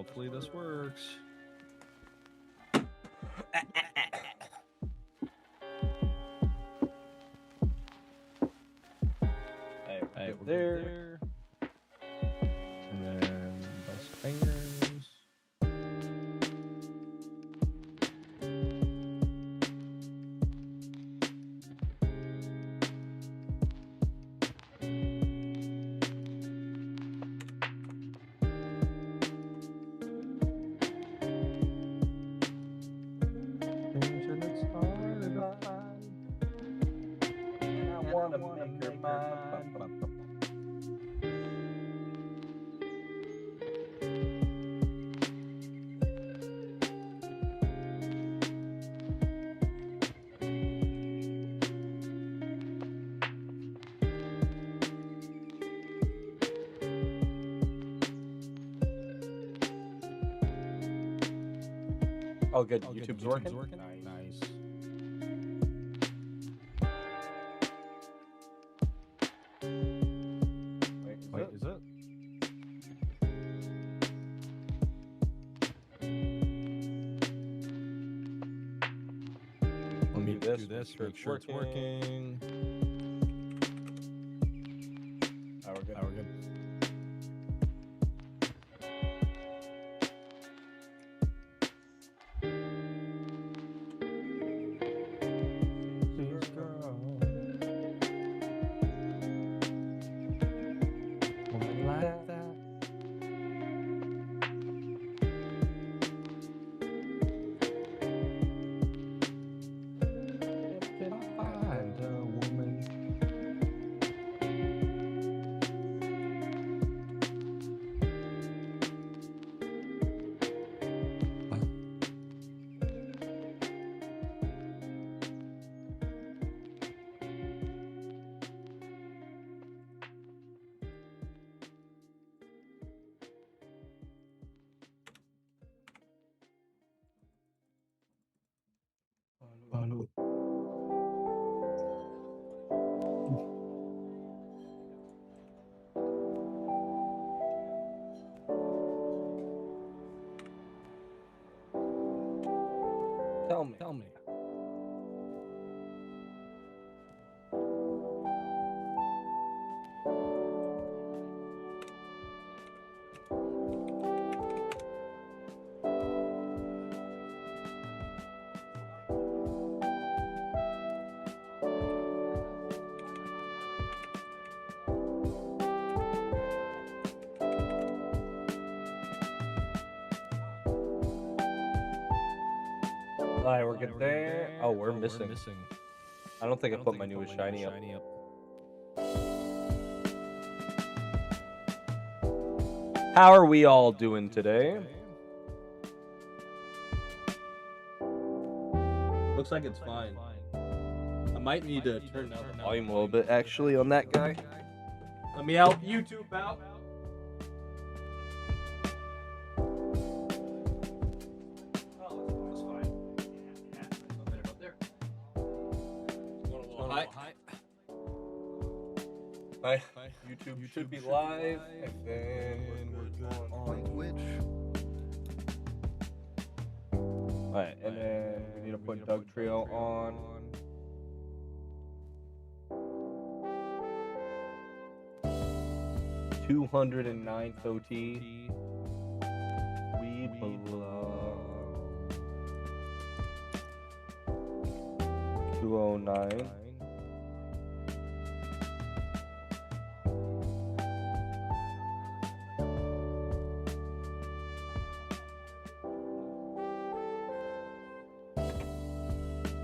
Hopefully this works. Hey, we're there. And then bust fingers. And it started I wanna make her mine. Oh, good. YouTube's working? Nice. Wait, is it? Let me do this. Make sure it's working. Oh, we're good. Oh, we're good. Tell me. Alright, we're good there. Oh, we're missing. I don't think I put my newest shiny up. How are we all doing today? Looks like it's fine. I might need to turn down the volume a little bit actually on that guy. Let me help YouTube out. Hi. YouTube should be live, and then we're going on Twitch. Alright, and then we need to put Doug Trio on. $209th OT. We belong. 209.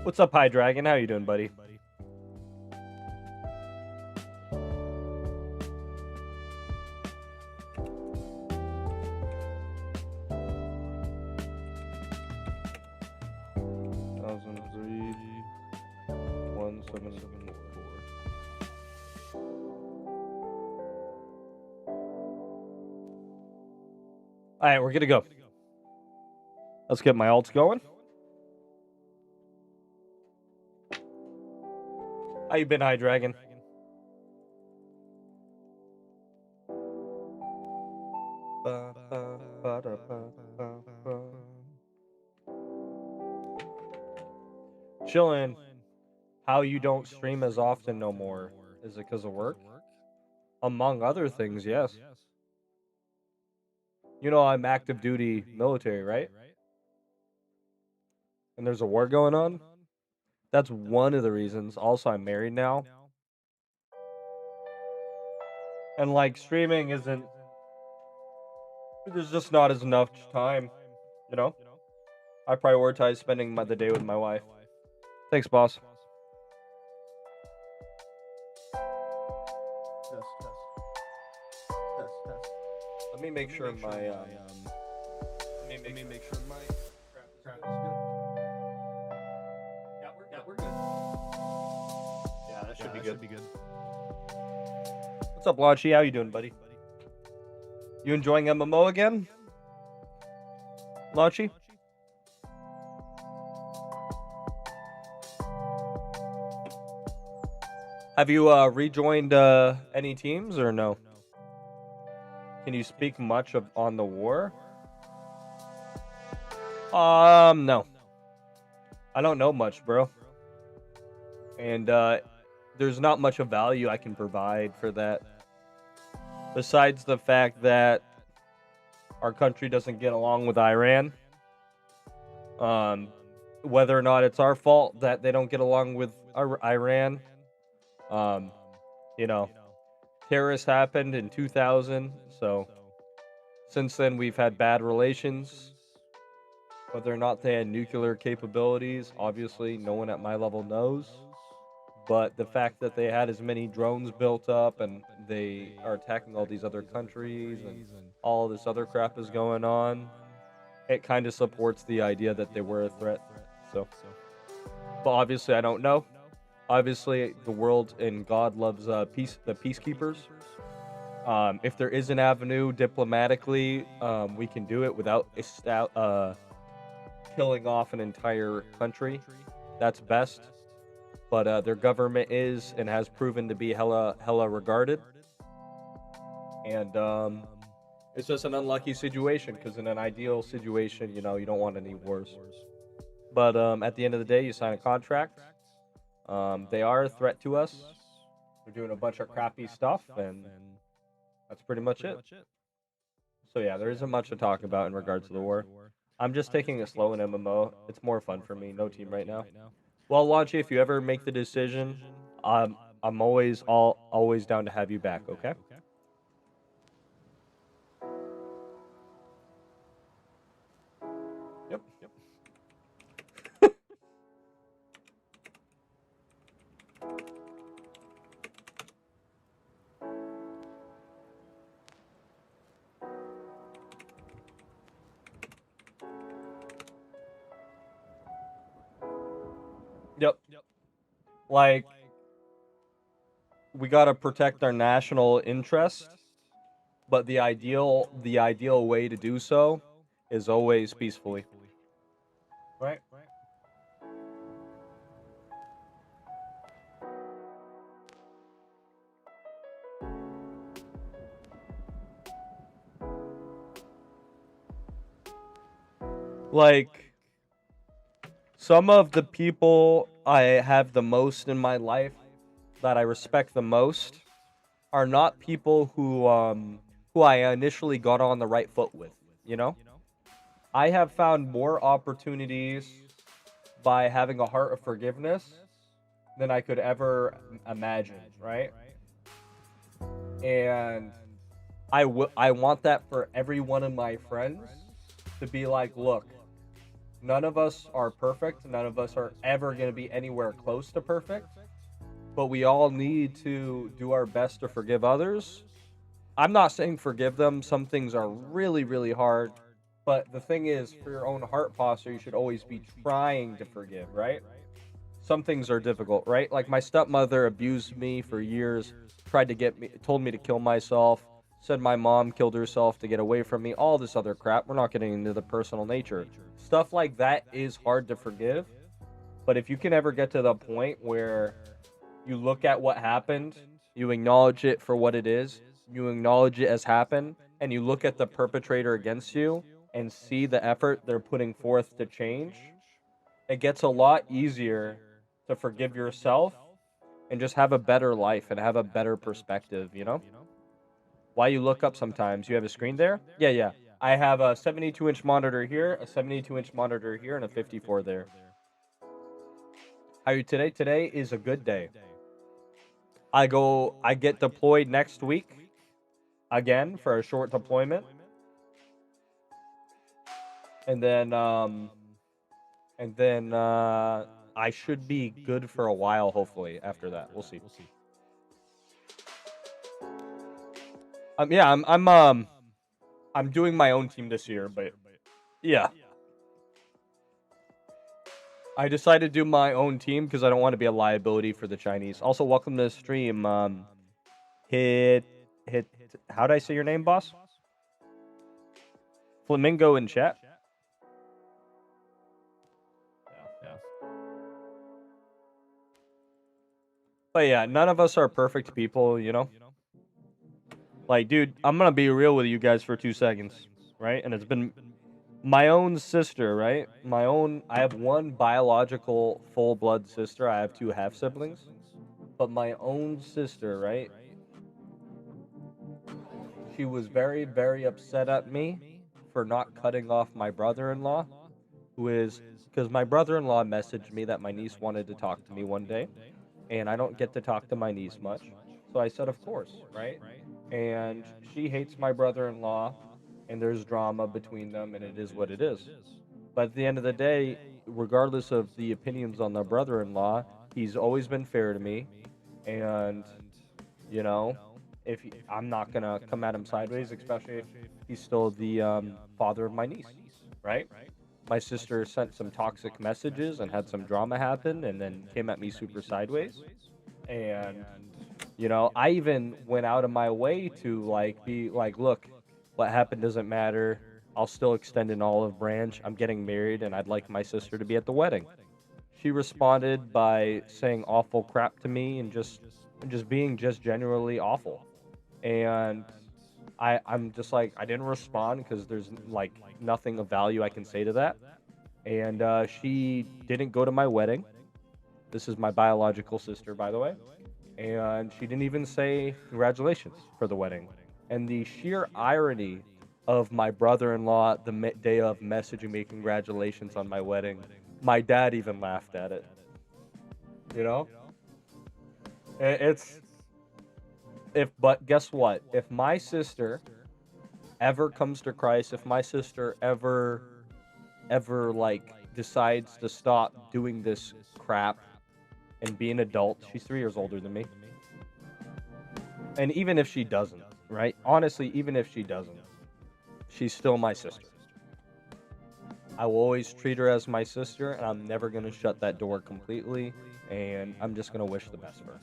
What's up, High Dragon? How you doing, buddy? All right, we're gonna go. Let's get my alts going. How you been, High Dragon? Chillin'. How you don't stream as often no more? Is it because of work? Among other things, yes. You know I'm active duty military, right? And there's a war going on. That's one of the reasons. Also, I'm married now. And like streaming isn't, there's just not as enough time, you know? I prioritize spending the day with my wife. Thanks, boss. Let me make sure my crap is good. Yeah, we're good. Yeah, that should be good. What's up, Launchy? How you doing, buddy? You enjoying MMO again? Launchy? Have you rejoined any teams or no? Can you speak much on the war? No. I don't know much, bro. And there's not much of value I can provide for that. Besides the fact that our country doesn't get along with Iran. Whether or not it's our fault that they don't get along with Iran. You know, terrorists happened in 2000, so since then we've had bad relations. Whether or not they had nuclear capabilities, obviously no one at my level knows. But the fact that they had as many drones built up and they are attacking all these other countries and all this other crap is going on, it kind of supports the idea that they were a threat. So, but obviously I don't know. Obviously, the world and God loves the peacekeepers. If there is an avenue diplomatically, we can do it without killing off an entire country. That's best. But their government is and has proven to be hella regarded. And it's just an unlucky situation because in an ideal situation, you know, you don't want any wars. But at the end of the day, you sign a contract. They are a threat to us. They're doing a bunch of crappy stuff, and that's pretty much it. So yeah, there isn't much to talk about in regards to the war. I'm just taking it slow in MMO. It's more fun for me. No team right now. Well, Launchy, if you ever make the decision, I'm always down to have you back. Okay. Yep. Yep. Like, we gotta protect our national interest, but the ideal way to do so is always peacefully. Right? Like, some of the people I have the most in my life that I respect the most are not people who I initially got on the right foot with, you know? I have found more opportunities by having a heart of forgiveness than I could ever imagine, right? And I want that for every one of my friends to be like, look, none of us are perfect. None of us are ever going to be anywhere close to perfect. But we all need to do our best to forgive others. I'm not saying forgive them. Some things are really, really hard. But the thing is, for your own heart posture, you should always be trying to forgive, right? Some things are difficult, right? Like my stepmother abused me for years, told me to kill myself, said my mom killed herself to get away from me, all this other crap. We're not getting into the personal nature. Stuff like that is hard to forgive. But if you can ever get to the point where you look at what happened, you acknowledge it for what it is, you acknowledge it as happened, and you look at the perpetrator against you and see the effort they're putting forth to change, it gets a lot easier to forgive yourself and just have a better life and have a better perspective, you know? Why you look up sometimes? You have a screen there? Yeah, yeah. I have a 72-inch monitor here, a 72-inch monitor here, and a 54 there. How are you today? Today is a good day. I get deployed next week again for a short deployment. And then I should be good for a while, hopefully, after that. We'll see. Yeah, I'm doing my own team this year, but yeah. I decided to do my own team because I don't want to be a liability for the Chinese. Also, welcome to the stream. Hit how do I say your name, boss? Flamingo in chat. Yeah. But yeah, none of us are perfect people, you know? Like, dude, I'm gonna be real with you guys for 2 seconds, right? And it's been my own sister, right? I have one biological full-blood sister. I have 2 half-siblings. But my own sister, right? She was very, very upset at me for not cutting off my brother-in-law, who is because my brother-in-law messaged me that my niece wanted to talk to me one day, and I don't get to talk to my niece much. So I said, of course, right? And she hates my brother-in-law, and there's drama between them, and it is what it is. But at the end of the day, regardless of the opinions on the brother-in-law, he's always been fair to me, and you know, I'm not gonna come at him sideways, especially if he's still the father of my niece, right? My sister sent some toxic messages and had some drama happen, and then came at me super sideways, and I even went out of my way to like be like, look, what happened doesn't matter. I'll still extend an olive branch. I'm getting married, and I'd like my sister to be at the wedding. She responded by saying awful crap to me and just being just genuinely awful. And I'm just like, I didn't respond because there's like nothing of value I can say to that. And she didn't go to my wedding. This is my biological sister, by the way. And she didn't even say congratulations for the wedding. And the sheer irony of my brother-in-law the day of messaging me congratulations on my wedding, my dad even laughed at it. You know, it's but guess what? If my sister ever comes to Christ, if my sister ever like decides to stop doing this crap and be an adult, she's 3 years older than me. And even if she doesn't, right? Honestly, even if she doesn't, she's still my sister. I will always treat her as my sister, and I'm never going to shut that door completely, and I'm just going to wish the best for her,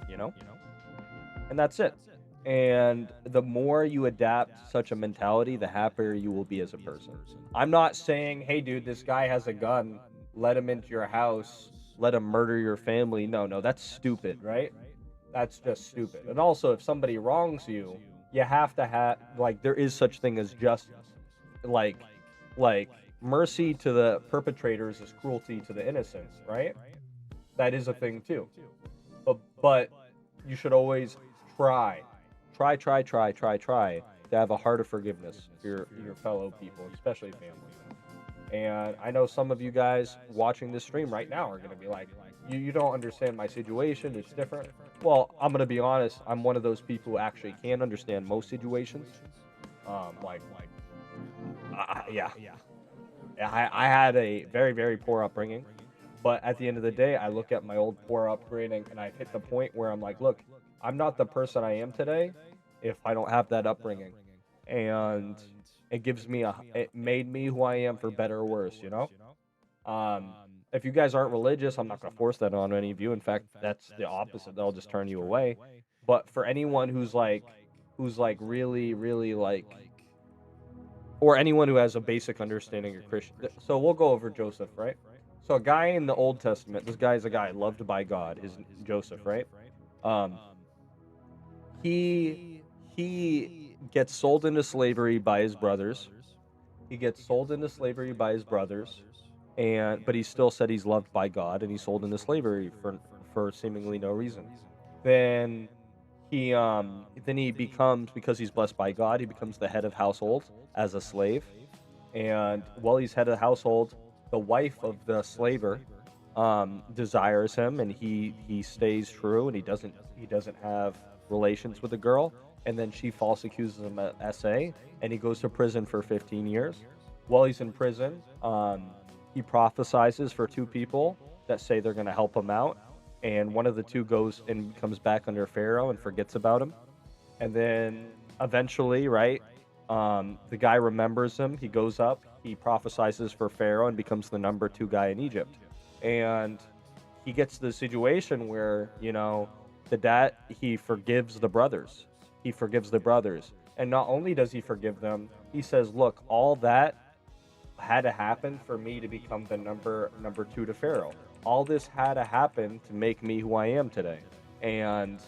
you know? And that's it. And the more you adapt such a mentality, the happier you will be as a person. I'm not saying, hey, dude, this guy has a gun. Let him into your house. Let him murder your family. No, that's stupid, right? That's just stupid. And also, if somebody wrongs you, you have to have, like, there is such thing as justice. Like, mercy to the perpetrators is cruelty to the innocent, right? That is a thing, too. But you should always try to have a heart of forgiveness for your fellow people, especially family. And I know some of you guys watching this stream right now are going to be like, you don't understand my situation, it's different. Well, I'm going to be honest, I'm one of those people who actually can understand most situations. Yeah. I had a very, very poor upbringing. But at the end of the day, I look at my old poor upbringing and I've hit the point where I'm like, look, I'm not the person I am today if I don't have that upbringing. And it made me who I am for better or worse, you know? If you guys aren't religious, I'm not going to force that on any of you. In fact, that's the opposite. They'll just turn you away. But for anyone who's like really, really like, or anyone who has a basic understanding of Christian. So we'll go over Joseph, right? So a guy in the Old Testament, this guy's a guy loved by God, is Joseph, right? He gets sold into slavery by his brothers. He gets sold into slavery by his brothers, but he still said he's loved by God, and he's sold into slavery for seemingly no reason. Then he becomes, because he's blessed by God, he becomes the head of household as a slave. And while he's head of the household, the wife of the slaver desires him, and he stays true, and he doesn't have relations with the girl. And then she false accuses him of SA, and he goes to prison for 15 years. While he's in prison, he prophesizes for two people that say they're going to help him out, and one of the two goes and comes back under Pharaoh and forgets about him. And then eventually, right, the guy remembers him. He goes up, he prophesizes for Pharaoh, and becomes the number 2 guy in Egypt. And he gets to the situation where, he forgives the brothers. He forgives the brothers. And not only does he forgive them, he says, look, all that had to happen for me to become the number 2 to Pharaoh. All this had to happen to make me who I am today. And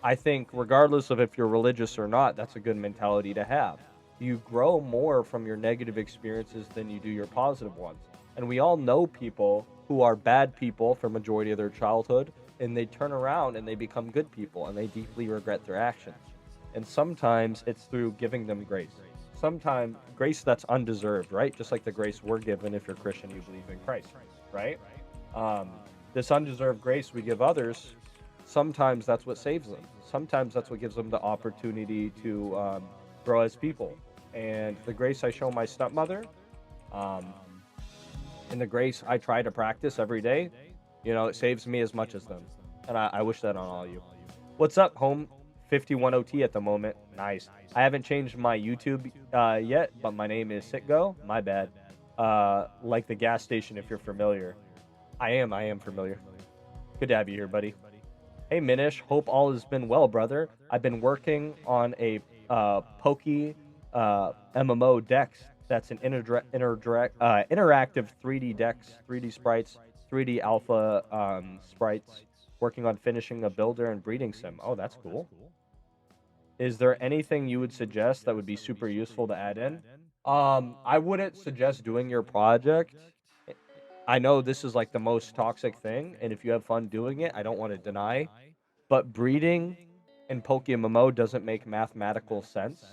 I think regardless of if you're religious or not, that's a good mentality to have. You grow more from your negative experiences than you do your positive ones. And we all know people who are bad people for majority of their childhood, and they turn around and they become good people, and they deeply regret their actions. And sometimes it's through giving them grace. Sometimes grace that's undeserved, right? Just like the grace we're given if you're Christian, you believe in Christ, right? This undeserved grace we give others, sometimes that's what saves them. Sometimes that's what gives them the opportunity to grow as people. And the grace I show my stepmother, and the grace I try to practice every day, it saves me as much as them. And I wish that on all of you. What's up, home? 51OT at the moment. Nice. I haven't changed my YouTube yet, but my name is Sitgo. My bad. Like the gas station, if you're familiar. I am familiar. Good to have you here, buddy. Hey, Minish. Hope all has been well, brother. I've been working on a PokeMMO Dex. That's an interactive 3D Dex, 3D sprites, 3D alpha sprites. Working on finishing a builder and breeding sim. Oh, that's cool. Is there anything you would suggest that would be super useful to add in? I wouldn't suggest doing your project. I know this is like the most toxic thing, and if you have fun doing it, I don't want to deny. But breeding in PokeMMO doesn't make mathematical sense.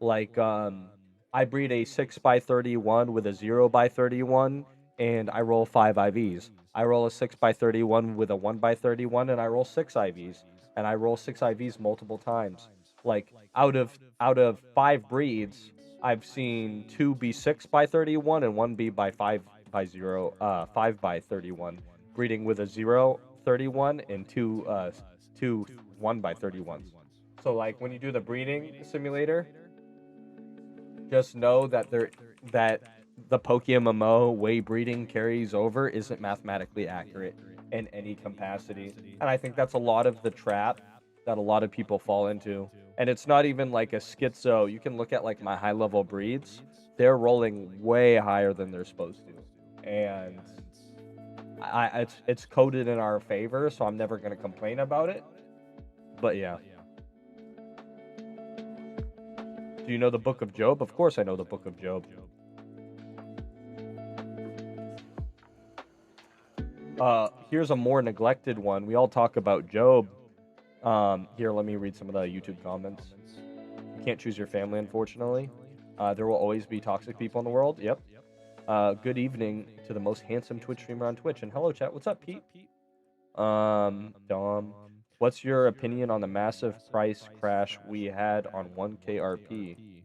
Like, I breed a 6x31 with a 0x31, and I roll 5 IVs. I roll a 6x31 with a 1x31, and I roll 6 IVs. And I roll 6 IVs multiple times. Like, out of 5 breeds, I've seen 2 be 6x31 and 1 be by 5x31, breeding with a 0x31 and two 1x31s. So like when you do the breeding simulator, just know that the PokeMMO way breeding carries over isn't mathematically accurate in any capacity. And I think that's a lot of the trap that a lot of people fall into. And it's not even like a schizo. You can look at like my high level breeds. They're rolling way higher than they're supposed to. And it's coded in our favor, so I'm never going to complain about it. But yeah. Do you know the Book of Job? Of course I know the Book of Job. Here's a more neglected one. We all talk about Job. Here, let me read some of the YouTube comments. You can't choose your family, unfortunately. There will always be toxic people in the world. Yep. Good evening to the most handsome Twitch streamer on Twitch. And hello, chat. What's up, Pete? Dom. What's your opinion on the massive price crash we had on 1KRP?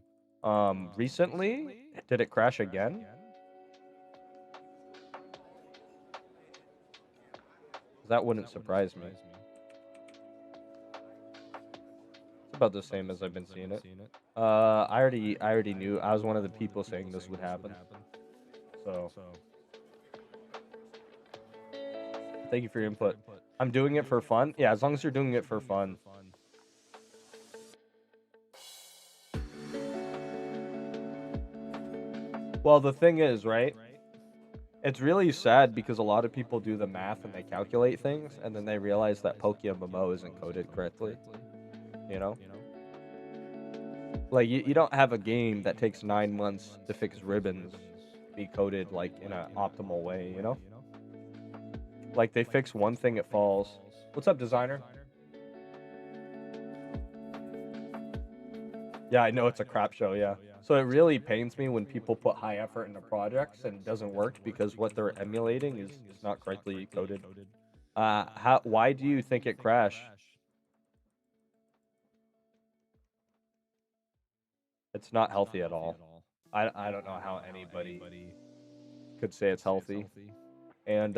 Recently? Did it crash again? That wouldn't surprise me. It's about the same as I've been seeing it. I already knew. I was one of the people saying this would happen. So thank you for your input. I'm doing it for fun. Yeah, as long as you're doing it for fun. Well, the thing is, right? It's really sad because a lot of people do the math and they calculate things, and then they realize that PokeMMO isn't coded correctly. You know? Like, you don't have a game that takes 9 months to fix ribbons be coded, like, in an optimal way, you know? Like, they fix one thing, it falls. What's up, designer? Yeah, I know it's a crap show, yeah. So it really pains me when people put high effort into projects and it doesn't work because what they're emulating is not correctly coded. Why do you think it crashed? It's not healthy at all. I don't know how anybody could say it's healthy. And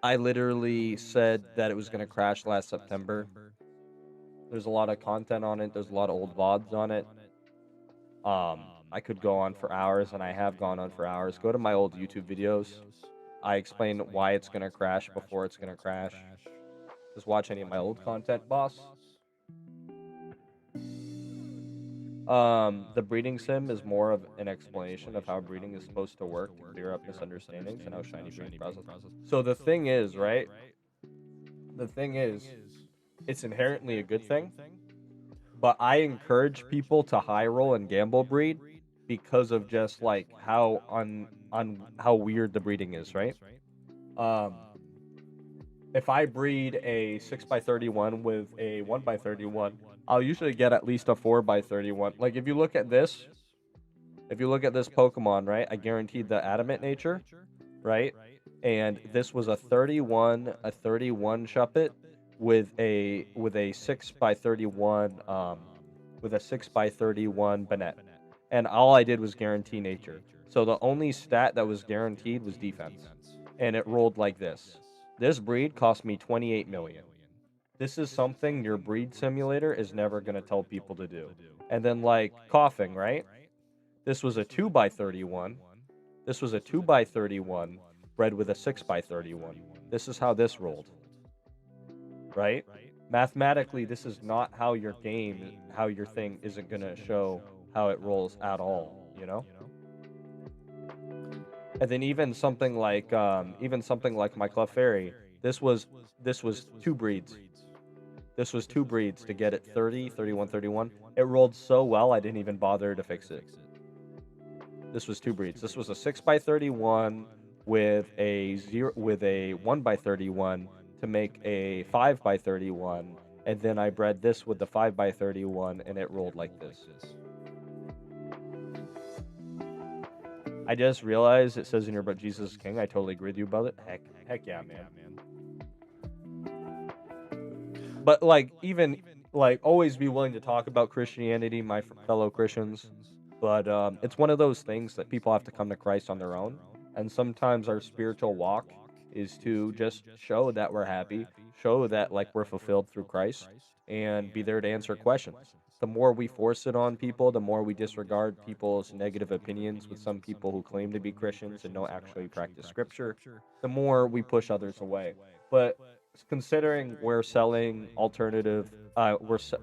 I literally said that it was going to crash last September. There's a lot of content on it. There's a lot of old VODs on it. I could go on for hours, and I have gone on for hours. Go to my old YouTube videos. I explain why it's going to crash before it's going to crash. Just watch any of my old content, boss. The breeding sim is more of an explanation of how breeding is supposed to work to clear up misunderstandings and how shiny breeding process. So the thing is, right? The thing is, it's inherently a good thing, but I encourage people to high roll and gamble breed because of just like how how weird the breeding is, right? If I breed a 6x31 with a 1x31, I'll usually get at least a 4x31. Like if you look at this Pokemon, right? I guaranteed the adamant nature, right? And this was a 31 Shuppet with a 6x31 with a 6x31 Bennett. And all I did was guarantee nature. So the only stat that was guaranteed was defense. And it rolled like this. This breed cost me 28 million. This is something your breed simulator is never going to tell people to do. And then like coughing, right? This was a 2x31. This was a 2x31 bred with a 6x31. This is how this rolled. Right? Mathematically, this is not how your game, how your thing isn't going to show how it rolls at all, you know? And then even something like my Clefairy, this was two breeds. This was two breeds to get it 30, 31, 31. It rolled so well I didn't even bother to fix it. This was two breeds. This was a 6x31 with a 1x31 to make a 5x31, and then I bred this with the 5x31 and it rolled like this. I just realized it says in your book Jesus is King. I totally agree with you about it. Heck yeah, man. But like even like always be willing to talk about Christianity, my fellow Christians. But it's one of those things that people have to come to Christ on their own. And sometimes our spiritual walk is to just show that we're happy, show that like we're fulfilled through Christ, and be there to answer questions. The more we force it on people, the more we disregard people's negative opinions with some people who claim to be Christians and don't actually practice scripture, the more we push others away. But considering we're selling alternative,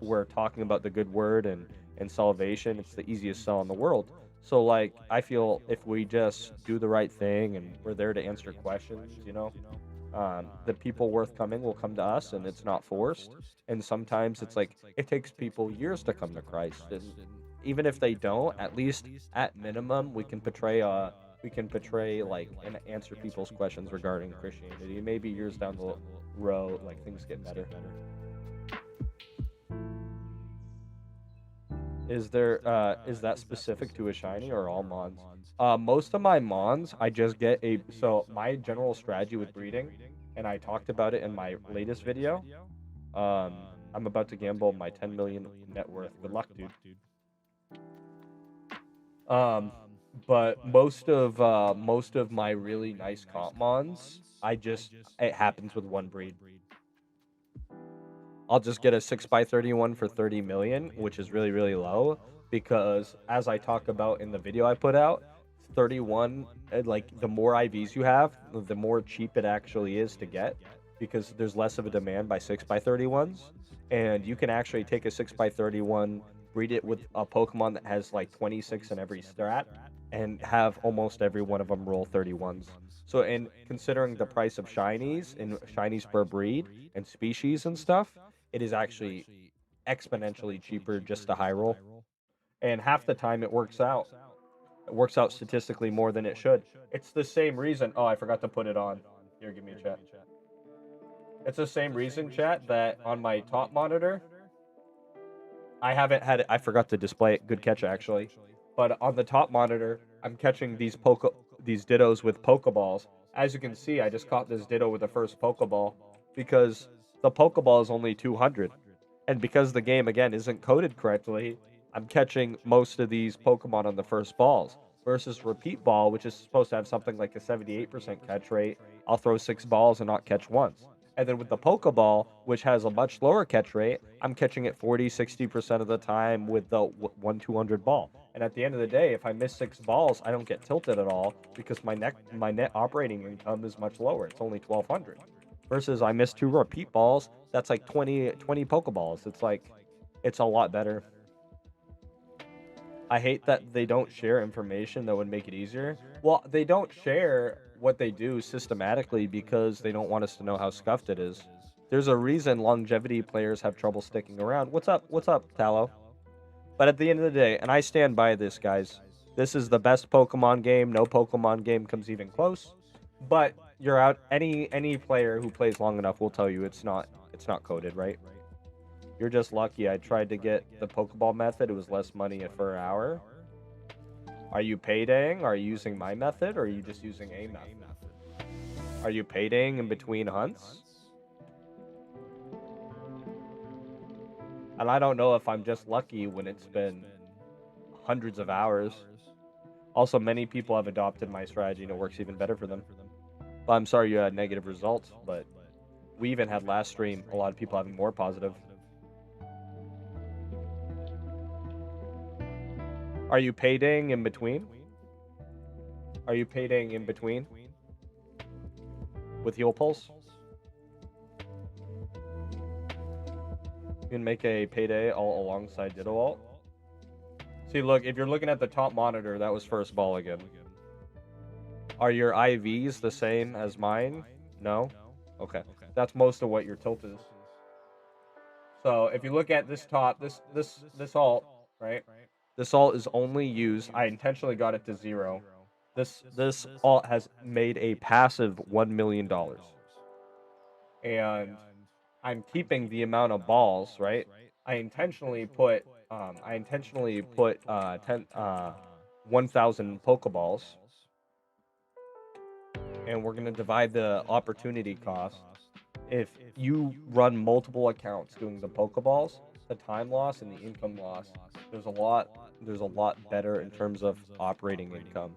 we're talking about the good word and salvation, it's the easiest sell in the world. So like I feel if we just do the right thing and we're there to answer questions, you know, the people worth coming will come to us, and it's not forced. And sometimes it's like it takes people years to come to Christ, and even if they don't, at least at minimum we can portray like and answer people's questions regarding Christianity. Maybe years down the road, like things get better. Is that specific to a shiny or all mons? Most of my mons, I just get so my general strategy with breeding, and I talked about it in my latest video. I'm about to gamble my 10 million net worth. Good luck, dude. But most of my really nice comp mons, it happens with one breed. I'll just get a 6x31 for 30 million, which is really, really low because as I talk about in the video I put out, 31, like the more IVs you have, the more cheap it actually is to get because there's less of a demand by 6x31s. And you can actually take a 6x31, breed it with a Pokemon that has like 26 in every strat, and have almost every one of them roll 31s. So, in considering the price of shinies and shinies per breed and species and stuff, it is actually exponentially cheaper just to high roll. And half the time it works out. It works out statistically more than it should. It's the same reason. Oh, I forgot to put it on. Here, give me a chat. It's the same reason, chat, that on my top monitor, I haven't had it. I forgot to display it. Good catch, actually. But on the top monitor, I'm catching these Dittos with Pokeballs. As you can see, I just caught this Ditto with the first Pokeball because the Pokeball is only 200. And because the game, again, isn't coded correctly, I'm catching most of these Pokemon on the first balls. Versus Repeat Ball, which is supposed to have something like a 78% catch rate, I'll throw 6 balls and not catch once. And then with the Pokeball, which has a much lower catch rate, I'm catching it 40-60% of the time with the 1-200 ball. And at the end of the day, if I miss 6 balls, I don't get tilted at all because my net operating income is much lower. It's only 1,200. Versus I miss 2 repeat balls, that's like 20 Pokeballs. It's a lot better. I hate that they don't share information that would make it easier. Well, they don't share what they do systematically because they don't want us to know how scuffed it is. There's a reason longevity players have trouble sticking around. What's up? What's up, Tallow? But at the end of the day, and I stand by this, guys, this is the best Pokemon game. No Pokemon game comes even close. But you're out. Any player who plays long enough will tell you it's not coded, right? You're just lucky. I tried to get the Pokeball method. It was less money for an hour. Are you paydaying? Are you using my method? Or are you just using a method? Are you paydaying in between hunts? And I don't know if I'm just lucky when it's been hundreds of hours. Also, many people have adopted my strategy and it works even better for them. Well, I'm sorry you had negative results, but we even had last stream a lot of people having more positive. Are you paydaying in between? Are you paydaying in between? With Heal Pulse? You can make a payday all alongside Ditto Ult. See, look, if you're looking at the top monitor, that was first ball again. Are your IVs the same as mine? No? Okay. That's most of what your tilt is. So if you look at this top, this ult, right? This ult is only used. I intentionally got it to 0. This ult has made a passive $1 million. And I'm keeping the amount of balls, right? I intentionally put 1,000 Pokeballs. And we're gonna divide the opportunity cost. If you run multiple accounts doing the Pokeballs, the time loss and the income loss, there's a lot better in terms of operating income.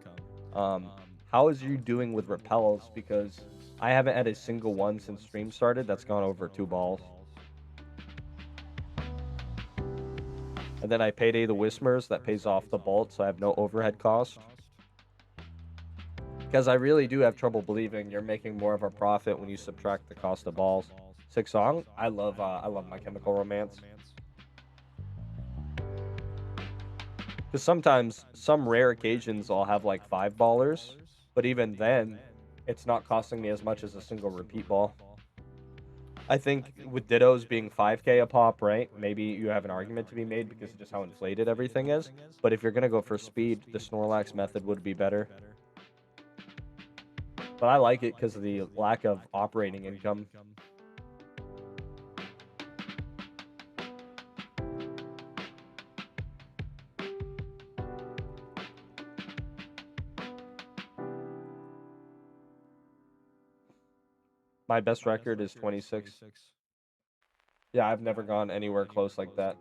How is you doing with repels? Because I haven't had a single one since stream started that's gone over 2 balls. And then I payday the Whismers, that pays off the Bolt, so I have no overhead cost. Because I really do have trouble believing you're making more of a profit when you subtract the cost of balls. Six Song, I love My Chemical Romance. Because sometimes, some rare occasions, I'll have like 5 ballers, but even then, it's not costing me as much as a single repeat ball. I think with Dittos being 5k a pop, right? Maybe you have an argument to be made because of just how inflated everything is. But if you're going to go for speed, the Snorlax method would be better. But I like it because of the lack of operating income. My best record is 26. Yeah, I've never gone anywhere close like that.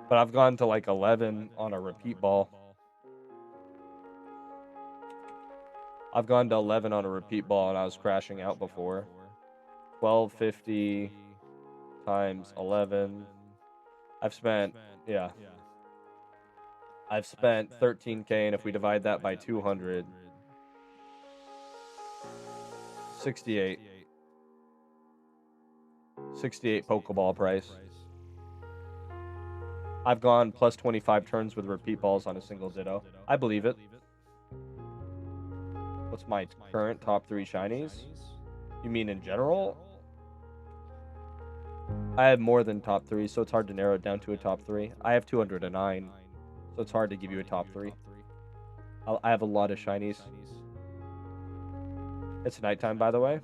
But I've gone to like 11 on a repeat ball. I've gone to 11 on a repeat ball and I was crashing out before. 1250 times 11. I've spent 13k, and if we divide that by 200, 68 Pokeball price. I've gone plus 25 turns with repeat balls on a single Ditto. I believe it. What's my current top 3 shinies? You mean in general? I have more than top 3, so it's hard to narrow it down to a top 3. I have 209, so it's hard to give you a top 3. I have a lot of shinies. It's nighttime, by the way.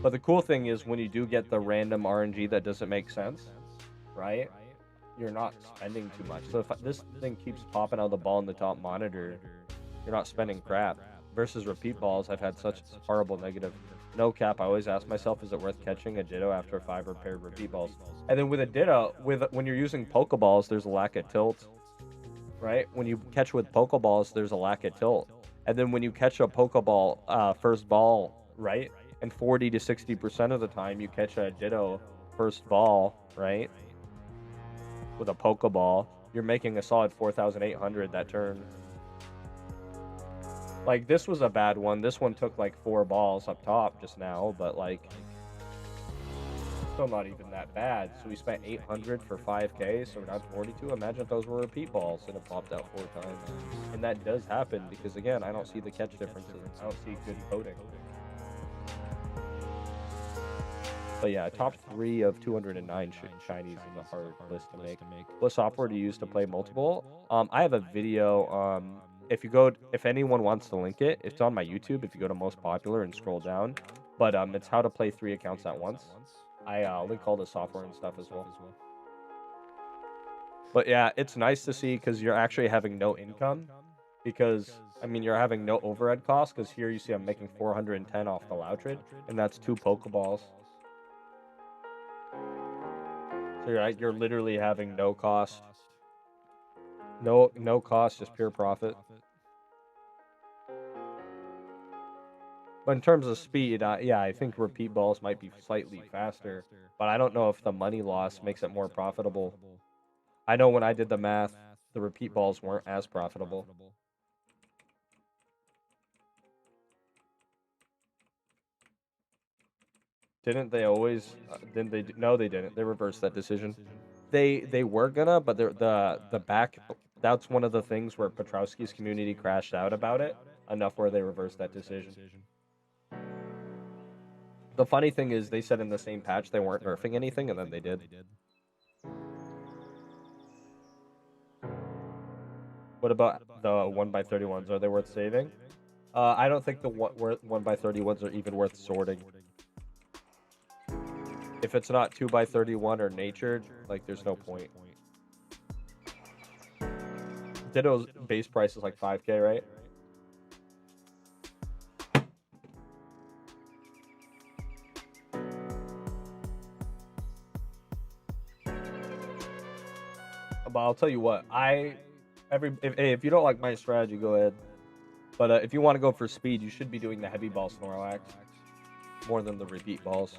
But the cool thing is when you do get the random RNG that doesn't make sense, right? You're not spending too much. So if this thing keeps popping out the ball in the top monitor, you're not spending crap. Versus repeat balls, I've had such horrible negative. No cap, I always ask myself, is it worth catching a Ditto after 5 repaired repeat balls? And then with a Ditto, when you're using Pokeballs, there's a lack of tilt, right? When you catch with Pokeballs, there's a lack of tilt. And then when you catch a Pokeball first ball, right? And 40 to 60% of the time you catch a Ditto first ball, right? With a Pokeball, you're making a solid 4,800 that turn. Like, this was a bad one. This one took like 4 balls up top just now, but like, still not even that bad. So we spent 800 for 5k, so we're down to 42. Imagine if those were repeat balls and it popped out 4 times. And that does happen because, again, I don't see the catch differences. I don't see good coding. But yeah, top 3 of 209 shinies is a hard list to make. What software do you use to play multiple? I have a video. If anyone wants to link it, it's on my YouTube. If you go to most popular and scroll down, but it's how to play 3 accounts at once. I link all the software and stuff as well. But yeah, it's nice to see because you're actually having no income. Because I mean, you're having no overhead costs. Because here you see I'm making 410 off the Loutrid, and that's 2 Pokeballs. So you're literally having no cost. No cost, just pure profit. But in terms of speed, yeah, I think repeat balls might be slightly faster, but I don't know if the money loss makes it more profitable. I know when I did the math, the repeat balls weren't as profitable. Didn't they always? Didn't they? No, they didn't. They reversed that decision. They were gonna, but the back. That's one of the things where Petrowski's community crashed out about it enough where they reversed that decision. The funny thing is, they said in the same patch they weren't nerfing anything, and then they did. What about the 1x31s? Are they worth saving? I don't think the 1x31s are even worth sorting. If it's not 2x31 or natured, like, there's no point. Ditto's base price is like 5k, right? But I'll tell you what, if you don't like my strategy, go ahead. But if you want to go for speed, you should be doing the heavy ball Snorlax more than the repeat balls.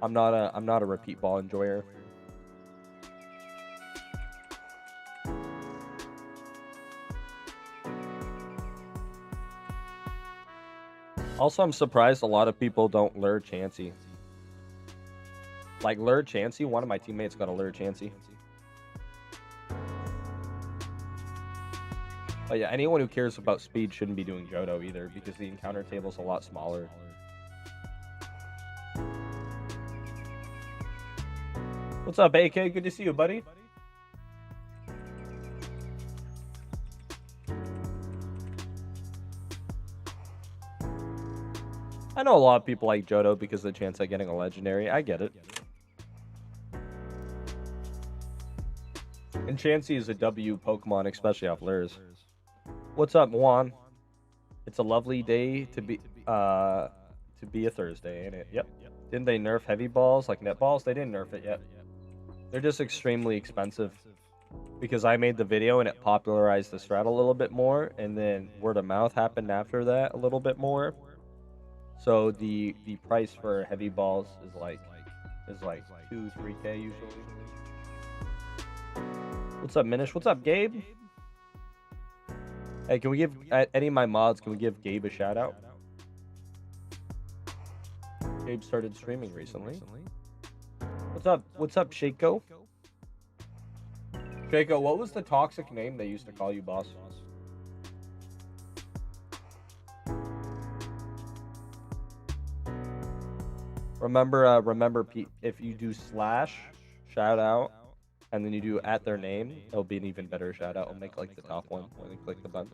I'm not a repeat ball enjoyer. Also, I'm surprised a lot of people don't lure Chansey. Like, lure Chansey, one of my teammates got a lure Chansey. But yeah, anyone who cares about speed shouldn't be doing Johto either, because the encounter table's a lot smaller. What's up, AK? Good to see you, buddy. I know a lot of people like Johto because of the chance of getting a legendary. I get it. And Chansey is a W Pokemon, especially off lures. What's up, Juan? It's a lovely day to be a Thursday, ain't it? Yep. Didn't they nerf heavy balls like net balls? They didn't nerf it yet. They're just extremely expensive. Because I made the video and it popularized the strat a little bit more, and then word of mouth happened after that a little bit more. So the price for heavy balls is like 2-3k usually. What's up, Minish? What's up, Gabe? Hey, can we give any of my mods? Can we give Gabe a shout out? Gabe started streaming recently. What's up? What's up, Shaco? Shaco, what was the toxic name they used to call you, boss? Remember, Pete, if you do slash shout out and then you do at their name, it'll be an even better shout out. It'll make like the top one when you click the button.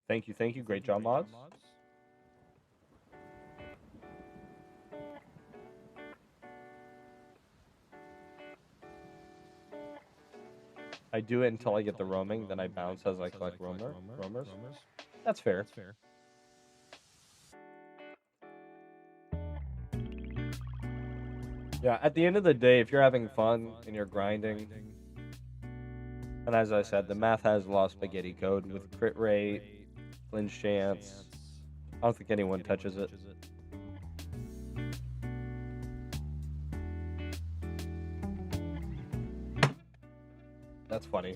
Thank you. Great job, mods. I do it until I get the roaming, then I bounce as I collect roamers. That's fair. Yeah, at the end of the day, if you're having fun and you're grinding, and as I said, the math has lost spaghetti code with crit rate, flinch chance. I don't think anyone touches it. That's funny.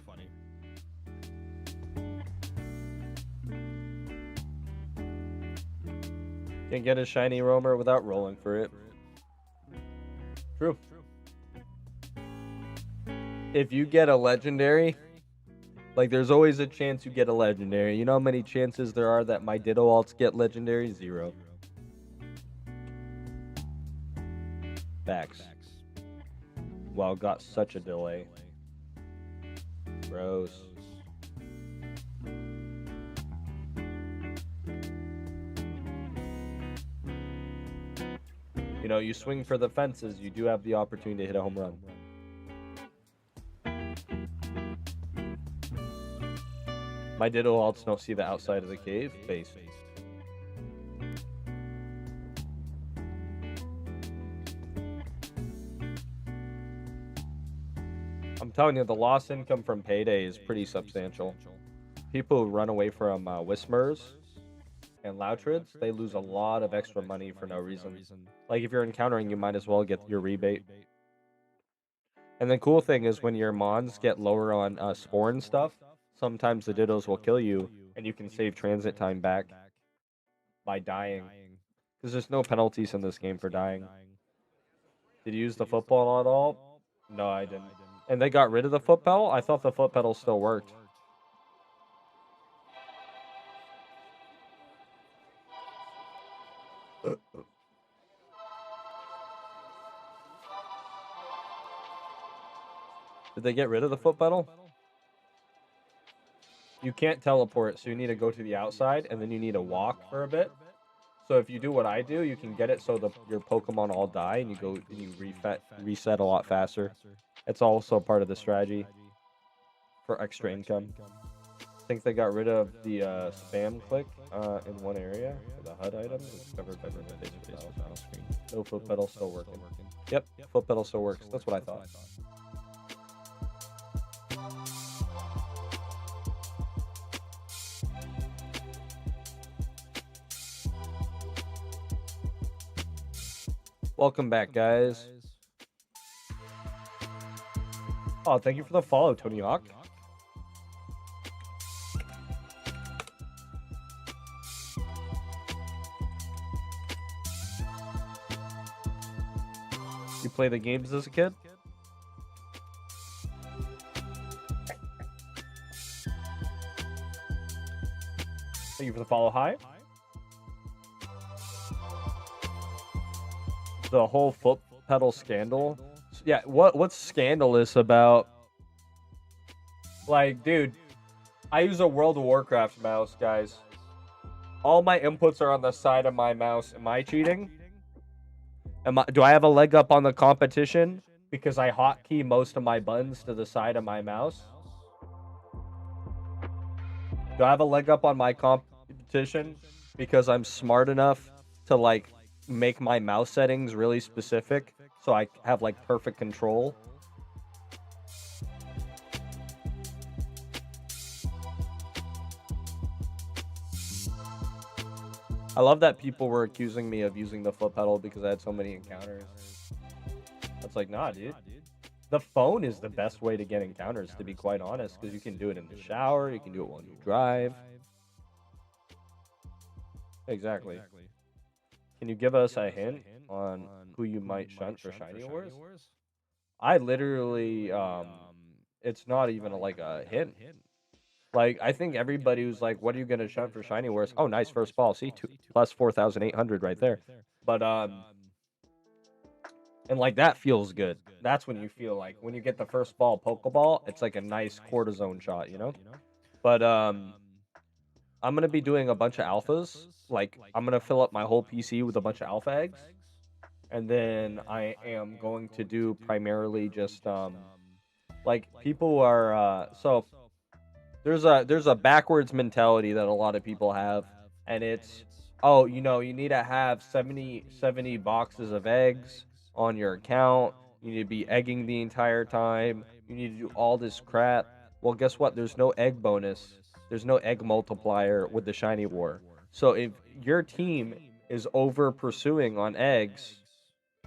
Can't get a shiny roamer without rolling for it. True. If you get a legendary, like there's always a chance you get a legendary. You know how many chances there are that my Ditto alts get legendary? 0. Facts. Wow, got such a delay. Gross. You know, you swing for the fences, you do have the opportunity to hit a home run. My Ditto alts don't see the outside of the cave. Base. I'm telling you, the lost income from payday is pretty substantial. People who run away from Whismers and Loutrids, they lose a lot of extra money for no reason. Like, if you're encountering, you might as well get your rebate. And the cool thing is when your mons get lower on Spore and stuff, sometimes the Dittos will kill you, and you can save transit time back by dying. Because there's no penalties in this game for dying. Did you use the football at all? No, I didn't. And they got rid of the foot pedal? I thought the foot pedal still worked. Did they get rid of the foot pedal? You can't teleport, so you need to go to the outside, and then you need to walk for a bit. So if you do what I do, you can get it so your Pokemon all die, and you reset a lot faster. It's also part of the strategy for extra income. I think they got rid of the spam click in one area for the HUD items. It's covered by the screen. No, foot pedal still working. Yep, foot pedal still works. That's what I thought. Welcome back, guys. Oh, thank you for the follow, Tony Hawk. You play the games as a kid? Thank you for the follow. Hi. The whole foot pedal scandal. Yeah, what's scandalous about? Like, dude, I use a World of Warcraft mouse, guys. All my inputs are on the side of my mouse. Am I cheating? Do I have a leg up on the competition because I hotkey most of my buttons to the side of my mouse? Do I have a leg up on my competition because I'm smart enough to like make my mouse settings really specific so I have like perfect control? I love that people were accusing me of using the foot pedal because I had so many encounters. That's like, nah, dude. The phone is the best way to get encounters, to be quite honest, because you can do it in the shower, you can do it while you drive. Exactly. Can you give us a hint on who you might shunt for shiny wars? I literally it's not even like a hint. Like, I think everybody was like, what are you going to shunt for shiny wars? Oh, nice first ball. See, plus 4,800 right there. But, and like that feels good. That's when you feel like when you get the first ball Pokeball, it's like a nice cortisone shot, you know? But, I'm going to be doing a bunch of alphas. Like, I'm going to fill up my whole PC with a bunch of alpha eggs. And then I am going to do primarily just, like, people are, so there's a backwards mentality that a lot of people have, and it's, oh, you know, you need to have 70 boxes of eggs on your account, you need to be egging the entire time, you need to do all this crap. Well, guess what, there's no egg bonus, there's no egg multiplier with the shiny war. So if your team is over pursuing on eggs,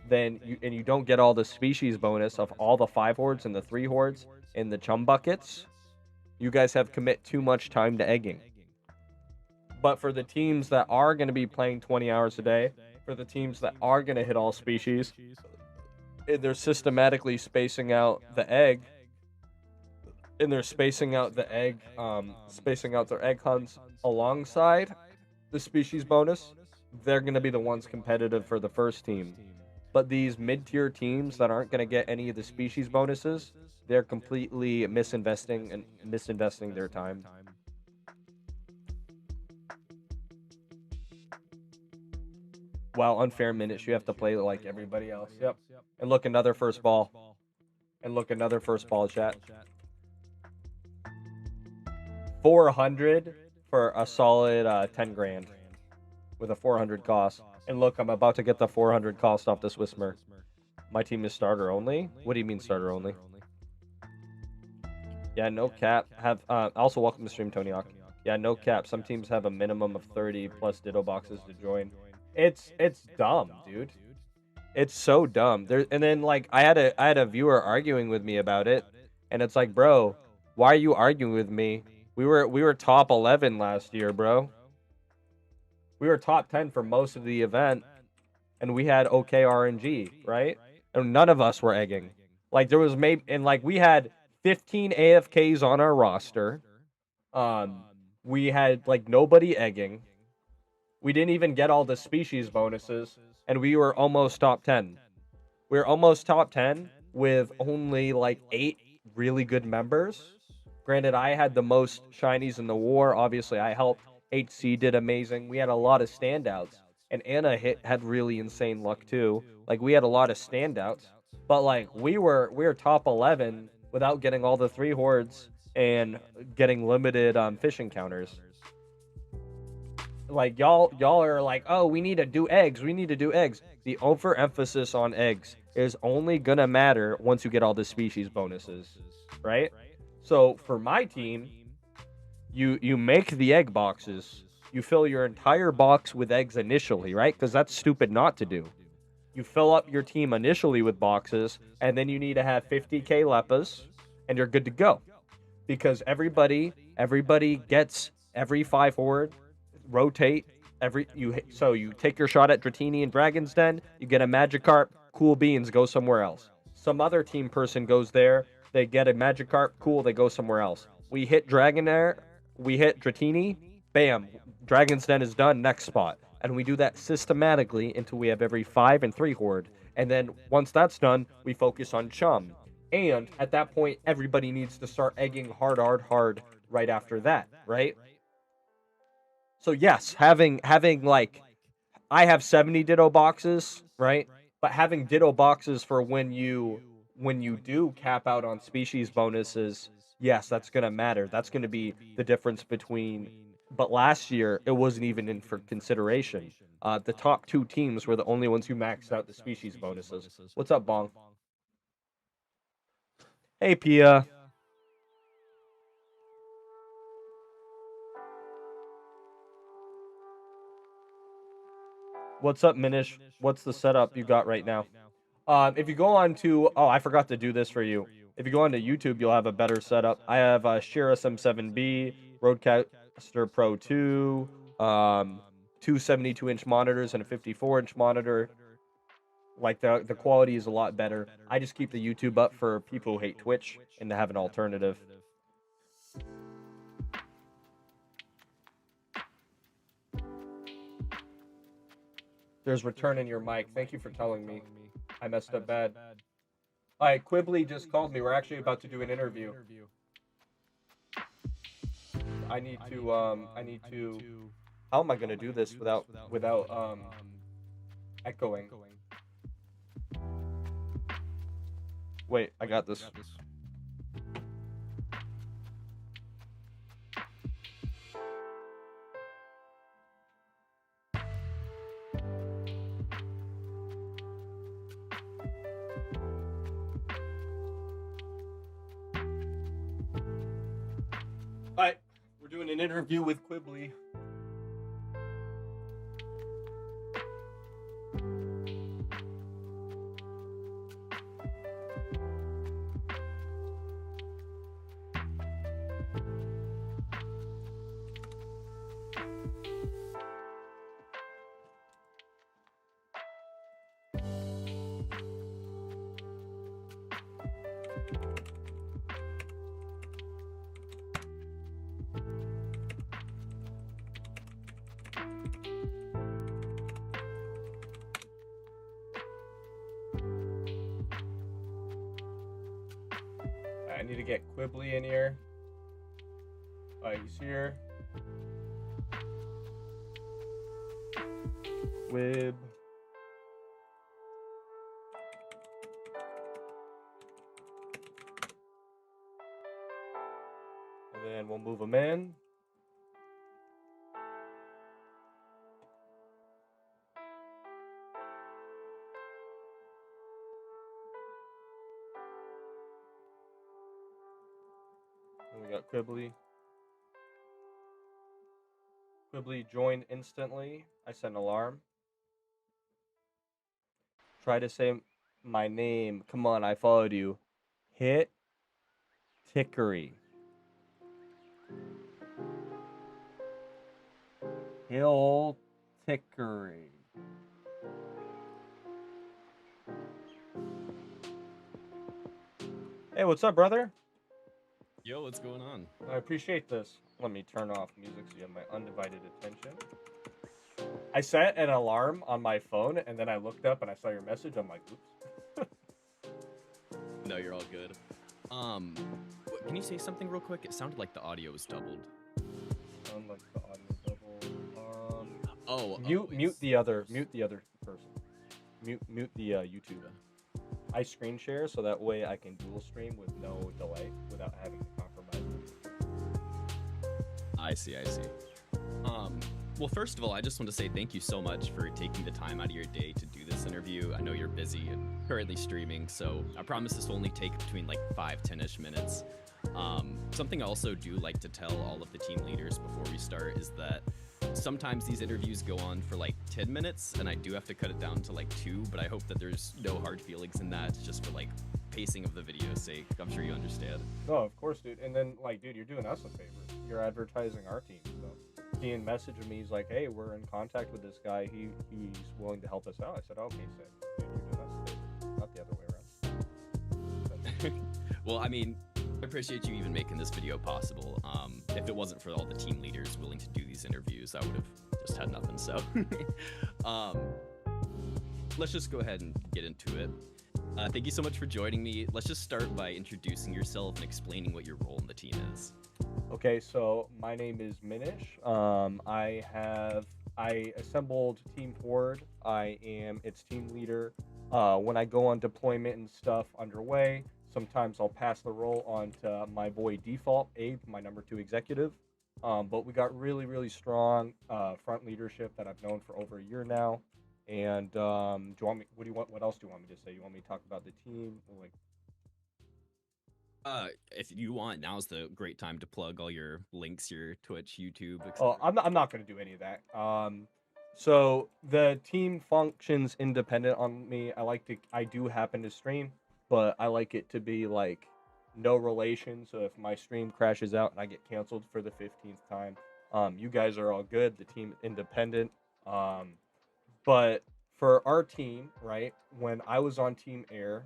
then you don't get all the species bonus of all the 5 hordes and the 3 hordes in the chum buckets, you guys have commit too much time to egging. But for the teams that are going to be playing 20 hours a day, for the teams that are going to hit all species, they're systematically spacing out the egg, and they're spacing out the egg, spacing out their egg hunts alongside the species bonus, they're going to be the ones competitive for the first team. But these mid-tier teams that aren't going to get any of the species bonuses, they're completely misinvesting their time. Wow, unfair minutes. You have to play like everybody else. Yep. And look, another first ball. And look, another first ball, chat. 400 for a solid 10 grand with a 400 cost. And look, I'm about to get the 400 cost off this Whismer. My team is starter only? What do you mean starter only? Yeah, no cap. Also welcome to stream, Tony Hawk. Yeah, no cap. Some teams have a minimum of 30 plus Ditto boxes to join. It's dumb, dude. It's so dumb. And then like I had a viewer arguing with me about it, and it's like, bro, why are you arguing with me? We were top 11 last year, bro. We were top 10 for most of the event, and we had okay RNG, right? And none of us were egging. Like there was we had 15 AFKs on our roster. We had like nobody egging. We didn't even get all the species bonuses, and we were almost top 10. We were almost top 10 with only like 8 really good members. Granted, I had the most shinies in the war. Obviously, I helped. HC did amazing. We had a lot of standouts. And Anna had really insane luck too. Like we had a lot of standouts. But like we were top 11 without getting all the 3 hordes and getting limited fish encounters. Like y'all are like, oh, we need to do eggs. The overemphasis on eggs is only gonna matter once you get all the species bonuses, right? So for my team, you make the egg boxes. You fill your entire box with eggs initially, right? Because that's stupid not to do. You fill up your team initially with boxes, and then you need to have 50k Leppas, and you're good to go. Because everybody gets every 5 horde, rotate so you take your shot at Dratini and Dragon's Den, you get a Magikarp, cool beans, go somewhere else. Some other team person goes there, they get a Magikarp, cool, they go somewhere else. We hit Dragonair, we hit Dratini, bam, Dragon's Den is done, next spot. And we do that systematically until we have every 5 and 3 horde. And then once that's done, we focus on Chum. And at that point, everybody needs to start egging hard right after that, right? So yes, having like, I have 70 Ditto boxes, right? But having Ditto boxes for when you do cap out on species bonuses, yes, that's gonna matter. That's gonna be the difference between. But last year, it wasn't even in for consideration. The top 2 teams were the only ones who maxed out the species bonuses. What's up, Bong? Hey, Pia. What's up, Minish? What's the setup you got right now? If you go on to... Oh, I forgot to do this for you. If you go onto YouTube, you'll have a better setup. I have a Shiras M7B, Roadcaster Pro 2, 2 72-inch monitors and a 54-inch monitor. Like the quality is a lot better. I just keep the YouTube up for people who hate Twitch and to have an alternative. There's return in your mic. Thank you for telling me. I messed up bad. All right, Quibbly just called me. We're actually about to do an interview. I need to. How am I gonna do this without echoing? Wait, I got this. Alright, we're doing an interview with Quibbly. I need to get Quibbly in here. He's here. Quib. And then we'll move him in. And we got Quibbly. Quibbly joined instantly. I set an alarm. Try to say my name. Come on, I followed you. Hit Tickery. Hill Tickery. Hey, what's up, brother? Yo, what's going on? I appreciate this. Let me turn off music so you have my undivided attention. I set an alarm on my phone, and then I looked up and I saw your message. I'm like, oops. No, you're all good. Can you say something real quick? It sounded like the audio was doubled. Sound like the audio double. Mute the other person. Mute the YouTube. I screen share so that way I can dual stream with no delay without having to compromise. I see. Well, first of all, I just want to say thank you so much for taking the time out of your day to do this interview. I know you're busy and currently streaming, so I promise this will only take between like 5-10ish minutes. Something I also do like to tell all of the team leaders before we start is that sometimes these interviews go on for like 10 minutes and I do have to cut it down to like 2, but I hope that there's no hard feelings in that. It's just for like pacing of the video's sake. I'm sure you understand. No, of course, dude. And then, like, dude, you're doing us a favor. You're advertising our team. So Ian messaged me. He's like, hey, we're in contact with this guy. He's willing to help us out. I said, okay, sick. Dude, you're doing us a favor, not the other way around. Well, I mean, I appreciate you even making this video possible. If it wasn't for all the team leaders willing to do these interviews, I would have just had nothing. So let's just go ahead and get into it. Thank you so much for joining me. Let's just start by introducing yourself and explaining what your role in the team is. Okay, so my name is Minish. I assembled Team Horde. I am its team leader. When I go on deployment and stuff underway, sometimes I'll pass the role on to my boy Default, Abe, my number 2 executive. But we got really, really strong front leadership that I've known for over a year now. And do you want me? What else do you want me to say? You want me to talk about the team? Like, if you want, now's the great time to plug all your links, your Twitch, YouTube, etc. oh, I'm not going to do any of that. So the team functions independent on me. I do happen to stream, but I like it to be like no relation. So if my stream crashes out and I get canceled for the 15th time, you guys are all good. The team independent. But for our team, right? When I was on Team Air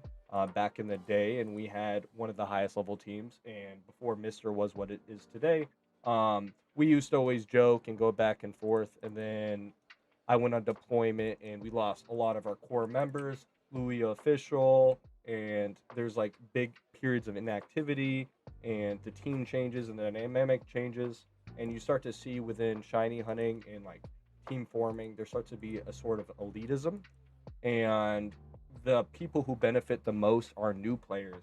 back in the day, and we had one of the highest level teams, and before Mister was what it is today, we used to always joke and go back and forth. And then I went on deployment, and we lost a lot of our core members, Louis official, and there's like big periods of inactivity, and the team changes and the dynamic changes, and you start to see within shiny hunting and like team forming, there starts to be a sort of elitism, and the people who benefit the most are new players.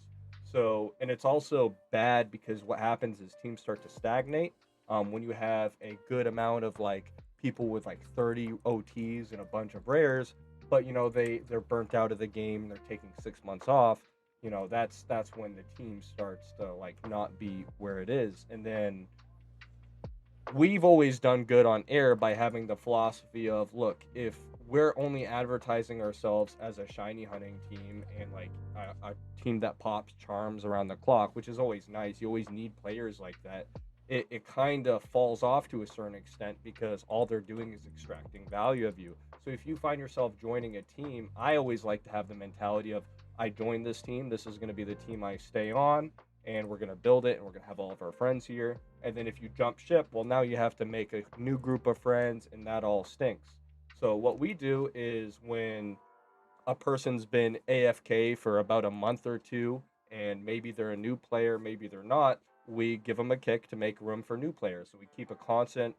So, and it's also bad because what happens is teams start to stagnate. When you have a good amount of like people with like 30 OTs and a bunch of rares, but they're burnt out of the game, they're taking 6 months off. That's when the team starts to like not be where it is, and then we've always done good on air by having the philosophy of, look, if we're only advertising ourselves as a shiny hunting team and like a team that pops charms around the clock, which is always nice, you always need players like that. It kind of falls off to a certain extent because all they're doing is extracting value of you. So if you find yourself joining a team, I always like to have the mentality of, I joined this team, this is going to be the team I stay on, and we're going to build it, and we're going to have all of our friends here. And then if you jump ship, well, now you have to make a new group of friends, and that all stinks. So what we do is, when a person's been AFK for about a month or two, and maybe they're a new player, maybe they're not, we give them a kick to make room for new players. So we keep a constant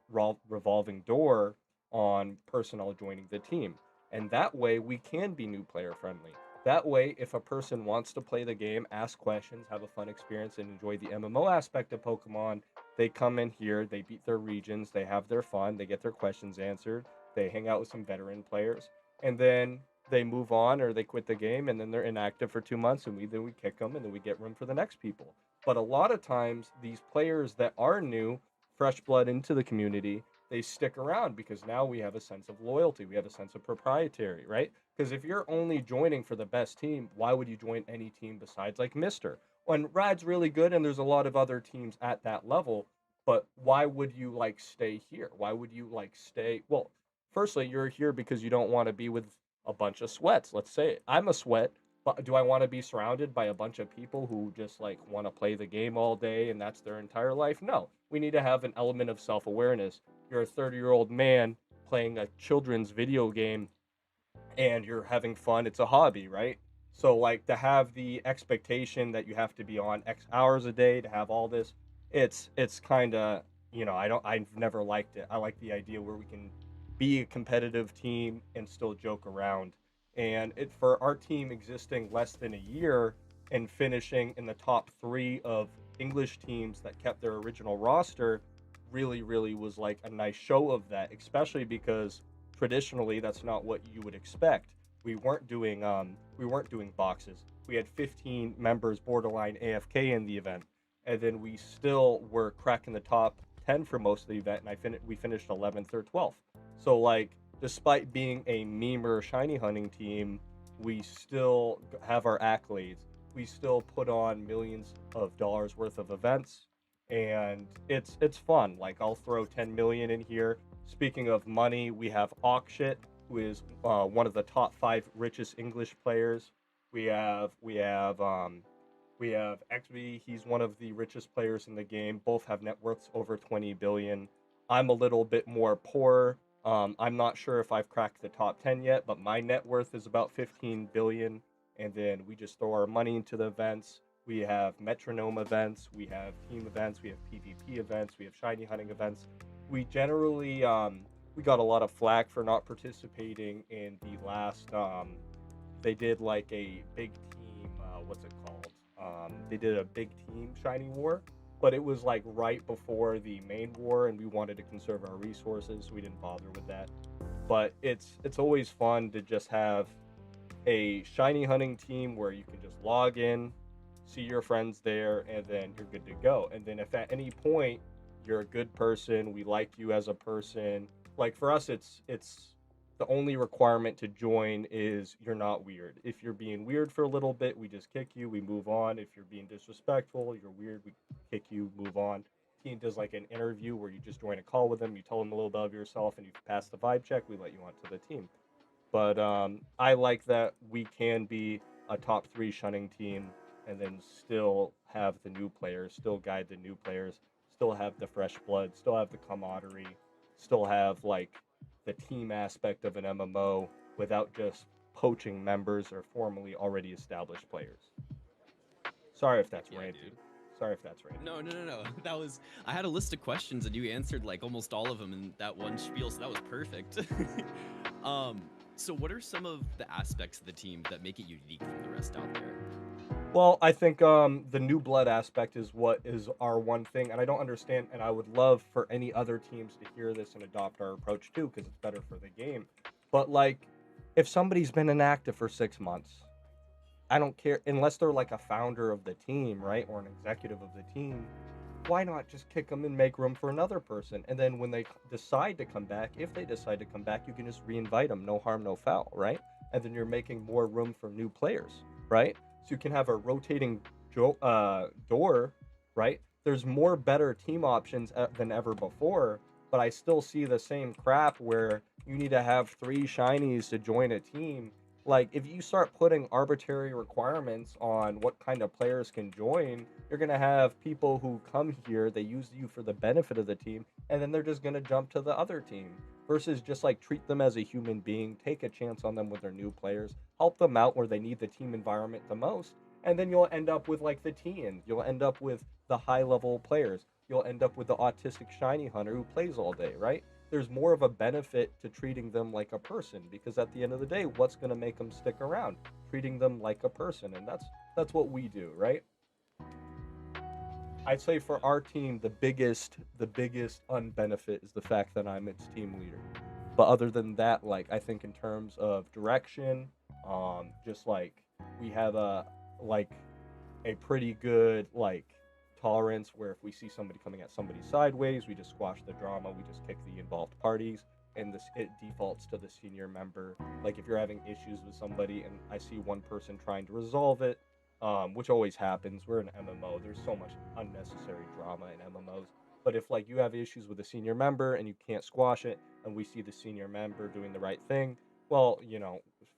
revolving door on personnel joining the team. And that way we can be new player friendly. That way, if a person wants to play the game, ask questions, have a fun experience, and enjoy the MMO aspect of Pokemon, they come in here, they beat their regions, they have their fun, they get their questions answered, they hang out with some veteran players, and then they move on or they quit the game, and then they're inactive for 2 months, and we kick them, and then we get room for the next people. But a lot of times these players that are new, fresh blood into the community, they stick around because now we have a sense of loyalty, we have a sense of proprietary, right? Because if you're only joining for the best team, why would you join any team besides like Mister? When Rad's really good and there's a lot of other teams at that level, but why would you like stay here? Why would you like stay? Well, firstly, you're here because you don't want to be with a bunch of sweats. Let's say it. I'm a sweat, but do I want to be surrounded by a bunch of people who just like want to play the game all day and that's their entire life? No. We need to have an element of self-awareness. You're a 30-year-old man playing a children's video game and you're having fun. It's a hobby, right? So like to have the expectation that you have to be on X hours a day to have all this, it's kind of, I've never liked it. I like the idea where we can be a competitive team and still joke around. And it for our team existing less than a year and finishing in the top 3 of English teams that kept their original roster really really was like a nice show of that, especially because traditionally that's not what you would expect. We weren't doing boxes. We had 15 members borderline AFK in the event, and then we still were cracking the top 10 for most of the event, and we finished 11th or 12th. So like, despite being a memer shiny hunting team, we still have our accolades. We still put on millions of dollars worth of events, and it's fun. Like, I'll throw 10 million in here. Speaking of money, we have Aukshit, who is one of the top 5 richest English players. We have XB. He's one of the richest players in the game. Both have net worths over 20 billion. I'm a little bit more poor. I'm not sure if I've cracked the top 10 yet, but my net worth is about 15 billion. And then we just throw our money into the events. We have metronome events, we have team events, we have PvP events, we have shiny hunting events. We generally we got a lot of flack for not participating in the last. They did like a big team. What's it called? They did a big team shiny war, but it was like right before the main war, and we wanted to conserve our resources, so we didn't bother with that. But it's always fun to just have a shiny hunting team where you can just log in, see your friends there, and then you're good to go. And then if at any point you're a good person, we like you as a person. Like for us, it's the only requirement to join is you're not weird. If you're being weird for a little bit, we just kick you, we move on. If you're being disrespectful, you're weird, we kick you, move on. Team does like an interview where you just join a call with them, you tell them a little bit of yourself, and you pass the vibe check, we let you onto the team. But I like that we can be a top three shunning team and then still have the new players, still guide the new players, still have the fresh blood, still have the camaraderie, still have like the team aspect of an MMO without just poaching members or formerly already established players. Sorry if Heck that's yeah, ranty. dude. Sorry if that's ranty. No, no, no, no. That was. I had a list of questions and you answered like almost all of them in that one spiel, so that was perfect. um, so what are some of the aspects of the team that make it unique from the rest out there? Well, I think the new blood aspect is what is our one thing, and I don't understand. And I would love for any other teams to hear this and adopt our approach too, because it's better for the game. But like, if somebody's been inactive for 6 months, I don't care unless they're like a founder of the team, right, or an executive of the team. Why not just kick them and make room for another person? And then when they decide to come back, if they decide to come back, you can just reinvite them, no harm, no foul, right? And then you're making more room for new players, right? So you can have a rotating door, right? There's more better team options than ever before, but I still see the same crap where you need to have three shinies to join a team. Like, if you start putting arbitrary requirements on what kind of players can join, you're going to have people who come here, they use you for the benefit of the team, and then they're just going to jump to the other team versus just like treat them as a human being, take a chance on them with their new players, help them out where they need the team environment the most, and then you'll end up with like the teens. You'll end up with the high level players. You'll end up with the autistic shiny hunter who plays all day, right? There's more of a benefit to treating them like a person because at the end of the day, what's going to make them stick around? Treating them like a person, and that's what we do, right? I'd say for our team, the biggest unbenefit is the fact that I'm its team leader. But other than that, like I think in terms of direction, just like we have like a pretty good like tolerance where if we see somebody coming at somebody sideways, we just squash the drama, we just kick the involved parties, and this it defaults to the senior member. Like if you're having issues with somebody and I see one person trying to resolve it, which always happens. We're an MMO. There's so much unnecessary drama in MMOs. But if like you have issues with a senior member and you can't squash it, and we see the senior member doing the right thing, well,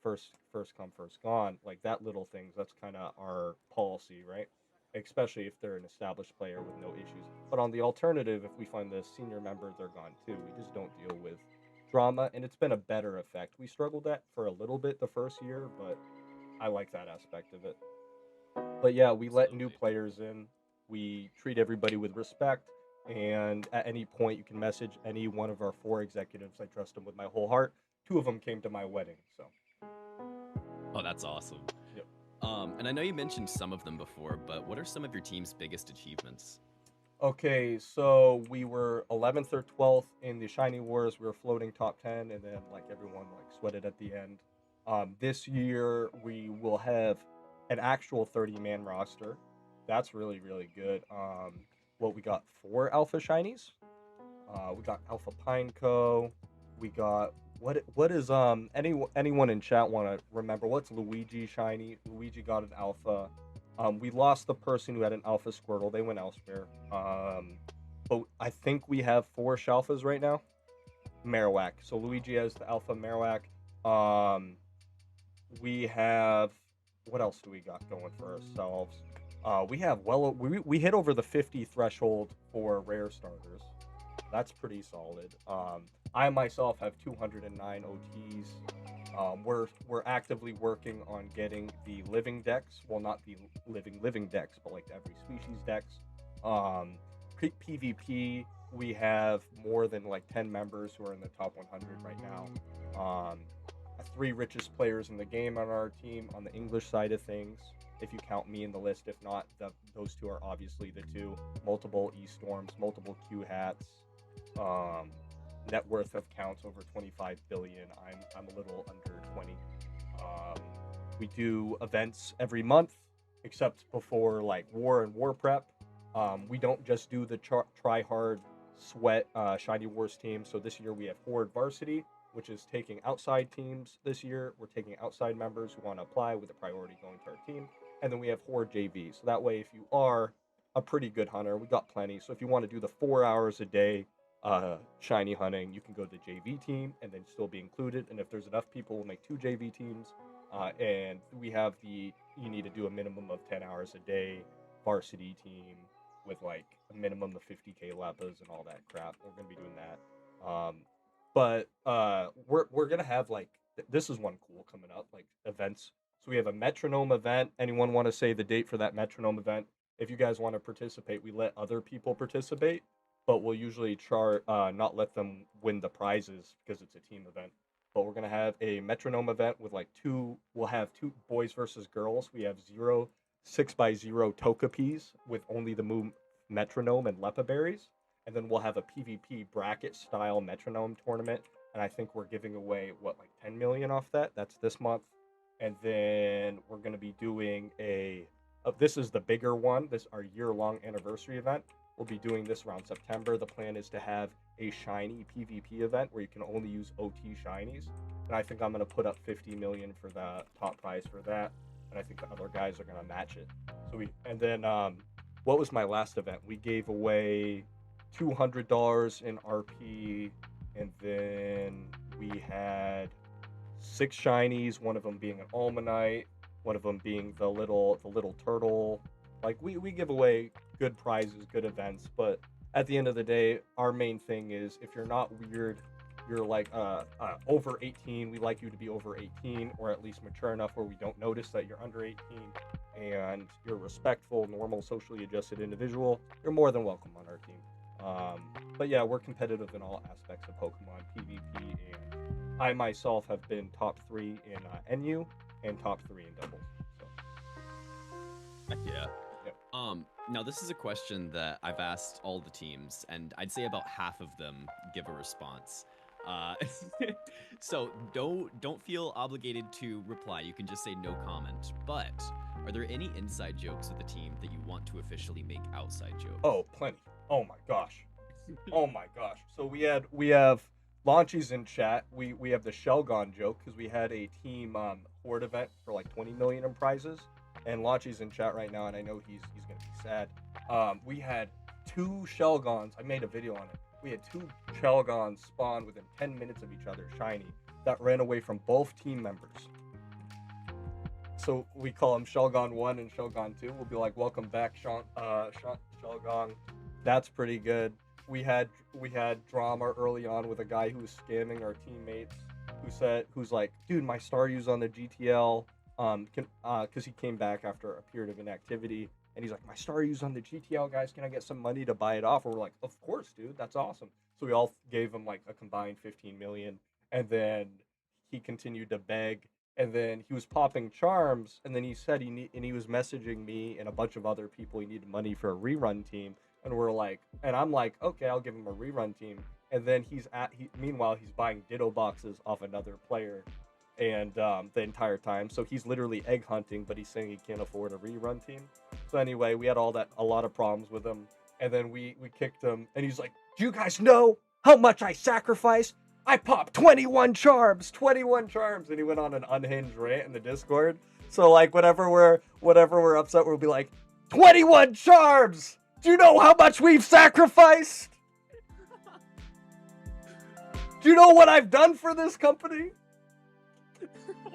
first come, first gone. Like that little things. That's kind of our policy, right? Especially if they're an established player with no issues. But on the alternative, if we find the senior member, they're gone too. We just don't deal with drama, and it's been a better effect. We struggled at for a little bit the first year, but I like that aspect of it. But yeah, we let new Absolutely. players in. We treat everybody with respect. And at any point, you can message any one of our four executives. I trust them with my whole heart. Two of them came to my wedding. So, Oh, that's awesome. yep. And I know you mentioned some of them before, but what are some of your team's biggest achievements? Okay, so we were 11th or 12th in the Shiny Wars. We were floating top 10, and then like everyone like sweated at the end. This year we will have an actual 30-man roster. That's really really good. What we got four Alpha Shinies. We got Alpha Pineco. We got what is anyone in chat want to remember what's Luigi shiny? Luigi got an alpha. We lost the person who had an alpha Squirtle. They went elsewhere. But I think we have four Shalfas right now. Marowak. So Luigi has the alpha Marowak. Um, we have what else do we got going for ourselves? We have we hit over the 50 threshold for rare starters. That's pretty solid. I myself have 209 OTs. We're actively working on getting the living decks. Well, not the living decks, but like every species decks. Um, PvP, we have more than like 10 members who are in the top 100 right now. Three richest players in the game on our team on the English side of things. If you count me in the list, if not, those two are obviously the two. Multiple E Storms, multiple Q hats, um, net worth of counts over 25 billion. I'm a little under 20. Um, we do events every month, except before like war and war prep. We don't just do the try hard sweat shiny wars team. So this year we have Horde Varsity, which is taking outside teams this year. We're taking outside members who want to apply with a priority going to our team. And then we have Horde JV. So that way, if you are a pretty good hunter, we got plenty. So if you want to do the 4 hours a day shiny hunting, you can go to the JV team and then still be included. And if there's enough people, we'll make 2 JV teams. And we have you need to do a minimum of 10 hours a day varsity team with like a minimum of 50K leppas and all that crap. We're gonna be doing that. But we're gonna have like this is one cool coming up, like events. So we have a metronome event. Anyone want to say the date for that metronome event? If you guys want to participate, we let other people participate, but we'll usually not let them win the prizes because it's a team event. But we're gonna have a metronome event with like two. We'll have two boys versus girls. We have 6x0 Tokapis with only the move metronome and lepa berries, and then we'll have a PvP bracket style metronome tournament. And I think we're giving away what like 10 million off that. That's this month, and then we're gonna be doing this is the bigger one. This our year-long anniversary event. We'll be doing this around September. The plan is to have a shiny PvP event where you can only use OT shinies. And I think I'm going to put up 50 million for the top prize for that. And I think the other guys are going to match it. What was my last event? We gave away $200 in RP. And then we had 6 shinies, one of them being an Almanite, one of them being the little turtle. Like we give away good prizes, good events, but at the end of the day, our main thing is if you're not weird, you're like over 18. We like you to be over 18 or at least mature enough where we don't notice that you're under 18, and you're a respectful, normal, socially adjusted individual. You're more than welcome on our team. But yeah, we're competitive in all aspects of Pokemon PvP, and I myself have been top 3 in NU and top 3 in doubles. So. Yeah. Yep. Now this is a question that I've asked all the teams, and I'd say about half of them give a response. So don't feel obligated to reply. You can just say no comment. But are there any inside jokes with the team that you want to officially make outside jokes? Oh, plenty. Oh my gosh. Oh my gosh. So we have Launchies in chat. We have the Shelgon joke because we had a team horde event for like 20 million in prizes. And Launchies in chat right now, and I know he's gonna be sad. We had 2 Shelgons. I made a video on it. We had 2 Shelgons spawn within 10 minutes of each other, shiny, that ran away from both team members. So we call them Shelgon 1 and Shelgon 2. We'll be like, welcome back, Shelgon. That's pretty good. We had drama early on with a guy who was scamming our teammates, who's like, dude, my star use on the GTL. Because he came back after a period of inactivity, and he's like, my star use on the GTL, guys, can I get some money to buy it off? And we're like, of course, dude, that's awesome. So we all gave him like a combined 15 million, and then he continued to beg, and then he was popping charms, and then he said he was messaging me and a bunch of other people he needed money for a rerun team, and I'm like, okay, I'll give him a rerun team, and then meanwhile he's buying ditto boxes off another player. And the entire time, so he's literally egg hunting, but he's saying he can't afford a rerun team. So anyway, we had a lot of problems with him, and then we kicked him, and he's like, do you guys know how much I sacrificed? I popped 21 charms, and he went on an unhinged rant in the Discord. So like whatever we're upset, we'll be like, 21 charms. Do you know how much we've sacrificed? Do you know what I've done for this company?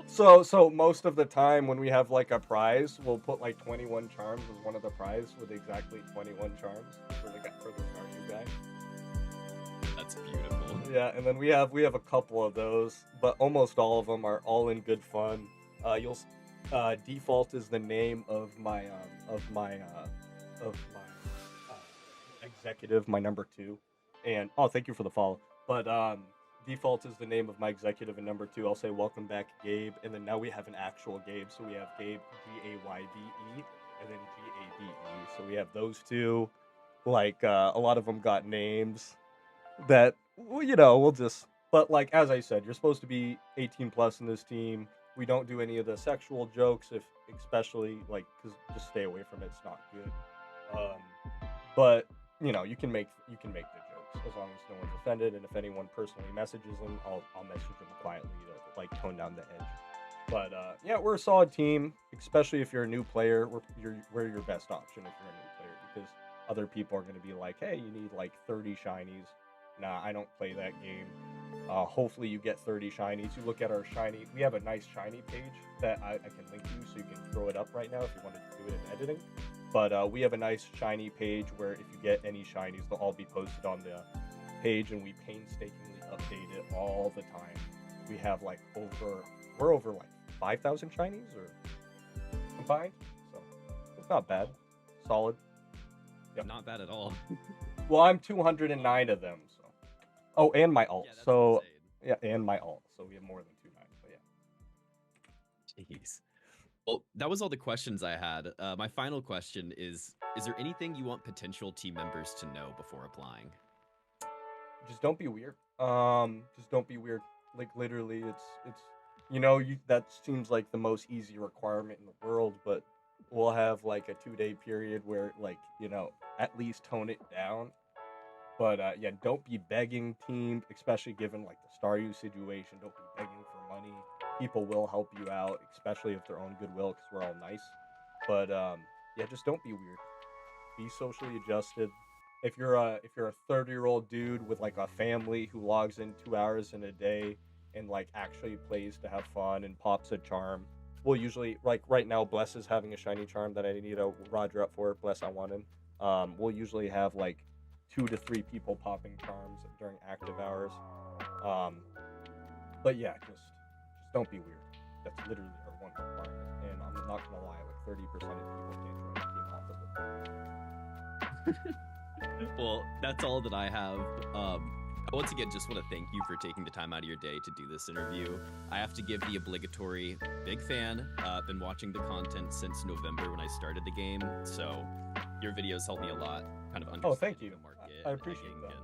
So most of the time when we have like a prize, we'll put like 21 charms as one of the prize with exactly 21 charms for the Stardew guy. That's beautiful. Yeah, and then we have a couple of those, but almost all of them are all in good fun. Default is the name of my executive, my number 2, and thank you for the follow. But Default is the name of my executive, and number 2, I'll say welcome back, Gabe. And then now we have an actual Gabe, so we have Gabe, Gaybe, and then Gabe. So we have those 2. Like a lot of them got names that we'll just. But like as I said, you're supposed to be 18 plus in this team. We don't do any of the sexual jokes, especially like because just stay away from it. It's not good. But you can make the jokes as long as no one's offended, and if anyone personally messages them, I'll message them quietly to like tone down the edge. But yeah, we're a solid team, especially if you're a new player. We're your best option if you're a new player, because other people are going to be like, hey, you need like 30 shinies. nah, I don't play that game. Hopefully you get 30 shinies. You look at our shiny. We have a nice shiny page that I can link you, so you can throw it up right now if you wanted to do it in editing. But we have a nice shiny page where if you get any shinies, they'll all be posted on the page, and we painstakingly update it all the time. We have like we're over like 5,000 shinies or combined, so it's not bad. Solid. Yep. Not bad at all. Well, I'm 209 of them, so. Oh, and my alt. Yeah, that's so insane. yeah, and my alt. So we have more than 2 max. But yeah. Jeez. Well, that was all the questions I had. My final question is there anything you want potential team members to know before applying? Just don't be weird. Just don't be weird. Like literally, it's that seems like the most easy requirement in the world, but we'll have like a 2-day period where like at least tone it down. But yeah, don't be begging team, especially given like the Staryu situation. Don't be begging for money. People will help you out, especially if they're on goodwill, because we're all nice. But yeah, just don't be weird. Be socially adjusted. If you're a 30-year-old dude with like a family who logs in 2 hours in a day and like actually plays to have fun and pops a charm, we'll usually, like right now, Bless is having a shiny charm that I need to Roger up for. Bless, I want him. We'll usually have like 2 to 3 people popping charms during active hours. But yeah, just don't be weird. That's literally our one requirement. And I'm not gonna lie, like 30% of people can't join the team off of it. Well, that's all that I have. Once again, just want to thank you for taking the time out of your day to do this interview. I have to give the obligatory big fan. Been watching the content since November when I started the game, so your videos help me a lot. Kind of understand thank you. the market. I appreciate that.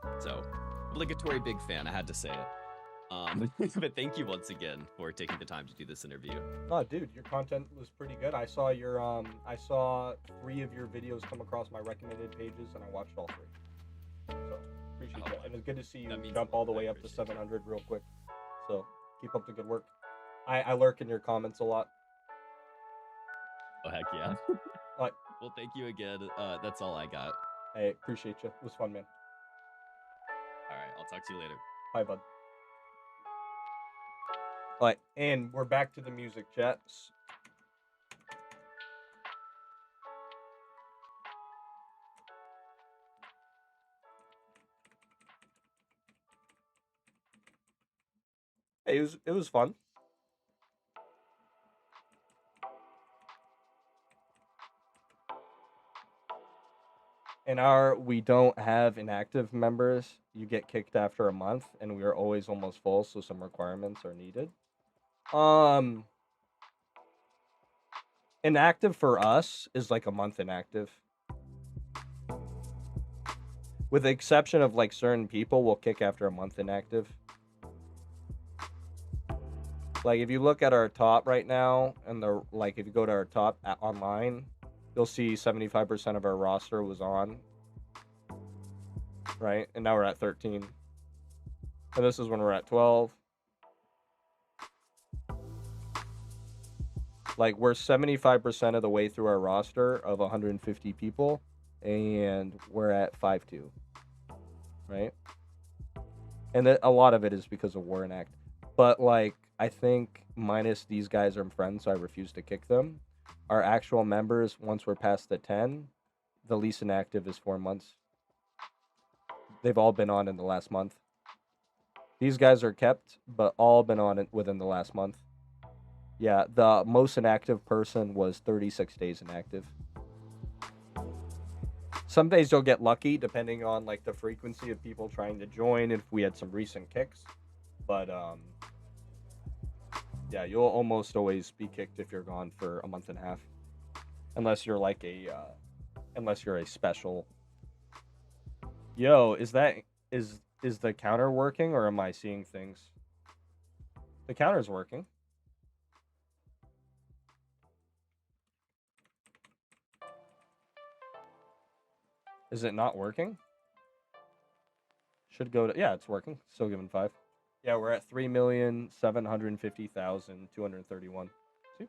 And so, obligatory big fan. I had to say it. But thank you once again for taking the time to do this interview. Oh, dude, your content was pretty good. I saw I saw 3 of your videos come across my recommended pages, and I watched all 3. So appreciate that, and it's good to see you jump all the way up to 700 real quick. So keep up the good work. I lurk in your comments a lot. Oh heck yeah! Like, well, thank you again. That's all I got. Hey, appreciate you. It was fun, man. All right, I'll talk to you later. Bye, bud. All right, and we're back to the music, chats. Hey, it was fun. We don't have inactive members. You get kicked after a month, and we are always almost full, so some requirements are needed. Inactive for us is like a month inactive. With the exception of like certain people, we'll kick after a month inactive. Like if you look at our top right now, and if you go to our top online, you'll see 75% of our roster was on. Right? And now we're at 13. And this is when we're at 12. Like we're 75% of the way through our roster of 150 people, and we're at 5-2. Right? And a lot of it is because of War Enact. But like I think minus these guys are friends, so I refuse to kick them. Our actual members, once we're past the 10, the least inactive is 4 months. They've all been on in the last month. These guys are kept, but all been on it within the last month. Yeah, the most inactive person was 36 days inactive. Some days you'll get lucky depending on like the frequency of people trying to join, if we had some recent kicks. But yeah, you'll almost always be kicked if you're gone for a month and a half. Unless you're like unless you're a special. Yo, is the counter working, or am I seeing things? The counter's working. Is it not working? Should go to, yeah, it's working. Still giving 5. Yeah, we're at 3,750,231. See?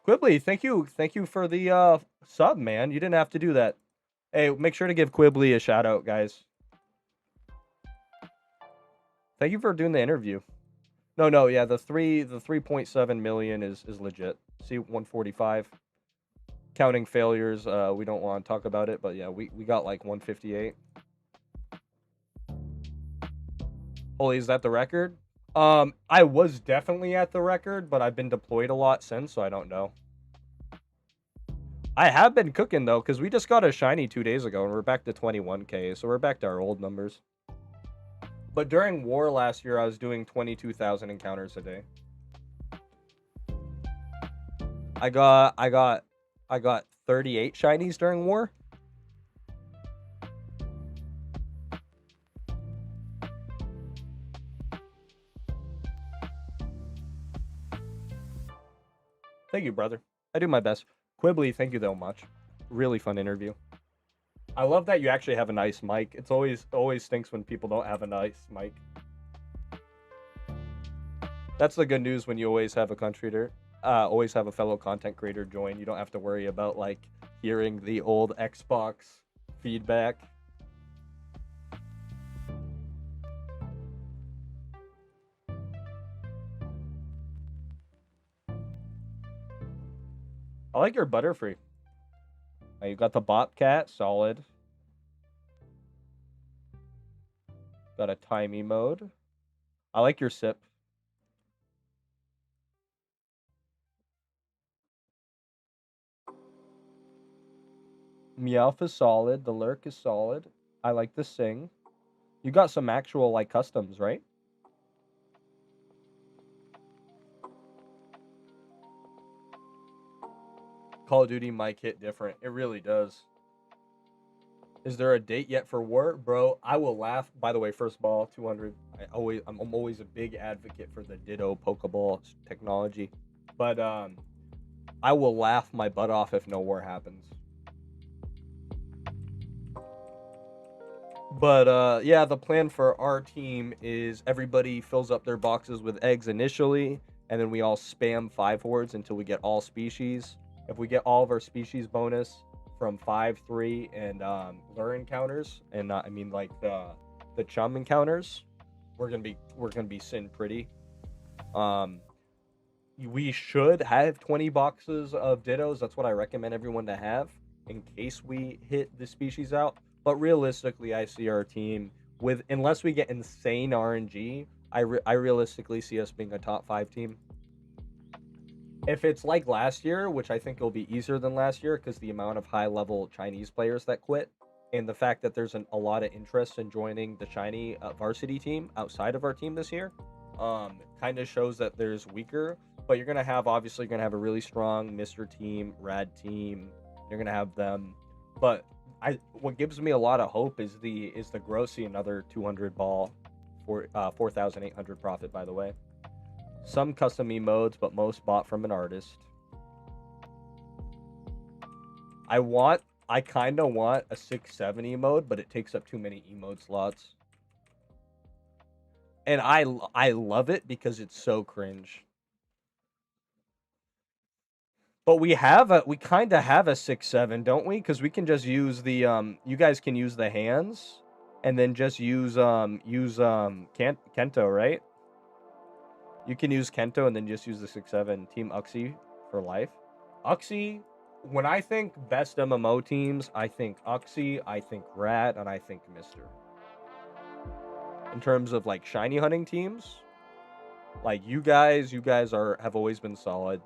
Quibbly, thank you for the sub, man. You didn't have to do that. Hey, make sure to give Quibbly a shout out, guys. Thank you for doing the interview. No, yeah, the 3.7 million is legit. See 145. Counting failures, we don't want to talk about it, but yeah, we got like 158. Holy, is that the record? I was definitely at the record, but I've been deployed a lot since, so I don't know. I have been cooking though, because we just got a shiny 2 days ago, and we're back to 21k, so we're back to our old numbers. But during war last year, I was doing 22,000 encounters a day. I got 38 shinies during war. Thank you, brother. I do my best. Quibbly, thank you though much. Really fun interview. I love that you actually have a nice mic. It's always stinks when people don't have a nice mic. That's the good news when you always have a always have a fellow content creator join. You don't have to worry about like hearing the old Xbox feedback. I like your Butterfree. You got the Bobcat, solid. Got a timey mode. I like your sip. Meowth is solid. The Lurk is solid. I like the Sing. You got some actual like customs, right? Call of Duty might hit different. It really does. Is there a date yet for war, bro? I will laugh. By the way, first ball 200. I'm always a big advocate for the Ditto Pokeball technology, but I will laugh my butt off if no war happens. But yeah, the plan for our team is everybody fills up their boxes with eggs initially, and then we all spam 5 hordes until we get all species. If we get all of our species bonus from 5, 3, and lure encounters, and I mean like the chum encounters, we're gonna be sin pretty. We should have 20 boxes of Dittos. That's what I recommend everyone to have in case we hit the species out. But realistically, I see our team with, unless we get insane RNG, I realistically see us being a top 5 team. If it's like last year, which I think will be easier than last year because the amount of high level Chinese players that quit, and the fact that there's a lot of interest in joining the shiny varsity team outside of our team this year, kind of shows that there's weaker. But you're obviously gonna have a really strong Mr. Team, Rad Team. You're gonna have them, but what gives me a lot of hope is the Grossi, another 200 ball for 4,800 profit, by the way. Some custom emotes, but most bought from an artist. I kind of want a 6-7 emote, but it takes up too many emote slots. And I love it because it's so cringe. But we kind of have a 6-7, don't we? Because we can just use the you guys can use the hands, and then just use Kento, right? You can use Kento and then just use the 6-7 Team Uxie for life. Uxie, when I think best MMO teams, I think Uxie, I think Rat, and I think Mister. In terms of like shiny hunting teams, like you guys have always been solid.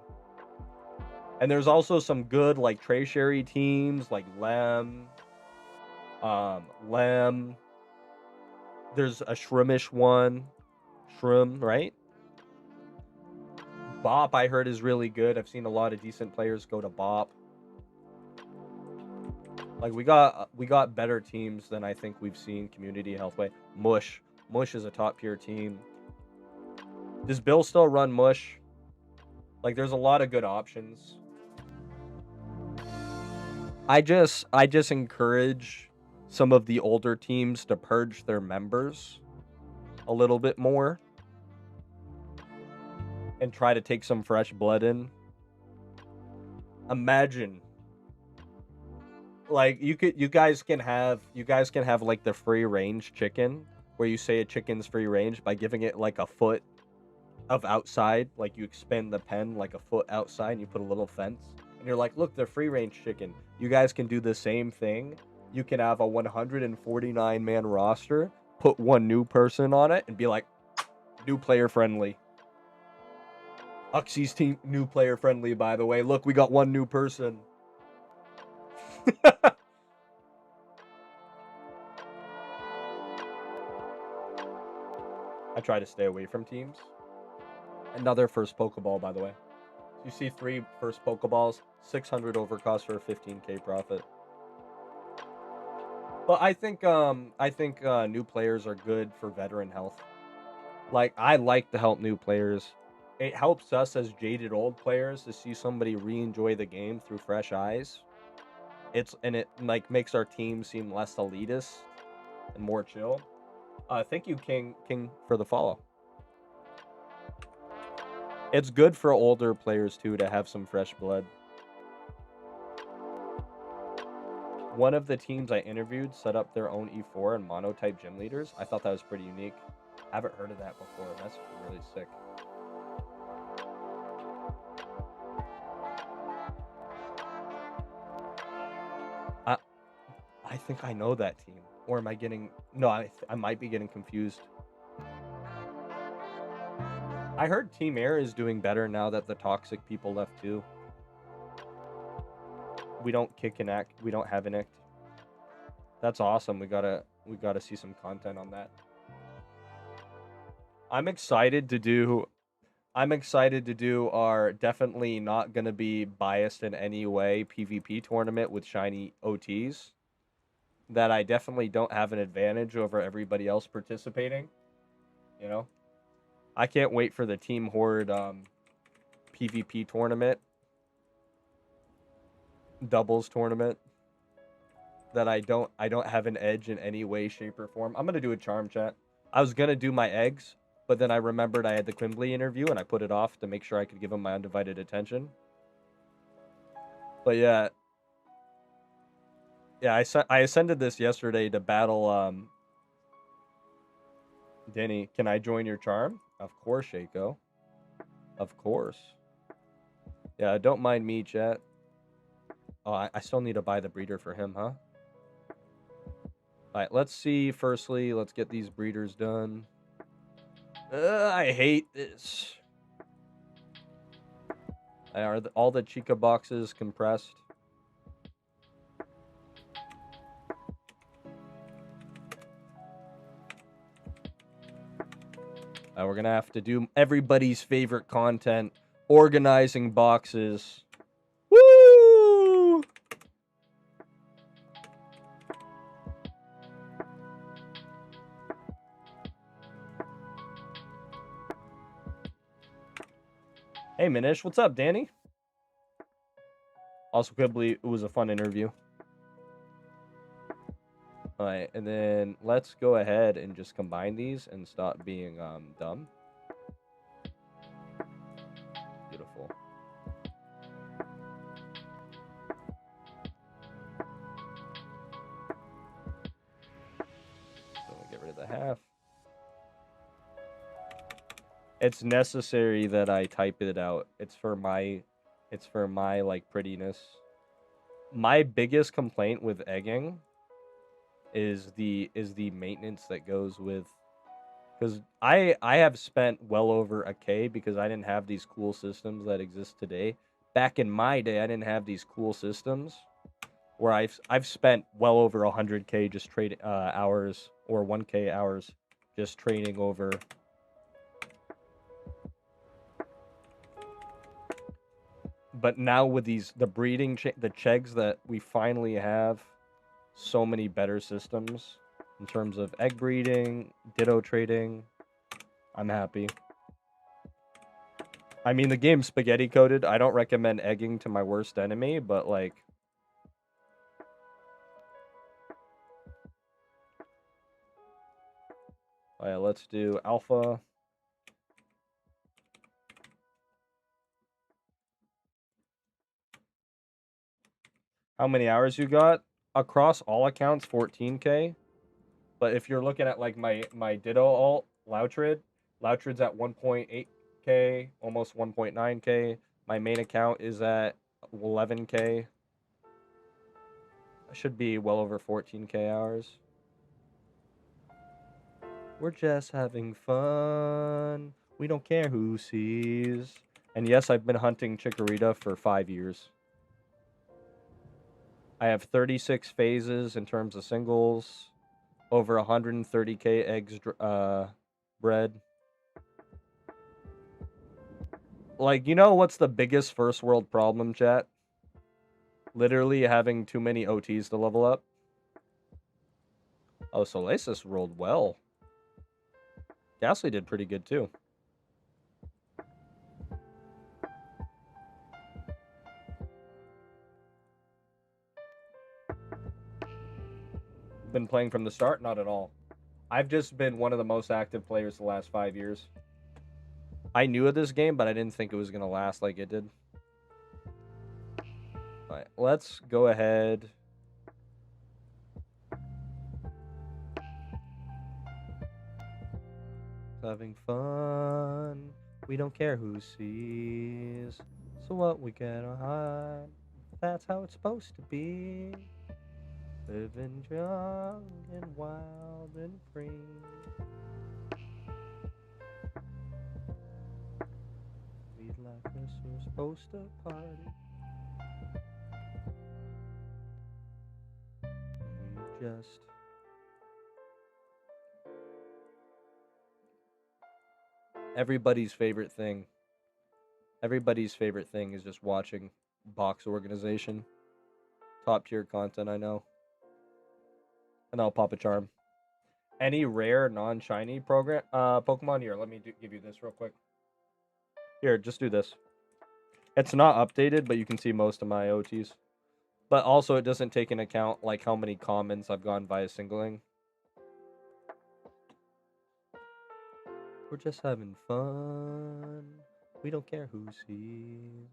And there's also some good like Tertiary teams like Lem. There's a Shroomish one. Shroom, right? Bop, I heard, is really good. I've seen a lot of decent players go to Bop. Like we got better teams than I think we've seen Community Healthway. Mush is a top tier team. Does Bill still run Mush? Like there's a lot of good options. I just encourage some of the older teams to purge their members a little bit more and try to take some fresh blood in. Imagine Like you guys can have like the free range chicken, where you say a chicken's free range by giving it like a foot of outside, like you expand the pen like a foot outside and you put a little fence. And you're like, look, they're free range chicken. You guys can do the same thing. You can have a 149 man roster, put one new person on it, and be like, new player friendly. Uxie's team new player friendly, by the way. Look, we got one new person. I try to stay away from teams. Another first Pokeball, by the way. You see 3 first Pokeballs, 600 overcost for a 15k profit. But I think new players are good for veteran health. Like I like to help new players. It helps us as jaded old players to see somebody re-enjoy the game through fresh eyes. It like makes our team seem less elitist and more chill. Thank you, King, for the follow. It's good for older players too to have some fresh blood. One of the teams I interviewed set up their own E4 and monotype gym leaders. I thought that was pretty unique. I haven't heard of that before. That's really sick. I I think I know that team. Or am I getting... No, I might be getting confused. I heard Team Air is doing better now that the toxic people left too. We don't kick an act. We don't have an act. That's awesome. We gotta see some content on that. I'm excited to do our definitely not gonna be biased in any way PvP tournament with shiny OTs. That I definitely don't have an advantage over everybody else participating. You know? I can't wait for the Team Horde PvP tournament. Doubles tournament. That I don't have an edge in any way, shape, or form. I'm gonna do a charm chat. I was gonna do my eggs, but then I remembered I had the Quimbley interview and I put it off to make sure I could give him my undivided attention. But yeah, I ascended this yesterday to battle Denny. Can I join your charm? Of course, Shaco. Of course. Yeah, don't mind me, chat. Oh, I still need to buy the breeder for him, huh? Alright, let's see. Firstly, let's get these breeders done. I hate this. Are all the Chica boxes compressed? We're gonna have to do everybody's favorite content, organizing boxes. Woo! Hey, Minish, what's up, Danny? Also, Quibbly, it was a fun interview. All right, and then let's go ahead and just combine these and stop being dumb. Beautiful. So we'll get rid of the half. It's necessary that I type it out. It's for my like prettiness. My biggest complaint with egging is the maintenance that goes with, because I have spent well over a K because I didn't have these cool systems that exist today. Back in my day, I didn't have these cool systems where I've spent well over 100K just trading hours, or 1K hours just training over. But now with the breeding the chegs that we finally have, so many better systems in terms of egg breeding, ditto trading. I'm happy. I mean, the game's spaghetti coded. I don't recommend egging to my worst enemy, but like, all right, let's do alpha. How many hours you got? across all accounts 14k. But if you're looking at like my Ditto alt, Loutrid's at 1.8k, almost 1.9k. My main account is at 11k. I should be well over 14k hours. We're just having fun. We don't care who sees. And yes, I've been hunting Chikorita for 5 years. I have 36 phases in terms of singles, over 130k eggs bred. Like, you know what's the biggest first world problem, chat? Literally having too many OTs to level up. Oh, Solasis rolled well. Ghastly did pretty good too. Been playing from the start? Not at all. I've just been one of the most active players the last 5 years. I knew of this game, but I didn't think it was going to last like it did. All right, let's go ahead. Having fun. We don't care who sees. So what we gotta hide? That's how it's supposed to be. Living young and wild and free. We like us, we're supposed to party. We just everybody's favorite thing. Everybody's favorite thing is just watching box organization. Top tier content, I know. And I'll pop a charm. Any rare non-shiny program Pokemon here? Let me give you this real quick. Here, just do this. It's not updated, but you can see most of my OTs. But also, it doesn't take into account like how many commons I've gone via singling. We're just having fun. We don't care who sees.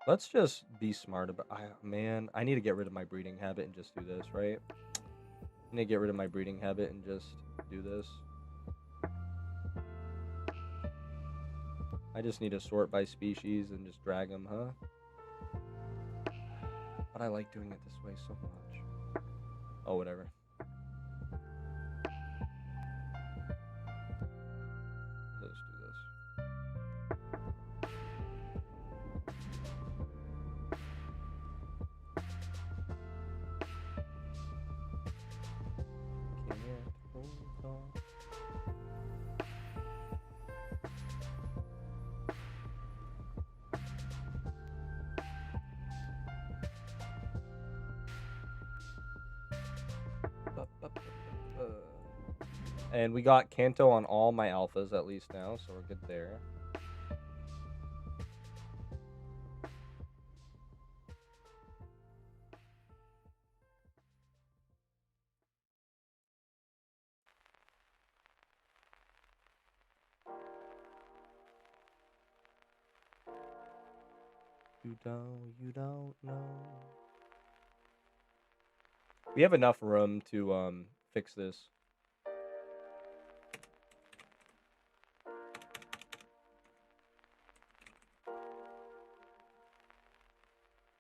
Let's just be smart about. Man, I need to get rid of my breeding habit and just do this, right? I need to get rid of my breeding habit and just do this. I just need to sort by species and just drag them, huh? But I like doing it this way so much. Oh, whatever. Let's do this. Can't hold on. And we got Kanto on all my alphas at least now, so we're good there. You don't know. We have enough room to fix this.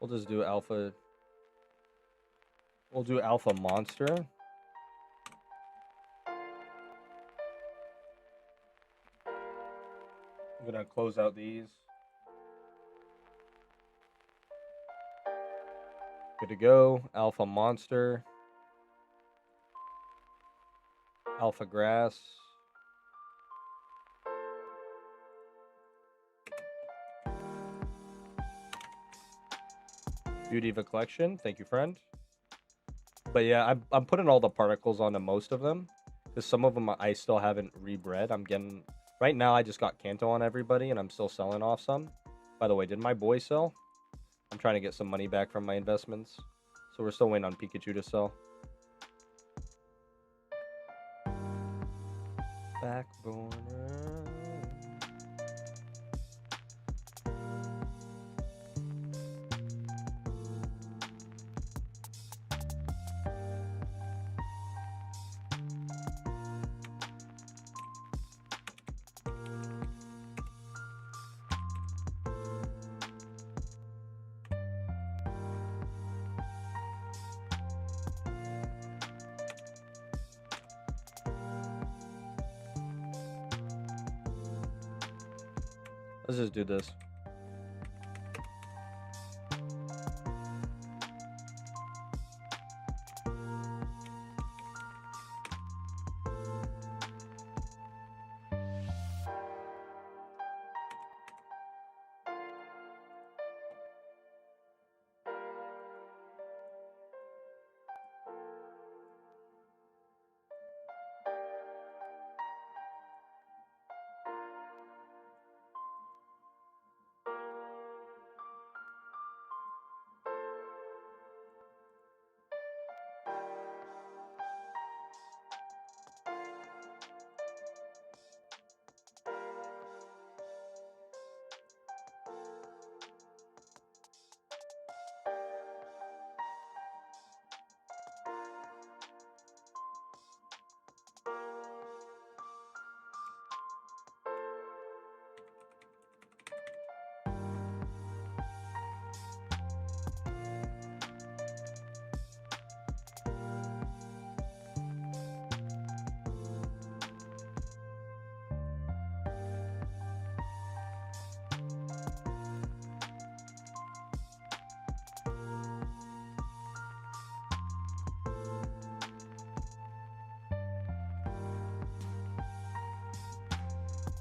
We'll just do alpha. We'll do alpha monster. I'm gonna close out these. Good to go. Alpha monster. Alpha grass. Beauty of a collection. Thank you, friend. But yeah, I'm putting all the particles onto most of them. Because some of them I still haven't rebred. I'm getting... Right now, I just got Kanto on everybody, and I'm still selling off some. By the way, did my boy sell? I'm trying to get some money back from my investments. So we're still waiting on Pikachu to sell. Backboner. Let's just do this.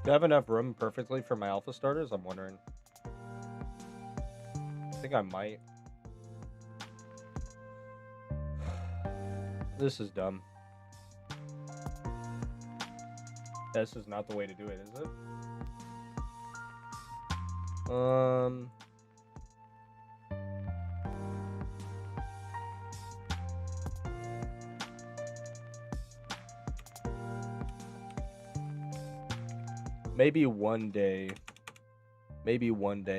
Do I have enough room perfectly for my alpha starters? I'm wondering. I think I might. This is dumb. This is not the way to do it, is it? Maybe one day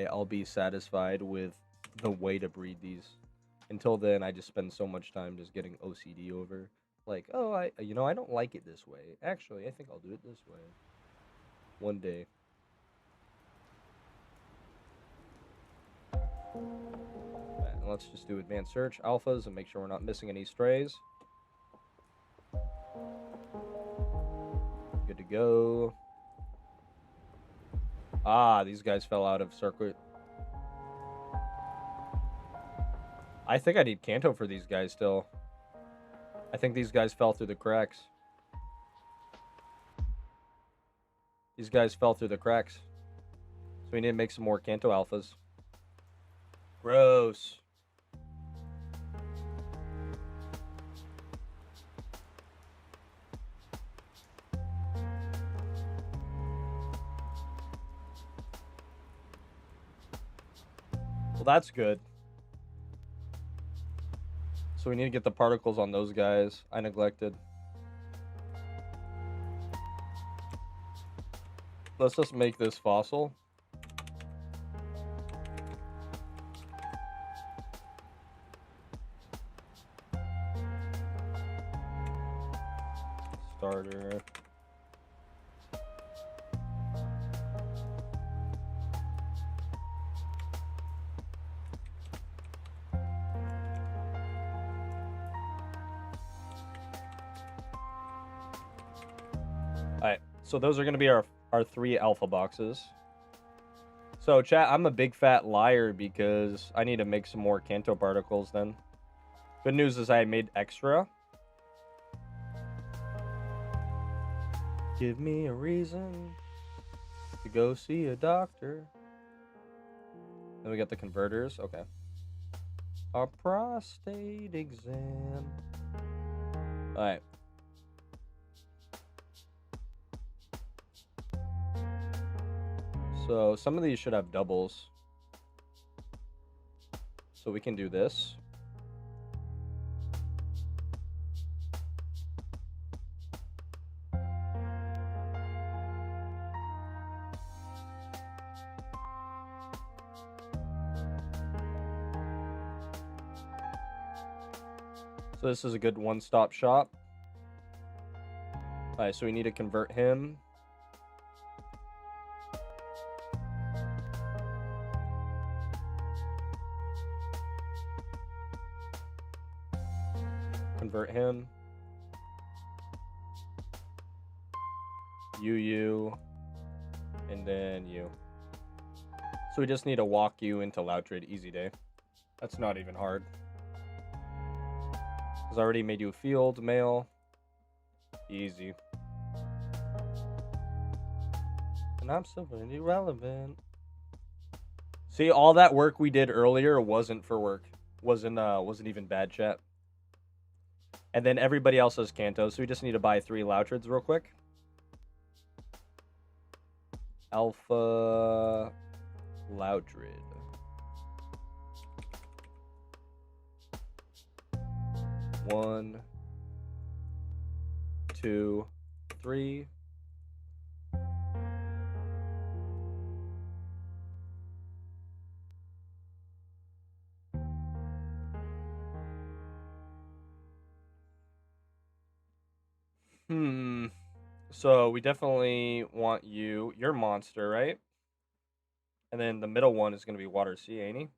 I'll be satisfied with the way to breed these. Until then, I just spend so much time just getting OCD over. Like, oh, I don't like it this way. Actually, I think I'll do it this way. One day. Right, let's just do advanced search, alphas, and make sure we're not missing any strays. Good to go. Ah, these guys fell out of circuit. I think I need Kanto for these guys still. I think these guys fell through the cracks. These guys fell through the cracks. So we need to make some more Kanto alphas. Gross. Well, that's good. So we need to get the particles on those guys. I neglected. Let's just make this fossil. Starter. Alright, so those are going to be our 3 alpha boxes. So, chat, I'm a big fat liar because I need to make some more Kanto particles then. Good news is I made extra. Give me a reason to go see a doctor. Then we got the converters. Okay. A prostate exam. Alright. So some of these should have doubles. So we can do this. So this is a good one-stop shop. Alright, so we need to convert him. Convert him. You, and then you. So we just need to walk you into Loud Trade. Easy day. That's not even hard. Because I already made you a field, mail. Easy. And I'm still pretty relevant. See, all that work we did earlier wasn't for work. Wasn't even bad, chat. And then everybody else has Kanto, so we just need to buy 3 Loutrids real quick. Alpha Loudred. 1, 2, 3. So we definitely want you. You're monster, right? And then the middle one is going to be Water Sea, ain't he?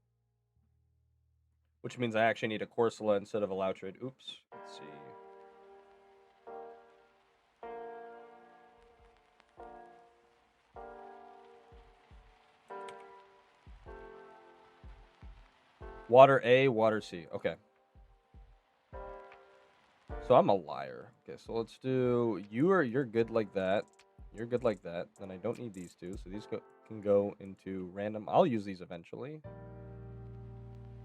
Which means I actually need a Corsola instead of a Loudred. Oops. Let's see. Water A, Water C. Okay. So I'm a liar. Okay, so let's do... You're good like that. You're good like that. Then I don't need these two. So these can go into random. I'll use these eventually.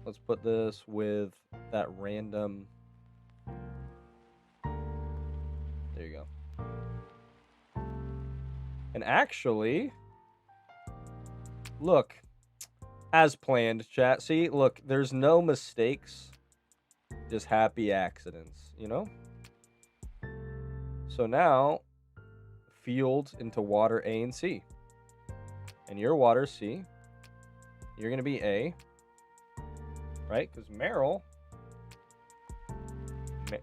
Let's put this with that random... There you go. And actually... Look. As planned, chat. See, look. There's no mistakes. Just happy accidents, you know? So now... Field into water A and C. And your water C. You're going to be A. Right? Because Meryl...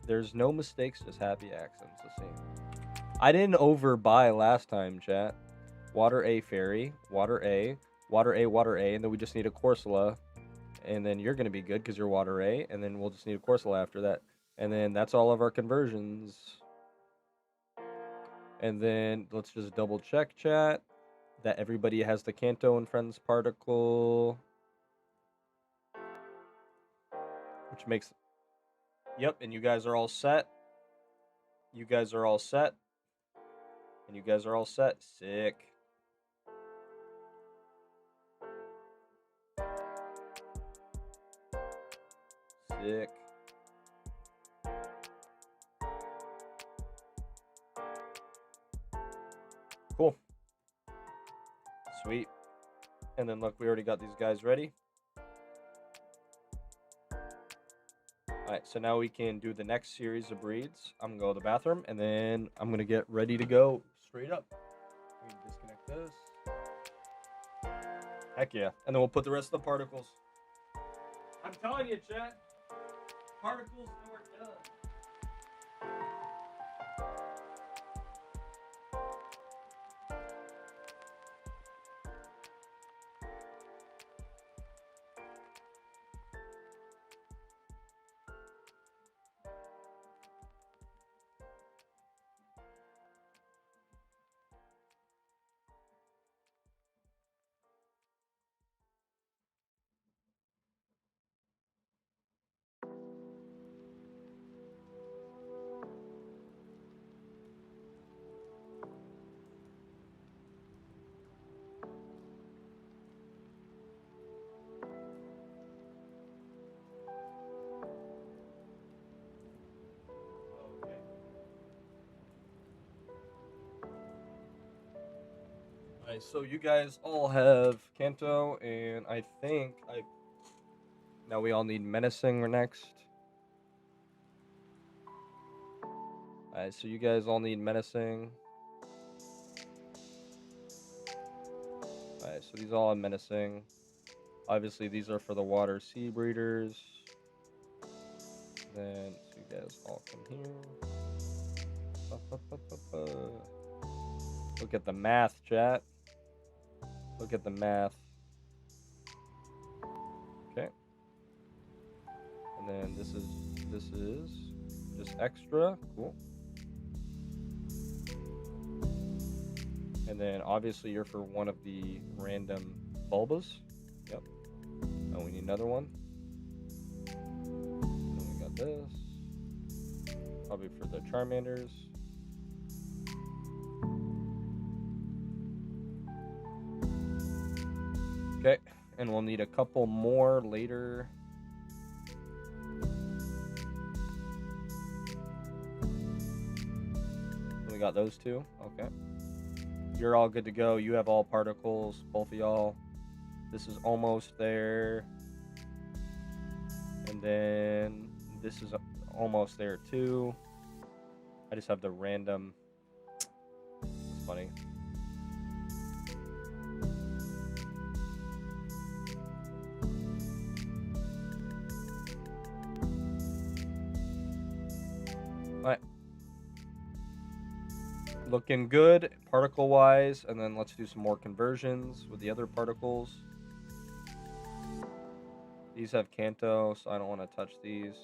There's no mistakes, just happy accidents. Let's see. I didn't overbuy last time, chat. Water A Fairy. Water A. Water A, Water A. And then we just need a Corsola. And then you're going to be good because you're Water A. And then we'll just need a Corsola after that. And then that's all of our conversions. And then let's just double check, chat, that everybody has the Kanto and Friends particle. Which makes... Yep, and you guys are all set. You guys are all set. And you guys are all set. Sick. Sick. Cool. Sweet. And then look, we already got these guys ready. Alright, so now we can do the next series of breeds. I'm gonna go to the bathroom, and then I'm gonna get ready to go straight up. Let me disconnect this. Heck yeah. And then we'll put the rest of the particles. I'm telling you, chat. Particles are done. Alright, so you guys all have Kanto, and I think now we all need Menacing next. Alright, so you guys all need Menacing. Alright, so these all have Menacing. Obviously, these are for the Water Sea breeders. Then, so you guys all come here. Look at the math, chat. Look at the math. Okay. And then this is just extra. Cool. And then obviously you're for one of the random Bulbas. Yep. And we need another one. And we got this. Probably for the Charmanders. Okay, and we'll need a couple more later. We got those two. Okay. You're all good to go. You have all particles, both of y'all. This is almost there. And then this is almost there too. I just have the random. It's funny. Alright. Looking good particle wise, and then let's do some more conversions with the other particles. These have Kanto, so I don't want to touch these.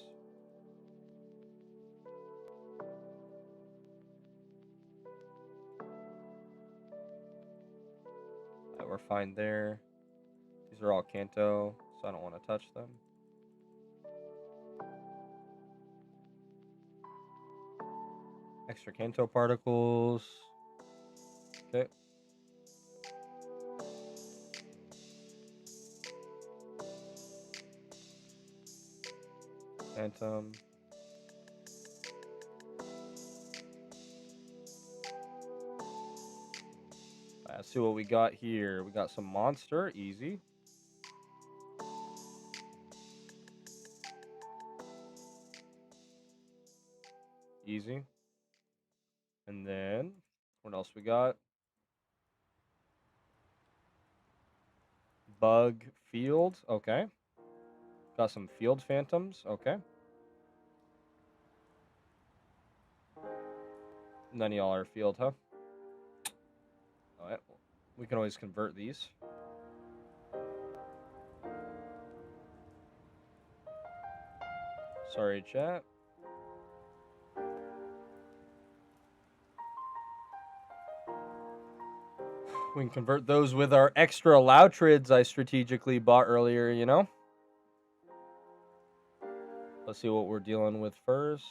Alright, we're fine there. These are all Kanto, so I don't want to touch them. Extra Kanto particles. Okay. Phantom. Let's see what we got here. We got some monster, easy. Easy. And then, what else we got? Bug field, okay. Got some field phantoms, okay. None of y'all are field, huh? Alright, we can always convert these. Sorry, chat. We can convert those with our extra Loutrids I strategically bought earlier, you know? Let's see what we're dealing with first.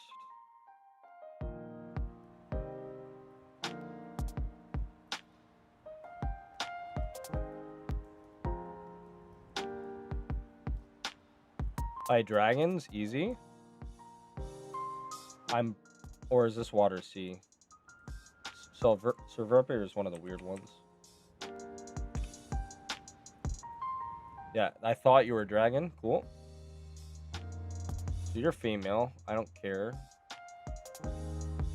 Dragons, easy. Or is this Water Sea? Serverpir is one of the weird ones. Yeah, I thought you were a dragon. Cool. So you're female. I don't care.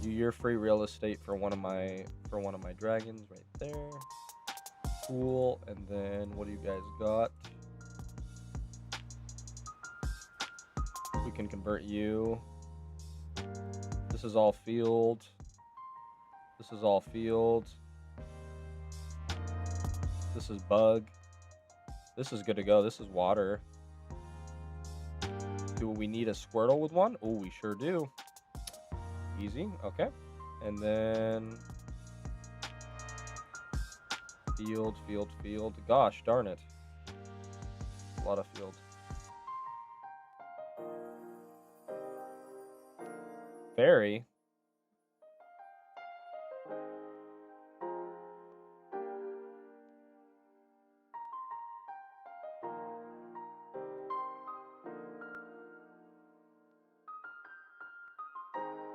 You're free real estate for one of my dragons right there. Cool. And then what do you guys got? We can convert you. This is all field. This is all field. This is bug. This is good to go. This is water. Do we need a Squirtle with one? Oh, we sure do. Easy. Okay. And then field, field, field. Gosh darn it. A lot of field. Fairy.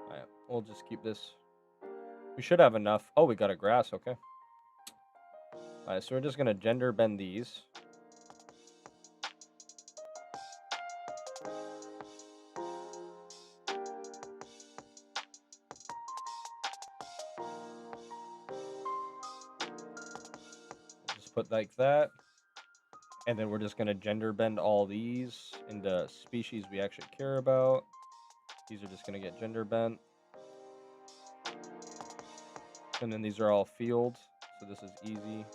Alright, we'll just keep this. We should have enough. Oh, we got a grass. Okay. Alright, so we're just going to gender bend these. Just put like that. And then we're just going to gender bend all these into species we actually care about. These are just going to get gender bent. And then these are all field. So this is easy.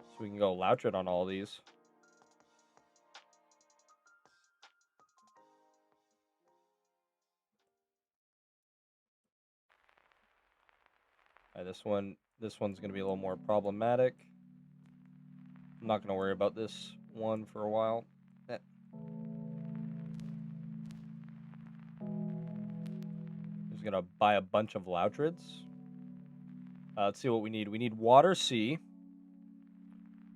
So we can go Loutred on all these. this one's gonna be a little more problematic. I'm not gonna worry about this one for a while. He's gonna buy a bunch of Loutrids. Let's see what we need. We need Water Sea.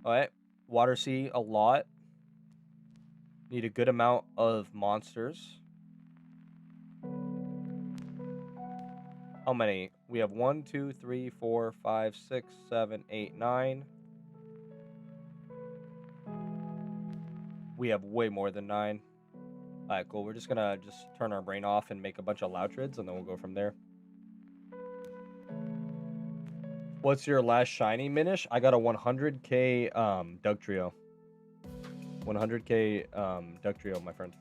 Alright. Water Sea, a lot. Need a good amount of monsters. How many? We have 1, 2, 3, 4, 5, 6, 7, 8, 9. We have way more than 9. Alright, cool. We're just gonna turn our brain off and make a bunch of Loutrids, and then we'll go from there. What's your last shiny minish? I got a 100k Dugtrio. 100k Dugtrio, my friend.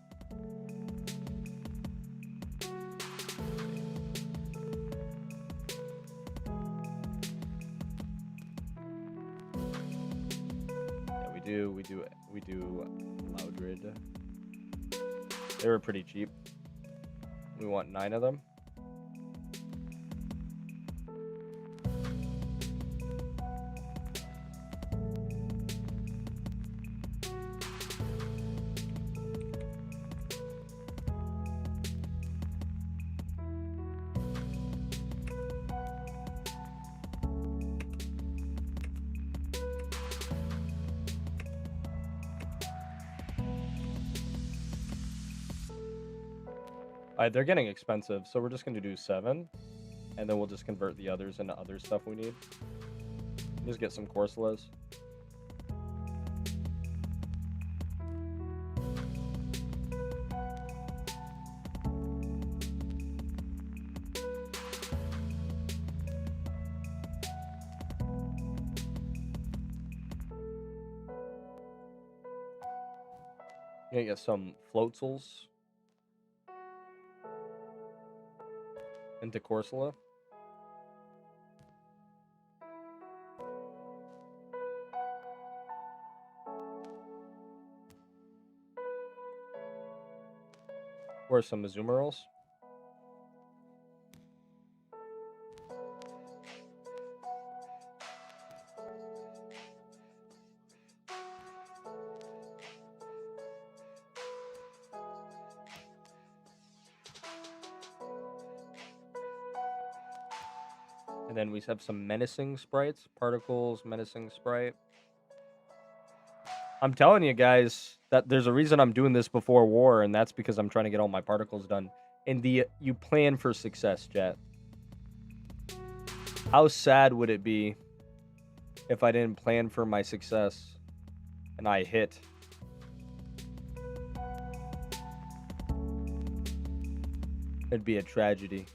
Yeah, we do Loudred. They were pretty cheap. We want 9 of them. Alright, they're getting expensive, so we're just going to do 7. And then we'll just convert the others into other stuff we need. Just get some Corsolas. Gonna get some Floatsels into Corsola. Or some Azumarill. And then we have some Menacing Sprites. Particles, Menacing Sprite. I'm telling you guys that there's a reason I'm doing this before war, and that's because I'm trying to get all my particles done. And you plan for success, chat. How sad would it be if I didn't plan for my success and I hit? It'd be a tragedy.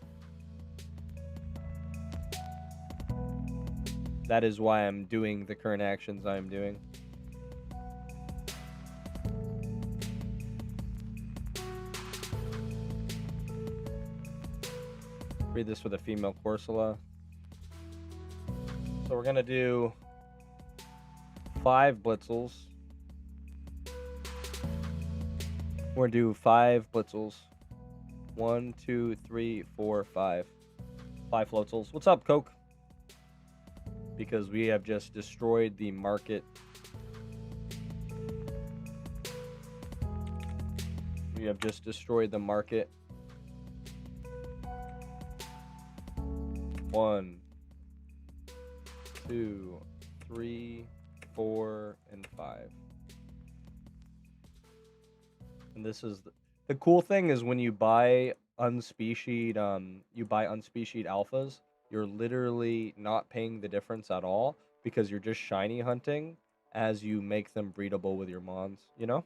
That is why I'm doing the current actions I'm doing. Read this with a female Corsola. So we're gonna do 5 Blitzels. We're gonna do 5 Blitzels. 1, 2, 3, 4, 5. 5 Floatsels. What's up, Coke? Because we have just destroyed the market. We have just destroyed the market. 1, 2, 3, 4, and 5. And this is the cool thing is when you buy unspecied alphas, you're literally not paying the difference at all because you're just shiny hunting as you make them breedable with your mons, you know?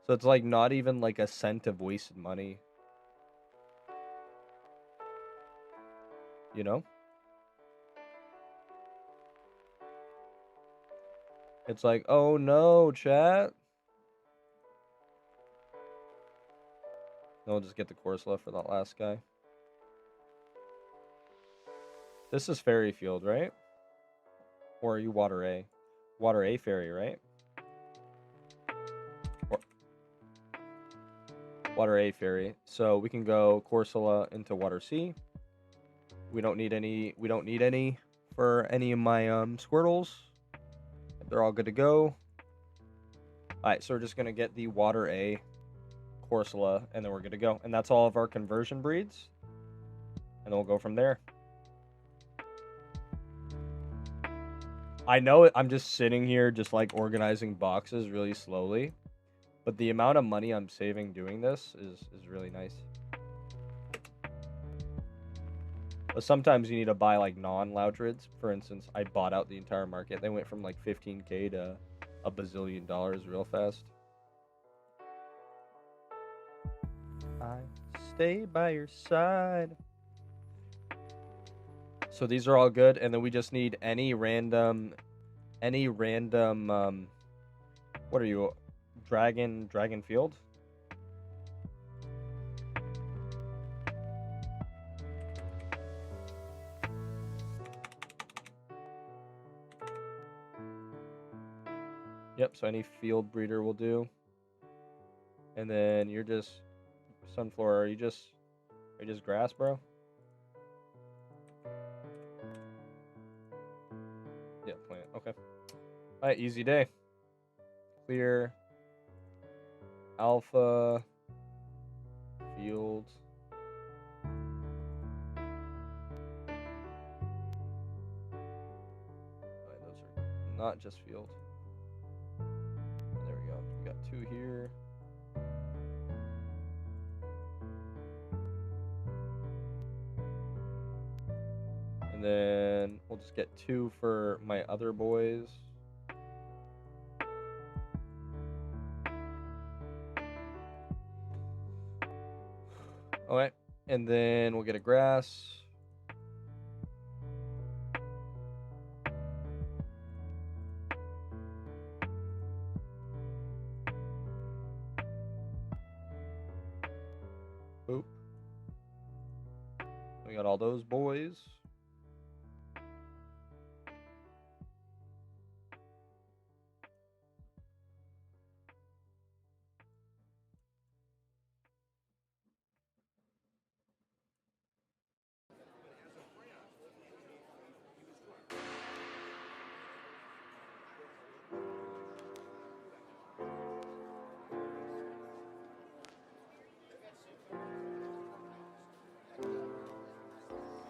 So it's like not even like a cent of wasted money. You know? It's like, oh no, chat. Then we'll just get the Corsola for that last guy. This is Fairy Field, right? Or are you Water A? Water A Fairy, right? Or Water A Fairy. So we can go Corsola into Water C. We don't need any. We don't need any for any of my Squirtles. They're all good to go. All right, so we're just gonna get the Water A, Corsola, and then we're good to go. And that's all of our conversion breeds. And then we'll go from there. I know I'm just sitting here just like organizing boxes really slowly, but the amount of money I'm saving doing this is really nice. But sometimes you need to buy like non-Loudrids. For instance, I bought out the entire market. They went from like 15K to a bazillion dollars real fast. I stay by your side. So these are all good, and then we just need any random what are you, dragon field? Yep, so any field breeder will do. And then you're just Sunflower, are you just grass, bro? Yeah, plant. Okay. Alright, easy day. Clear. Alpha. Field. Alright, those are not just field. There we go. We got 2 here. And then we'll just get 2 for my other boys. Alright, and then we'll get a grass. Boop. We got all those boys.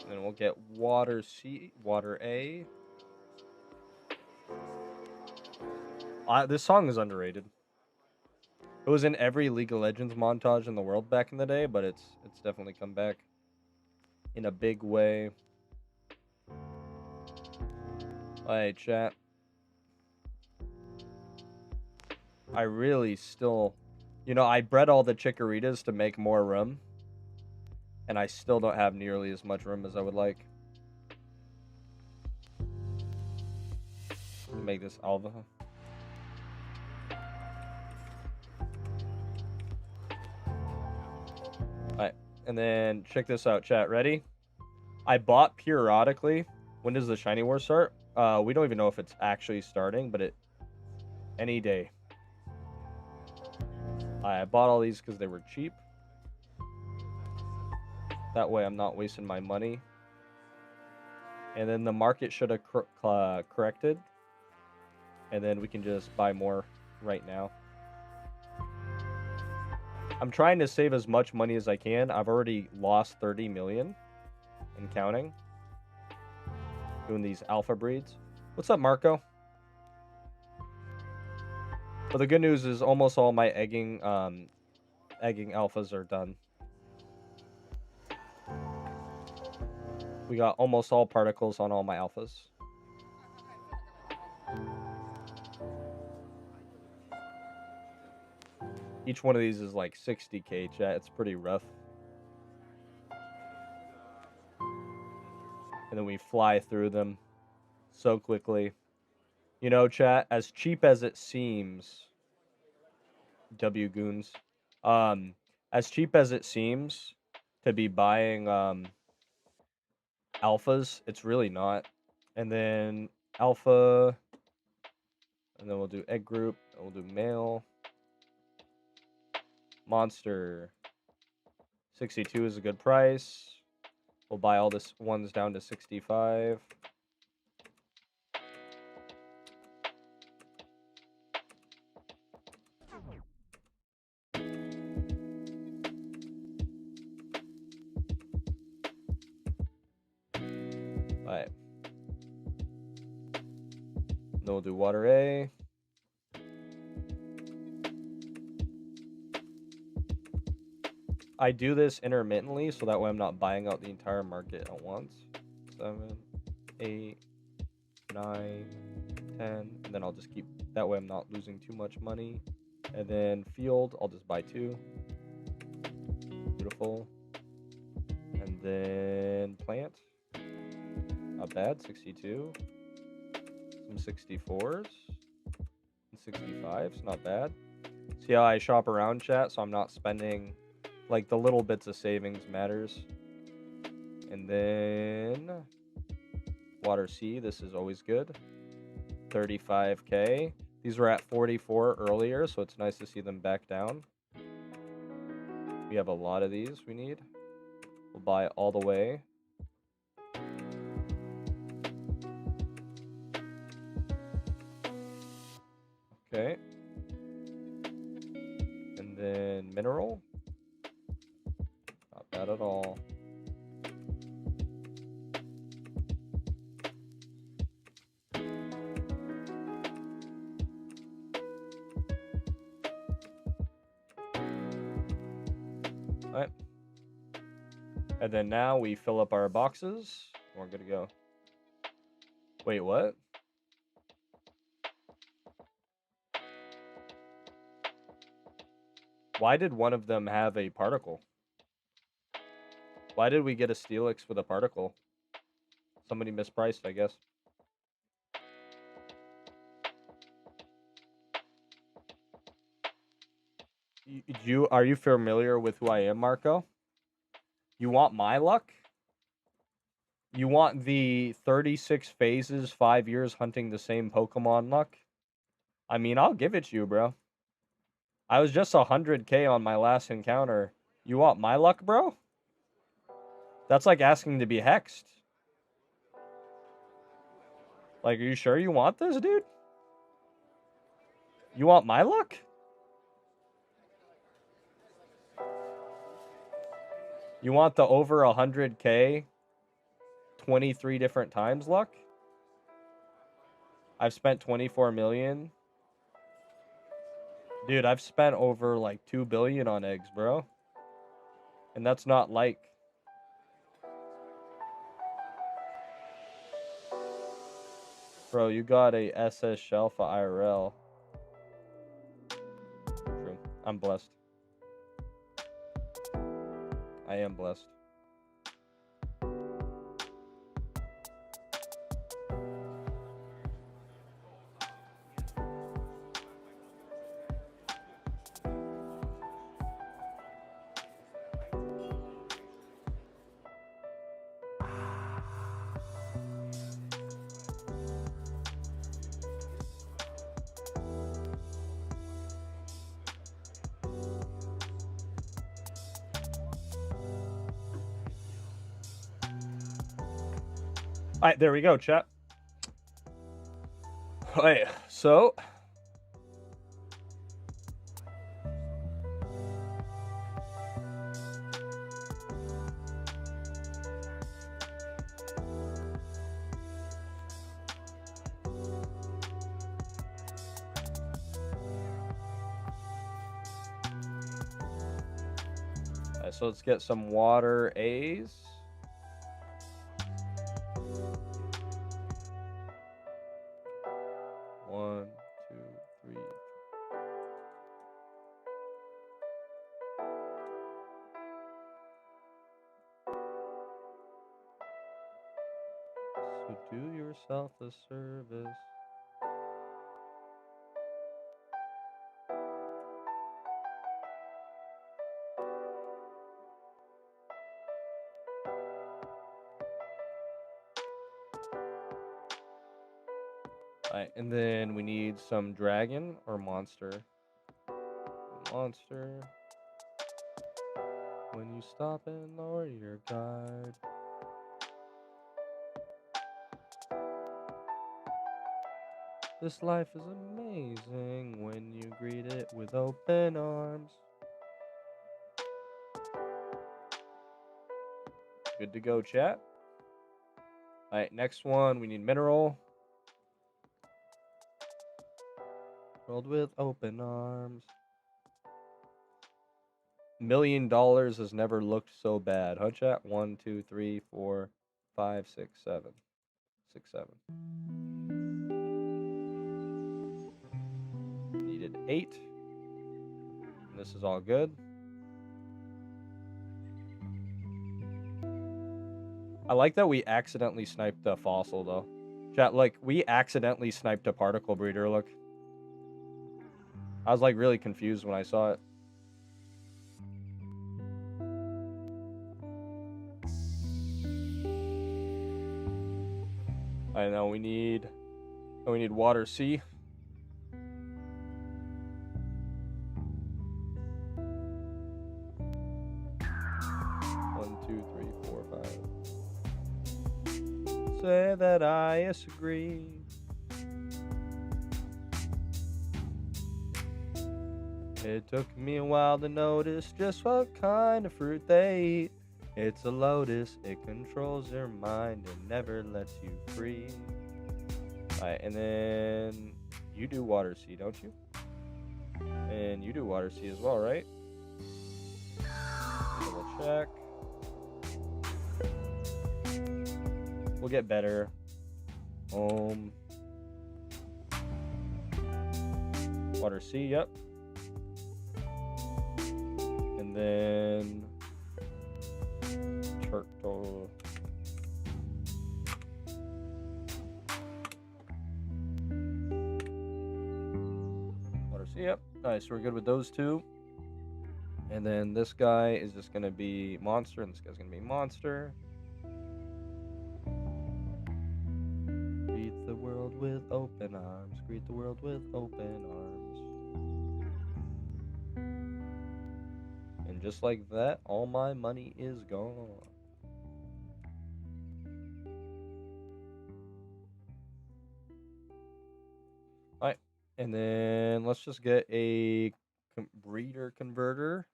And then we'll get Water C, Water A. This song is underrated. It was in every League of Legends montage in the world back in the day, but it's definitely come back in a big way. Alright, chat. I really still, I bred all the Chikorritas to make more room, and I still don't have nearly as much room as I would like to make this Alva. Alright, and then check this out, chat. Ready? I bought periodically. When does the Shiny War start? We don't even know if it's actually starting, but any day. I bought all these because they were cheap. That way I'm not wasting my money. And then the market should have corrected. And then we can just buy more right now. I'm trying to save as much money as I can. I've already lost 30 million and counting. Doing these alpha breeds. What's up, Marco? But the good news is almost all my egging alphas are done. We got almost all particles on all my alphas. Each one of these is like 60K, chat. It's pretty rough. And then we fly through them so quickly. Chat, as cheap as it seems, W Goons, as cheap as it seems to be buying alphas, it's really not. And then alpha, and then we'll do egg group, and we'll do male. Monster 62 is a good price. We'll buy all this ones down to 65. Alright. Then we'll do water A. I do this intermittently, so that way I'm not buying out the entire market at once. 7, 8, 9, 10, and then I'll just keep, that way I'm not losing too much money. And then field, I'll just buy 2. Beautiful. And then plant. Not bad, 62. Some 64s. And 65s, not bad. See how I shop around, chat, so I'm not spending, like, the little bits of savings matters. And then water C, this is always good. 35k. These were at 44 earlier, so it's nice to see them back down. We have a lot of these we need. We'll buy all the way. Okay. And then mineral. Not bad at all. Alright. And then now we fill up our boxes. We're good to go. Wait, what? Why did one of them have a particle? Why did we get a Steelix with a particle? Somebody mispriced, I guess. Are you familiar with who I am, Marco? You want my luck? You want the 36 phases, 5 years hunting the same Pokemon luck? I mean, I'll give it to you, bro. I was just 100k on my last encounter. You want my luck, bro? That's like asking to be hexed. Like, are you sure you want this, dude? You want my luck? You want the over 100k 23 different times luck? I've spent 24 million. Dude, I've spent over like 2 billion on eggs, bro. And that's not like. Bro, you got a SS Shelfa IRL. True. I'm blessed. I am blessed. All right, there we go, chat. All right, so so let's get some water A's. One, two, three. So do yourself a service. Alright, and then we need some dragon or monster. Monster. When you stop and lower your guard. This life is amazing when you greet it with open arms. Good to go, chat. All right, next one. We need mineral. World with open arms. $1 million has never looked so bad. Huh, chat? 1, 2, 3, 4, 5, 6, 7. 6, 7. Needed 8. And this is all good. I like that we accidentally sniped a fossil, though. Chat, like, we accidentally sniped a particle breeder, look. I was, like, really confused when I saw it. I know, we need water C. One, two, three, four, five. Say that I disagree. It took me a while to notice just what kind of fruit they eat. It's a lotus, it controls your mind and never lets you free. Alright, and then you do water C, don't you? And you do water C as well, right? Double check. We'll get better. Water C, yep. And then turtle. Water C, yep. Alright, so we're good with those two. And then this guy is just gonna be monster, and this guy's gonna be monster. Greet the world with open arms. Greet the world with open arms. And just like that, all my money is gone. Alright, and then let's just get a breeder converter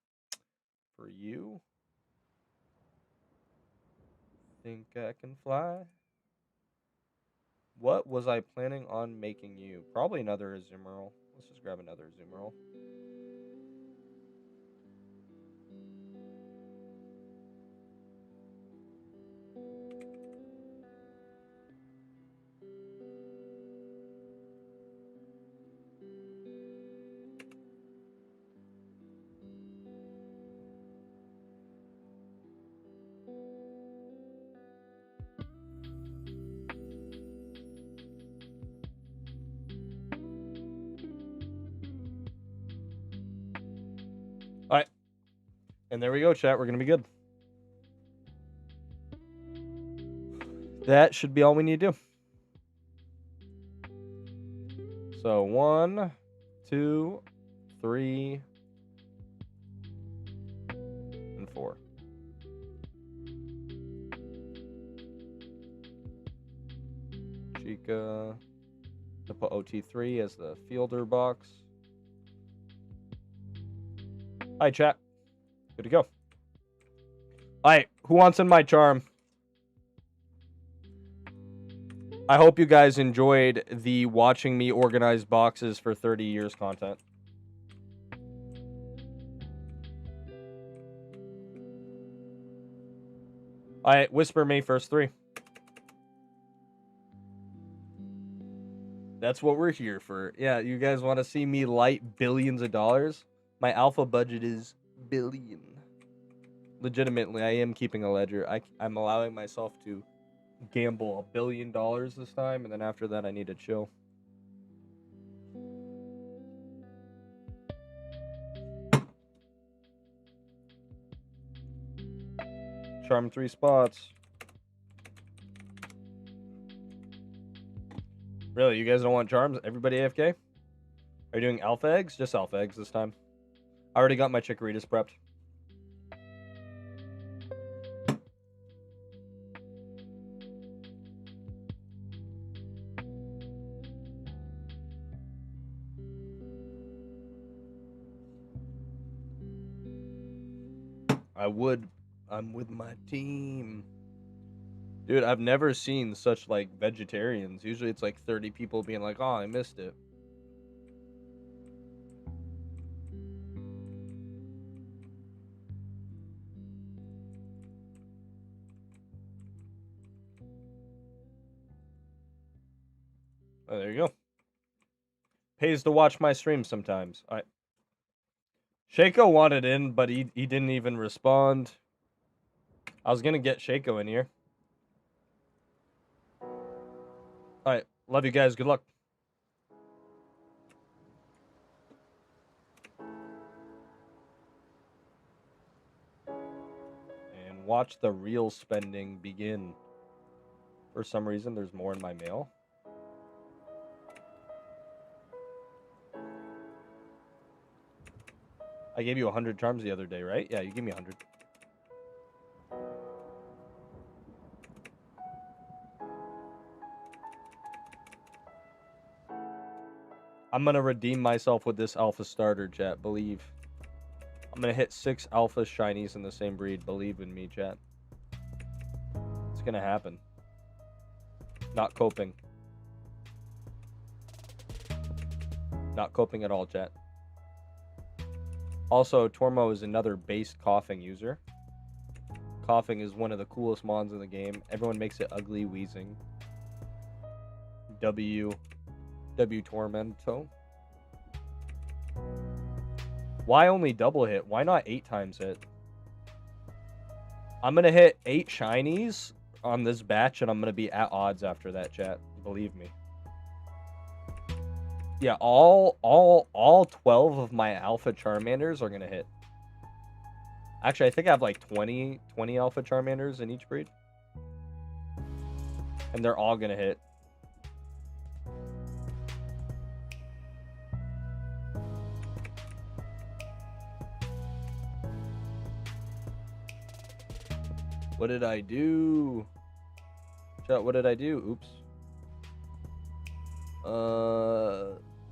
for you. Think I can fly? What was I planning on making you? Probably another Azumarill. Let's just grab another Azumarill. Alright. And there we go, chat. We're going to be good. That should be all we need to do. So 1, 2, 3, and 4. Chica. To put OT3 as the fielder box. Hi, chat. Good to go. Alright, who wants in my charm? I hope you guys enjoyed the watching me organize boxes for 30 years content. Alright, whisper me first 3. That's what we're here for. Yeah, you guys want to see me light billions of dollars? My alpha budget is billion. Legitimately, I am keeping a ledger. I'm allowing myself to gamble $1 billion this time, and then after that, I need to chill. Charm 3 spots. Really, you guys don't want charms? Everybody AFK? Are you doing alpha eggs? Just alpha eggs this time. I already got my chickoritas prepped. I'm with my team. Dude, I've never seen such like vegetarians. Usually it's like 30 people being like, "Oh, I missed it." Oh, there you go. Pays to watch my stream sometimes. Shaco wanted in, but he didn't even respond. I was gonna get Shaco in here. Alright, love you guys. Good luck. And watch the real spending begin. For some reason, there's more in my mail. I gave you 100 charms the other day, right? Yeah, you gave me 100. I'm gonna redeem myself with this alpha starter, chat. Believe. I'm gonna hit 6 alpha shinies in the same breed. Believe in me, chat. It's gonna happen. Not coping. Not coping at all, chat. Also, Tormo is another base coughing user. Coughing is one of the coolest mons in the game. Everyone makes it ugly wheezing. W Tormento. Why only double hit? Why not 8 times hit? I'm gonna hit 8 shinies on this batch, and I'm gonna be at odds after that, chat. Believe me. Yeah, all 12 of my alpha Charmanders are gonna hit. Actually, I think I have like 20 alpha Charmanders in each breed. And they're all gonna hit. What did I do? Chat, what did I do? Oops.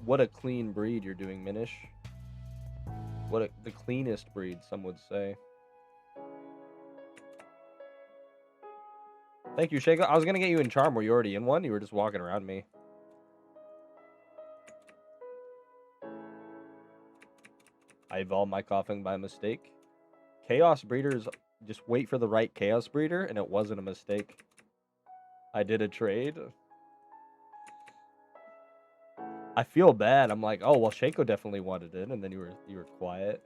What a clean breed you're doing, Minish. The cleanest breed, some would say. Thank you, Shaco. I was gonna get you in Charm. Were you already in one? You were just walking around me. I evolved my coughing by mistake. Chaos breeders, just wait for the right chaos breeder, and it wasn't a mistake. I did a trade. I feel bad. I'm like, oh well, Shaco definitely wanted it, and then you were quiet,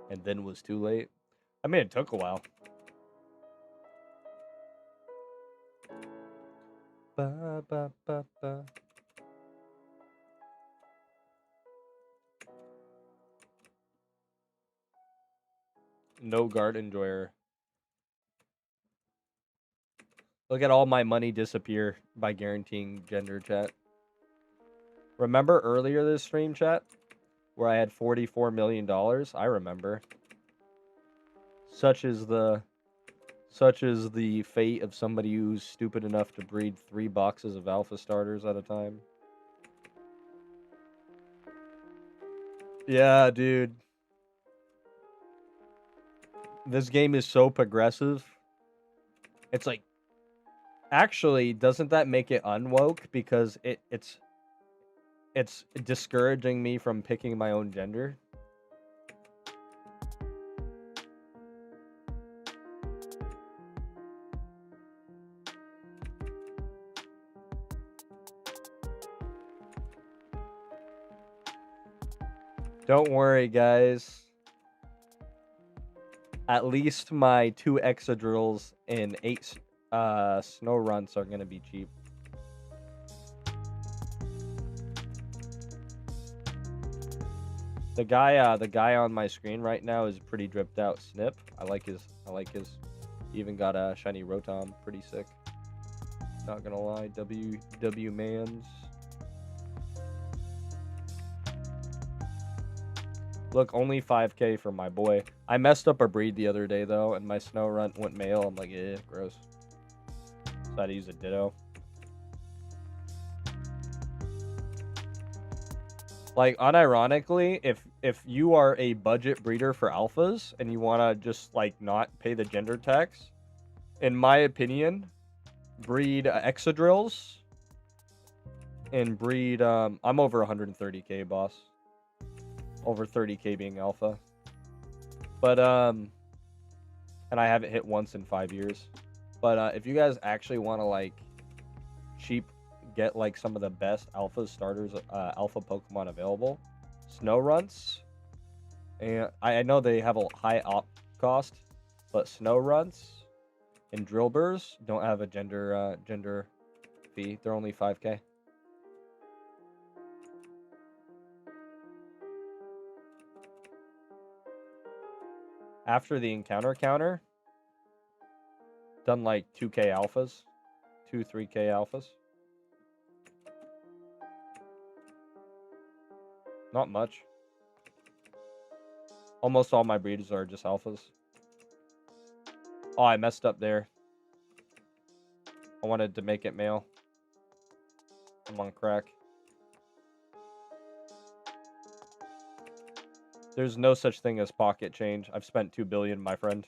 and then was too late. I mean, it took a while. Ba, ba, ba, ba. No guard enjoyer. Look at all my money disappear by guaranteeing gender, chat. Remember earlier this stream, chat, where I had $44 million? I remember. Such is the fate of somebody who's stupid enough to breed 3 boxes of alpha starters at a time. Yeah, dude. This game is so progressive. It's like, actually, doesn't that make it unwoke? Because it's discouraging me from picking my own gender. Don't worry, guys. At least my 2 Exadrills and 8 snow runts are gonna be cheap. The guy on my screen right now is pretty dripped out. Snip. I like his. He even got a shiny Rotom. Pretty sick. Not gonna lie. W mans. Look, only 5k for my boy. I messed up a breed the other day, though, and my snow runt went male. I'm like, eh, gross. So I had to use a ditto. Like, unironically, if you are a budget breeder for alphas and you want to just like not pay the gender tax, in my opinion, breed exadrills and breed. I'm over 130k, boss. Over 30k being alpha, but and I haven't hit once in 5 years. But if you guys actually want to like cheap get like some of the best alpha starters, alpha Pokemon available, Snow Runts, and I know they have a high op cost, but Snow Runts and Drillburs don't have a gender fee. They're only 5k. After the encounter counter, done like 2k alphas, 3k alphas. Not much. Almost all my breeders are just alphas. Oh, I messed up there. I wanted to make it male. I'm on crack. There's no such thing as pocket change. I've spent 2 billion, my friend.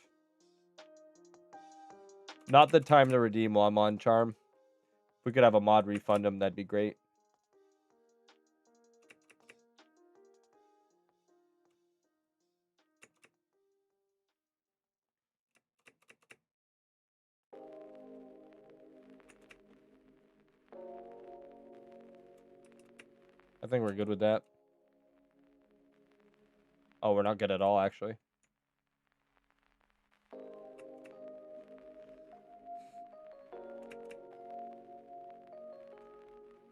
Not the time to redeem while I'm on charm. If we could have a mod refund him, that'd be great. I think we're good with that. Oh, we're not good at all, actually.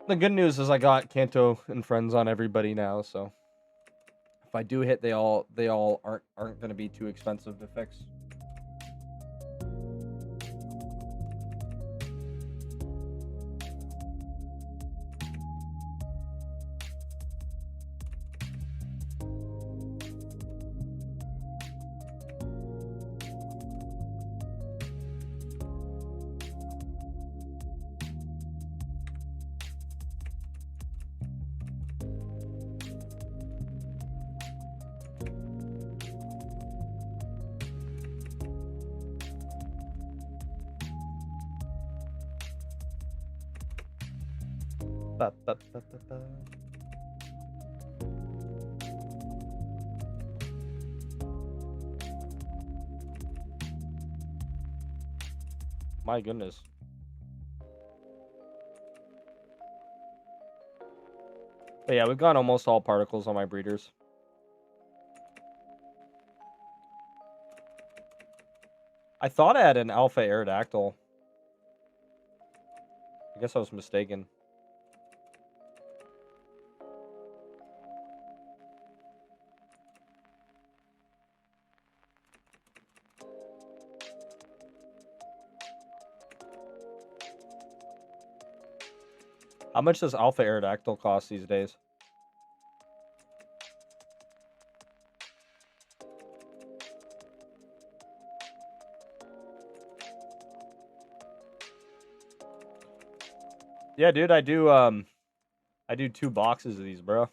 The good news is I got Kanto and friends on everybody now, so if I do hit, they all aren't going to be too expensive to fix. Ba, ba, ba, ba, ba. My goodness. But yeah, we've got almost all particles on my breeders. I thought I had an alpha Aerodactyl. I guess I was mistaken. How much does alpha Aerodactyl cost these days? Yeah, dude, I do 2 boxes of these, bro.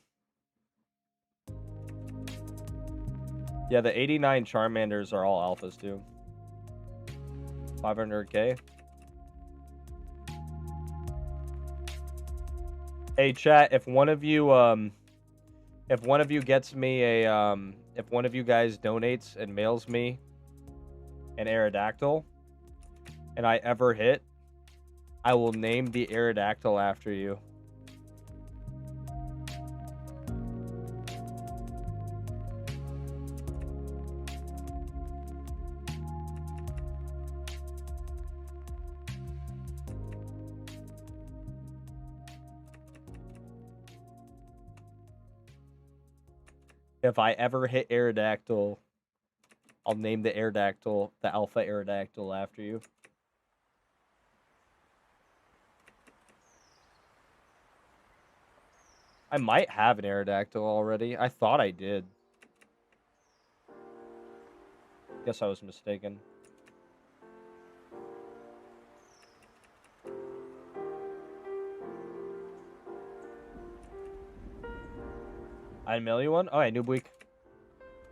Yeah, the 89 Charmanders are all alphas too. 500k. Hey chat, if one of you gets me a if one of you guys donates and mails me an Aerodactyl and I ever hit, I will name the Aerodactyl after you. If I ever hit Aerodactyl, I'll name the Aerodactyl the Alpha Aerodactyl after you. I might have an Aerodactyl already. I thought I did. Guess I was mistaken. I'd mail you one? Oh, hey, Noob Week.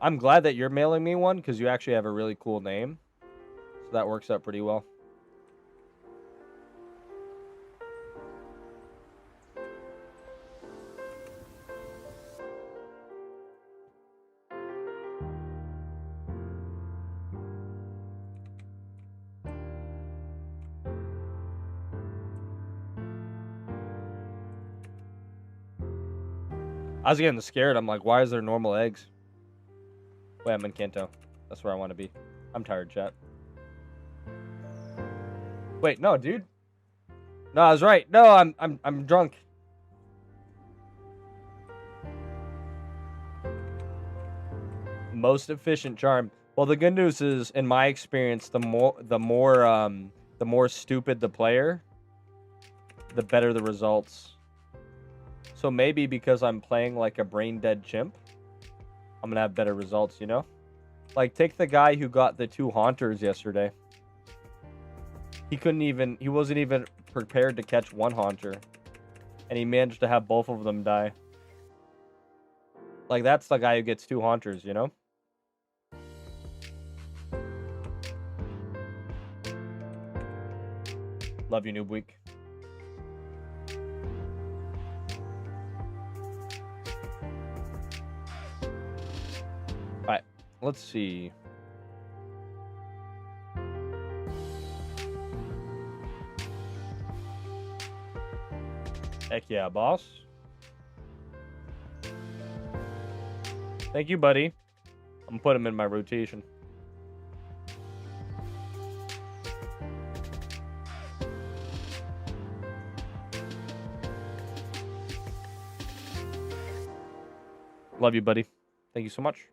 I'm glad that you're mailing me one because you actually have a really cool name. So that works out pretty well. I was getting scared. I'm like, why is there normal eggs? Wait, I'm in Kanto. That's where I want to be. I'm tired, chat. Wait, no, dude. No, I was right. No, I'm drunk. Most efficient charm. Well, the good news is, in my experience, the more stupid the player, the better the results. So maybe because I'm playing like a brain dead chimp, I'm gonna have better results, you know? Like, take the guy who got the 2 haunters yesterday. He wasn't even prepared to catch 1 haunter. And he managed to have both of them die. Like, that's the guy who gets 2 haunters, you know? Love you, Noob Week. Alright, let's see. Heck yeah, boss. Thank you, buddy. I'm gonna put him in my rotation. Love you, buddy. Thank you so much.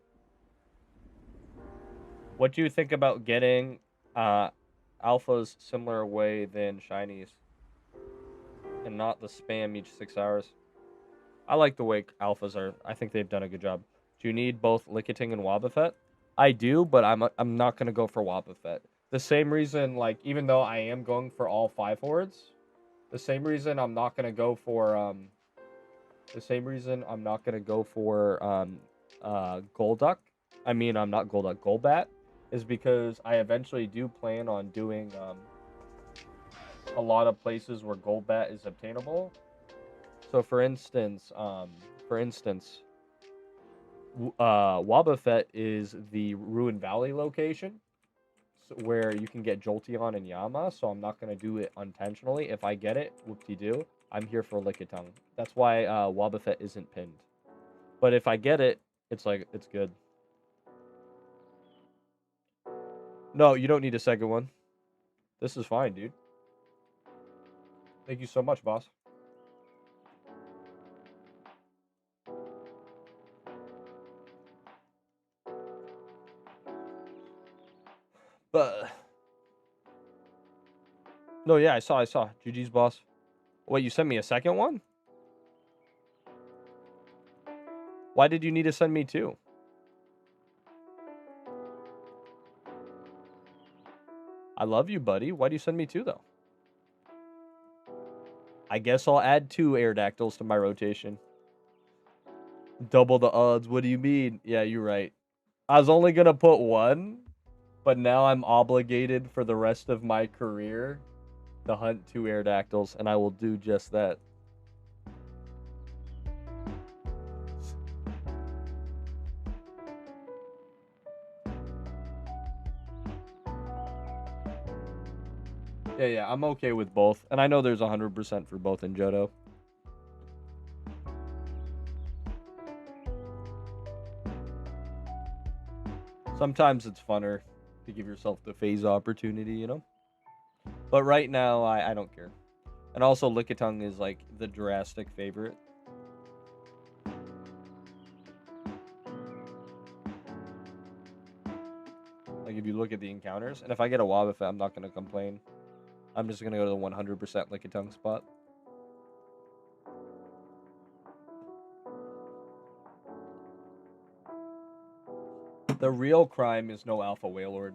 What do you think about getting alphas similar way than shinies? And not the spam each 6 hours? I like the way alphas are. I think they've done a good job. Do you need both Lickitung and Wobbuffet? I do, but I'm not gonna go for Wobbuffet. The same reason, like, even though I am going for all 5 hordes, the same reason I'm not gonna go for Golduck. I mean, I'm not Golduck, Golbat, is because I eventually do plan on doing a lot of places where Golbat is obtainable. So for instance, Wobbuffet is the Ruin Valley location, where you can get Jolteon and Yama, so I'm not going to do it intentionally. If I get it, whoop-de-doo, I'm here for Lickitung. That's why Wobbuffet isn't pinned. But if I get it, it's good. No, you don't need a second one. This is fine, dude. Thank you so much, boss. But no, yeah, I saw. GG's, boss. Wait, you sent me a second one? Why did you need to send me 2? I love you, buddy. Why do you send me 2, though? I guess I'll add 2 Aerodactyls to my rotation. Double the odds. What do you mean? Yeah, you're right. I was only going to put 1, but now I'm obligated for the rest of my career to hunt 2 Aerodactyls, and I will do just that. Yeah, I'm okay with both. And I know there's 100% for both in Johto. Sometimes it's funner to give yourself the phase opportunity, you know? But right now, I don't care. And also, Lickitung is, like, the drastic favorite. Like, if you look at the encounters. And if I get a Wobbuffet, I'm not going to complain. I'm just going to go to the 100% Lickitung spot. The real crime is no Alpha Wailord.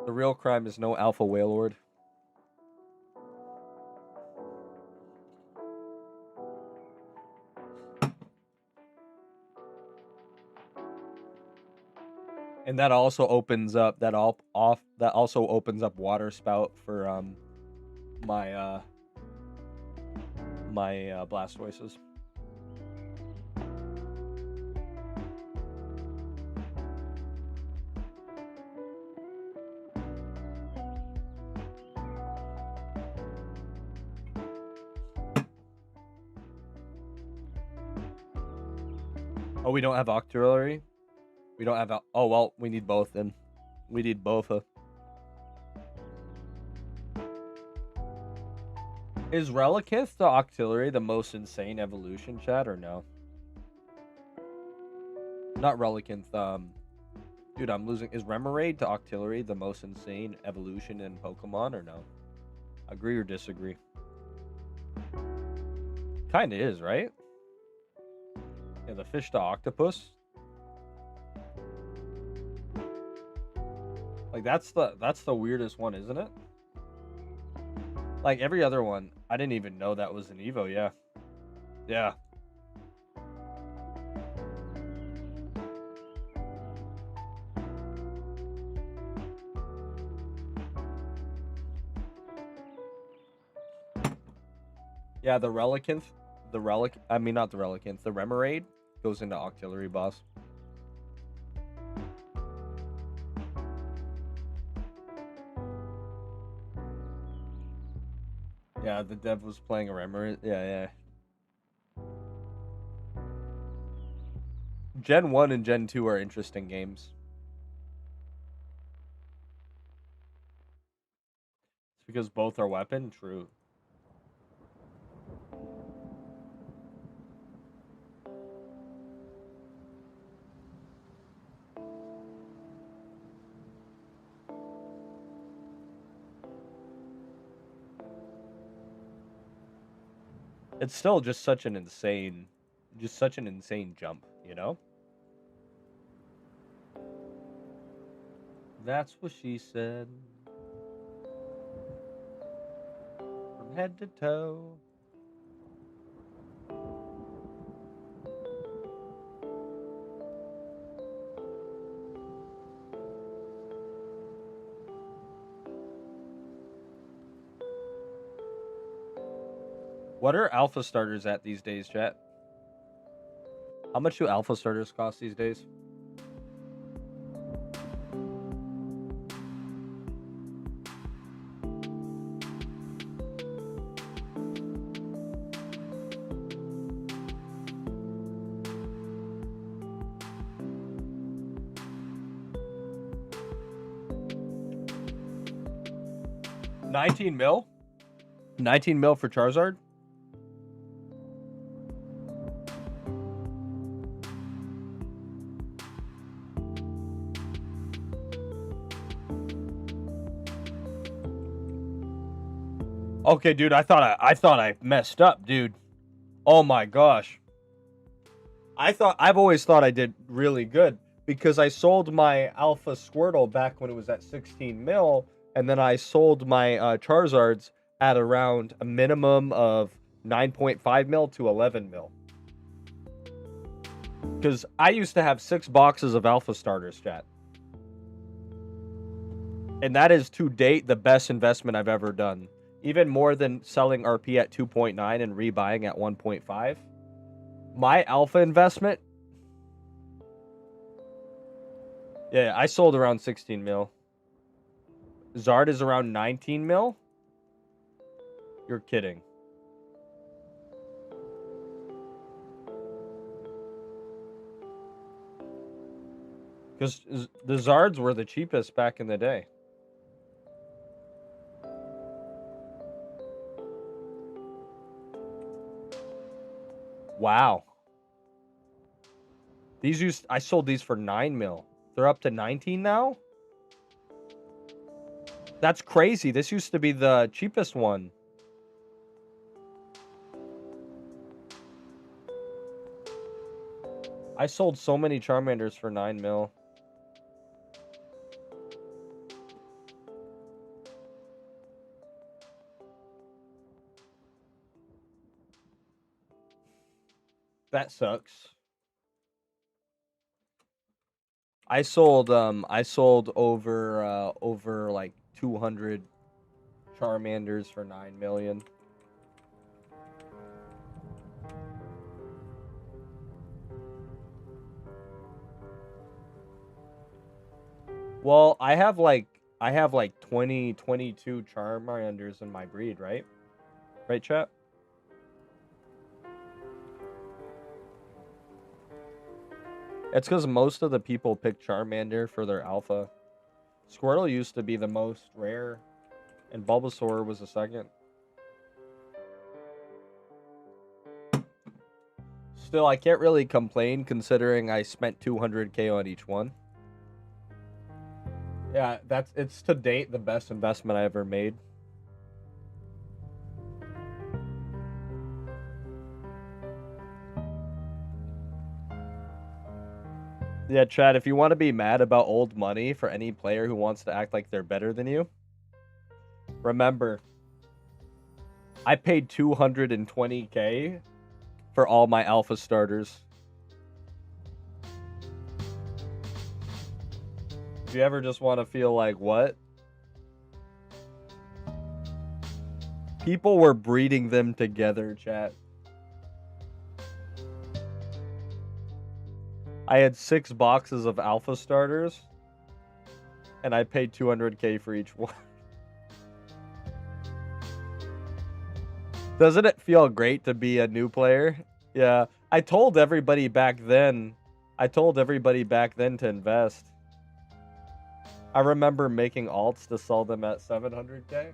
The real crime is no Alpha Wailord. And that also opens up that also opens up water spout for my Blastoises. Oh, we don't have Octillery? We don't have... Oh, well, we need both then. We need both. Is Relicanth to Octillery the most insane evolution, chat, or no? Not Relicanth, dude, I'm losing. Is Remoraid to Octillery the most insane evolution in Pokemon, or no? Agree or disagree? Kinda is, right? Yeah, the fish to octopus. Like that's the weirdest one, isn't it? Like every other one, I didn't even know that was an Evo. Yeah, yeah. Yeah, the Relicanth, I mean not the Relicanth, the Remoraid goes into Octillery boss. Yeah, the dev was playing a Remoraid. Yeah, yeah. Gen 1 and Gen 2 are interesting games. It's because both are weapon? True. It's still just such an insane jump, you know? That's what she said. From head to toe. What are alpha starters at these days, chat? How much do alpha starters cost these days? $19 mil? 19 mil for Charizard? Okay, dude, I thought I messed up, dude. Oh my gosh. I've always thought I did really good because I sold my Alpha Squirtle back when it was at 16 mil, and then I sold my Charizards at around a minimum of 9.5 mil to 11 mil. Because I used to have 6 boxes of Alpha starters, chat. And that is to date the best investment I've ever done. Even more than selling RP at 2.9 and rebuying at 1.5. My Alpha investment... Yeah, I sold around 16 mil. Zard is around 19 mil? You're kidding. Because the Zards were the cheapest back in the day. Wow. I sold these for 9 mil. They're up to 19 now? That's crazy. This used to be the cheapest one. I sold so many Charmanders for 9 mil. That sucks. I sold over like 200 Charmanders for 9 million. Well, I have like 22 Charmanders in my breed, right? Right, chat? It's because most of the people pick Charmander for their alpha. Squirtle used to be the most rare, and Bulbasaur was the second. Still, I can't really complain considering I spent 200k on each one. Yeah, it's to date the best investment I ever made. Yeah, Chad, if you want to be mad about old money for any player who wants to act like they're better than you, remember, I paid 220k for all my alpha starters. If you ever just want to feel like, what? People were breeding them together, chat. I had 6 boxes of alpha starters, and I paid 200k for each one. Doesn't it feel great to be a new player? Yeah, I told everybody back then to invest. I remember making alts to sell them at 700k.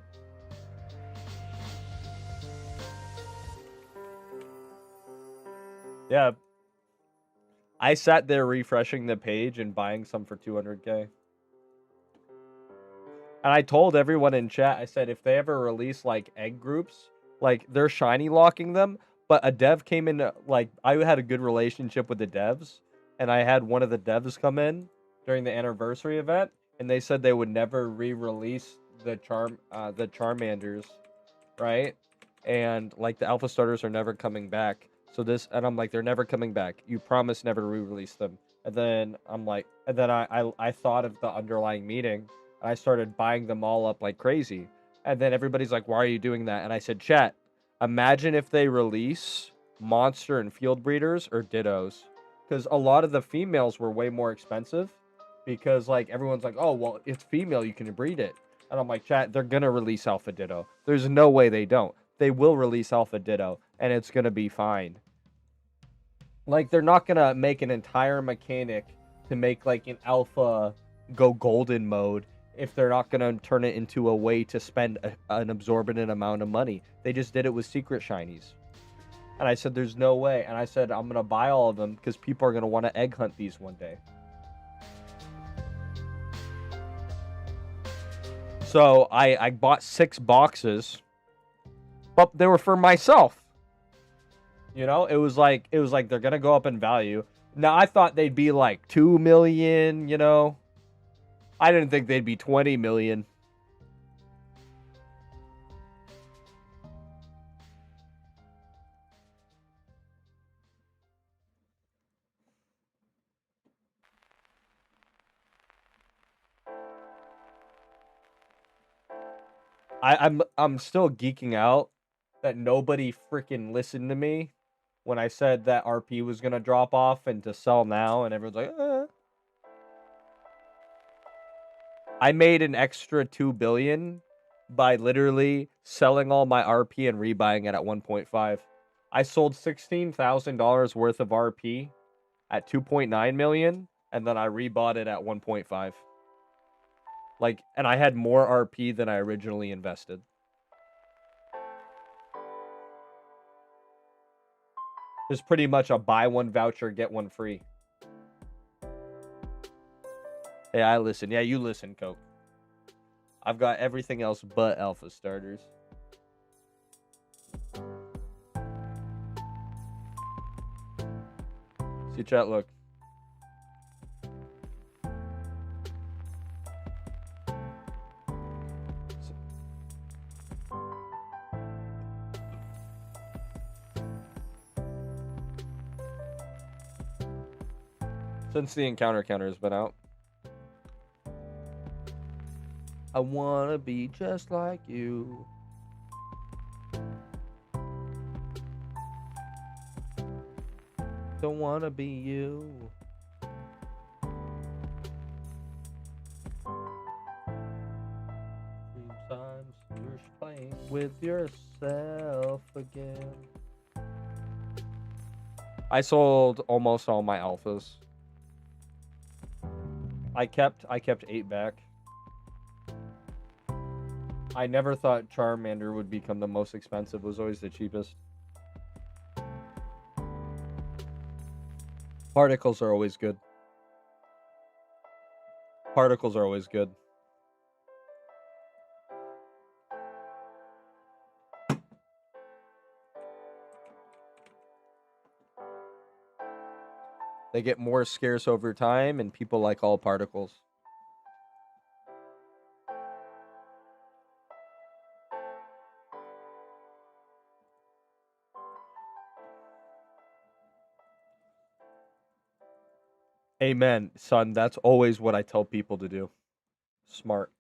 Yeah. I sat there refreshing the page and buying some for 200k. And I told everyone in chat, I said, if they ever release like egg groups, like they're shiny locking them, but a dev came in, like I had a good relationship with the devs, and I had one of the devs come in during the anniversary event, and they said they would never re-release the Charmanders, right? And like the alpha starters are never coming back. So this, and I'm like, they're never coming back. You promised never to re-release them. And then I'm like, and then I thought of the underlying meeting. And I started buying them all up like crazy. And then everybody's like, why are you doing that? And I said, chat, imagine if they release monster and field breeders or dittos. Because a lot of the females were way more expensive. Because like everyone's like, oh, well, it's female, you can breed it. And I'm like, chat, they're going to release Alpha Ditto. There's no way they don't. They will release Alpha Ditto, and it's going to be fine. Like, they're not going to make an entire mechanic to make, like, an Alpha go golden mode if they're not going to turn it into a way to spend an absorbent amount of money. They just did it with secret shinies. And I said, there's no way. And I said, I'm going to buy all of them because people are going to want to egg hunt these one day. So I bought 6 boxes, but they were for myself. You know, it was like they're gonna go up in value. Now I thought they'd be like 2 million. You know, I didn't think they'd be 20 million. I'm still geeking out that nobody freaking listened to me when I said that RP was gonna drop off and to sell now, and everyone's like, eh. I made an extra 2 billion by literally selling all my RP and rebuying it at 1.5. I sold $16,000 worth of RP at 2.9 million, and then I rebought it at 1.5. Like, and I had more RP than I originally invested. There's pretty much a buy one voucher, get one free. Hey, I listen. Yeah, you listen, Coke. I've got everything else but alpha starters. See chat, look. Since the encounter counter has been out. I wanna be just like you. Don't wanna be you. Sometimes you're playing with yourself again. I sold almost all my alphas. I kept 8 back. I never thought Charmander would become the most expensive. It was always the cheapest. Particles are always good. Particles are always good. They get more scarce over time, and people like all particles. Amen, son. That's always what I tell people to do. Smart.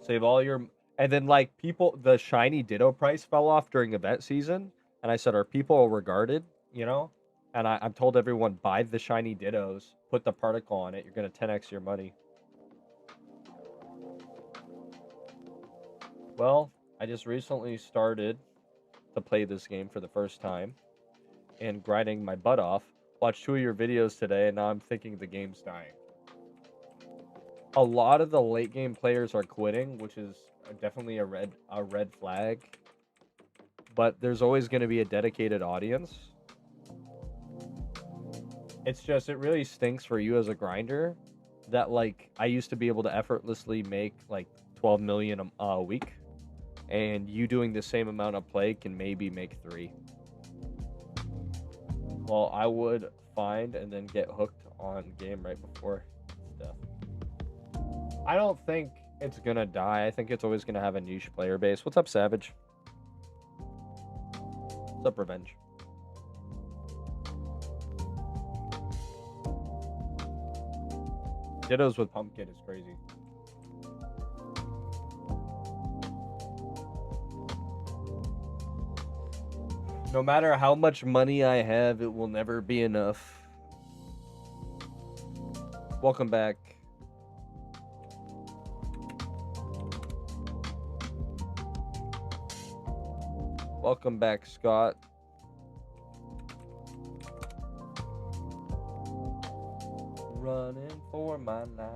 Save all your... And then, like, people... The shiny Ditto price fell off during event season. And I said, are people regarded? You know? And I'm told everyone, buy the shiny Dittos. Put the particle on it. You're going to 10x your money. Well, I just recently started to play this game for the first time. And grinding my butt off. Watched 2 of your videos today, and now I'm thinking the game's dying. A lot of the late game players are quitting, which is definitely a red flag. But there's always going to be a dedicated audience. It's just, it really stinks for you as a grinder that, like, I used to be able to effortlessly make like 12 million a week, and you doing the same amount of play can maybe make 3. Well, I would find and then get hooked on game right before stuff. I don't think it's gonna die. I think it's always gonna have a niche player base. What's up, Savage? What's up, Revenge? Dittos with Pumpkin is crazy. No matter how much money I have, it will never be enough. Welcome back. Welcome back, Scott. Running for my life.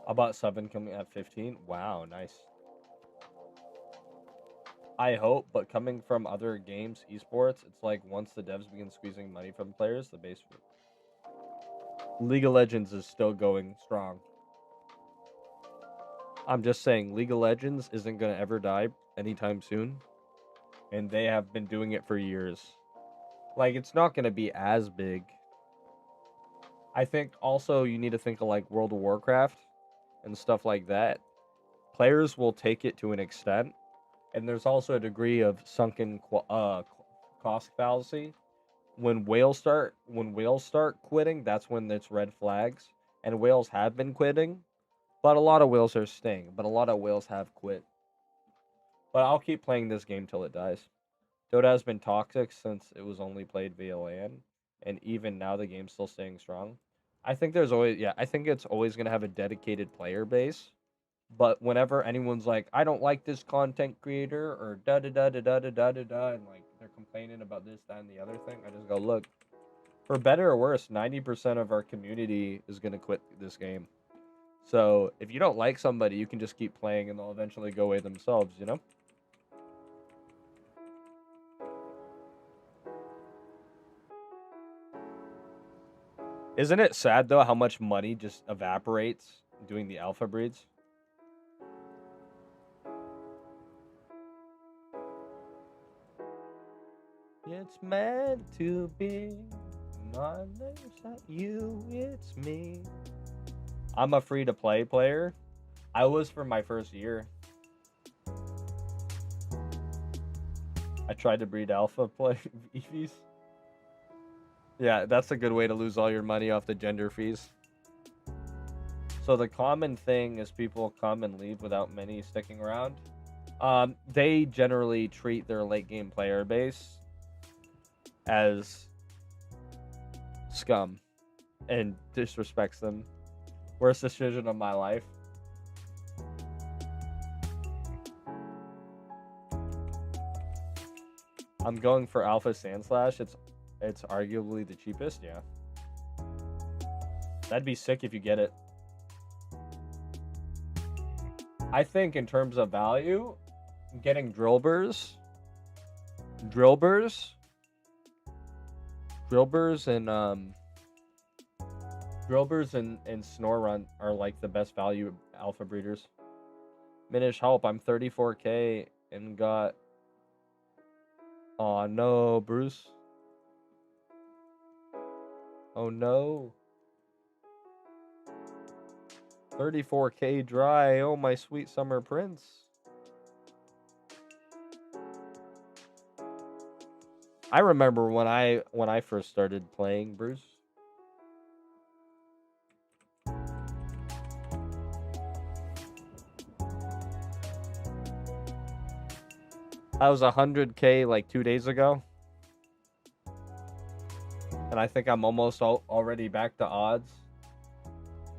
About 7 coming at 15. Wow, nice. I hope, but coming from other games, esports, it's like once the devs begin squeezing money from players, the base. League of Legends is still going strong. I'm just saying, League of Legends isn't going to ever die anytime soon. And they have been doing it for years. Like, it's not going to be as big. I think also you need to think of like World of Warcraft and stuff like that. Players will take it to an extent. And there's also a degree of sunken cost fallacy. When whales start quitting, that's when it's red flags. And whales have been quitting, but a lot of whales are staying. But a lot of whales have quit. But I'll keep playing this game till it dies. Dota has been toxic since it was only played via LAN, and even now the game's still staying strong. I think I think it's always gonna have a dedicated player base. But whenever anyone's like, I don't like this content creator or da da da da da da da da da, and like they're complaining about this, that, and the other thing, I just go, look, for better or worse, 90% of our community is gonna quit this game. So if you don't like somebody, you can just keep playing, and they'll eventually go away themselves. You know. Isn't it sad though how much money just evaporates doing the alpha breeds? It's meant to be. Not you, it's me. I'm a free-to-play player, I was for my first year. I tried to breed alpha play Eevees. Yeah, that's a good way to lose all your money off the gender fees. So the common thing is people come and leave without many sticking around. They generally treat their late game player base as scum and disrespects them. Worst decision of my life. I'm going for Alpha Sandslash. It's arguably the cheapest, yeah. That'd be sick if you get it. I think in terms of value, getting Drillburs and Snorunt are like the best value alpha breeders. Minish help, I'm 34k and got... Oh no, Bruce. Oh no. 34k dry. Oh my sweet summer prince. I remember when I first started playing, Bruce. I was 100k like 2 days ago. And I think I'm almost already back to odds.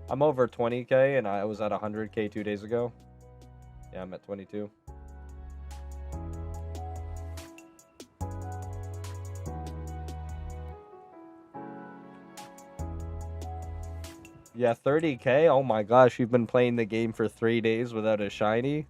I'm over 20k and I was at 100k 2 days ago. Yeah, I'm at 22. Yeah, 30k? Oh my gosh, you've been playing the game for 3 days without a shiny?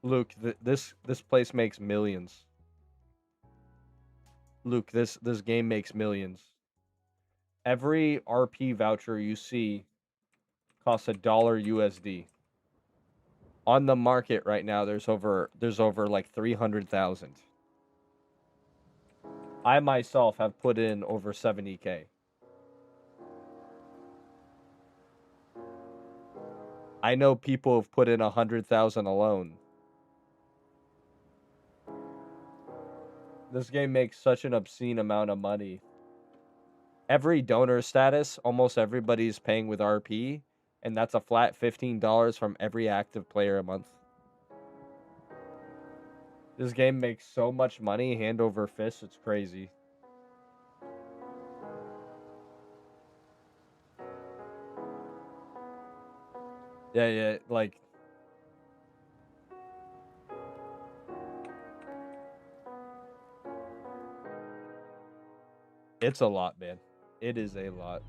Luke, this place makes millions. Luke, this game makes millions. Every RP voucher you see costs $1 USD. On the market right now, there's over like 300,000. I myself have put in over 70k. I know people have put in 100,000 alone. This game makes such an obscene amount of money. Every donor status, almost everybody's paying with RP, and that's a flat $15 from every active player a month. This game makes so much money hand over fist, it's crazy. Yeah, like... It's a lot, man. It is a lot.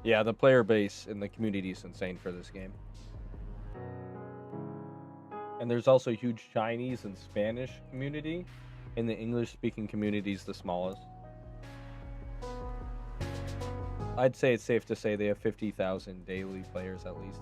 Yeah, the player base in the community is insane for this game. And there's also huge Chinese and Spanish community, and the English-speaking community is the smallest. I'd say it's safe to say they have 50,000 daily players at least.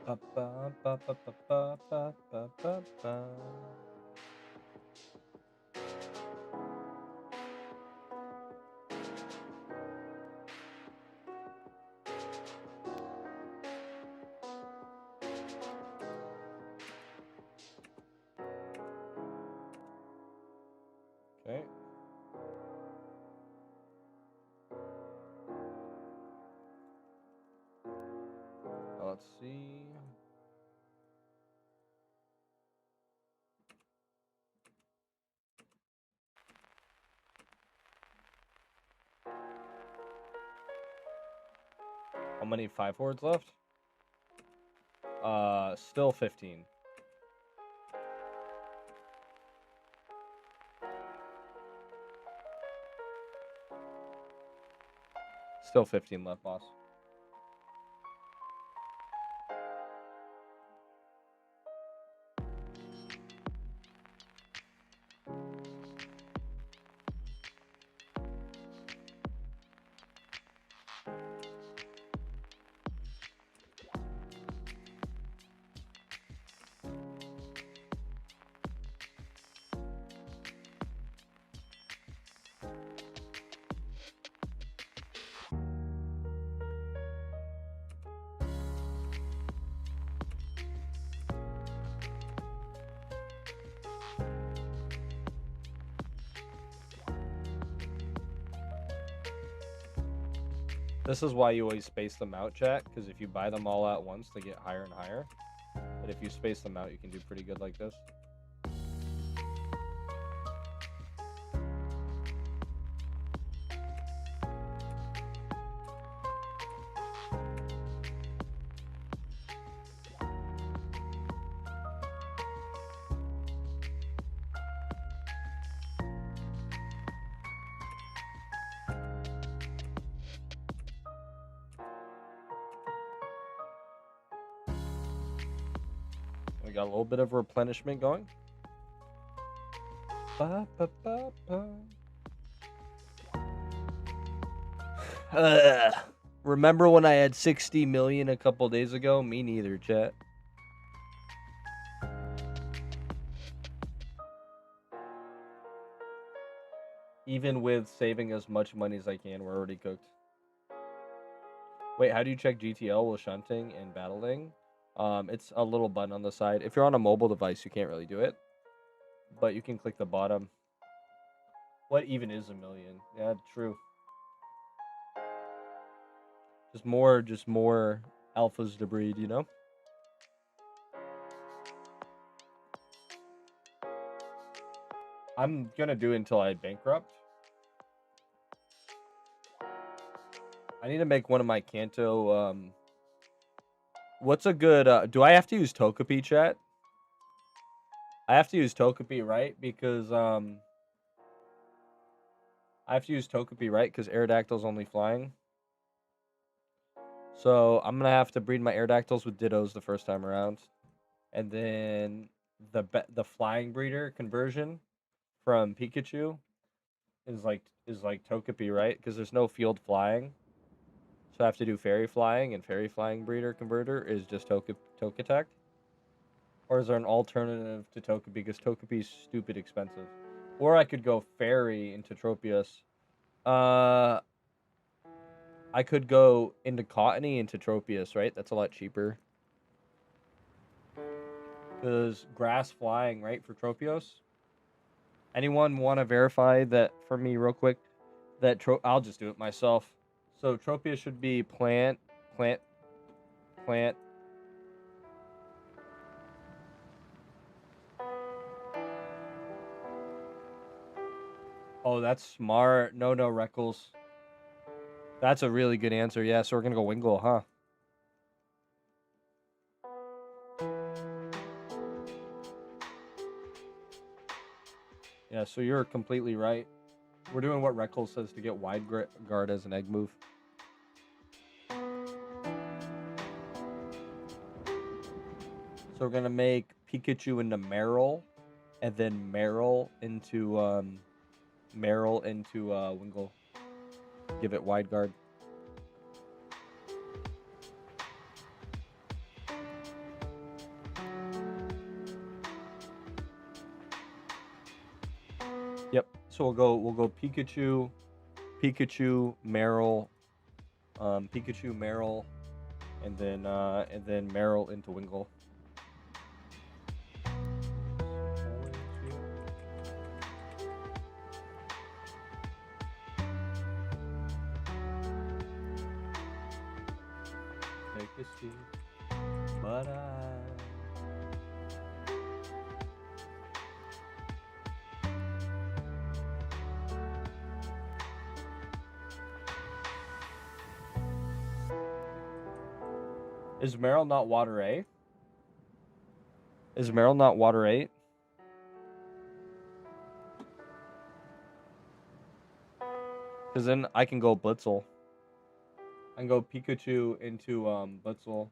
Ba, ba, ba, ba, ba, ba, ba, ba, ba, ba. Okay. Let's see. How many 5-forwards left? Still 15. Still 15 left, boss. This is why you always space them out, chat, because if you buy them all at once, they get higher and higher. But if you space them out, you can do pretty good like this. We got a little bit of replenishment going. Ba, ba, ba, ba. Remember when I had 60 million a couple days ago? Me neither, chat. Even with saving as much money as I can, we're already cooked. Wait, how do you check GTL while shunting and battling? It's a little button on the side. If you're on a mobile device, you can't really do it. But you can click the bottom. What even is a million? Yeah, true. Just more alphas to breed, you know? I'm gonna do it until I bankrupt. I need to make one of my Kanto, what's a good, do I have to use Togepi, chat? I have to use Togepi, right? Because, I have to use Togepi, right? Because Aerodactyl's only flying. So, I'm gonna have to breed my Aerodactyls with Dittos the first time around. And then the flying breeder conversion from Pikachu is like Togepi, right? Because there's no field flying. So I have to do fairy flying, and fairy flying breeder converter is just Togetic. Or is there an alternative to Togepi? Because Togepi is stupid expensive. Or I could go fairy into Tropius. I could go into Cottony into Tropius, right? That's a lot cheaper. Because grass flying, right, for Tropius? Anyone want to verify that for me real quick? I'll just do it myself. So Tropius should be plant. Oh, that's smart. No, Reckles. That's a really good answer. Yeah, so we're gonna go Wingull, huh? Yeah, so you're completely right. We're doing what Reckles says to get wide guard as an egg move. So we're gonna make Pikachu into Meryl, and then Meryl into Wingull. Give it wide guard. So we'll go Pikachu, Meryl, and then Meryl into Wingull. Take a seat, but is Meryl not Water A? Is Meryl not Water 8? Because then I can go Blitzel. I can go Pikachu into Blitzel.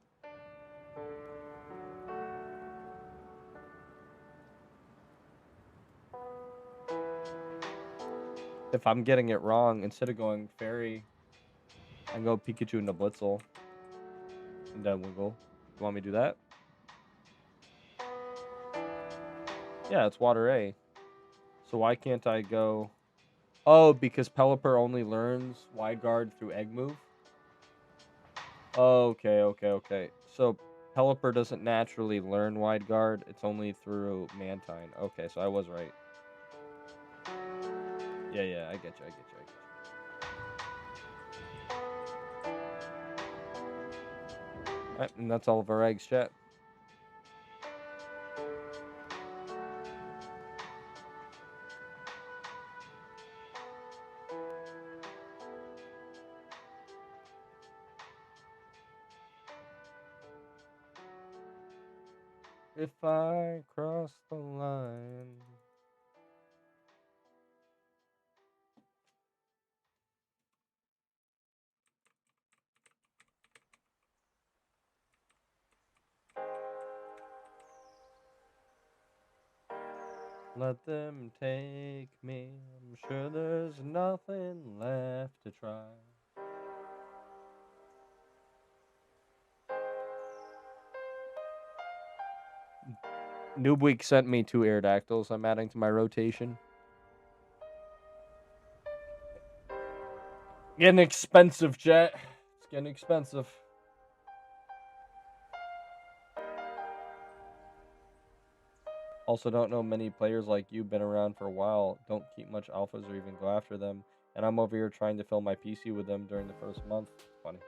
If I'm getting it wrong, instead of going Fairy, I can go Pikachu into Blitzel. And then Wingull. You want me to do that? Yeah, it's Water A. So why can't I go... Oh, because Pelipper only learns Wide Guard through Egg Move? Okay. So Pelipper doesn't naturally learn Wide Guard. It's only through Mantine. Okay, so I was right. Yeah, I get you. Alright, and that's all of our eggs, chat. If I cross the line... Let them take me. I'm sure there's nothing left to try. Noob Week sent me 2 Aerodactyls I'm adding to my rotation. Getting expensive, chat. It's getting expensive. Also, don't know many players like you, been around for a while, don't keep much alphas or even go after them. And I'm over here trying to fill my PC with them during the first month. It's funny.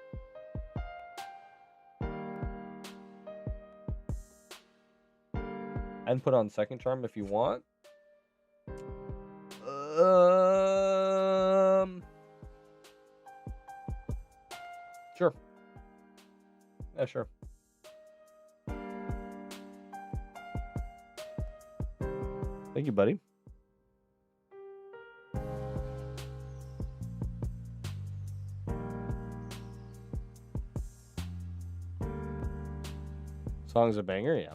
And put on second charm if you want. Sure. Yeah, sure. Thank you, buddy. Song's a banger, yeah.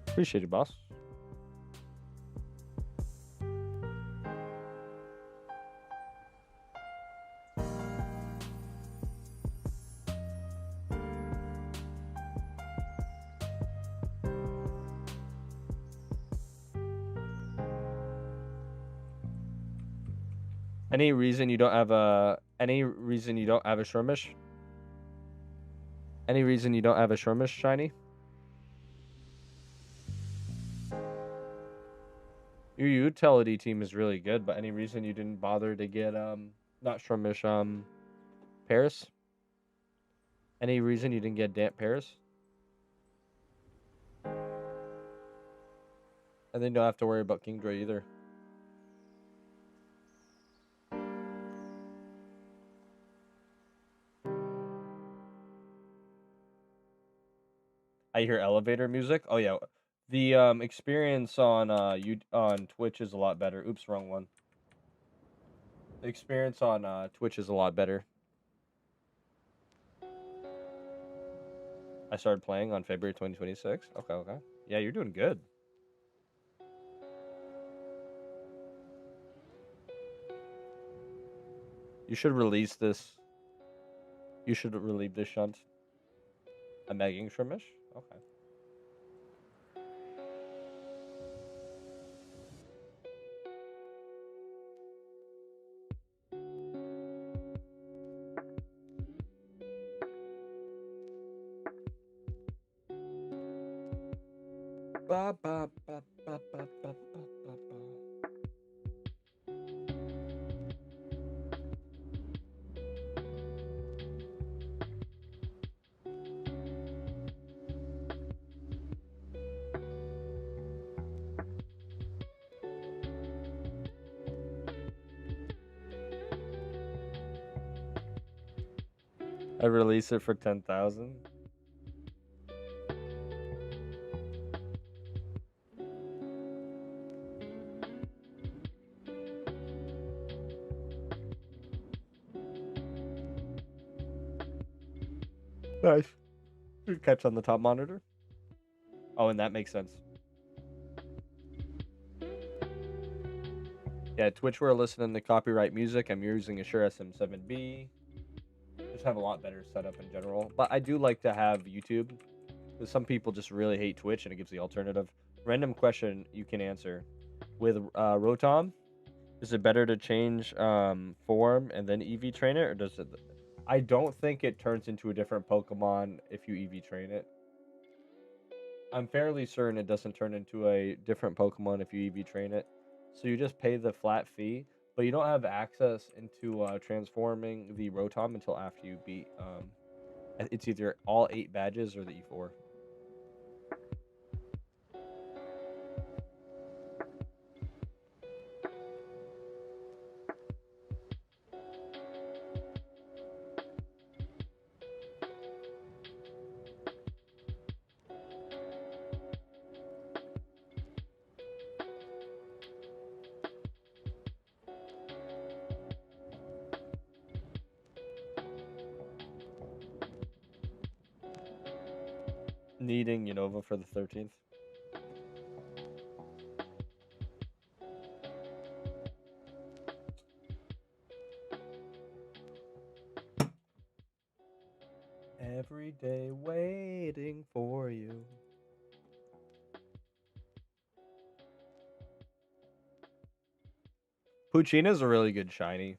Appreciate it, boss. Any reason you don't have a Shermish? Any reason you don't have a Shermish shiny? Your utility team is really good, but any reason you didn't bother to get not Shermish Paris? Any reason you didn't get Damp Paris? And then you don't have to worry about Kingdra either. I hear elevator music. Oh yeah, the experience on on Twitch is a lot better. Oops, wrong one. The experience on Twitch is a lot better. I started playing on February 2026. Okay. Yeah, you're doing good. You should release this. You should relieve this shunt. I'm begging Shrimish? Okay. Ba, ba, ba, ba, ba, ba, ba, ba, ba. I release it for 10,000. Nice. Good catch on the top monitor. Oh, and that makes sense. Yeah, Twitch, we're listening to copyright music. I'm using a Shure SM7B. Just have a lot better setup in general. But I do like to have YouTube, because some people just really hate Twitch, and it gives the alternative. Random question you can answer. With Rotom, is it better to change form and then EV train it, or does it? I don't think it turns into a different Pokemon if you EV train it. I'm fairly certain it doesn't turn into a different Pokemon if you EV train it. So you just pay the flat fee, but you don't have access into transforming the Rotom until after you beat. It's either all 8 badges or the E4. Needing Unova for the 13th. Every day waiting for you. Puccina's a really good shiny.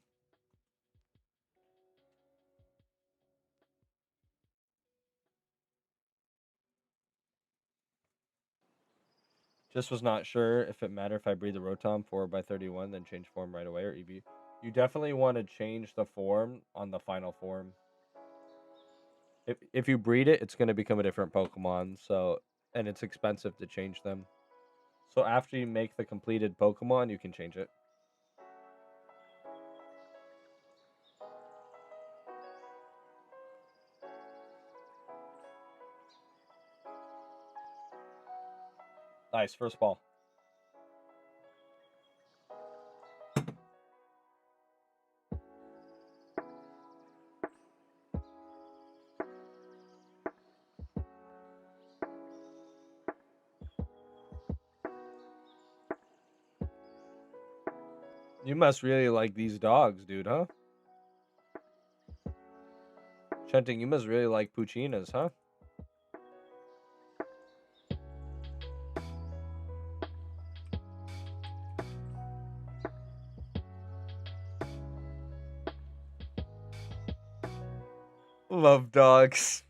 Just was not sure if it mattered if I breed the Rotom 4x31, then change form right away, or EV. You definitely want to change the form on the final form. If you breed it, it's going to become a different Pokemon. So, and it's expensive to change them. So after you make the completed Pokemon, you can change it. Nice, first ball. You must really like these dogs, dude, huh? Shunting, you must really like Puccinas, huh? Love dogs.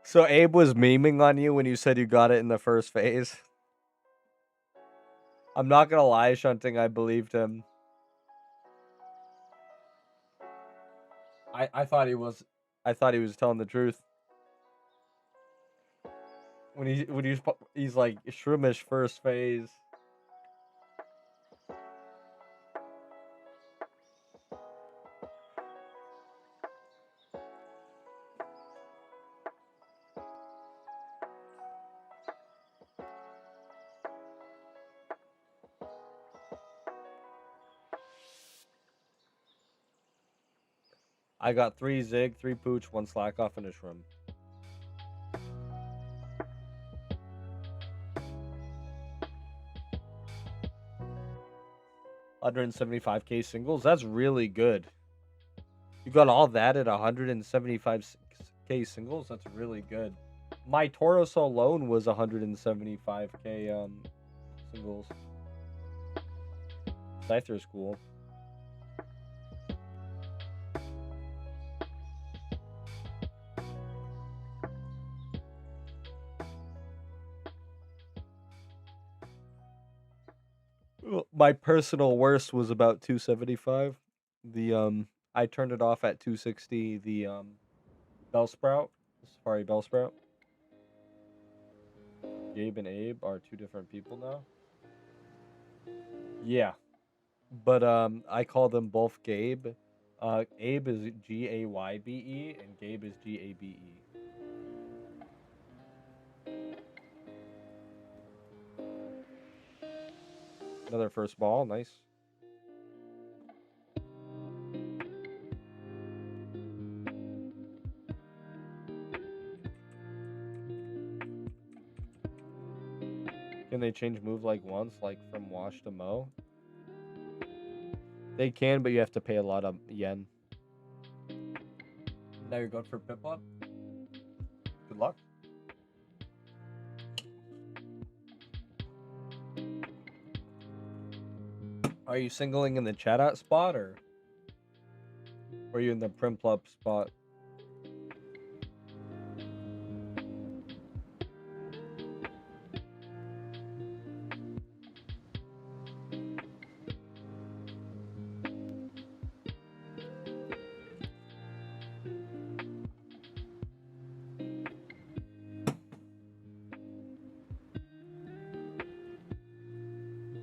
So Abe was memeing on you when you said you got it in the first phase. I'm not gonna lie, Shunting, I believed him. I thought he was telling the truth. He's like Shroomish first phase. I got 3 Zig, 3 Pooch, 1 Slack Off, and a Shroom. $175K singles. That's really good. You got all that at 175K singles. That's really good. My Tauros alone was 175K singles. Scyther's cool. My personal worst was about 275. The I turned it off at 260. The Bellsprout, Safari Bellsprout. Gabe and Abe are 2 different people now. Yeah, but I call them both Gabe. Abe is Gaybe and Gabe is Gabe. Another first ball, nice. Can they change move like once, like from wash to mow? They can, but you have to pay a lot of yen. Now you're going for Piplup? Good luck. Are you singling in the chat out spot or are you in the Primplup spot?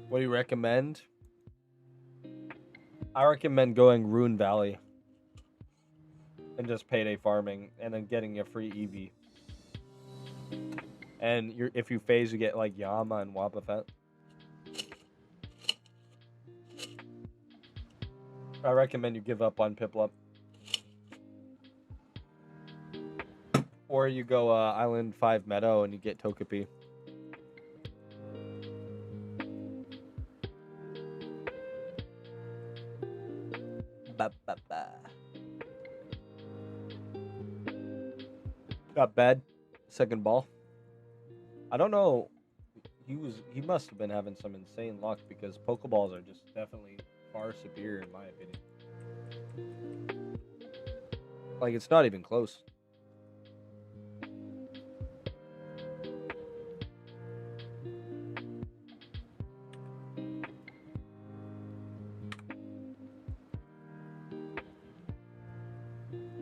What do you recommend? I recommend going Rune Valley and just payday farming and then getting a free EV. And if you phase, you get like Yama and Wabafet. I recommend you give up on Piplup. Or you go Island 5 Meadow and you get Togepi. Ba, ba, ba. Got bad. Second ball. I don't know. He must have been having some insane luck because Pokeballs are just definitely far superior in my opinion. Like it's not even close.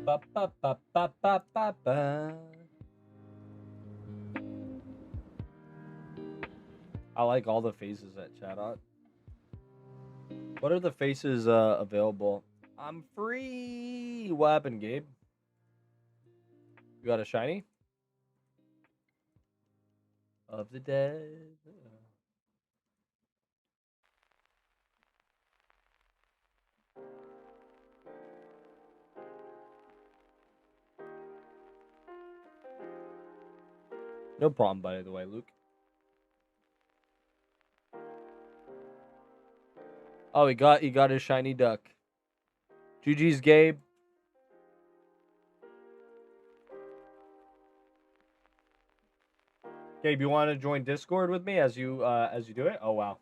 Ba, ba, ba, ba, ba, ba, ba. I like all the faces at Chatot. What are the faces available? I'm free. What happened, Gabe? You got a shiny? Of the dead. No problem, by the way, Luke. Oh, he got his shiny duck. GG's, Gabe. Gabe, you want to join Discord with me as you do it? Oh wow.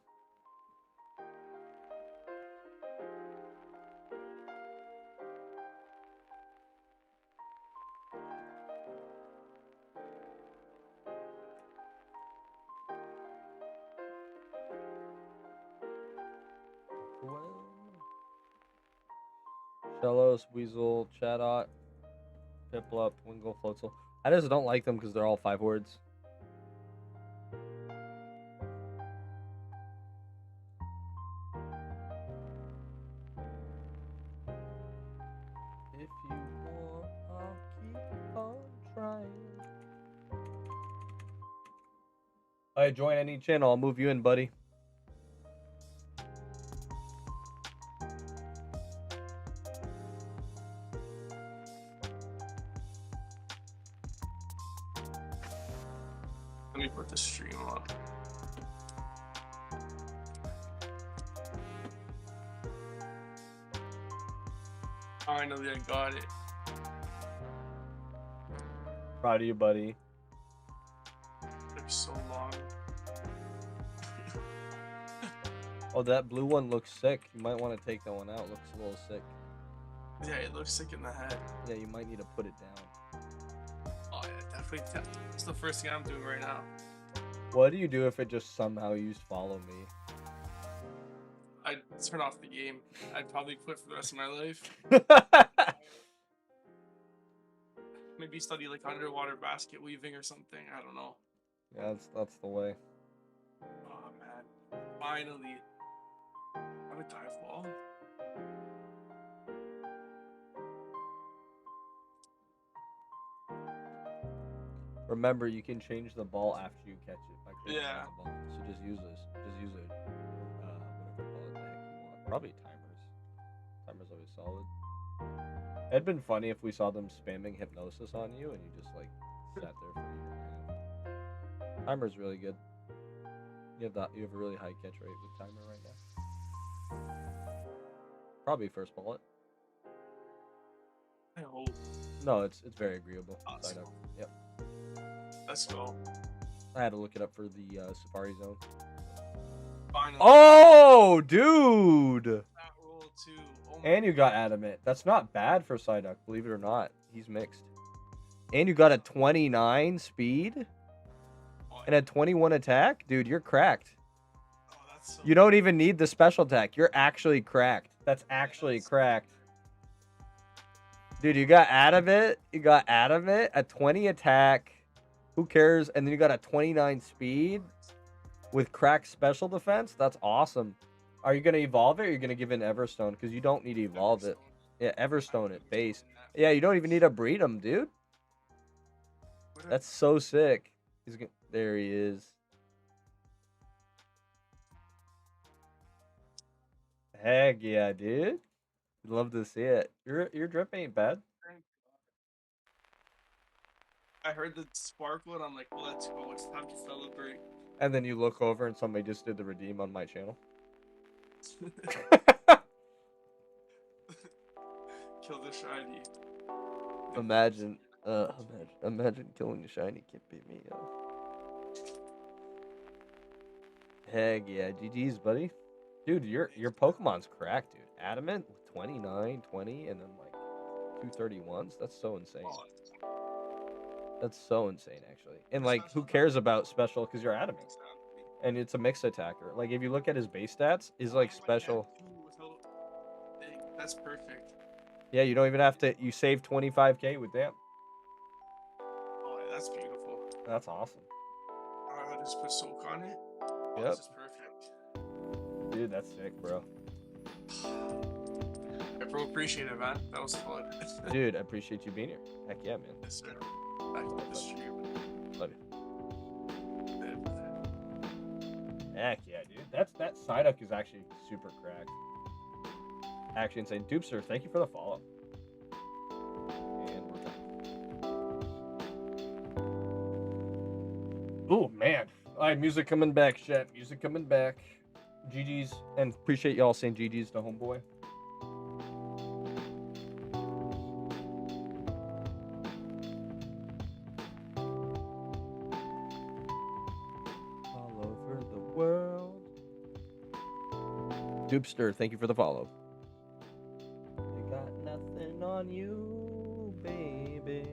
Shellos, Weasel, Chatot, Piplup, Wingull, Floatzel. I just don't like them because they're all 5 words. If you want, I'll keep on trying. Alright, join any channel. I'll move you in, buddy. Let me put the stream on. Finally, I got it. Proud of you, buddy. Took so long. Oh, that blue one looks sick. You might want to take that one out. Looks a little sick. Yeah, it looks sick in the head. Yeah, you might need to put it down. Oh yeah, definitely. That's the first thing I'm doing right now. What do you do if it just somehow used follow me? I'd turn off the game. I'd probably quit for the rest of my life. Maybe study like underwater basket weaving or something. I don't know. Yeah, that's the way. Oh man, finally. I would dive ball. Remember, you can change the ball after you catch it by clicking Yeah. on the ball. So just use this. Just use it. Whatever ball the heck you want. Probably timers. Timers always solid. It'd been funny if we saw them spamming hypnosis on you and you just like sat there for a year and a half. Timer's really good. You have a really high catch rate with timer right now. Probably first bullet. I hope. No, it's very agreeable. Awesome. Side up. Yep. Let's go. I had to look it up for the Safari Zone. Finally. Oh, dude! That roll too. Oh my And you got adamant. That's not bad for Psyduck, believe it or not. He's mixed. And you got a 29 speed and a 21 attack? Dude, you're cracked. Oh, that's so You don't even need the special attack. You're actually cracked. That's actually cracked. Dude, you got adamant. You got adamant. A 20 attack. Who cares? And then you got a 29 speed with cracked special defense. That's awesome. Are you going to evolve it or are you going to give it an Everstone? Because you don't need to evolve it. Yeah, Everstone it. Base. Yeah, you don't even need to breed him, dude. That's so sick. There he is. Heck yeah, dude. Love to see it. Your drip ain't bad. I heard the sparkle and I'm like, well, let's go. It's time to celebrate. And then you look over and somebody just did the redeem on my channel. Kill the shiny. Imagine killing the shiny. Can't beat me. Heck yeah, GG's, buddy. Dude, your Pokemon's cracked, dude. Adamant with 29, 20, and then like 231s. That's so insane. That's so insane, actually. And like, who cares about special? Because you're adamant, and it's a mixed attacker. Like, if you look at his base stats, is like special. That's perfect. Yeah, you don't even have to. You save 25k with that. Oh, yeah, that's beautiful. That's awesome. I'll just put soak on it. Oh, Yep. this is perfect. Dude, that's sick, bro. I bro appreciate it, man. That was fun. Dude, I appreciate you being here. Heck yeah, man. Yes, sir. Back to the stream. Love you. Heck yeah, dude. That Psyduck is actually super cracked. Actually insane. Dupster, thank you for the follow. And we're done. Oh man. Alright, music coming back, chat. Music coming back. GG's, and appreciate y'all saying GG's to homeboy. All over the world. Dupster, thank you for the follow. You got nothing on you, baby.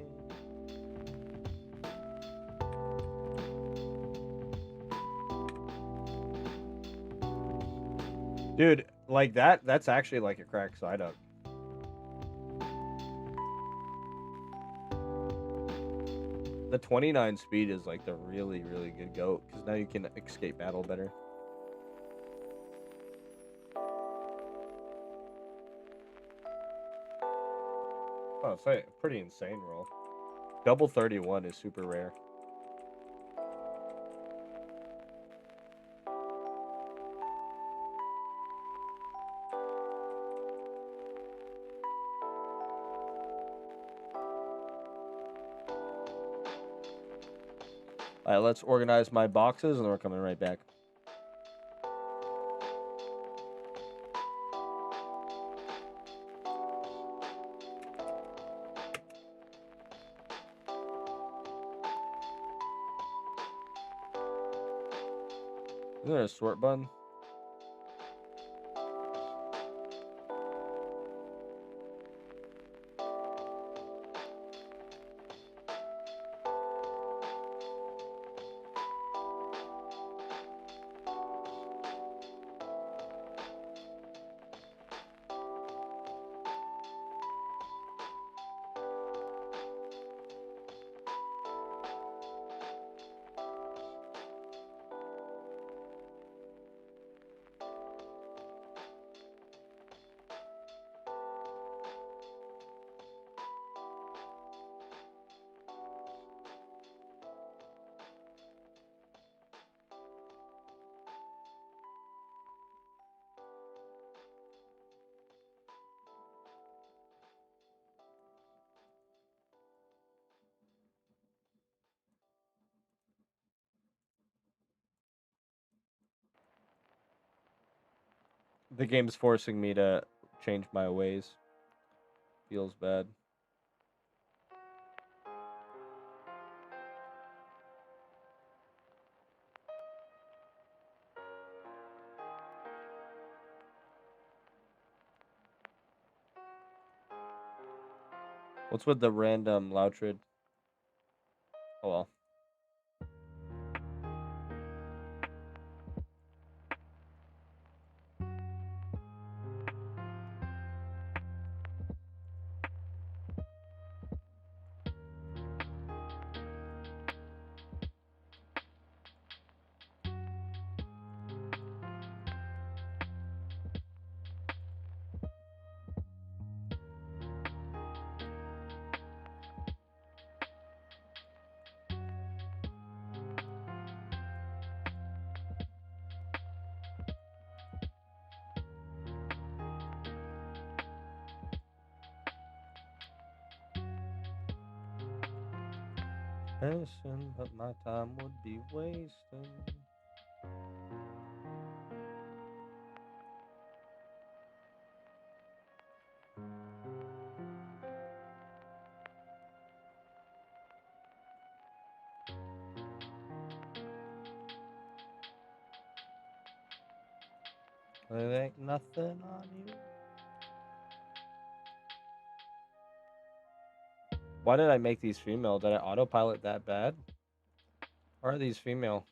Dude, like that's actually like a crack side up. The 29 speed is like the really, really good goat because now you can escape battle better. Oh, it's a pretty insane roll. Double 31 is super rare. All right, let's organize my boxes, and then we're coming right back. Isn't there a sort button? The game's forcing me to change my ways. Feels bad. What's with the random Loutrid? Oh well. Passion, but my time would be wasted. There ain't nothing on you. Why did I make these female? Did I autopilot that bad? Why are these female?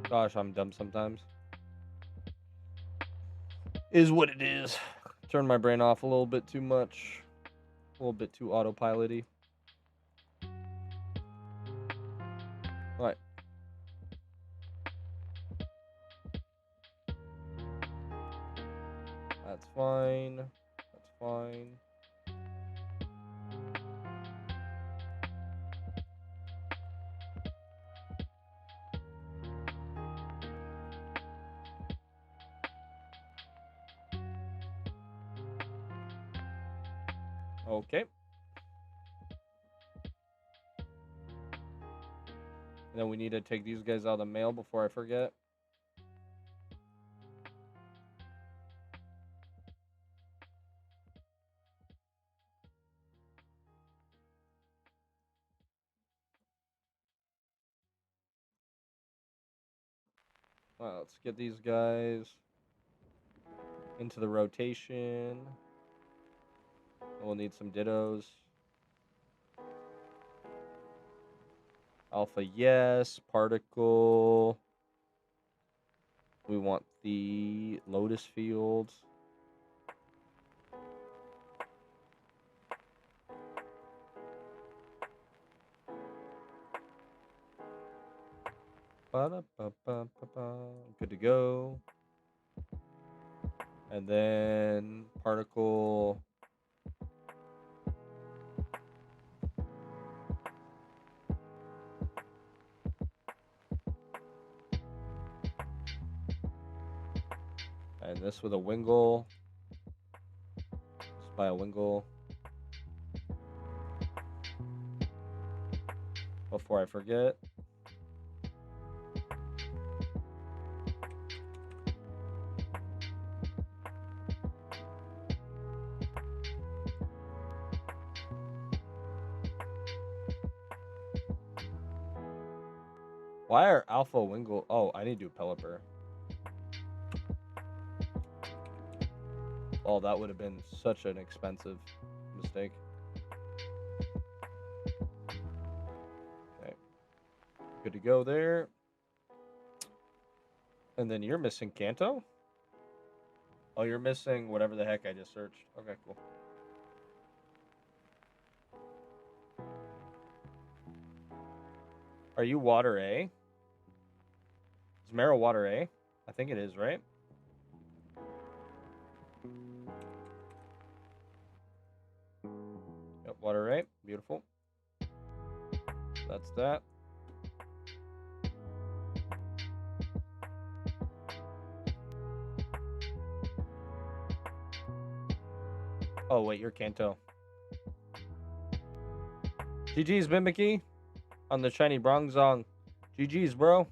Gosh, I'm dumb sometimes. Is what it is. Turn my brain off a little bit too much. A little bit too autopilot-y. Right. That's fine. That's fine. Okay. And then we need to take these guys out of the mail before I forget. All right, let's get these guys into the rotation. We'll need some dittos. Alpha, yes. Particle. We want the Lotus Fields. Good to go. And then particle. And this with a Wingle. Just buy a Wingle. before I forget. Why are Alpha Wingle? Oh, I need to do Pelipper. Oh, that would have been such an expensive mistake. Okay. Good to go there. And then you're missing Kanto? Oh, you're missing whatever the heck I just searched. Okay, cool. Are you Water A? Is Mero Water A? I think it is, right? Yep, Water A. Beautiful. That's that. Oh, wait, you're Kanto. GG's, Mimicky. On the shiny Bronzong. GG's, bro.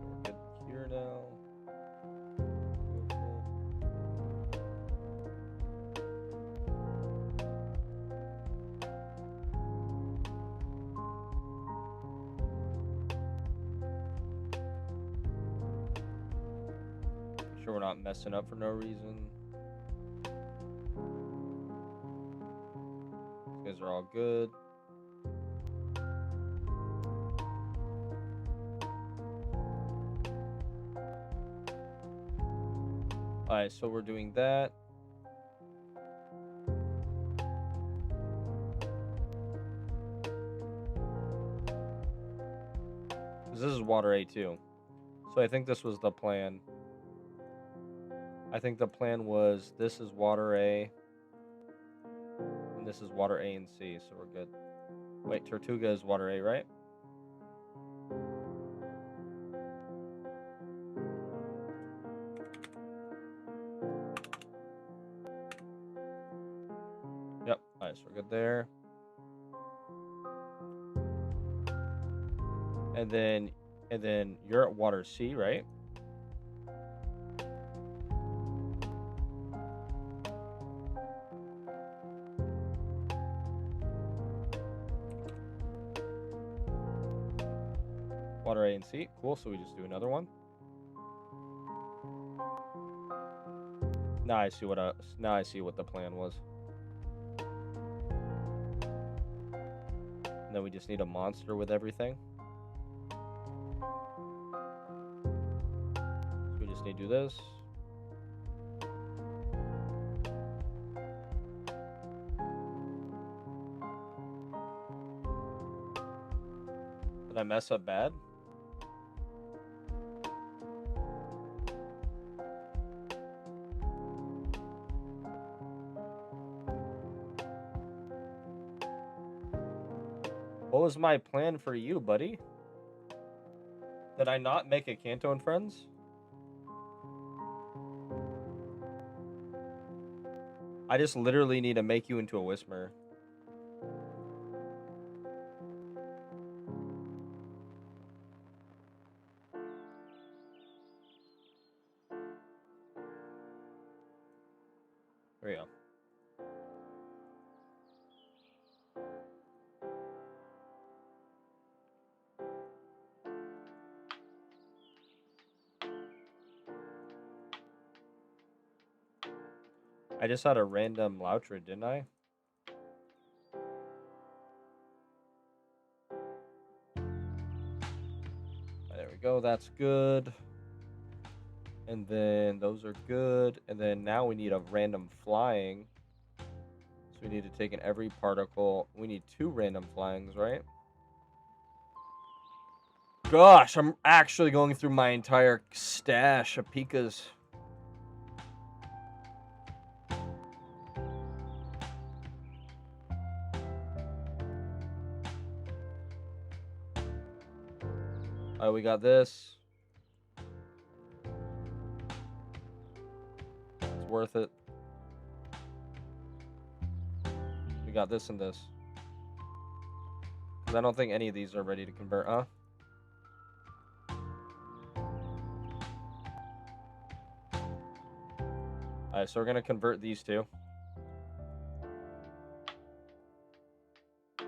We're good here now. Beautiful. Make sure we're not messing up for no reason. These guys are all good. Alright, so we're doing that. This is Water A too. So I think this was the plan. I think the plan was this is Water A. And this is Water A and C, so we're good. Wait, Tortuga is Water A, right? Yep. Alright, so we're good there. And then you're at Water C, right? Water A and C. Cool, so we just do another one. Now I see what the plan was. And then we just need a monster with everything. So we just need to do this. Did I mess up bad? What was my plan for you, buddy? Did I not make a Kanto and Friends? I just literally need to make you into a Whisper. There we go. I just had a random Loutra, didn't I? There we go. That's good. And then those are good. And then now we need a random flying. So we need to take in every particle. We need 2 random flyings, right? Gosh, I'm actually going through my entire stash of Pikas. Alright, we got this. It's worth it. We got this and this. Because I don't think any of these are ready to convert, huh? Alright, so we're going to convert these 2. It's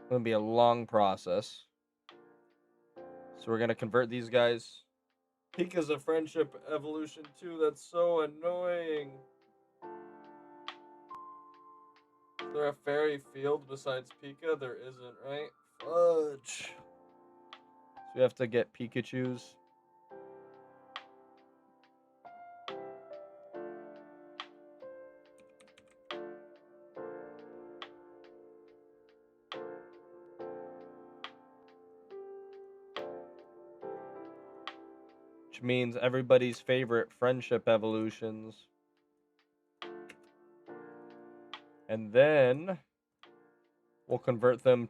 going to be a long process. So we're going to convert these guys. Pika's a friendship evolution too. That's so annoying. Is there a fairy field besides Pika? There isn't, right? Fudge. So we have to get Pikachus. Which means everybody's favorite friendship evolutions. And then we'll convert them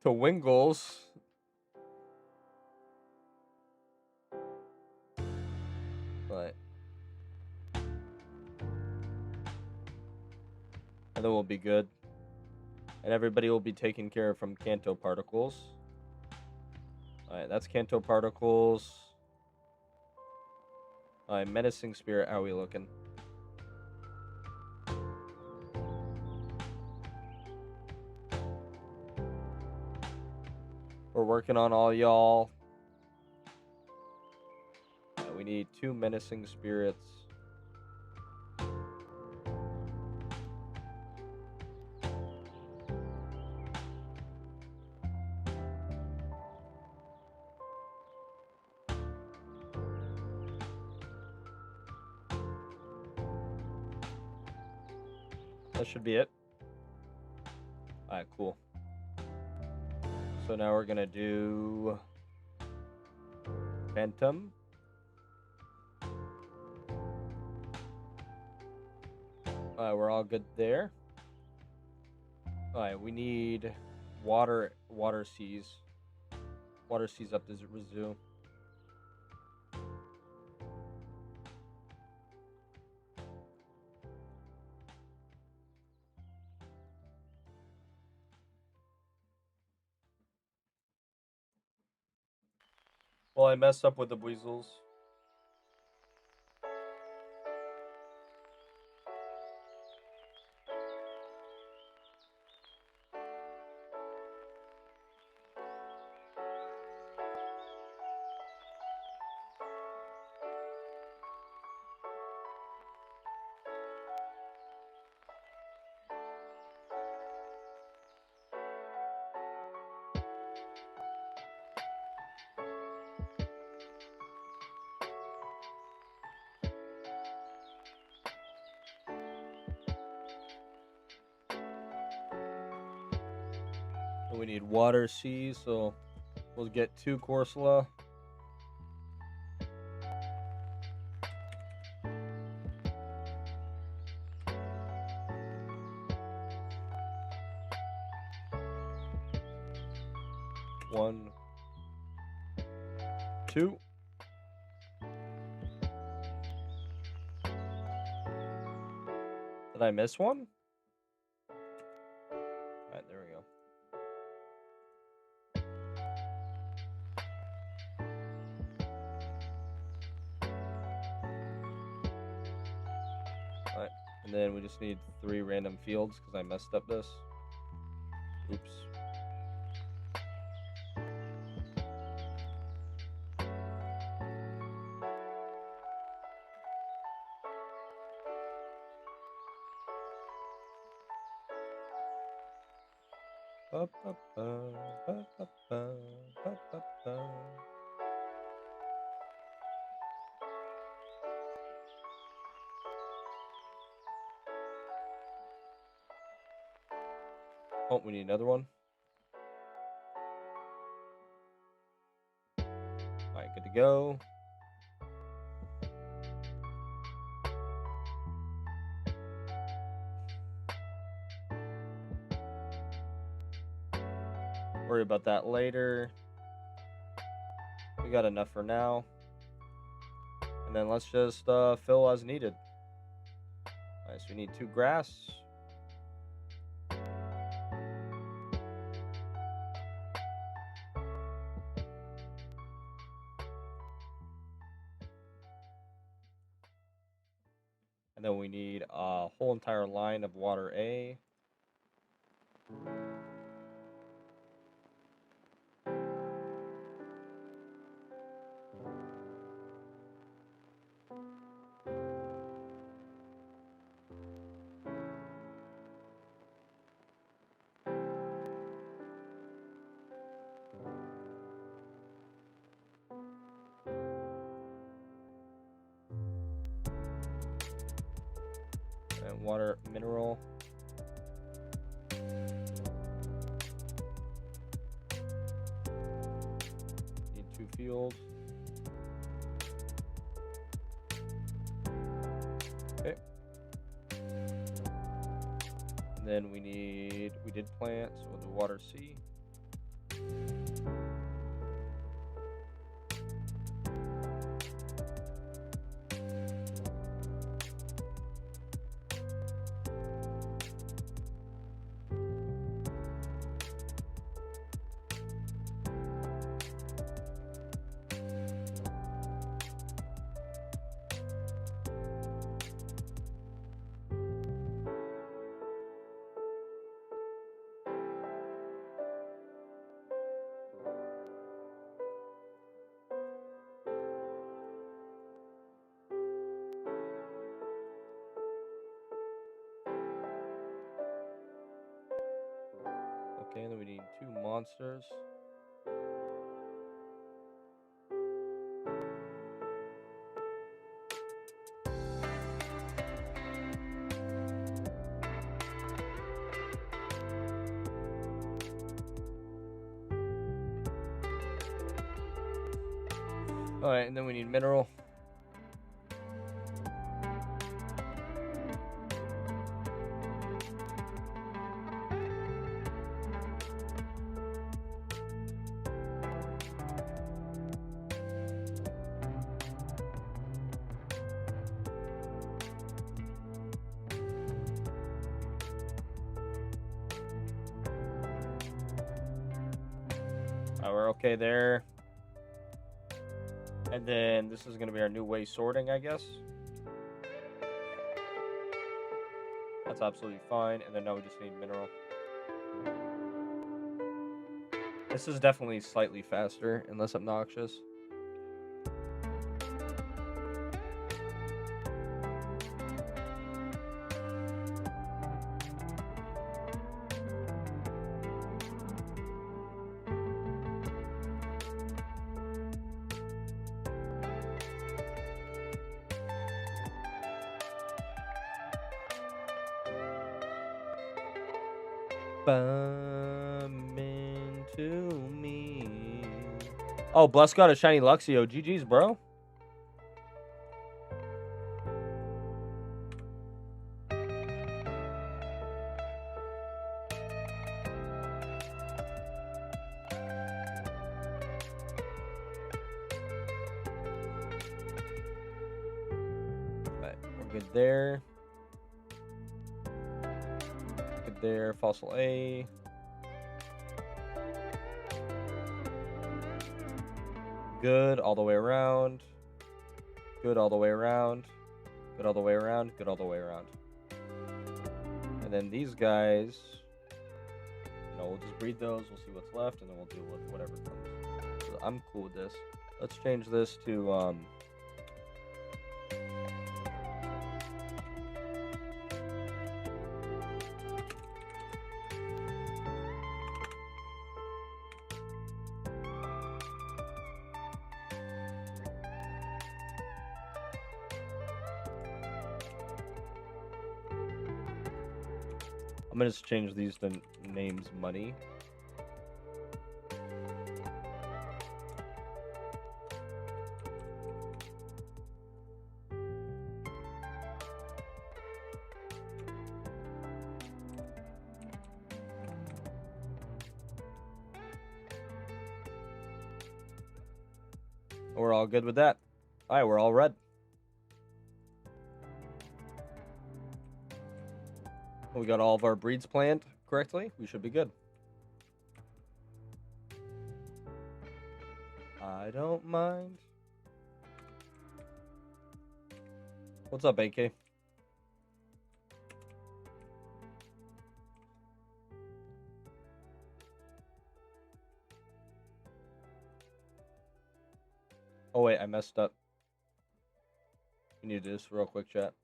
to Wingles. But and then we'll be good. And everybody will be taken care of from Kanto particles. Alright, that's Kanto particles. Alright, Menacing Spirit, how are we looking? We're working on all y'all. We need 2 Menacing Spirits. That should be it. Alright, cool. So now we're gonna do Phantom. Alright, we're all good there. Alright, we need water seas. Water seas up to Rizzu. Well, I messed up with the Weasels. We need water seas, so we'll get 2 Corsola. One, 2. Did I miss one? Alright, there we go. Alright. And then we just need 3 random fields because I messed up this. Oops. Ba, ba, ba, ba, ba, ba, ba, ba, ba. Oh, we need another one. Alright, good to go. Worry about that later. We got enough for now. And then let's just fill as needed. Alright, so we need 2 grass. And then we need a whole entire line of water A. And water mineral. Need 2 fields. Okay. And then we did plant, so we'll do water C. Okay, and then we need 2 monsters. Alright, and then we need mineral. Alright, we're okay there. And then this is going to be our new way sorting, I guess. That's absolutely fine. And then now we just need mineral. This is definitely slightly faster and less obnoxious. Bum into me. Oh, Bless got a shiny Luxio. GG's, bro. Alright, we're good there. Good there. Fossil A. Good all the way around. Good all the way around. Good all the way around. Good all the way around. And then these guys, we'll just breed those. We'll see what's left, and then we'll deal with whatever comes. So I'm cool with this. Let's change this to I'm gonna just change these to names money. We're all good with that. All right, we're all red. We got all of our breeds planned correctly. We should be good. I don't mind. What's up, AK? Oh, wait, I messed up. We need to do this real quick, chat.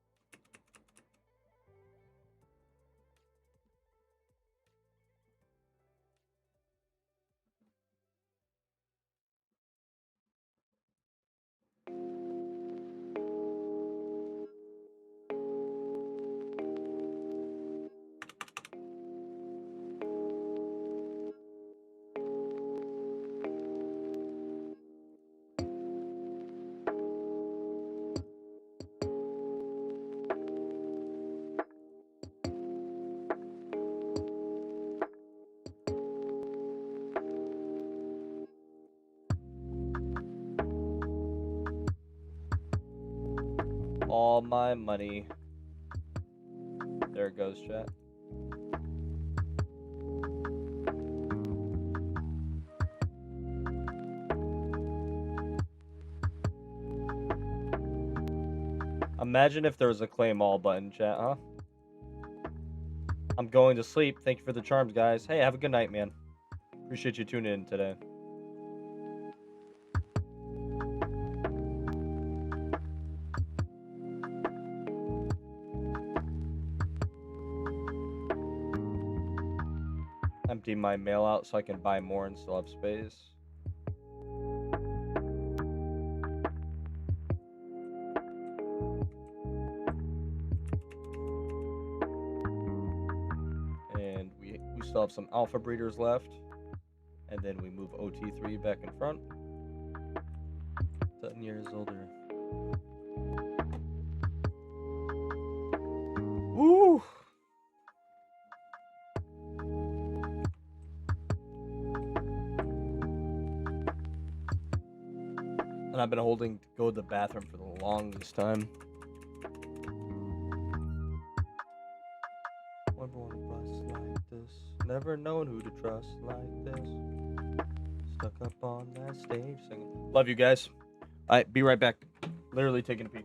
All my money. There it goes, chat. Imagine if there was a claim all button, chat, huh? I'm going to sleep. Thank you for the charms, guys. Hey, have a good night, man. Appreciate you tuning in today. Empty my mail out so I can buy more and still have space. And we still have some alpha breeders left. And then we move OT3 back in front. 7 years older. Woo! And I've been holding to go to the bathroom for the longest time. Never want to bust like this. Never known who to trust like this. Stuck up on that stage singing. Love you guys. All right, be right back. Literally taking a pee.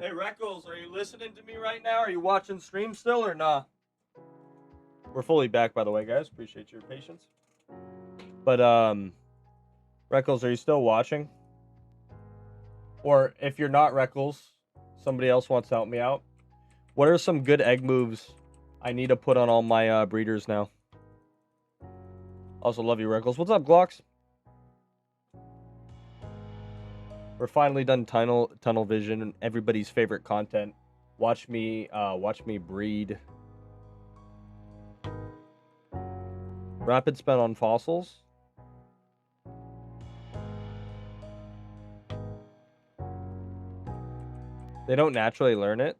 Hey, Reckles, are you listening to me right now? Are you watching stream still or nah? We're fully back, by the way, guys. Appreciate your patience. But, Reckles, are you still watching? Or if you're not Reckles, somebody else wants to help me out. What are some good egg moves I need to put on all my breeders now? Also love you, Rickles. What's up, Glocks? We're finally done tunnel vision, everybody's favorite content. Watch me breed. Rapid spin on fossils. They don't naturally learn it.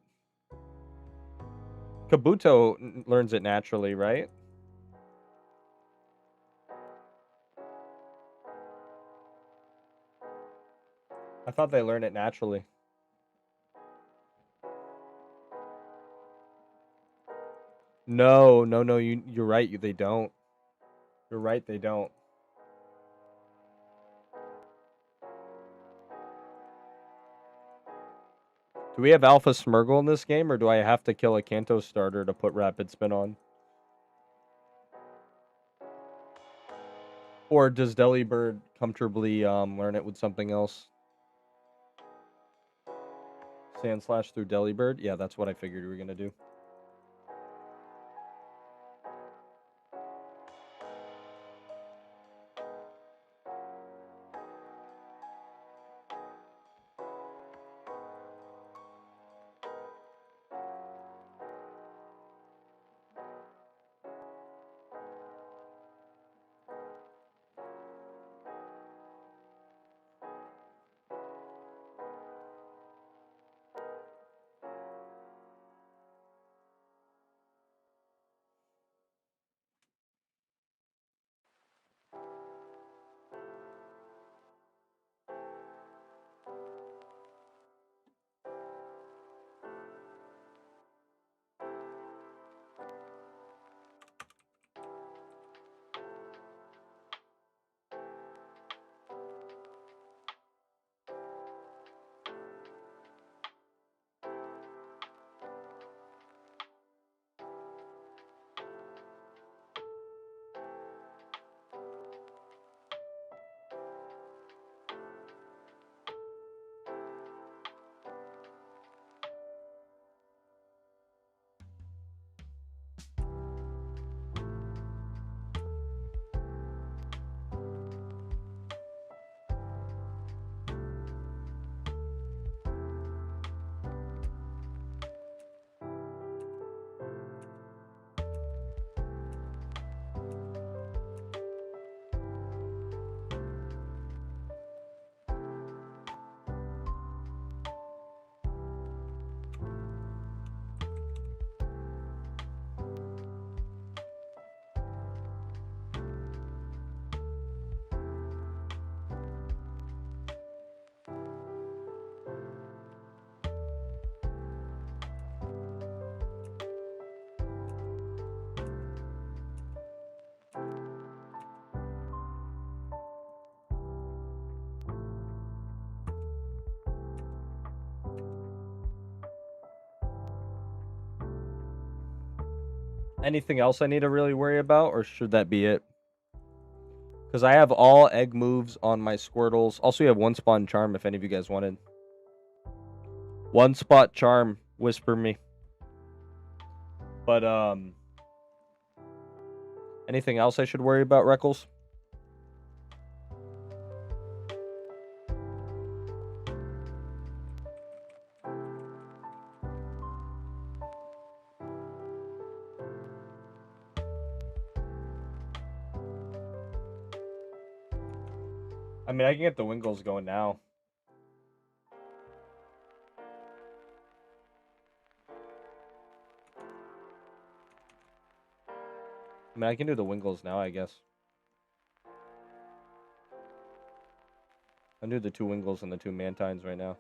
Kabuto learns it naturally, right? I thought they learn it naturally. No, you're right, they don't. You're right, they don't. Do we have Alpha Smurgle in this game, or do I have to kill a Kanto starter to put Rapid Spin on? Or does Delibird comfortably learn it with something else? Sand Slash through Delibird? Yeah, that's what I figured we were going to do. Anything else I need to really worry about, or should that be it? Because I have all egg moves on my Squirtles. Also, you have one spawn charm if any of you guys wanted. One spot charm, whisper me. But, anything else I should worry about, Reckles? I mean, I can get the Wingles going now. I mean, I can do the Wingles now, I guess. I'll do the 2 Wingles and the 2 Mantines right now.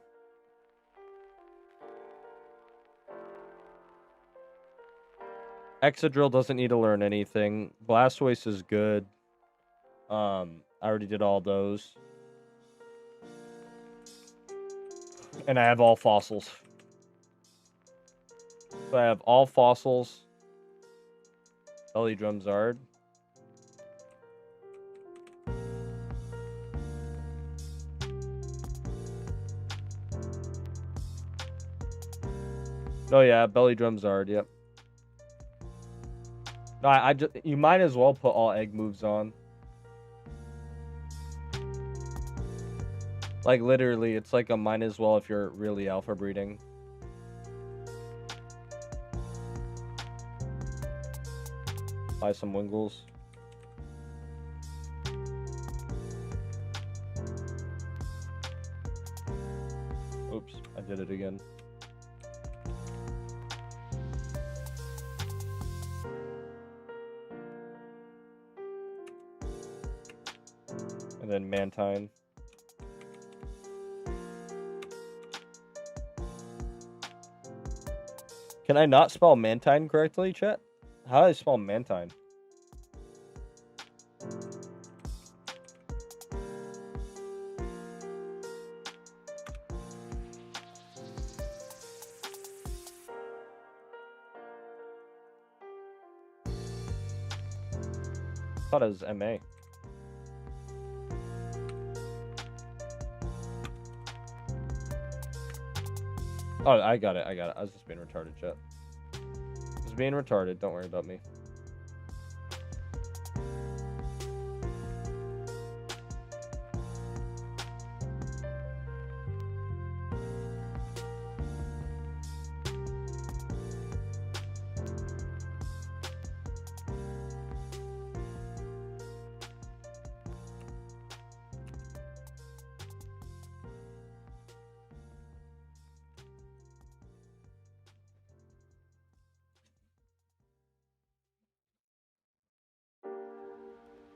Exadrill doesn't need to learn anything. Blastoise is good. I already did all those. And I have all fossils. So I have all fossils. Belly Drum Zard. Oh yeah, belly drum Zard. Yep. No, I just you might as well put all egg moves on. Like literally, it's like a might as well if you're really alpha breeding. Buy some Wingles. Oops, I did it again. And then Mantine. Can I not spell Mantine correctly, chat? How do I spell Mantine? I thought it was MA. Oh, I got it. I got it. I was just being retarded, chat. I was being retarded. Don't worry about me.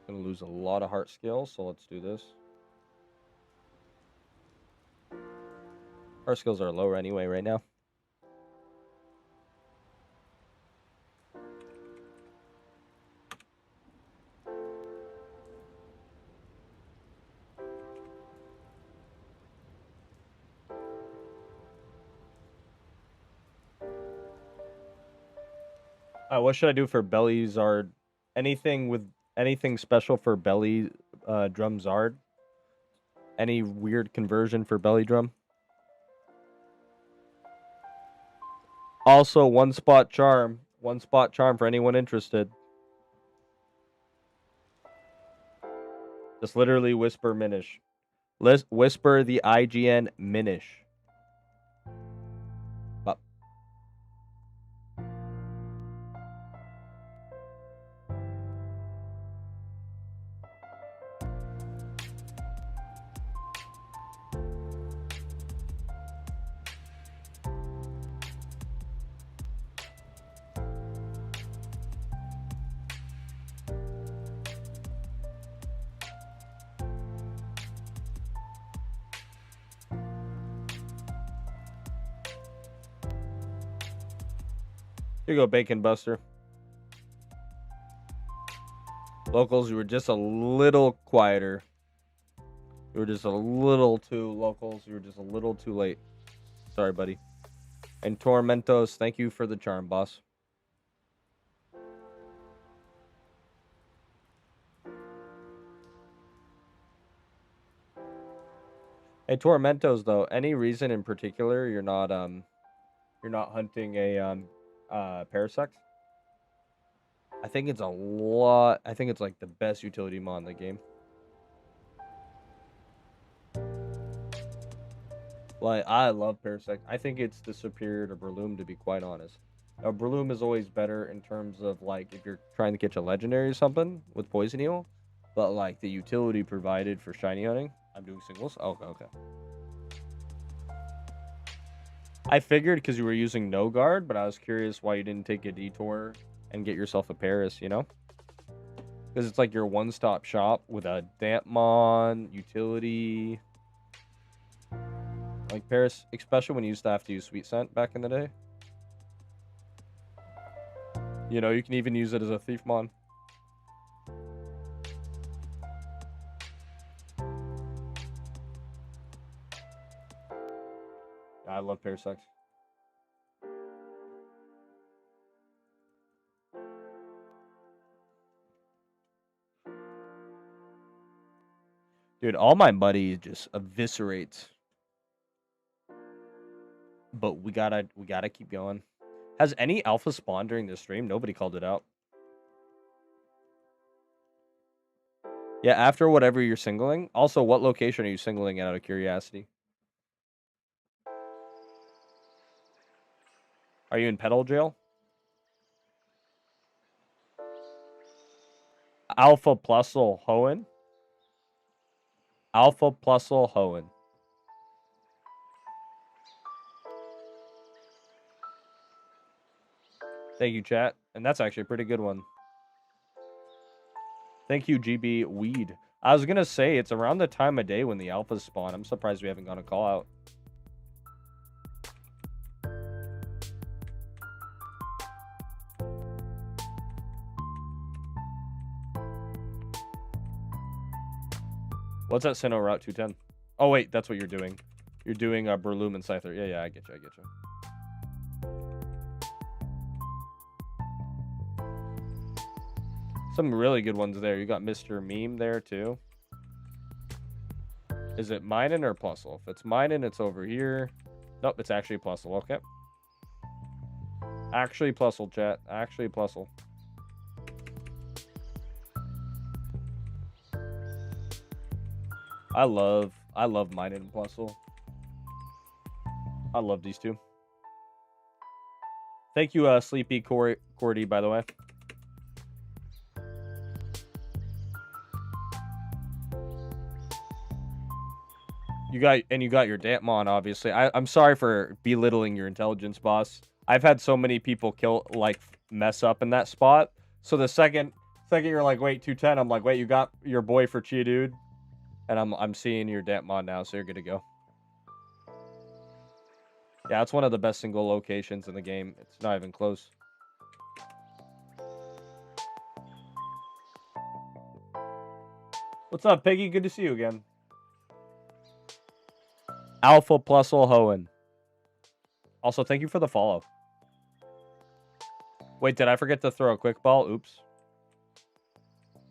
Gonna lose a lot of heart skills, so let's do this. Heart skills are lower anyway right now. What should I do for belly Zard? Anything special for belly drum Zard? Any weird conversion for belly drum? Also, one spot charm. One spot charm for anyone interested. Just literally whisper Minish. Whisper the IGN Minish. Up. Here you go, Bacon Buster. Locals, you were just a little quieter. You were just a little too locals. You were just a little too late. Sorry, buddy. And Tormentos, thank you for the charm, boss. Hey, Tormentos, though, any reason in particular you're not hunting a Parasect? I think it's like the best utility mod in the game. Like, I love Parasect. I think it's the superior to Breloom, to be quite honest. Breloom is always better in terms of, like, if you're trying to catch a legendary or something with Poison Heal. But, like, the utility provided for shiny hunting. I'm doing singles? Oh, okay. I figured because you were using no guard, but I was curious why you didn't take a detour and get yourself a Paris, you know? Because it's like your one-stop shop with a Dampmon, utility. Like Paris, especially when you used to have to use Sweet Scent back in the day. You know, you can even use it as a Thiefmon. I love Parasect. Dude, all my buddies just eviscerates. But we gotta keep going. Has any alpha spawned during this stream? Nobody called it out. Yeah, after whatever you're singling. Also, what location are you singling out of curiosity? Are you in pedal jail? Alpha Plusle Hoenn. Alpha Plusle Hoenn. Thank you, chat. And that's actually a pretty good one. Thank you, GB Weed. I was gonna say it's around the time of day when the alphas spawn. I'm surprised we haven't got a call out. What's that Sinnoh Route 210? Oh wait, that's what you're doing. You're doing a Breloom and Scyther. Yeah, I get you. Some really good ones there. You got Mr. Meme there too. Is it Minen or Plusle? If it's Minen, it's over here. Nope, it's actually Plusle. Okay. Actually Plusle, chat. Actually Plusle. I love Minen and Plusle. I love these two. Thank you, Sleepy Cordy, by the way. You got your Dampmon, obviously. I'm sorry for belittling your intelligence, boss. I've had so many people mess up in that spot. So the second you're like, wait, 210, I'm like, wait, you got your boy for Chia, dude. And I'm seeing your Dampmon now, so you're good to go. Yeah, it's one of the best single locations in the game. It's not even close. What's up, Piggy? Good to see you again. Alpha Plusle Hoenn. Also, thank you for the follow. Wait, did I forget to throw a quick ball? Oops.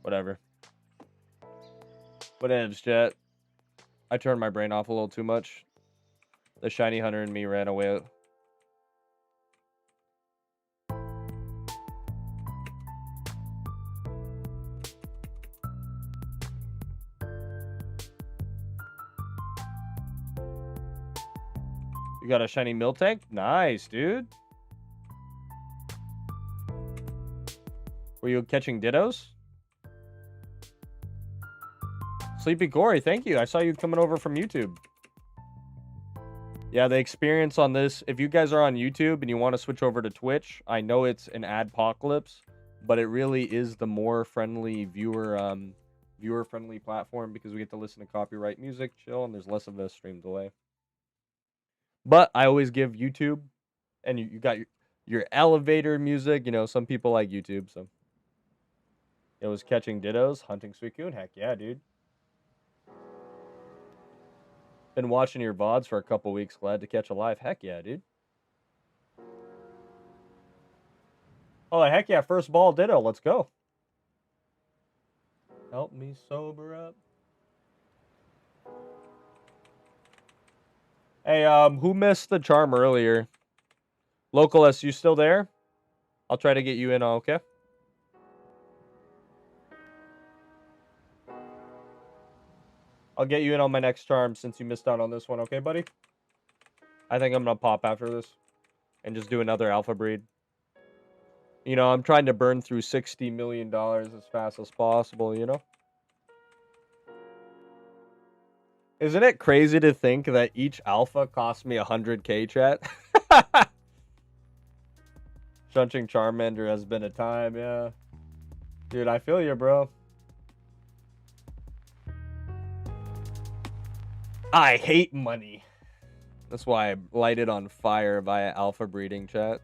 Whatever. Whatevs, chat. I turned my brain off a little too much. The shiny hunter and me ran away. You got a shiny Miltank? Nice, dude. Were you catching Dittos? Sleepy Gory, thank you. I saw you coming over from YouTube. Yeah, the experience on this, if you guys are on YouTube and you want to switch over to Twitch, I know it's an adpocalypse, but it really is the more friendly viewer-friendly platform because we get to listen to copyright music, chill, and there's less of a stream delay. But I always give YouTube, and you got your elevator music. You know, some people like YouTube, so. It was catching Dittos, hunting Suicune. Heck yeah, dude. Been watching your VODs for a couple weeks. Glad to catch a live. Heck yeah, dude. Oh, heck yeah. First ball Ditto. Let's go. Help me sober up. Hey, who missed the charm earlier? Localist, you still there? I'll try to get you in, okay? I'll get you in on my next charm since you missed out on this one, okay, buddy? I think I'm going to pop after this and just do another alpha breed. You know, I'm trying to burn through $60 million as fast as possible, you know? Isn't it crazy to think that each alpha cost me 100K, chat? Shunching Charmander has been a time, yeah. Dude, I feel you, bro. I hate money. That's why I light it on fire via alpha breeding, chat.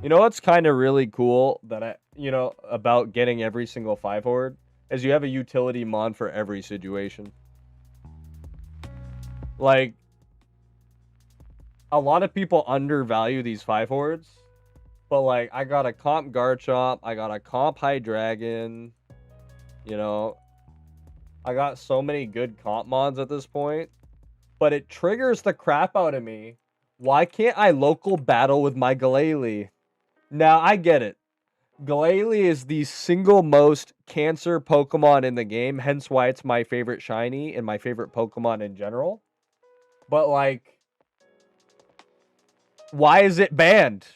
You know what's kind of really cool that about getting every single 5 horde is you have a utility mon for every situation. Like, a lot of people undervalue these 5 hordes, but like, I got a comp Garchomp, I got a comp Hydreigon, you know, I got so many good comp mods at this point, but it triggers the crap out of me. Why can't I local battle with my Glalie? Now, I get it. Glalie is the single most cancer Pokemon in the game, hence why it's my favorite shiny and my favorite Pokemon in general. But, like, why is it banned?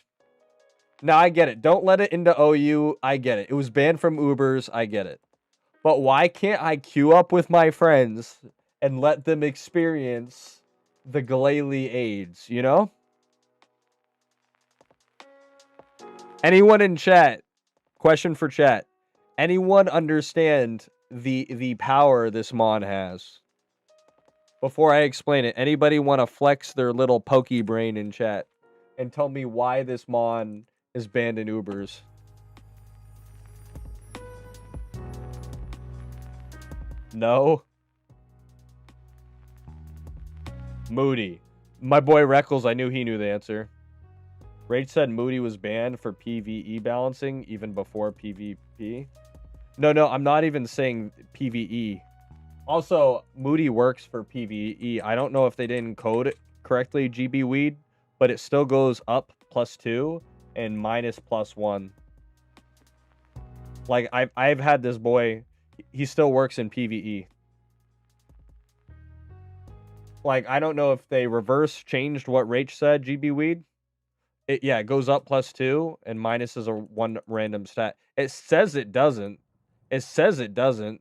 Now, I get it. Don't let it into OU. I get it. It was banned from Ubers. I get it. But why can't I queue up with my friends and let them experience the Glalie AIDS, you know? Anyone in chat? Question for chat. Anyone understand the power this mon has? Before I explain it, anybody want to flex their little pokey brain in chat and tell me why this mon is banned in Ubers? No? Moody. My boy Reckles, I knew he knew the answer. Rach said Moody was banned for PvE balancing even before PvP. No, I'm not even saying PvE. Also, Moody works for PvE. I don't know if they didn't code it correctly, GB Weed, but it still goes up +2 and minus +1. Like, I've had this boy, he still works in PvE. Like, I don't know if they reverse changed what Rach said, GB Weed. It goes up +2 and minus is a one random stat. It says it doesn't. It says it doesn't.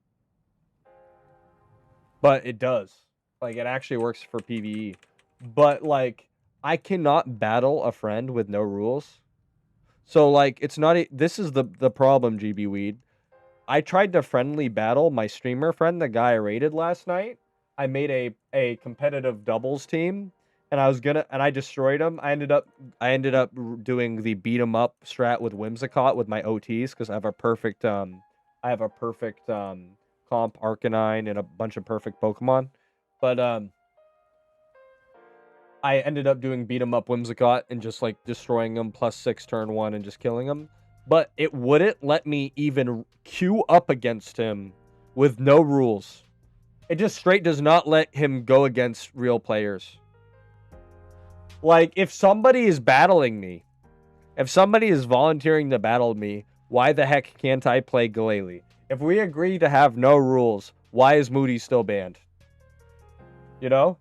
But it does. Like, it actually works for PvE. But, like, I cannot battle a friend with no rules. So, like, it's not... This is the problem, GB Weed. I tried to friendly battle my streamer friend, the guy I raided last night. I made a competitive doubles team, and I destroyed him. I ended up doing the beat 'em up strat with Whimsicott with my OTs because I have a perfect comp Arcanine and a bunch of perfect Pokemon. But I ended up doing beat 'em up Whimsicott and just like destroying him +6 turn 1 and just killing him. But it wouldn't let me even queue up against him with no rules. It just straight does not let him go against real players. Like, if somebody is battling me, if somebody is volunteering to battle me, why the heck can't I play Glalie? If we agree to have no rules, why is Moody still banned? You know?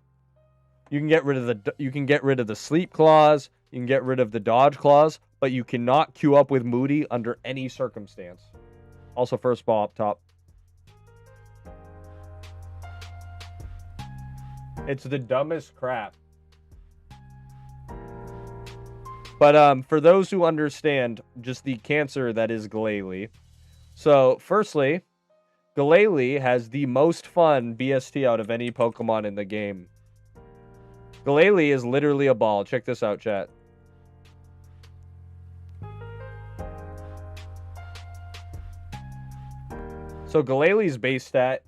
You can get rid of the sleep clause, you can get rid of the dodge clause, but you cannot queue up with Moody under any circumstance. Also, first ball up top. It's the dumbest crap. But for those who understand just the cancer that is Glalie. So, firstly, Glalie has the most fun BST out of any Pokemon in the game. Glalie is literally a ball. Check this out, chat. So Galalie's base stat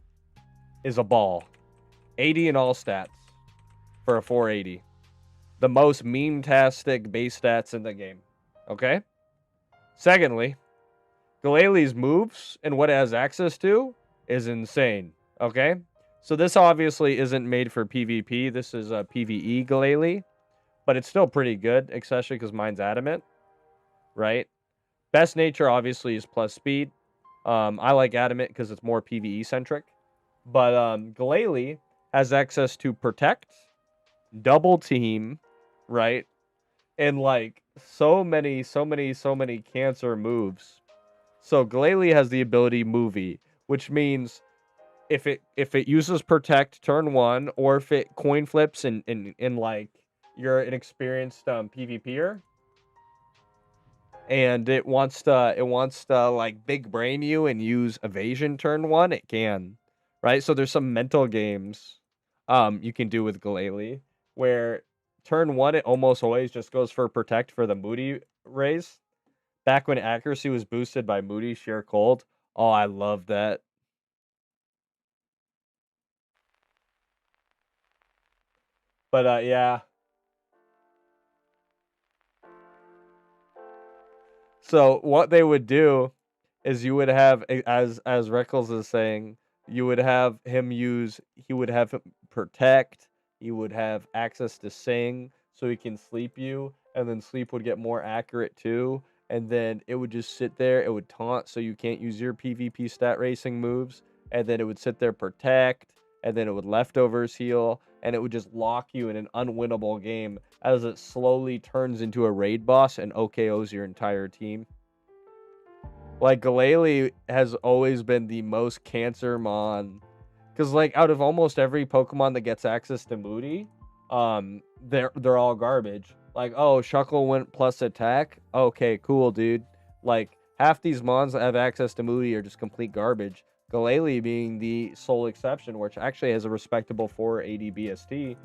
is a ball. 80 in all stats for a 480. The most meme-tastic base stats in the game. Okay? Secondly, Galalie's moves and what it has access to is insane. Okay? So this obviously isn't made for PvP. This is a PvE Glalie. But it's still pretty good, especially because mine's adamant. Right? Best nature obviously is plus speed. I like adamant because it's more PvE centric. But Glalie has access to protect, double team, right? And like so many cancer moves. So Glalie has the ability movie, which means if it uses protect turn 1, or if it coin flips in like you're an experienced PvPer, and it wants to like big brain you and use evasion turn 1, it can. Right? So there's some mental games you can do with Glalie where turn 1 it almost always just goes for protect for the Moody raise. Back when accuracy was boosted by Moody sheer cold. Oh, I love that. But yeah. So what they would do is you would have, as Reckles is saying, you would have him use. He would have him protect. He would have access to sing, so he can sleep you, and then sleep would get more accurate too. And then it would just sit there. It would taunt, so you can't use your PvP stat racing moves. And then it would sit there protect, and then it would leftovers heal, and it would just lock you in an unwinnable game as it slowly turns into a raid boss and OKOs your entire team. Like, Glalie has always been the most cancer mon. Because, like, out of almost every Pokemon that gets access to Moody, they're all garbage. Like, oh, Shuckle went plus attack? Okay, cool, dude. Like, half these mons that have access to Moody are just complete garbage. Glalie being the sole exception, which actually has a respectable 4 AD BST,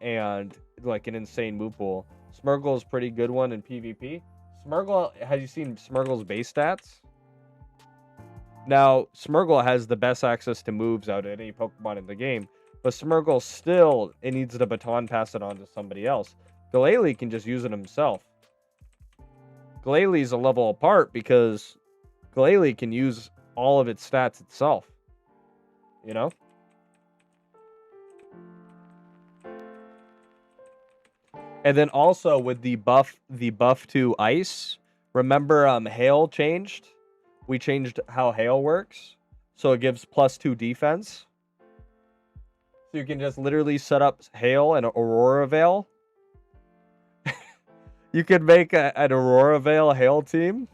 and, like, an insane move pool. Smeargle is a pretty good one in PvP. Smeargle, have you seen Smeargle's base stats? Now, Smeargle has the best access to moves out of any Pokemon in the game, but Smeargle still, it needs to baton pass it on to somebody else. Glalie can just use it himself. Glalie's a level apart because Glalie can use all of its stats itself. You know? And then also with the buff to ice, remember Hail changed? We changed how Hail works, so it gives +2 defense. So you can just literally set up Hail and Aurora Veil. You can make an Aurora Veil Hail team,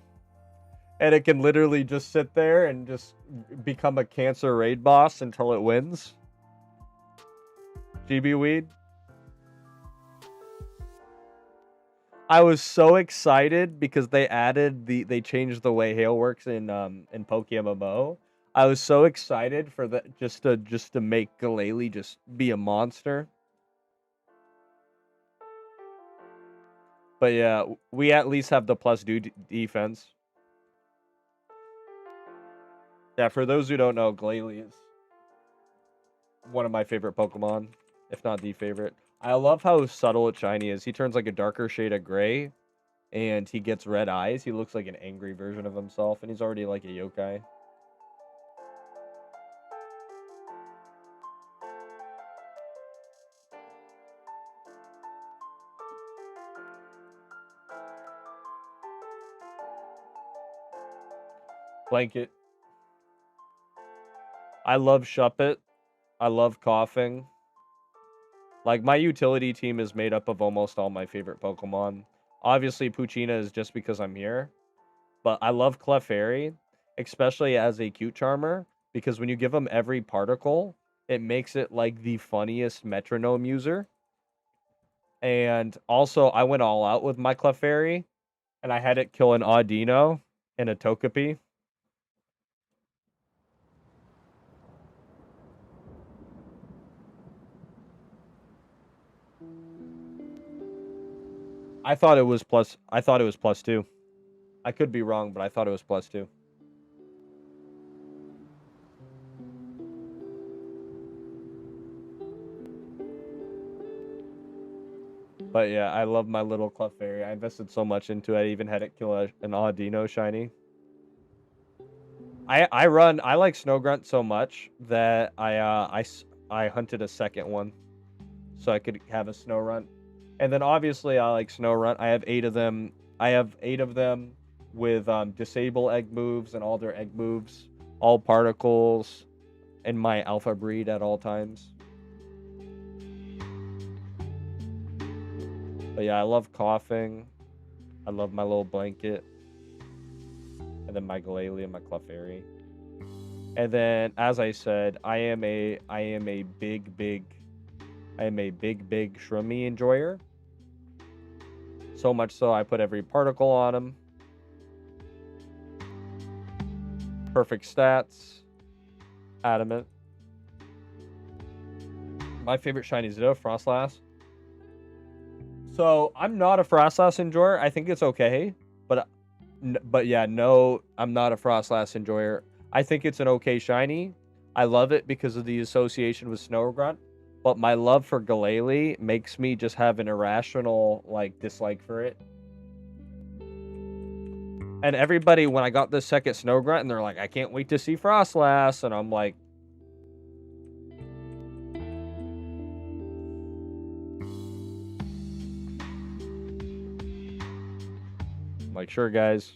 and it can literally just sit there and just become a cancer raid boss until it wins. GB Weed. I was so excited because they changed the way Hail works in PokeMMO. I was so excited for that just to make Glalie just be a monster. But yeah, we at least have the +2 defense. Yeah, for those who don't know, Glalie is one of my favorite Pokemon, if not the favorite. I love how subtle Shiny is. He turns like a darker shade of gray, and he gets red eyes. He looks like an angry version of himself, and he's already like a yokai. Blanket. I love Shuppet. I love Coughing. Like, my utility team is made up of almost all my favorite Pokemon. Obviously, Poochyena is just because I'm here. But I love Clefairy, especially as a cute charmer, because when you give him every particle, it makes it like the funniest metronome user. And also, I went all out with my Clefairy, and I had it kill an Audino and a Togepi. I thought it was +2. I could be wrong, but I thought it was +2. But yeah, I love my little Clefairy. I invested so much into it. I even had it kill an Audino shiny. I like Snowgrunt so much that I hunted a second one so I could have a Snowrunt. And then obviously I like Snowrunt. I have 8 of them. I have 8 of them with disable egg moves and all their egg moves, all particles, and my alpha breed at all times. But yeah, I love Coughing. I love my little Blanket. And then my Glalie and my Clefairy. And then, as I said, I am a big Shroomy enjoyer. So much so I put every particle on him. Perfect stats. Adamant. My favorite shiny is a Frostlass. So I'm not a Frostlass enjoyer. I think it's okay, but yeah, no, I'm not a Frostlass enjoyer. I think it's an okay shiny. I love it because of the association with Snowgrunt, but my love for Glalie makes me just have an irrational dislike for it. And everybody, when I got the second Snowgrunt, and they're like, I can't wait to see Frostlass, and I'm like, make sure, guys.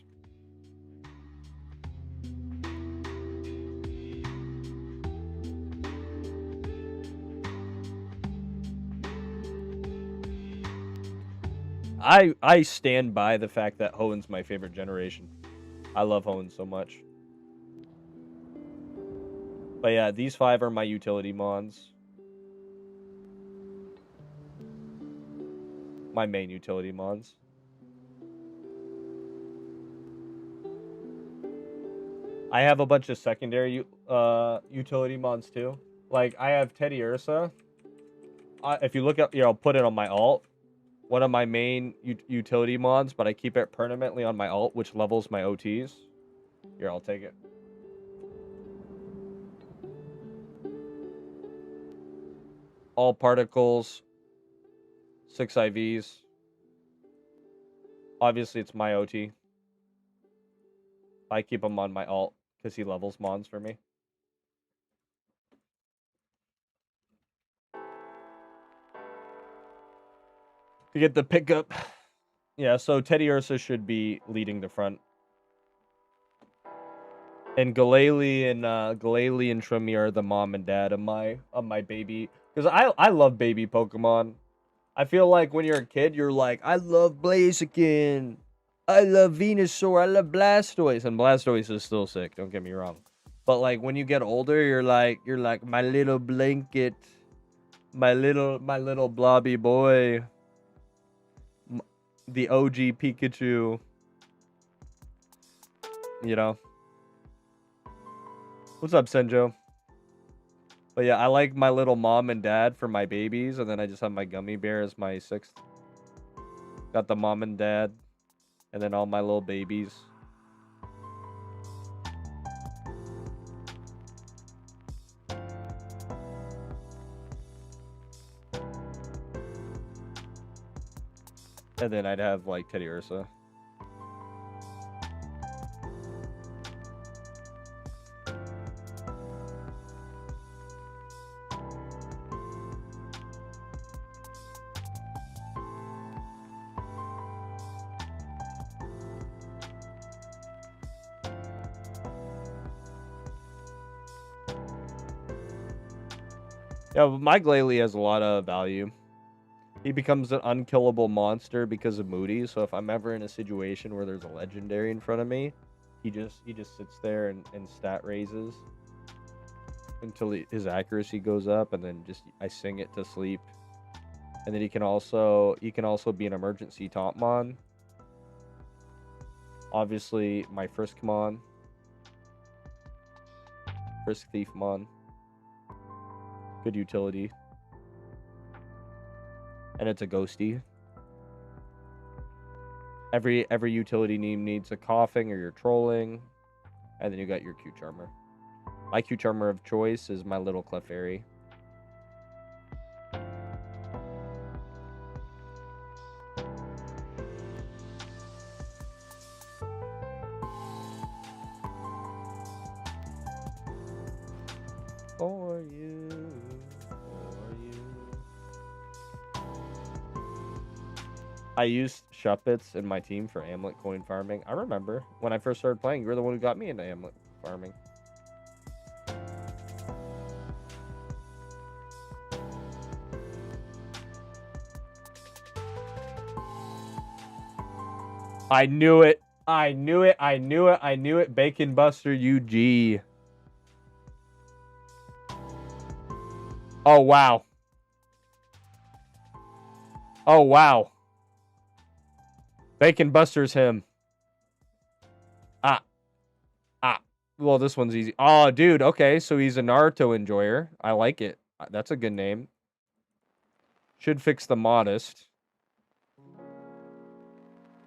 I stand by the fact that Hoenn's my favorite generation. I love Hoenn so much. But yeah, these 5 are my utility mons. My main utility mons. I have a bunch of secondary utility mons too. Like I have Teddy Ursa. If you look up, I'll put it on my alt. One of my main utility mons, but I keep it permanently on my alt, which levels my OTs. Here, I'll take it. All particles, 6 IVs. Obviously, it's my OT. I keep him on my alt because he levels mons for me. To get the pickup. Yeah, so Teddy Ursa should be leading the front. And Galele and Trummy are the mom and dad of my baby. Because I love baby Pokemon. I feel like when you're a kid, you're like, I love Blaziken. I love Venusaur. I love Blastoise. And Blastoise is still sick, don't get me wrong. But like when you get older, you're like my little blanket. My little blobby boy. The OG Pikachu. You know. What's up, Senjo? But yeah, I like my little mom and dad for my babies, and then I just have my gummy bear as my 6th. Got the mom and dad, and then all my little babies. And then I'd have like Teddy Ursa. Yeah, but my Glalie has a lot of value. He becomes an unkillable monster because of Moody. So if I'm ever in a situation where there's a legendary in front of me, he just sits there and stat raises until his accuracy goes up, and then just I sing it to sleep. And then he can also be an emergency top mon. Obviously, my Frisk mon, Frisk Thief mon. Good utility. And it's a ghosty. Every utility needs a coughing or you're trolling. And then you got your Q Charmer. My Q Charmer of choice is my little Clefairy. For you. I used Shuppets in my team for Amulet coin farming. I remember when I first started playing, you were the one who got me into Amulet farming. I knew it. I knew it. I knew it. I knew it. Bacon Buster UG. Oh, wow. Oh, wow. Bacon Buster's him. Well, this one's easy. Oh, dude. Okay, so he's a Naruto enjoyer. I like it. That's a good name. Should fix the modest.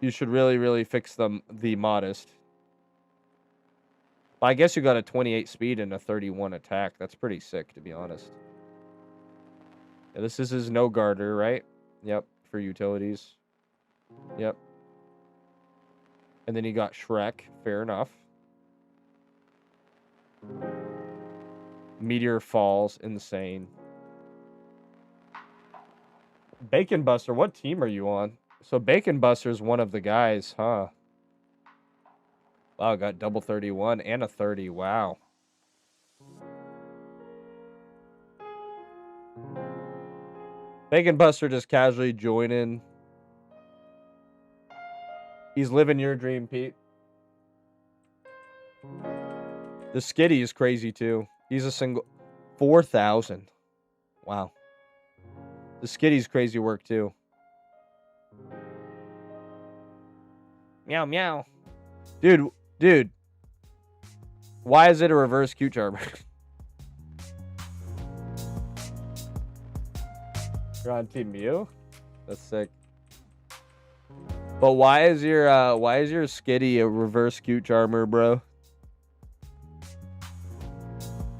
You should really fix the modest. I guess you got a 28 speed and a 31 attack. That's pretty sick, to be honest. Yeah, this is his no garter, right? Yep, for utilities. Yep. And then he got Shrek. Fair enough. Meteor Falls. Insane. Bacon Buster, what team are you on? So Bacon Buster's one of the guys, huh? Wow, got double 31 and a 30. Wow. Bacon Buster just casually joining. He's living your dream, Pete. The Skitty is crazy too. He's a single 4,000. Wow. The Skitty's crazy work too. Meow meow. Dude. Why is it a reverse Q charmer? You're on Team Mew? That's sick. But why is your Skitty a reverse Q charmer, bro?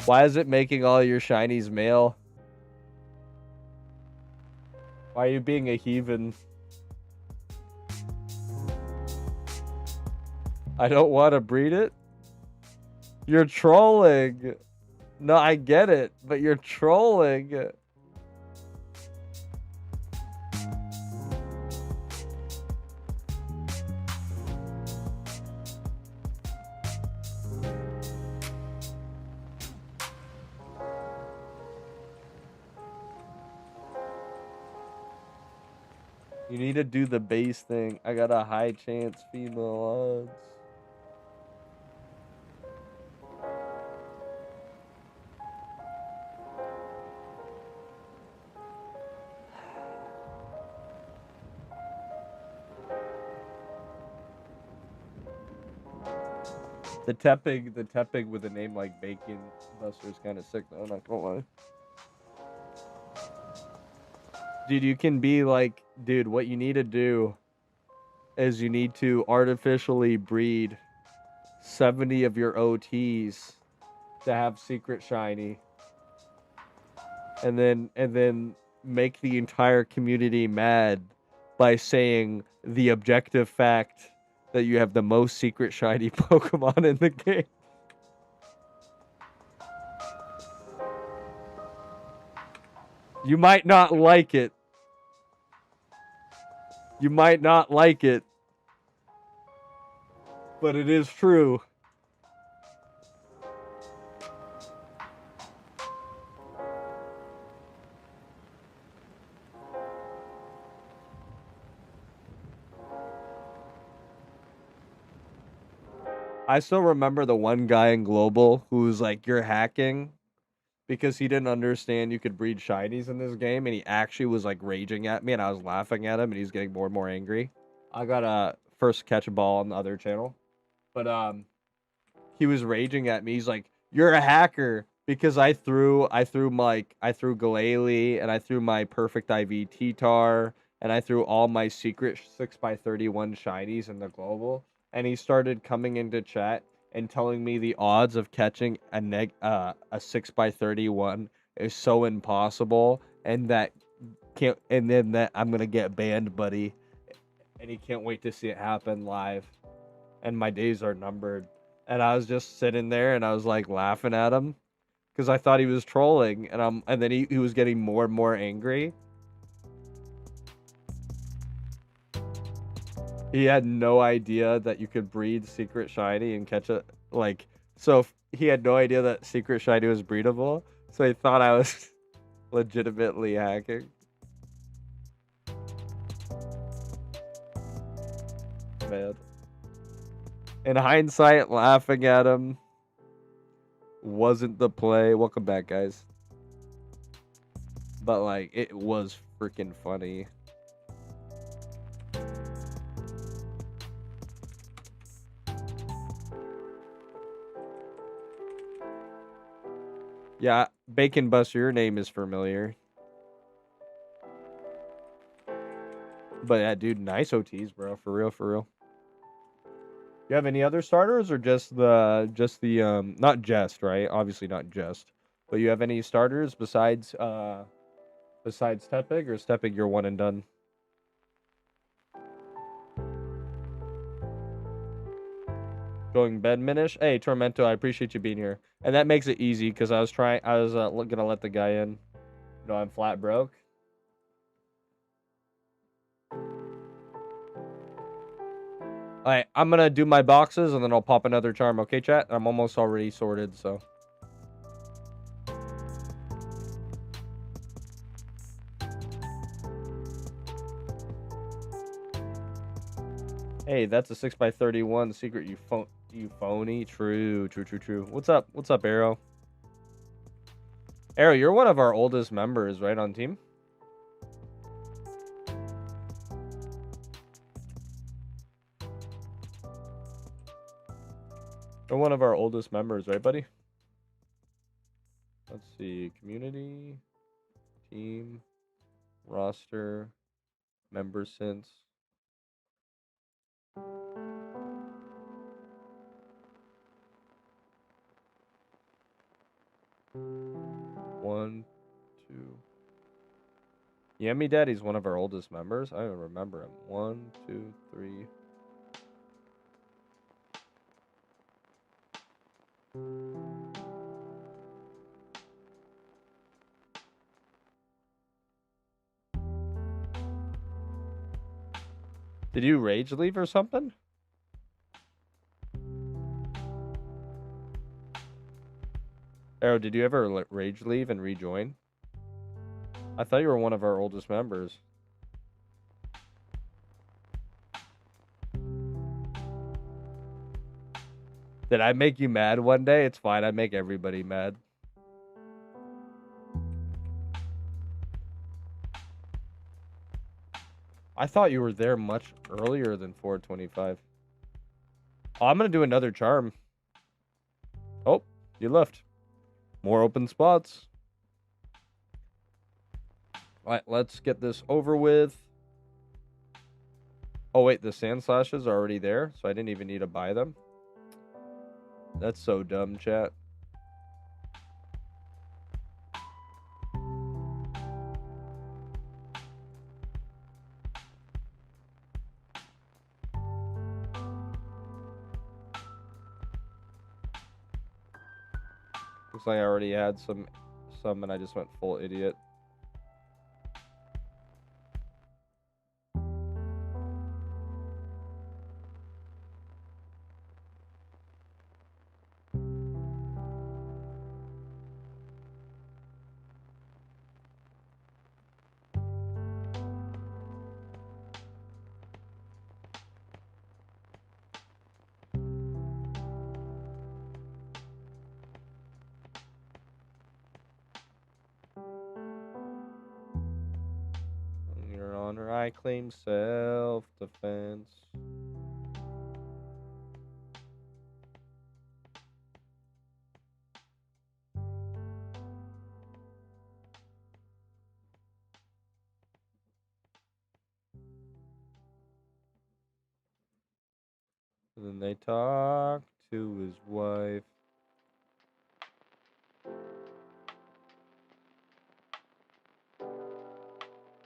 Why is it making all your shinies male? Why are you being a heathen? I don't want to breed it? You're trolling. No, I get it, but you're trolling. You need to do the base thing. I got a high chance female odds. The Tepig with a name like Bacon Buster is kind of sick though, not gonna lie. Dude, you can be like, dude, what you need to do is you need to artificially breed 70 of your OTs to have secret shiny. And then make the entire community mad by saying the objective fact that you have the most secret shiny Pokemon in the game. You might not like it. You might not like it. But it is true. I still remember the one guy in Global who was like, you're hacking, because he didn't understand you could breed shinies in this game, and he actually was like raging at me, and I was laughing at him, and he's getting more and more angry. I got a first catch a ball on the other channel, but he was raging at me. He's like, you're a hacker, because I threw Glalie, and I threw my perfect IV T-Tar, and I threw all my secret 6x31 shinies in the Global. And he started coming into chat and telling me the odds of catching a 6x31 is so impossible, and that I'm gonna get banned, buddy. And he can't wait to see it happen live. And my days are numbered. And I was just sitting there and I was like laughing at him because I thought he was trolling, and then he was getting more and more angry. He had no idea that you could breed secret shiny and catch it. So he had no idea that secret shiny was breedable. So he thought I was legitimately hacking. Man. In hindsight, laughing at him wasn't the play. Welcome back, guys. But like, it was freaking funny. Yeah, Bacon Buster, your name is familiar. But yeah, dude, nice OTs, bro. For real, for real. You have any other starters, or just the not Jest, right? Obviously not Jest. But you have any starters besides Tepig, or is Tepig your one and done? Going Bedminish? Hey, Tormento, I appreciate you being here. And that makes it easy, because I was gonna let the guy in. No, I'm flat broke. Alright, I'm gonna do my boxes and then I'll pop another charm, okay, chat? I'm almost already sorted, so. Hey, that's a 6x31 secret, you phony. True. What's up? What's up, Arrow? Arrow, you're one of our oldest members, right, on team? You're one of our oldest members, right, buddy? Let's see. Community, team, roster, member since. One, two. Yummy Daddy's one of our oldest members. I don't remember him. 1, 2, 3. Did you rage leave or something? Arrow, did you ever rage leave and rejoin? I thought you were one of our oldest members. Did I make you mad one day? It's fine. I make everybody mad. I thought you were there much earlier than 425. Oh, I'm going to do another charm. Oh, you left. More open spots. All right, let's get this over with. Oh, wait, the sand slashes are already there, so I didn't even need to buy them. That's so dumb, chat. Looks like I already had some and I just went full idiot. Your Honor, I claim self-defense. And then they talk to his wife.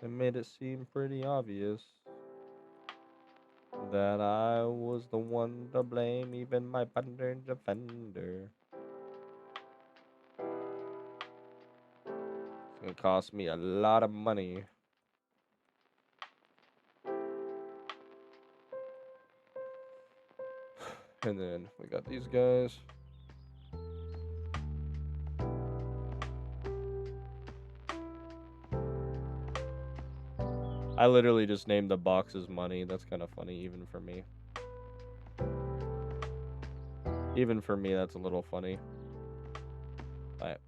It made it seem pretty obvious that I was the one to blame, even my partner defender. It's gonna cost me a lot of money. And then we got these guys. I literally just named the boxes money. That's kind of funny, even for me. Even for me, that's a little funny. Alright.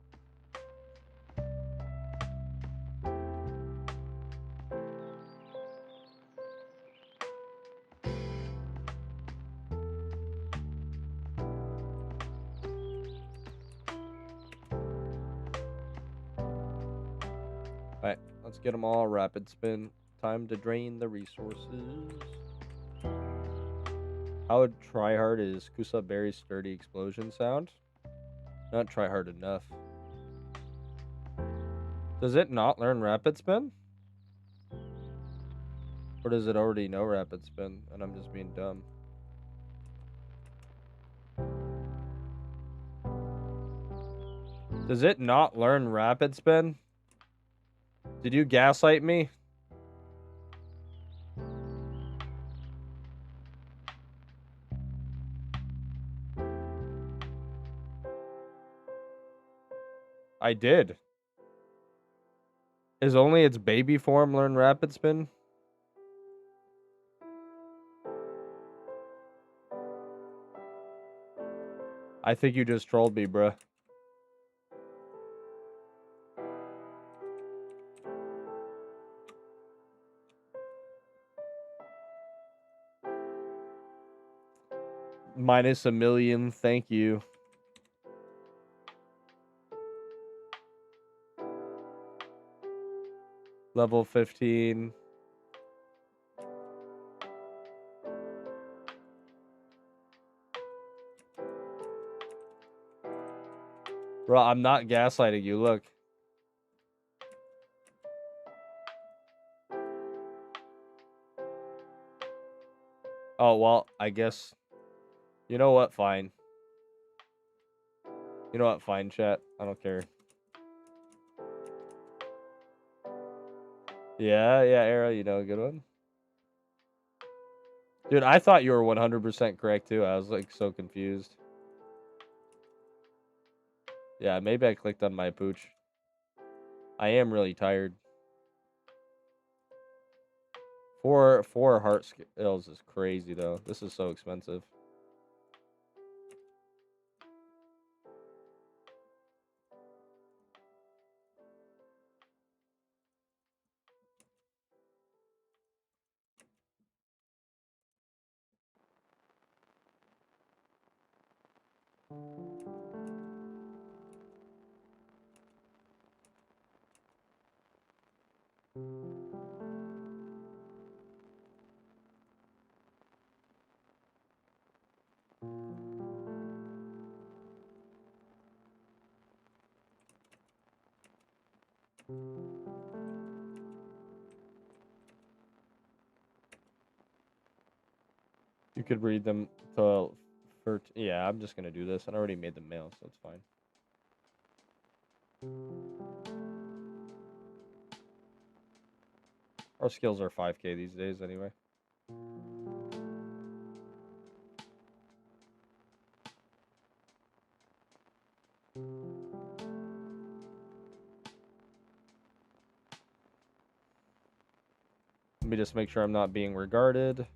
Alright, let's get them all rapid spin. Time to drain the resources. How tryhard is Kusa Berry's sturdy explosion sound? Not tryhard enough. Does it not learn rapid spin? Or does it already know rapid spin and I'm just being dumb? Does it not learn rapid spin? Did you gaslight me? I did. Is only its baby form learn rapid spin? I think you just trolled me, bruh. Minus $1 million, thank you. Level 15. Bro, I'm not gaslighting you, look. Oh, well, I guess... You know what? Fine. You know what? Fine, chat. I don't care. Yeah, Era, you know, a good one. Dude, I thought you were 100% correct, too. I was, like, so confused. Yeah, maybe I clicked on my pooch. I am really tired. Four heart skills is crazy, though. This is so expensive. You could read them to... Yeah, I'm just gonna do this. I already made the mail, so it's fine. Our skills are 5k these days, anyway. Let me just make sure I'm not being regarded.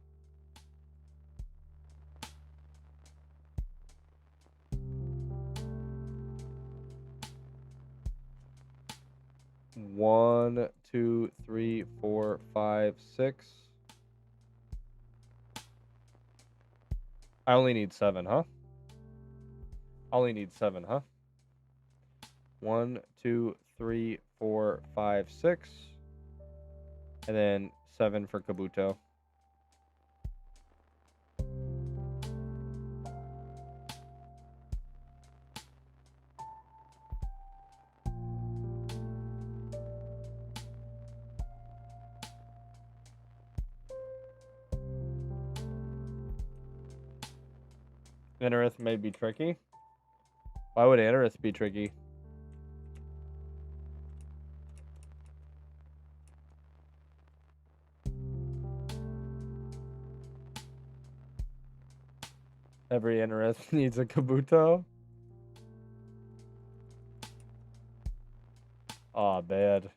One, two, three, four, five, six. I only need 7, huh? I only need 7, huh? 1, 2, 3, 4, 5, 6. And then 7 for Kabuto. Anorith may be tricky. Why would Anorith be tricky? Every Anorith needs a Kabuto. Aw, bad.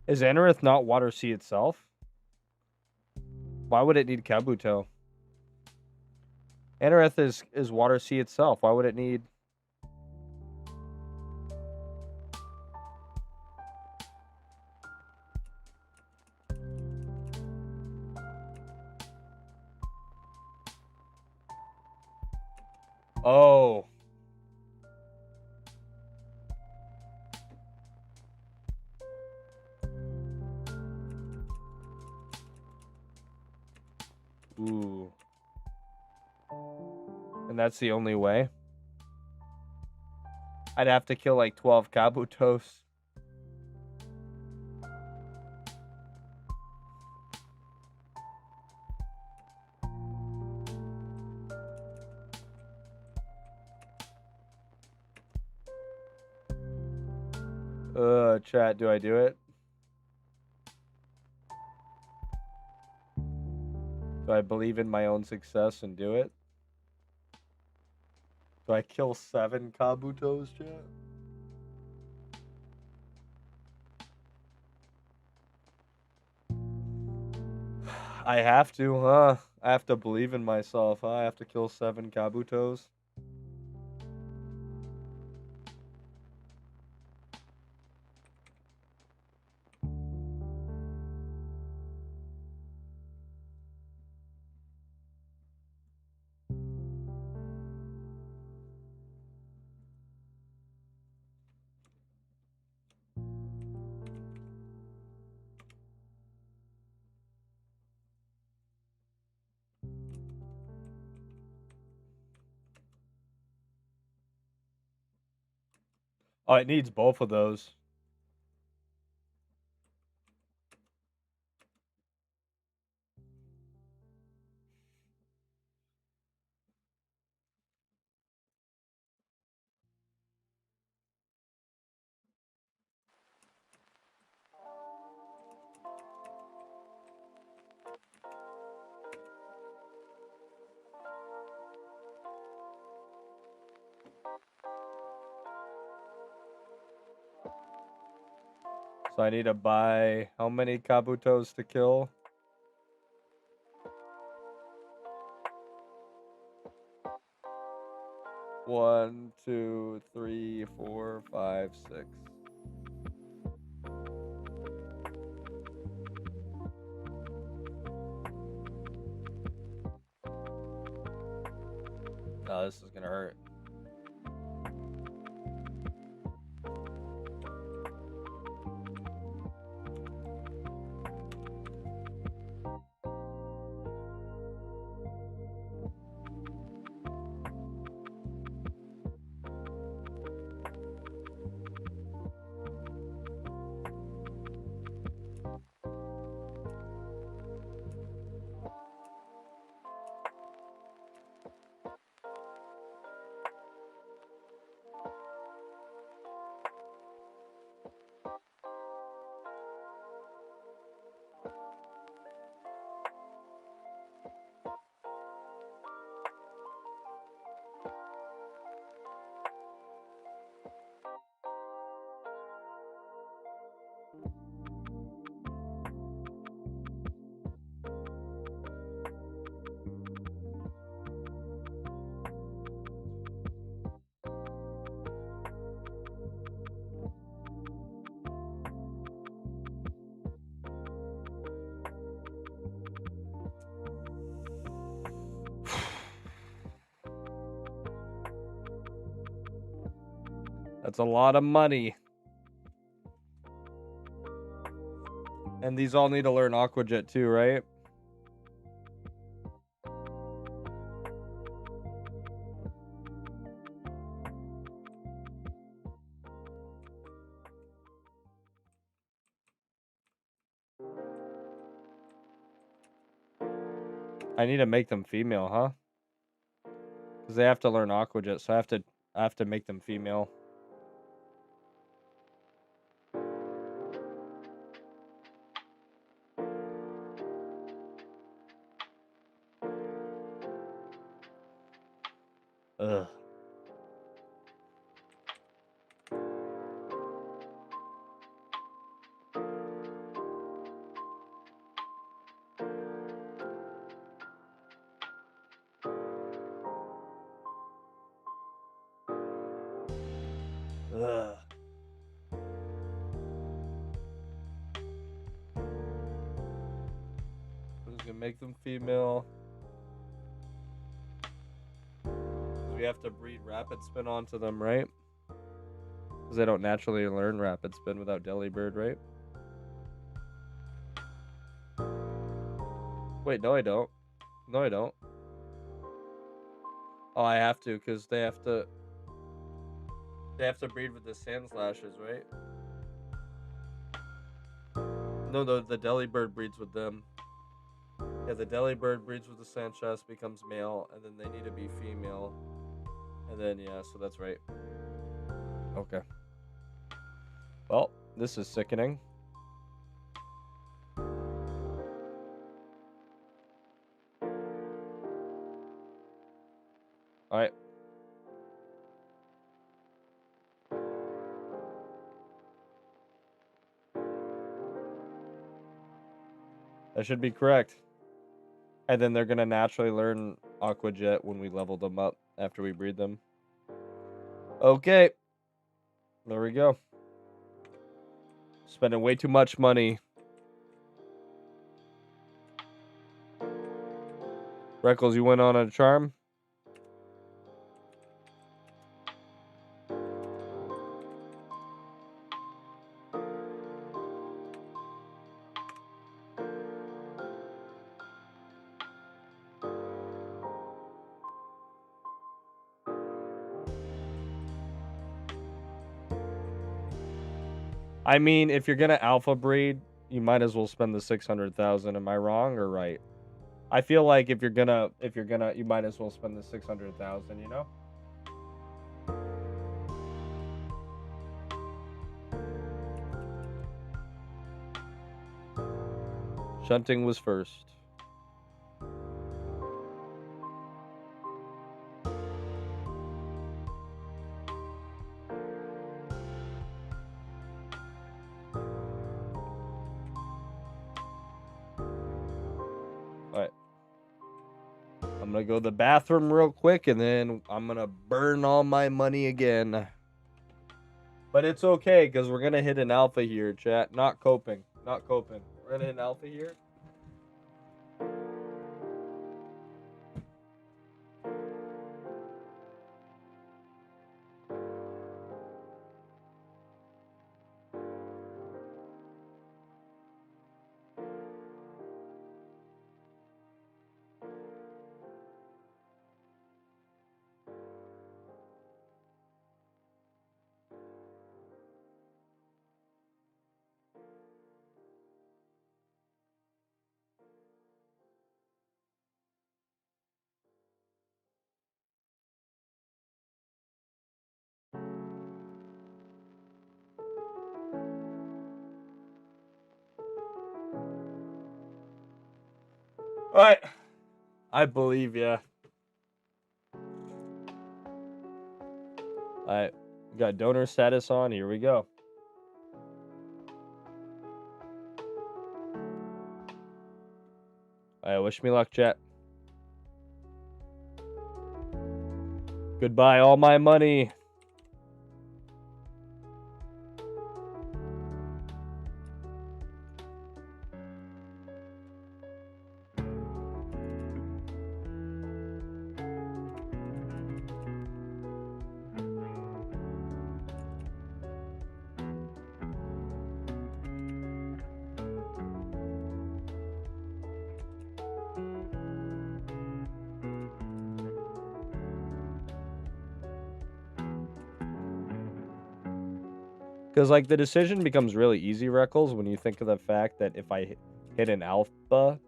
Is Anorith not Water Sea itself? Why would it need Kabuto? Anorith is Water Sea itself. Why would it need... Oh. Ooh. And that's the only way? I'd have to kill like 12 Kabutos. Chat, do I do it? Do I believe in my own success and do it? Do I kill 7 Kabutos, chat? I have to, huh? I have to believe in myself, huh? I have to kill 7 Kabutos. Oh, it needs both of those. So I need to buy how many Kabutos to kill? One, two, three, four, five, six. Oh, this is gonna hurt. That's a lot of money. And these all need to learn Aqua Jet too, right? I need to make them female, huh? Because they have to learn Aqua Jet, so I have to make them female. Ugh. Ugh. I'm just gonna make them female. We We have to breed rapid spin onto them, right? Because they don't naturally learn rapid spin without Delibird, right? Wait, no I don't. No I don't. Oh, I have to, because they have to breed with the Sand Slashes, right? No, the Delibird breeds with them. Yeah, the Delibird breeds with the Sand Slash, becomes male, and then they need to be female. And then, yeah, so that's right. Okay. Well, this is sickening. Alright. That should be correct. And then they're going to naturally learn Aqua Jet when we level them up after we breed them. Okay. There we go. Spending way too much money. Reckles, you went on a charm? I mean, if you're gonna alpha breed, you might as well spend the 600,000. Am I wrong or right? I feel like if you're gonna, you might as well spend the 600,000. You know. Shunting was first. Alright. I'm gonna go to the bathroom real quick and then I'm gonna burn all my money again. But it's okay, because we're gonna hit an alpha here, chat. Not coping. Not coping. We're gonna hit an alpha here. Alright. I believe ya. Alright. Got donor status on. Here we go. Alright, wish me luck, chat. Goodbye, all my money. Because, like, the decision becomes really easy, Reckles, when you think of the fact that if I hit an alpha,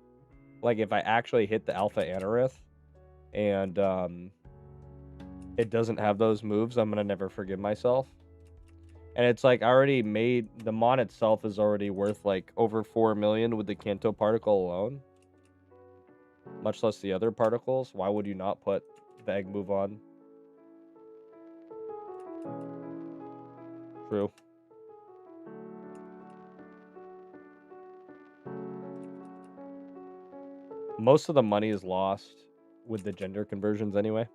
like, if I actually hit the alpha Anorith, and, it doesn't have those moves, I'm gonna never forgive myself. And it's like, I already made, the mon itself is already worth, like, over 4 million with the Kanto particle alone. Much less the other particles. Why would you not put the egg move on? True. Most of the money is lost with the gender conversions anyway.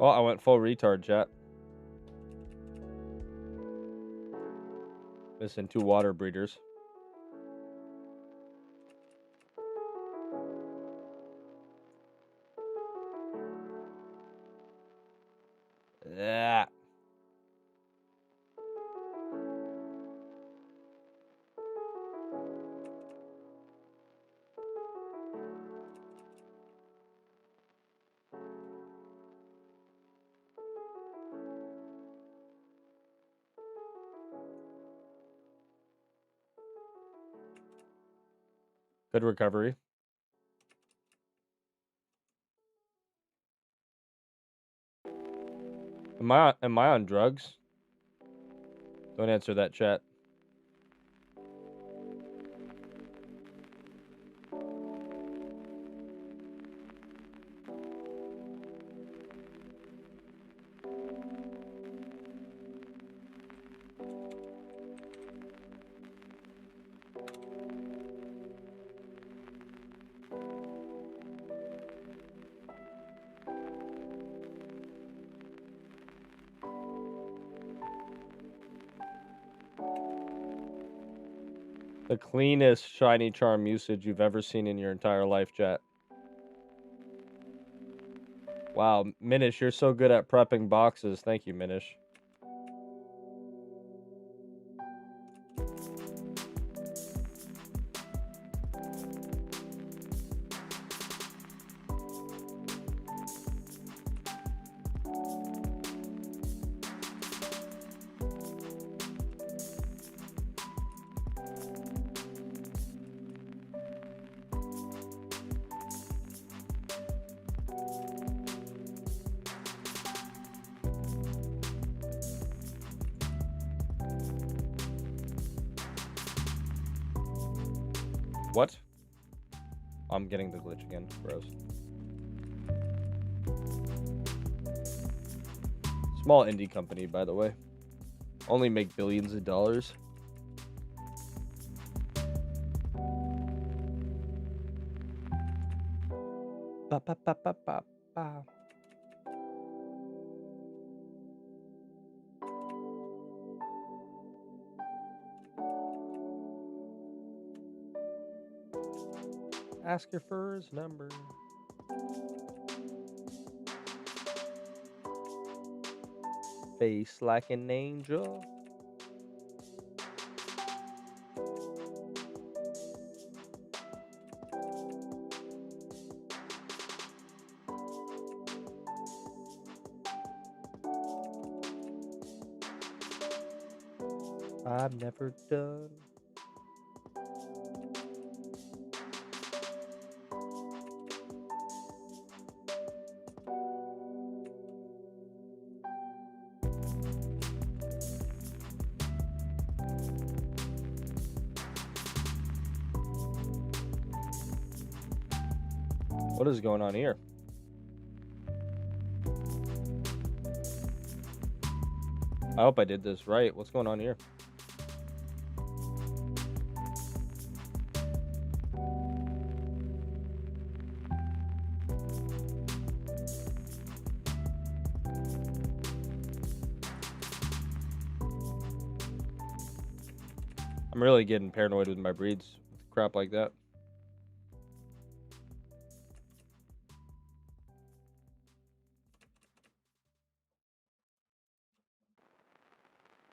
Oh, I went full retard, chat. Missing 2 water breeders. Yeah. Good recovery. Am I on drugs? Don't answer that, chat. The cleanest shiny charm usage you've ever seen in your entire life, chat. Wow, Minish, you're so good at prepping boxes. Thank you, Minish. What? I'm getting the glitch again. Gross. Small indie company, by the way. Only make billions of dollars. Ba, ba, ba, ba, ba, ba. Ask your first number. Face like an angel. I've never done. What is going on here? I hope I did this right. What's going on here? I'm really getting paranoid with my breeds. Crap like that.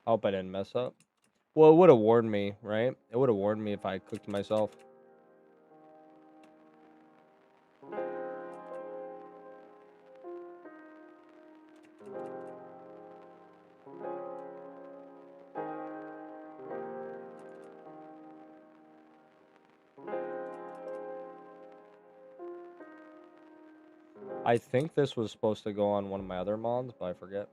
I hope I didn't mess up. Well, it would have warned me, right? It would have warned me if I cooked myself. I think this was supposed to go on one of my other mods, but I forget.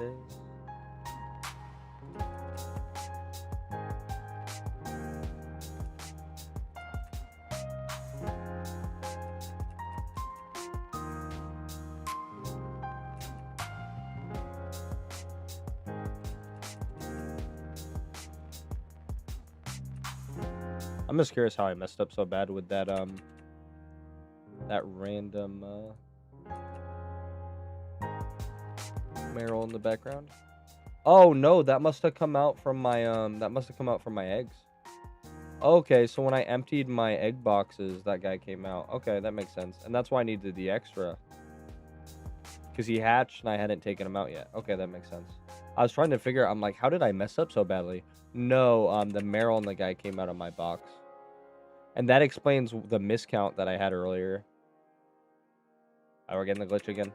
this. I'm just curious how I messed up so bad with that that random Meryl in the background. Oh no, that must have come out from my eggs. Okay, so when I emptied my egg boxes, that guy came out. Okay, that makes sense. And that's why I needed the extra. Because he hatched and I hadn't taken him out yet. Okay, that makes sense. I was trying to figure out, I'm like, how did I mess up so badly? No, the Meryl and the guy came out of my box. And that explains the miscount that I had earlier. Oh, we're getting the glitch again.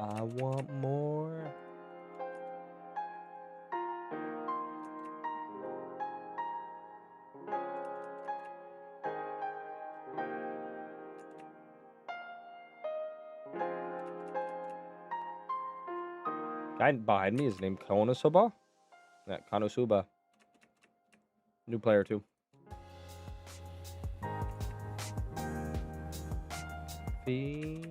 I want more. Guy behind me is named Konosuba. Yeah, Konosuba. New player too. Fee.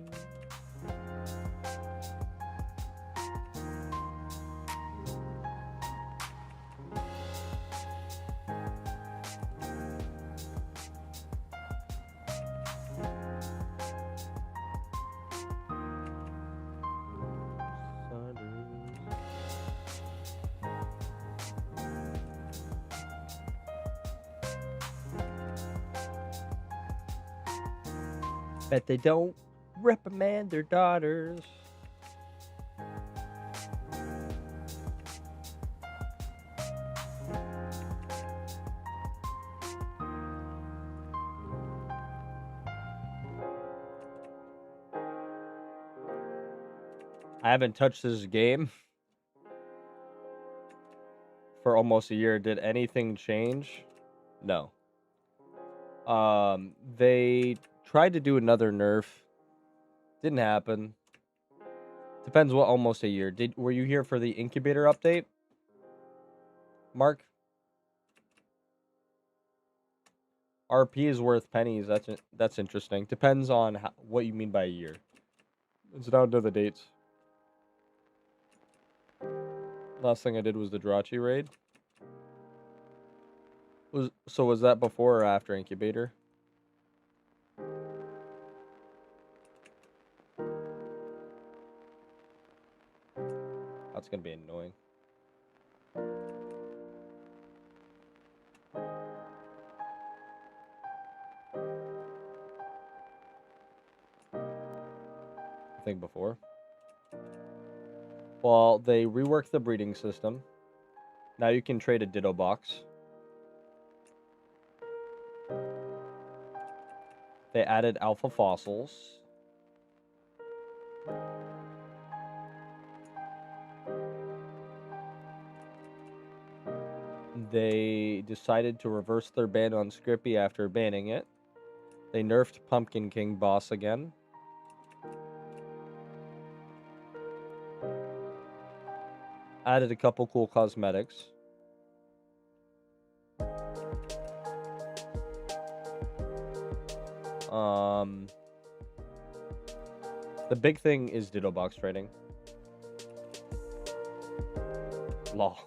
Bet they don't reprimand their daughters. I haven't touched this game for almost a year. Did anything change? No. They tried to do another nerf. Didn't happen. Depends what almost a year. Were you here for the incubator update? Mark? RP is worth pennies. That's interesting. Depends on what you mean by a year. It's down to the dates. Last thing I did was the Drachi raid. Was that before or after incubator? That's gonna be annoying. I think before. Well, they reworked the breeding system. Now you can trade a Ditto box. They added alpha fossils. They decided to reverse their ban on Scrippy after banning it. They nerfed Pumpkin King boss again. Added a couple cool cosmetics. The big thing is Ditto box trading. Law.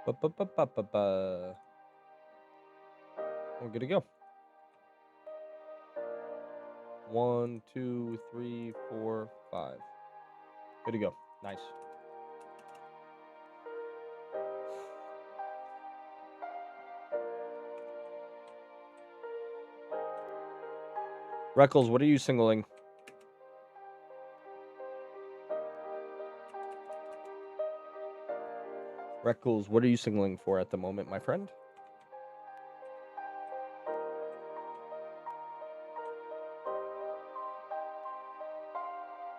We're good to go. 1, 2, 3, 4, 5. Good to go. Nice. Reckles, what are you singling? Reckles, what are you singling for at the moment, my friend?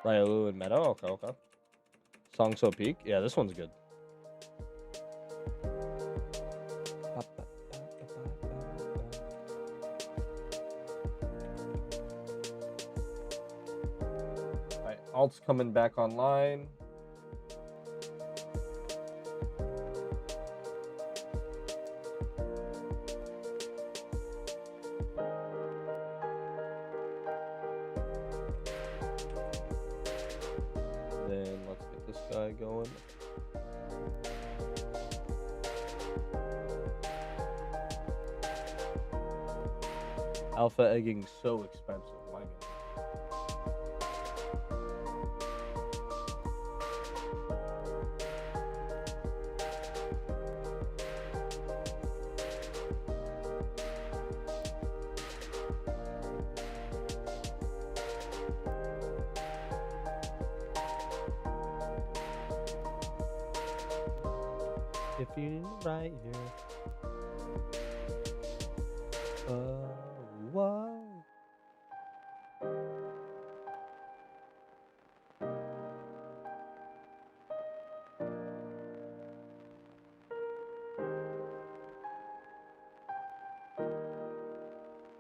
Ryalu and Meadow? Okay, okay. Song So Peak? Yeah, this one's good. Alright, Alt's coming back online. Then let's get this guy going. Alpha egging so expensive. My God. If you right here. Whoa.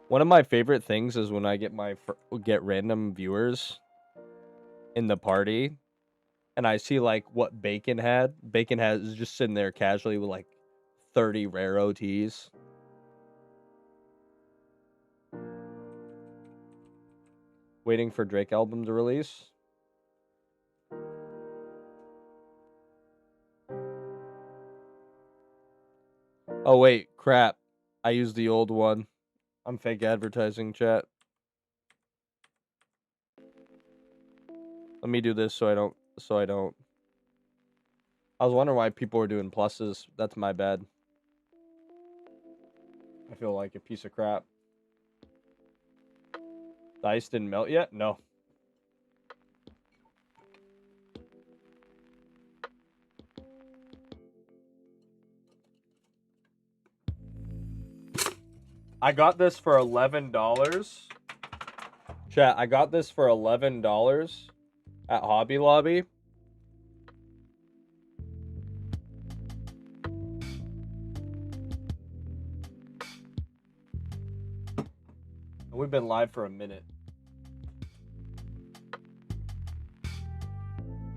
One of my favorite things is when I get get random viewers in the party, and I see like what Bacon had. Bacon is just sitting there casually with like 30 rare OTs. Waiting for Drake album to release. Oh wait, crap. I used the old one. I'm fake advertising, chat. Let me do this so I don't I was wondering why people were doing pluses. That's my bad. I feel like a piece of crap. The ice didn't melt yet? No. I got this for $11. Chat, I got this for $11 at Hobby Lobby. We've been live for a minute.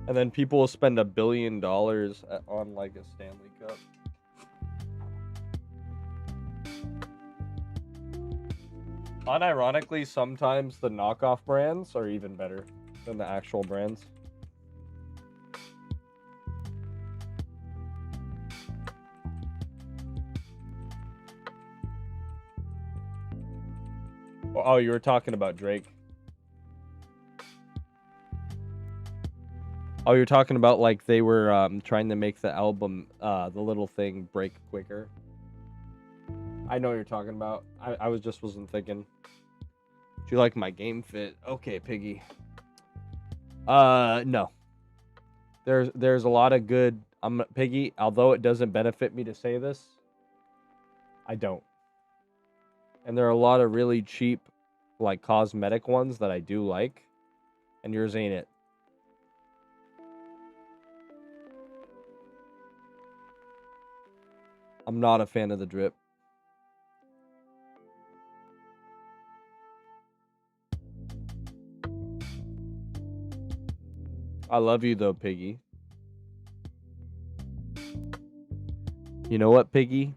And then people will spend $1 billion on like a Stanley Cup. Unironically, sometimes the knockoff brands are even better than the actual brands. Oh, you were talking about Drake. Oh, you're talking about like they were trying to make the album, the little thing break quicker. I know what you're talking about. I wasn't thinking. Do you like my game fit? Okay, Piggy. No. There's a lot of good. Piggy. Although it doesn't benefit me to say this, I don't. And there are a lot of really cheap, like cosmetic ones that I do like, and yours ain't it. I'm not a fan of the drip. I love you though, Piggy. You know what, Piggy?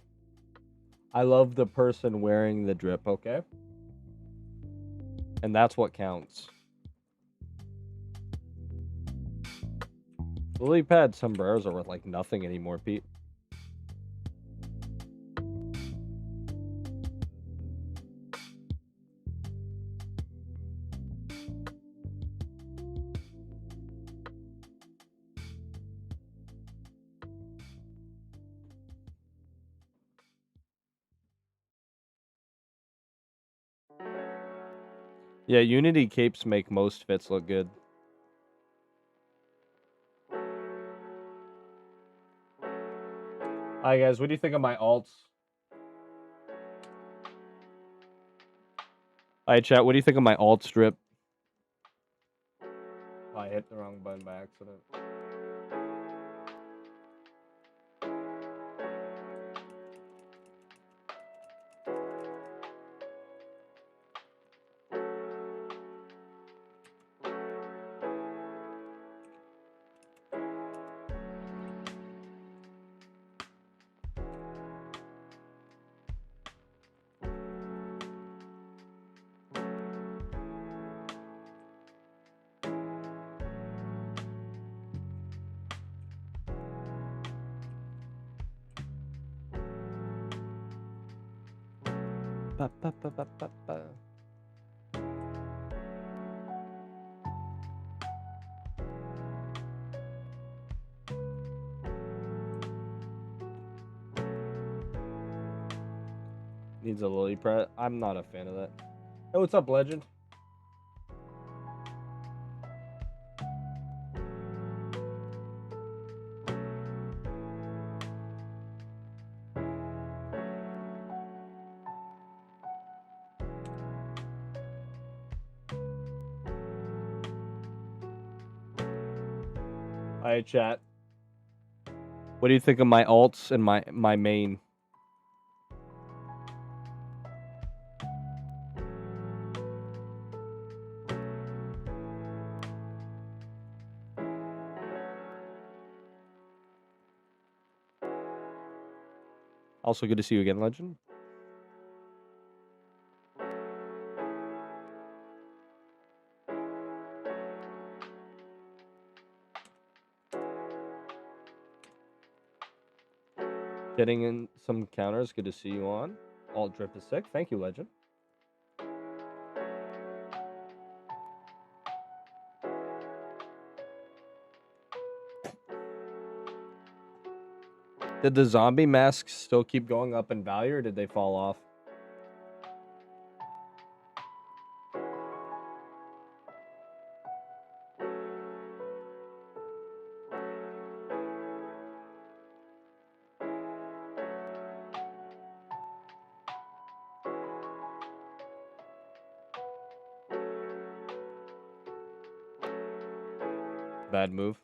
I love the person wearing the drip, okay? And that's what counts. Lily pad sombreros are worth like nothing anymore, Pete. Yeah, Unity capes make most fits look good. Hi guys, what do you think of my alts? Hi chat, what do you think of my alt strip? Oh, I hit the wrong button by accident. Ba, ba, ba, ba, ba, ba. Needs a lily pad. I'm not a fan of that. Hey, what's up, Legend? Hi chat. What do you think of my alts and my main? Also good to see you again, Legend. Getting in some counters. Good to see you on. Alt drip is sick. Thank you, Legend. Did the zombie masks still keep going up in value, or did they fall off? Bad move.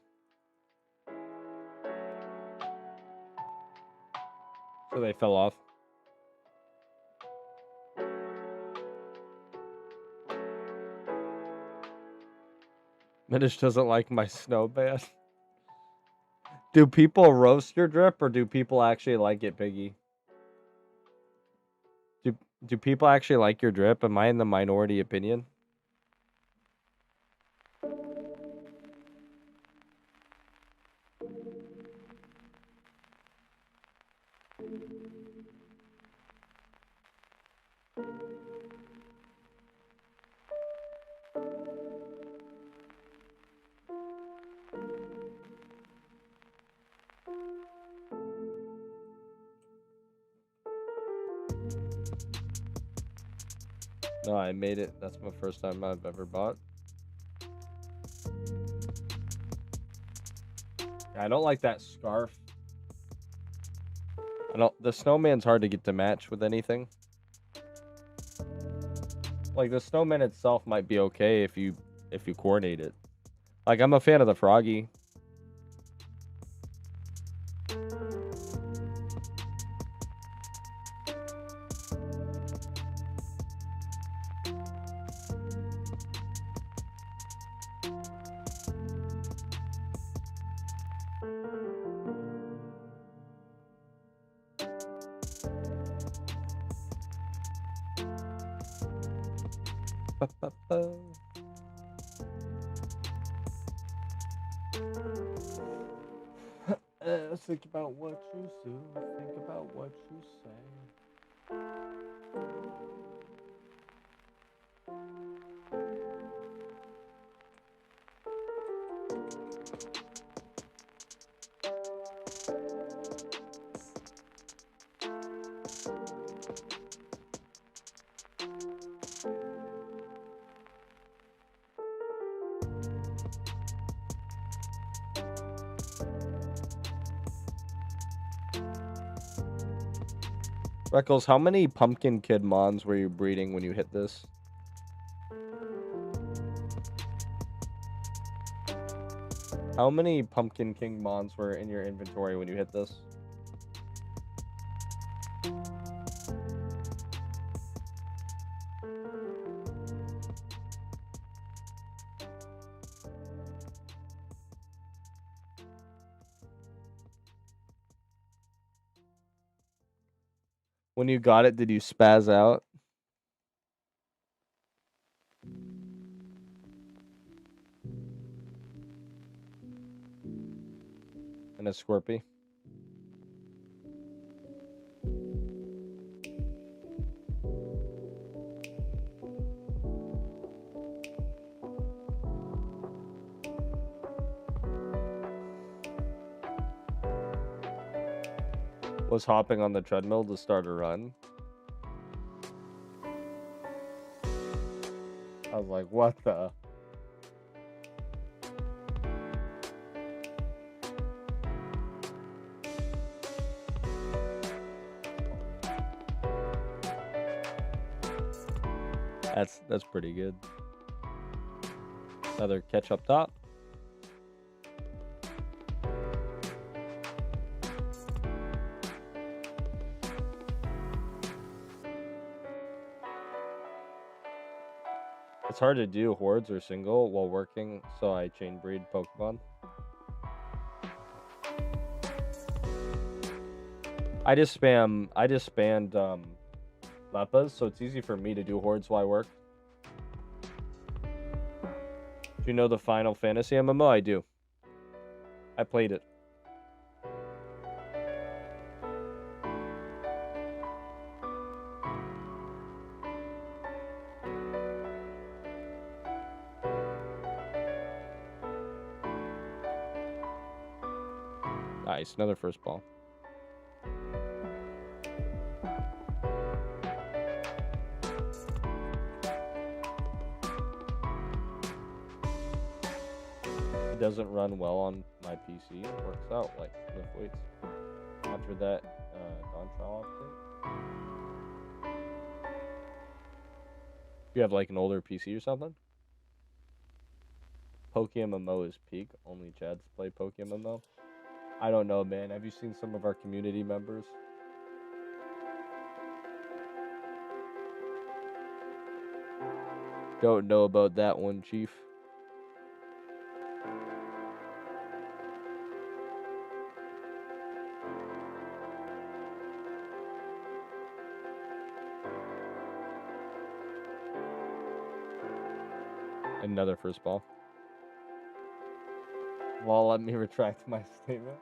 So they fell off. Minish doesn't like my snow ban. Do people roast your drip, or do people actually like it, Piggy? Do people actually like your drip? Am I in the minority opinion? No, I made it. That's my first time I've ever bought. I don't like that scarf. The snowman's hard to get to match with anything. Like the snowman itself might be okay if you coordinate it. Like I'm a fan of the froggy. Think about what you do. Think about what you say. Freckles, how many Pumpkin Kid Mons were you breeding when you hit this? How many Pumpkin King Mons were in your inventory when you hit this? When you got it, did you spaz out? And a Scorpy? Was hopping on the treadmill to start a run. I was like, what the? That's pretty good. Another catch up top. It's hard to do hordes or single while working, so I chain breed Pokemon. I just spammed Leppas, so it's easy for me to do hordes while I work. Do you know the Final Fantasy MMO? I do. I played it. Nice, another first ball. It doesn't run well on my PC. It works out like lift weights. After that Dawn trial update. You have like an older PC or something? PokeMMO is peak. Only Chads play PokeMMO. I don't know, man. Have you seen some of our community members? Don't know about that one, Chief. Another first ball. Well, let me retract my statement.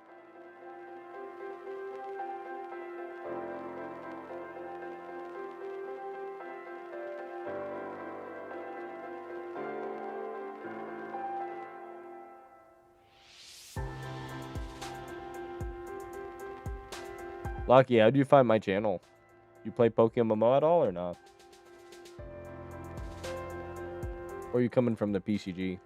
Lucky, how do you find my channel? You play PokeMMO at all or not? Or are you coming from the PCG?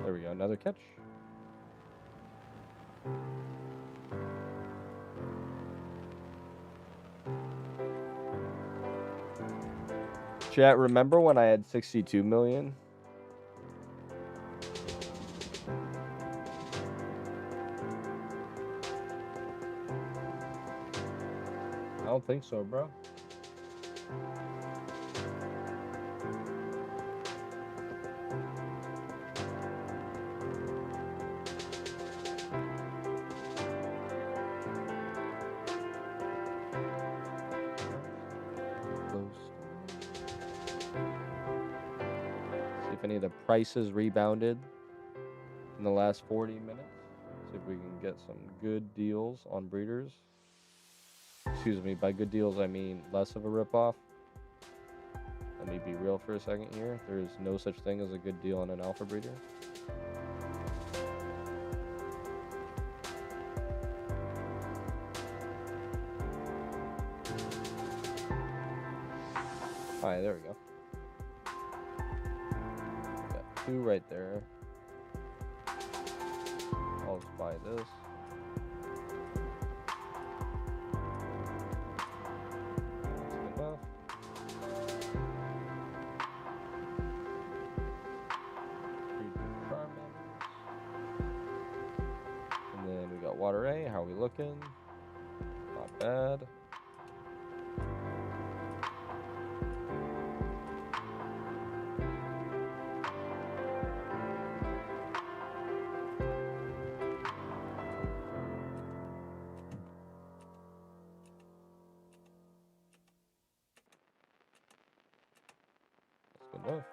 There we go, another catch. Chat, remember when I had 62 million? I don't think so, bro. if any of the prices rebounded in the last 40 minutes. See if we can get some good deals on breeders. Excuse me, by good deals I mean less of a ripoff. Let me be real for a second here. There is no such thing as a good deal on an alpha breeder. Alright, there we go. Got 2 right there. I'll just buy this. That's enough. And then we got water A. How are we looking? Not bad. That's good enough.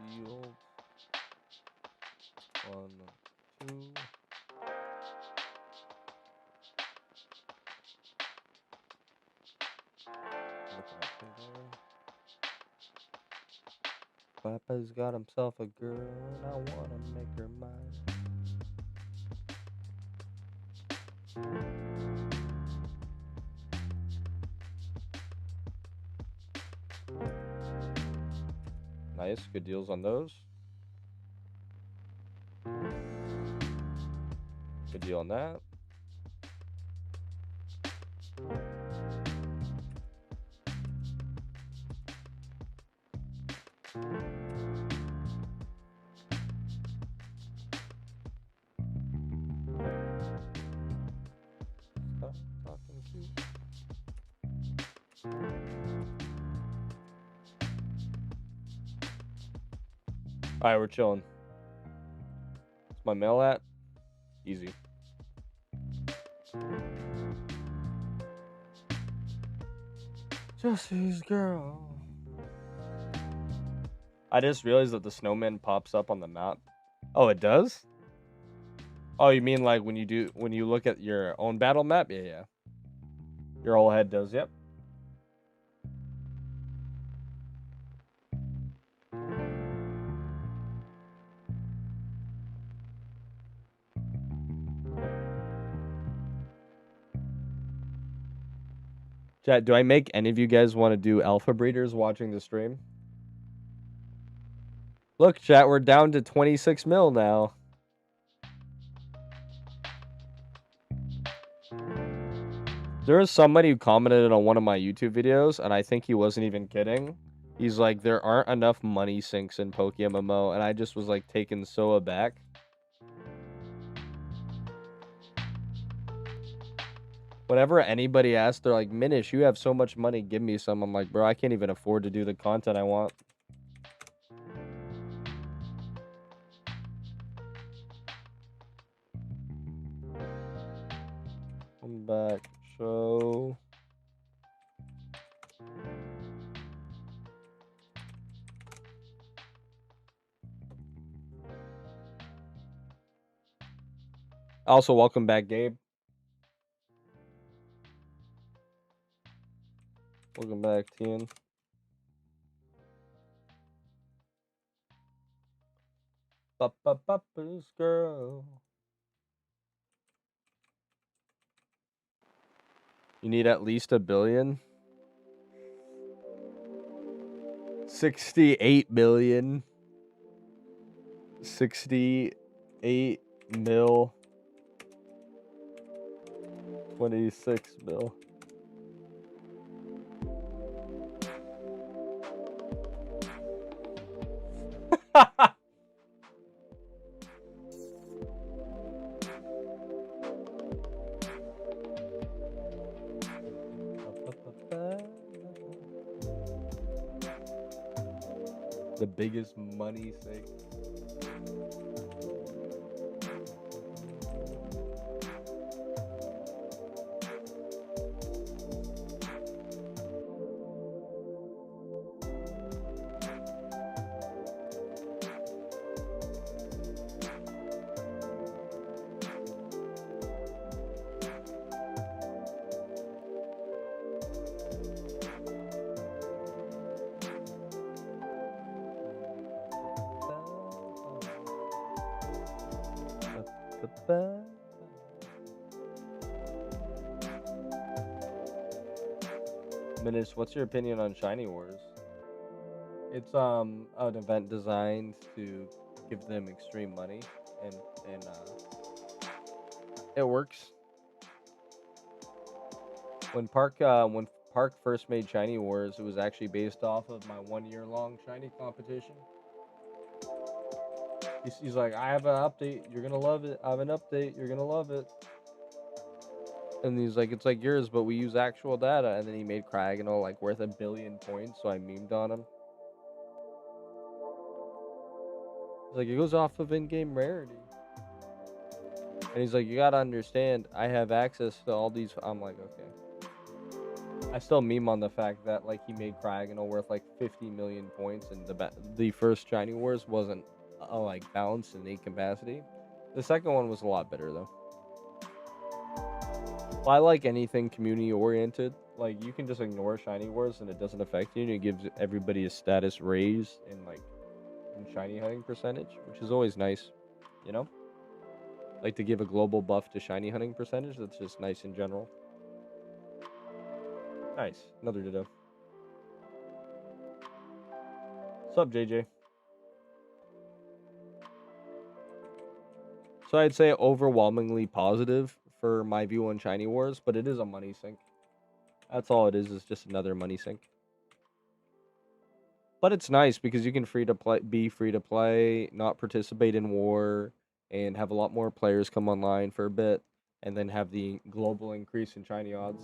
Field 1, 2. Papa's got himself a girl and I wanna make her mine. Nice, good deals on those. Good deal on that. Stop talking to. Alright, we're chilling. What's my mail at? Easy. Jesse's girl. I just realized that the snowman pops up on the map. Oh, it does? Oh, you mean like when you look at your own battle map? Yeah, yeah. Your whole head does, yep. Chat, do I make any of you guys want to do alpha breeders watching the stream? Look, chat, we're down to 26 mil now. There was somebody who commented on one of my YouTube videos, and I think he wasn't even kidding. He's like, there aren't enough money sinks in PokeMMO, and I just was like taken so aback. Whenever anybody asks, they're like, Minish, you have so much money, give me some. I'm like, bro, I can't even afford to do the content I want. Come back, show. Also, welcome back, Gabe. Welcome back, Tien. Papa's girl. You need at least $1 billion. 68 million. 68 mil. 26 mil. The biggest money sake. Ba-ba. Minish, what's your opinion on Shiny Wars? It's an event designed to give them extreme money, and it works. When Park first made Shiny Wars, it was actually based off of my 1 year-long Shiny competition. He's like, I have an update, you're gonna love it. I have an update, you're gonna love it. And he's like, it's like yours, but we use actual data. And then he made Cragganol like worth 1 billion points, so I memed on him. He's like, it goes off of in-game rarity. And he's like, you gotta understand, I have access to all these. I'm like, okay. I still meme on the fact that like he made Cragganol worth like 50 million points, and the first Shiny Wars wasn't like balanced in 8 capacity. The second one was a lot better though. Well, I like anything community oriented. Like, you can just ignore Shiny Wars and it doesn't affect you, and it gives everybody a status raise in like in shiny hunting percentage, which is always nice, you know? Like, to give a global buff to shiny hunting percentage, that's just nice in general. Nice. Another ditto. What's up, JJ? So I'd say overwhelmingly positive for my view on Shiny Wars, but it is a money sink. That's all it is just another money sink. But it's nice because you can be free to play, not participate in war, and have a lot more players come online for a bit, and then have the global increase in shiny odds.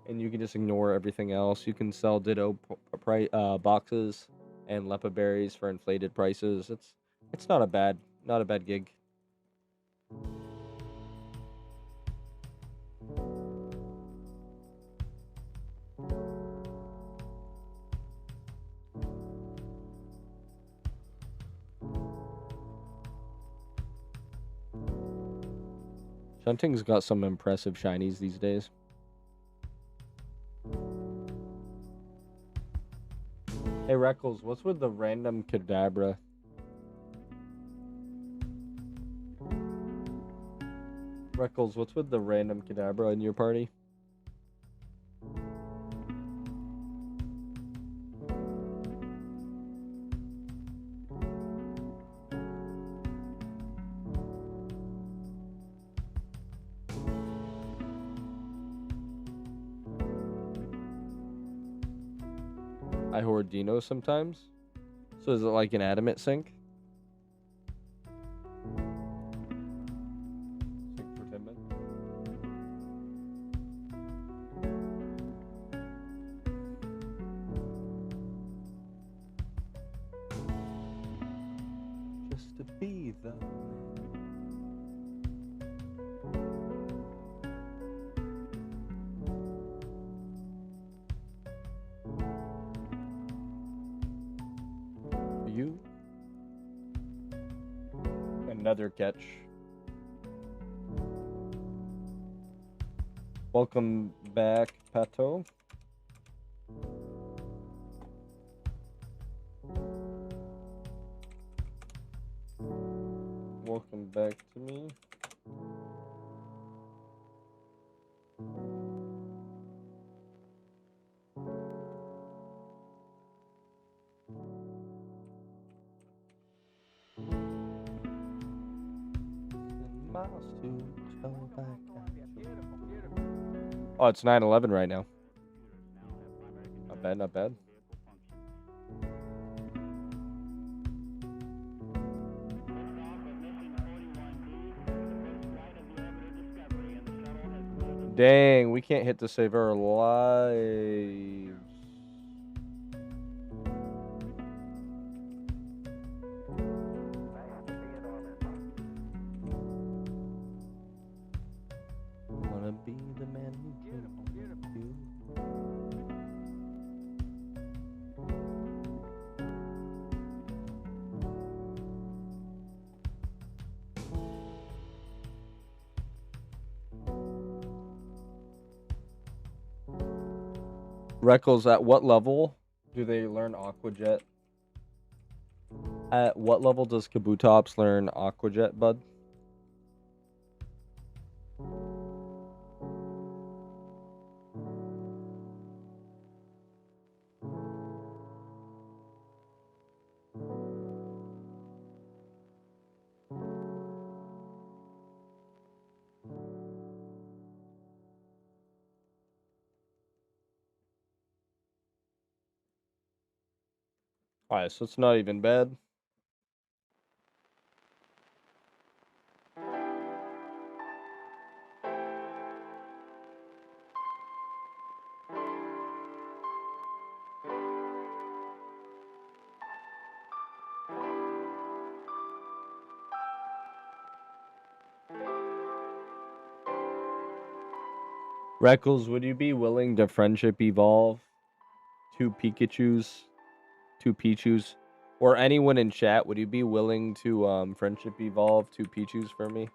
And you can just ignore everything else. You can sell Ditto boxes and Lepa berries for inflated prices. It's not a bad gig. Shunting's got some impressive shinies these days. Hey Reckles, what's with the random Kadabra? Reckles, what's with the random Kadabra in your party? I hoard Dino sometimes. So is it like an adamant sink? Sink for 10 minutes. Just to be the you. Another catch. Welcome back, Pato. Welcome back to me. Oh, it's 9/11 right now. Not bad, not bad. Dang, we can't hit to save our lives. Wanna be the man who can you. Reckles, at what level do they learn Aqua Jet? At what level does Kabutops learn Aqua Jet, bud? Alright, so it's not even bad. Reckles, would you be willing to friendship evolve two Pikachus, two Pichus, or anyone in chat? Would you be willing to friendship evolve two Pichus for me?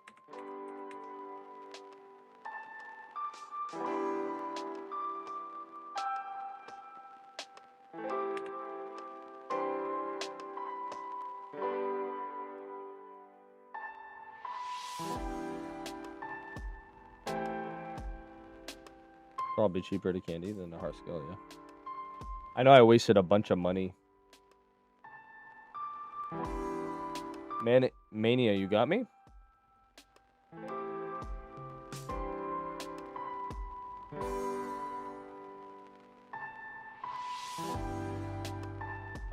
Probably cheaper to candy than the heart skill, yeah. I know I wasted a bunch of money. Mania, you got me?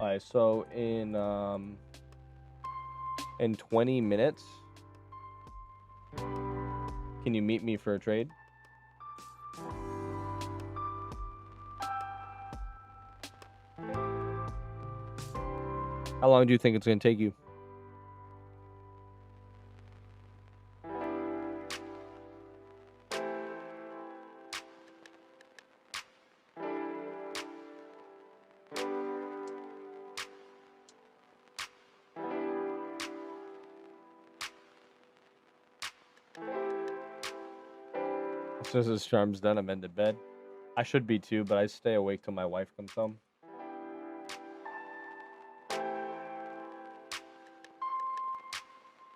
Alright, so in 20 minutes, can you meet me for a trade? How long do you think it's gonna take you? As soon as this charm's done, I'm into bed. I should be too, but I stay awake till my wife comes home.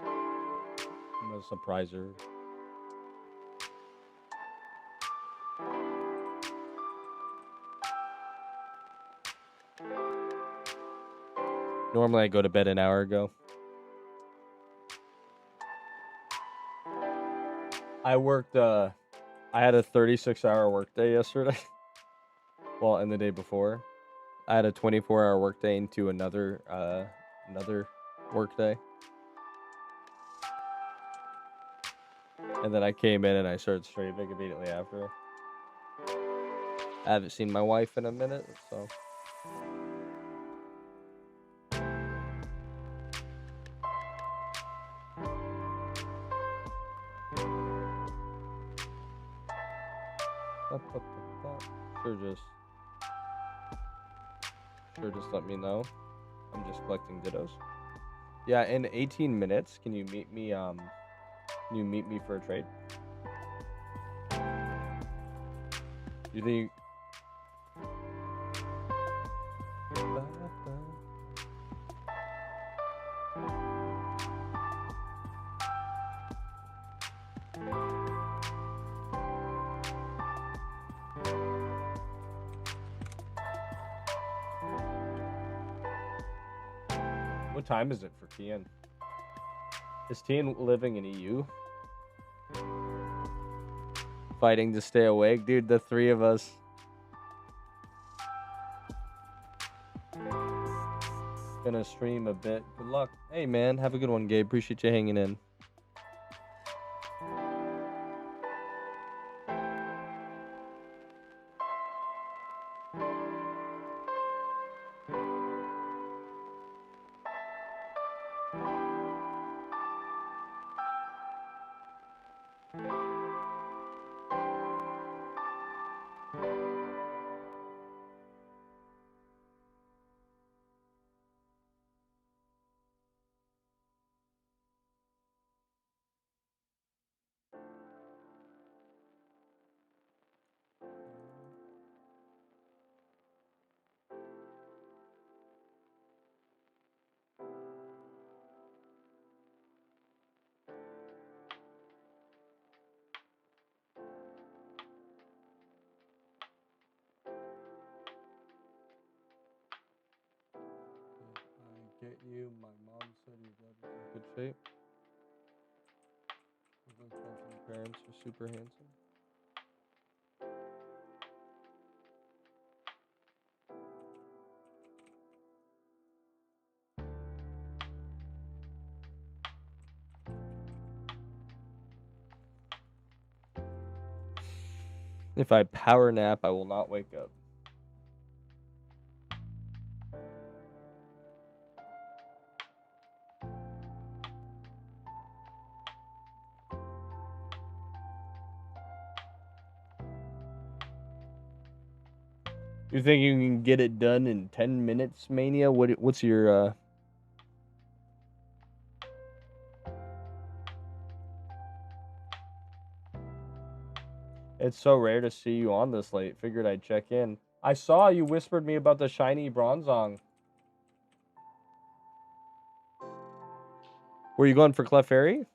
I'm gonna surprise her. Normally I go to bed an hour ago. I worked I had a 36-hour workday yesterday. Well, and the day before. I had a 24-hour workday into another workday. And then I came in and I started streaming immediately after. I haven't seen my wife in a minute, so sure just let me know. I'm just collecting dittos. Yeah, in 18 minutes, can you meet me for a trade? You think what time is it for Tian? Is Tian living in EU? Fighting to stay awake? Dude, the three of us. Gonna stream a bit. Good luck. Hey, man. Have a good one, Gabe. Appreciate you hanging in. Get you. My mom said your dad was in good shape. Both parents are super handsome. If I power nap, I will not wake up. You think you can get it done in 10 minutes, Mania? What's your It's so rare to see you on this late. Figured I'd check in. I saw you whispered me about the shiny Bronzong. Were you going for Clefairy?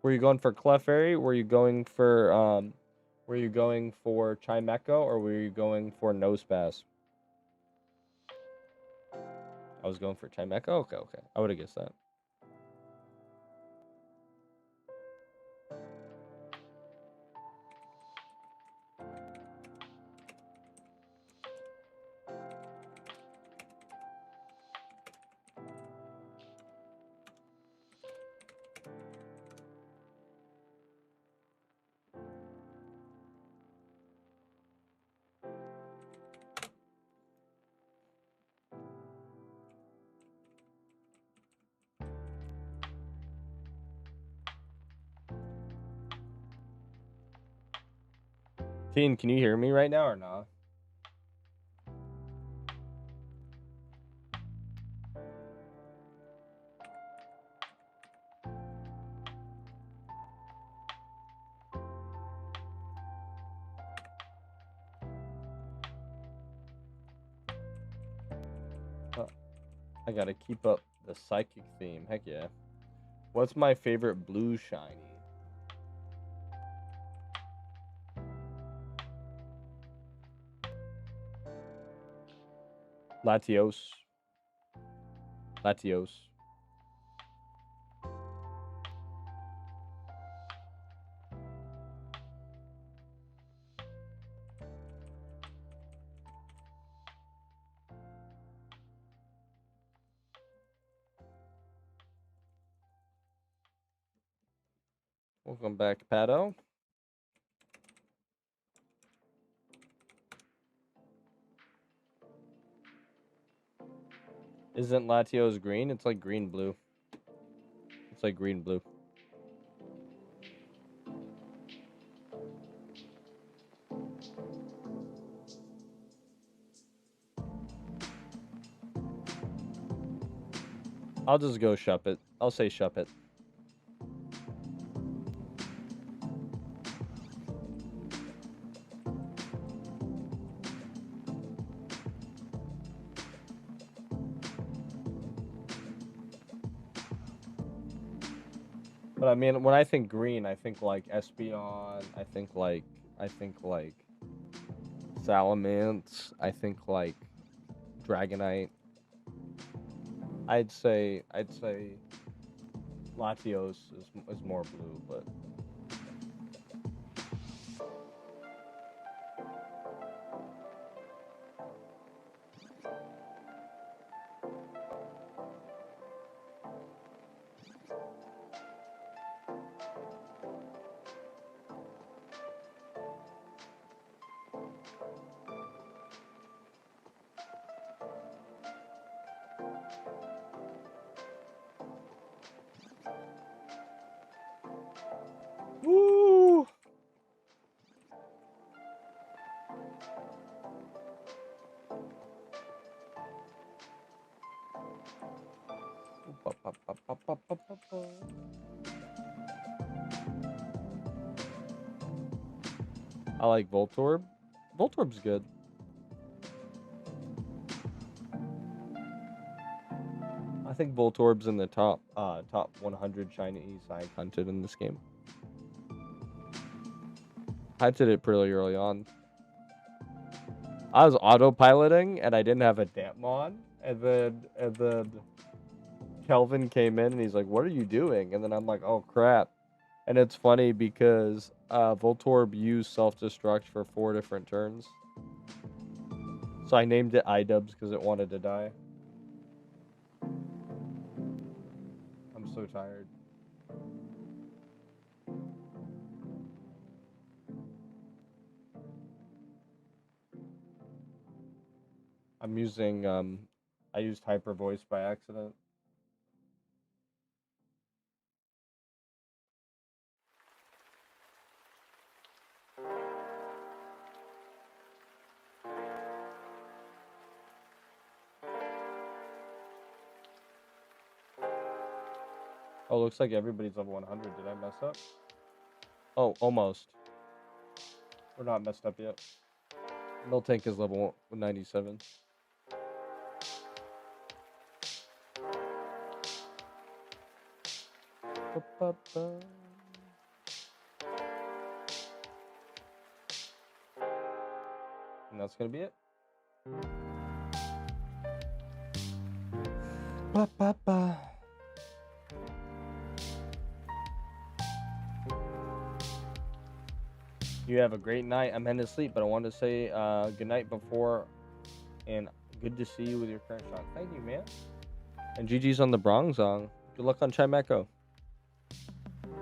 Were you going for Clefairy? Were you going for Chimecho, or were you going for Nosepass? I was going for Chimecho? Okay. I would have guessed that. Teen, can you hear me right now or not? I gotta keep up the psychic theme. Heck yeah. What's my favorite blue shiny? Latios. Welcome back, Pato. Isn't Latios green? It's like green-blue. It's like green-blue. I'll just go Shuppet. I'll say Shuppet. But I mean, when I think green, I think like Espeon. I think like Salamence. I think like Dragonite. I'd say Latios is more blue, but woo! I like Voltorb. Voltorb's good. I think Voltorb's in the top 100 shinies I hunted in this game. Hunted it pretty early on. I was autopiloting and I didn't have a Dampmon, and then Kelvin came in and he's like, "What are you doing?" And then I'm like, "Oh crap!" And it's funny because Voltorb used self-destruct for 4 different turns, so I named it Idubbbz because it wanted to die. I'm so tired. I'm using I used hyper voice by accident. Oh, looks like everybody's level 100. Did I mess up? Oh, almost. We're not messed up yet. Miltank is level 97. Ba-ba-ba. And that's gonna be it. Ba-ba-ba. You have a great night. I'm heading to sleep, but I wanted to say good night before, and good to see you with your current shot. Thank you, man. And GG's on the Bronx song. Good luck on Chimeco.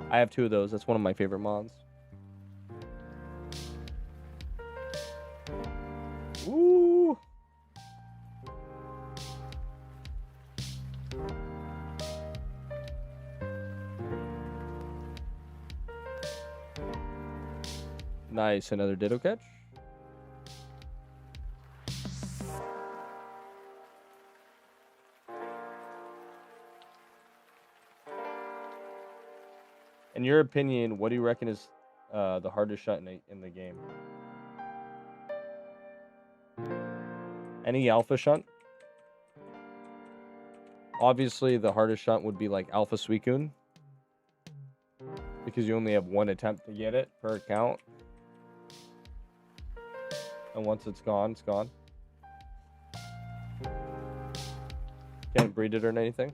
I have 2 of those. That's one of my favorite mods. Woo! Nice, another Ditto catch. In your opinion, what do you reckon is the hardest shot in the game? Any alpha shunt? Obviously, the hardest shunt would be like Alpha Suicune, because you only have 1 attempt to get it per account. And once it's gone, it's gone. Can't breed it or anything.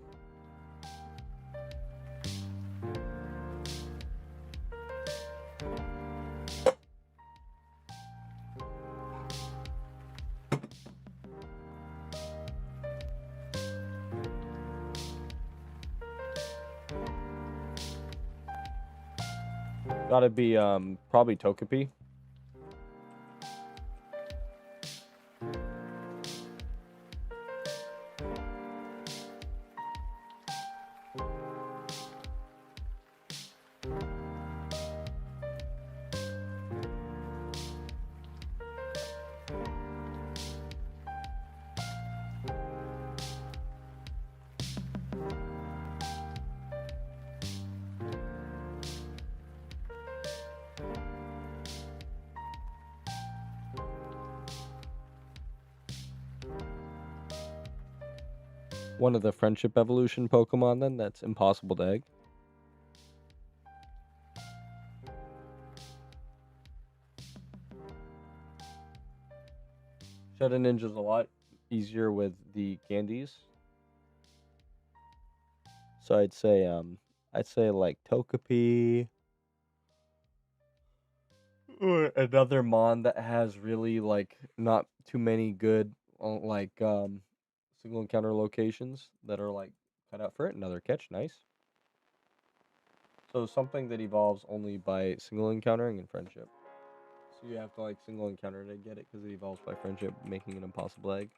Gotta be probably Togepi. One of the friendship evolution Pokemon then that's impossible to egg. Shadow Ninja's a lot easier with the candies. So I'd say like Togepi, or another mon that has really like not too many good like single encounter locations that are like cut out for it. Another catch, nice. So something that evolves only by single encountering and friendship. So you have to like single encounter to get it because it evolves by friendship, making an impossible egg.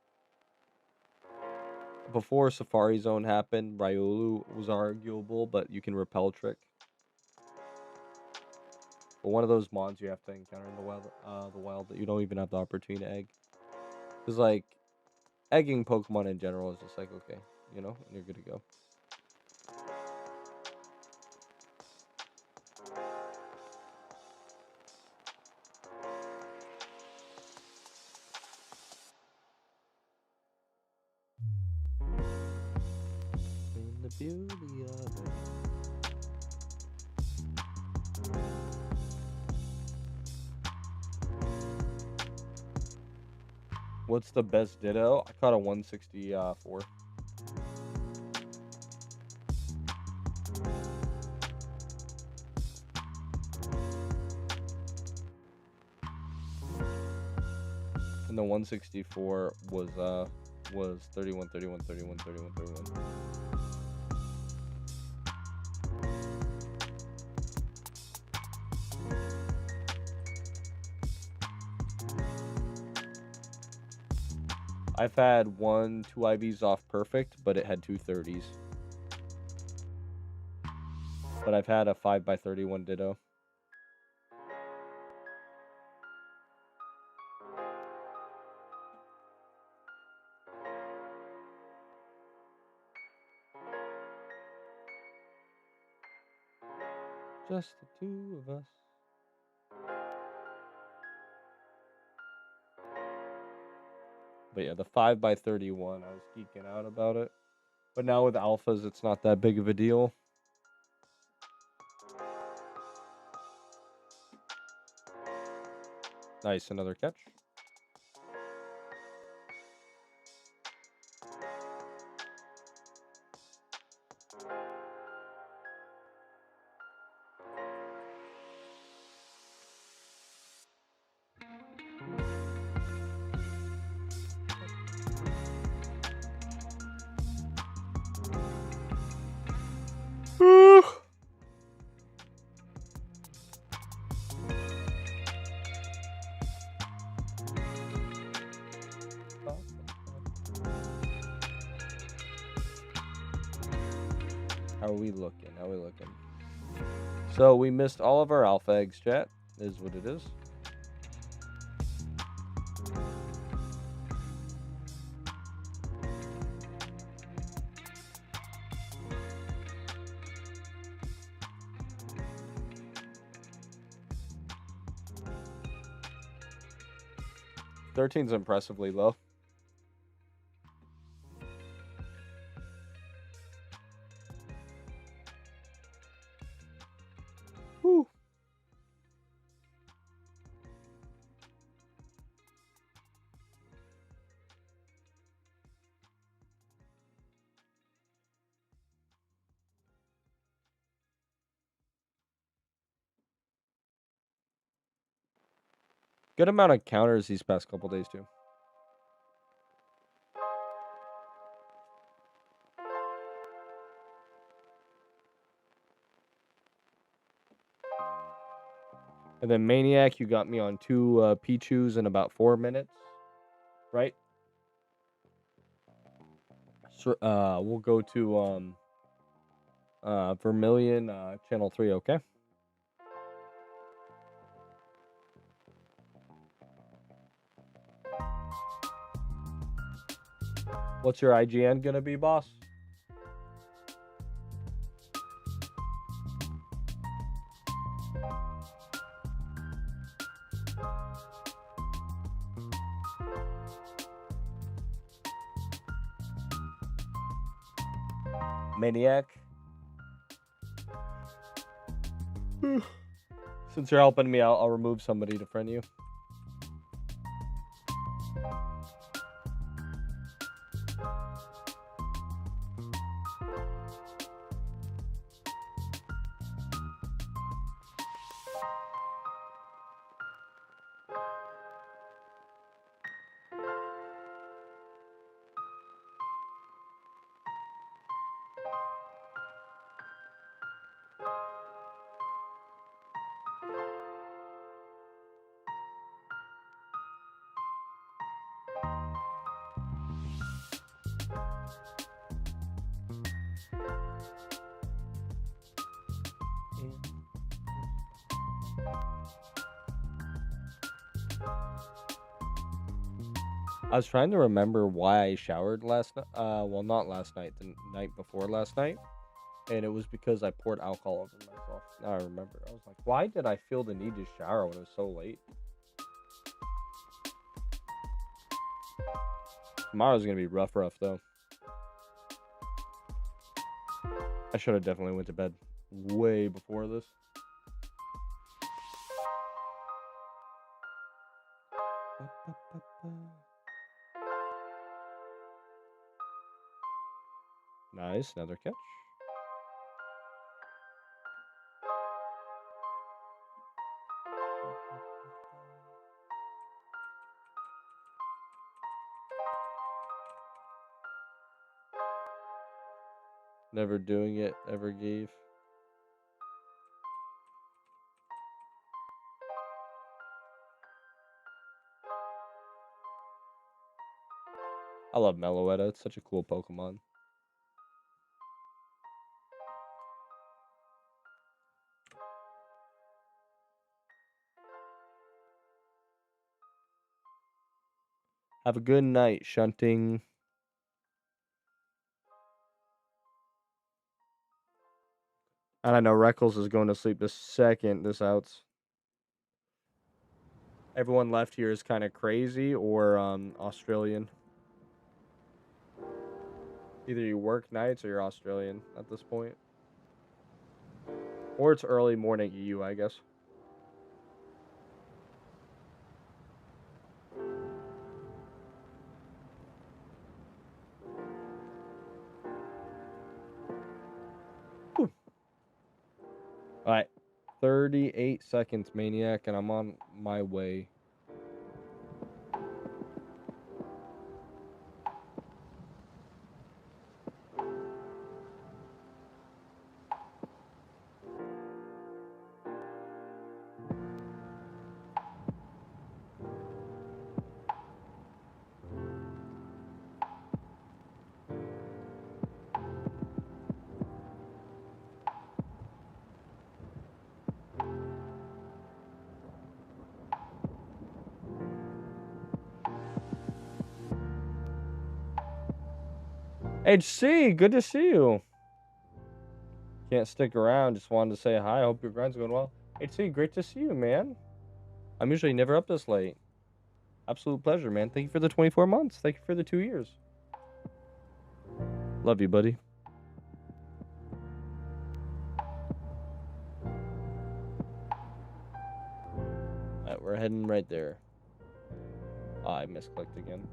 Before Safari Zone happened, Riolu was arguable, but you can repel trick. But one of those mons you have to encounter in the wild that you don't even have the opportunity to egg. Because like egging Pokemon in general is just like okay, you know, and you're good to go. In the beauty of it. What's the best Ditto? I caught a 164. And the 164 was 31, 31, 31, 31, 31. I've had 2 IVs off perfect, but it had 2 30s. But I've had a 5x31 Ditto. Just the two of us. But yeah, the 5x31, I was geeking out about it. But now with alphas, it's not that big of a deal. Nice, another catch. How are we looking? How are we looking? So we missed all of our alpha eggs, chat. Is what it is. Thirteen's impressively low. Whew. Good amount of counters these past couple days too. And then Maniac, you got me on 2 Pichus in about 4 minutes, right? So, we'll go to Vermilion channel 3, okay? What's your IGN gonna be, boss? Maniac. Since you're helping me, I'll remove somebody to friend you. I was trying to remember why I showered last night. Well, not last night, the night before last night. And it was because I poured alcohol over myself. Now I remember. I was like, why did I feel the need to shower when it was so late? Tomorrow's going to be rough, though. I should have definitely went to bed way before this. Nice, another catch. Never doing it, ever gave. I love Meloetta. It's such a cool Pokemon. Have a good night, Shunting. And I know Reckles is going to sleep the second this outs. Everyone left here is kind of crazy or Australian. Either you work nights or you're Australian at this point. Or it's early morning EU, I guess. Alright. 38 seconds, Maniac, and I'm on my way. HC, good to see you. Can't stick around, just wanted to say hi. Hope your grind's going well. HC, great to see you, man. I'm usually never up this late. Absolute pleasure, man. Thank you for the 24 months. Thank you for the 2 years. Love you, buddy. Alright, we're heading right there. Oh, I misclicked again.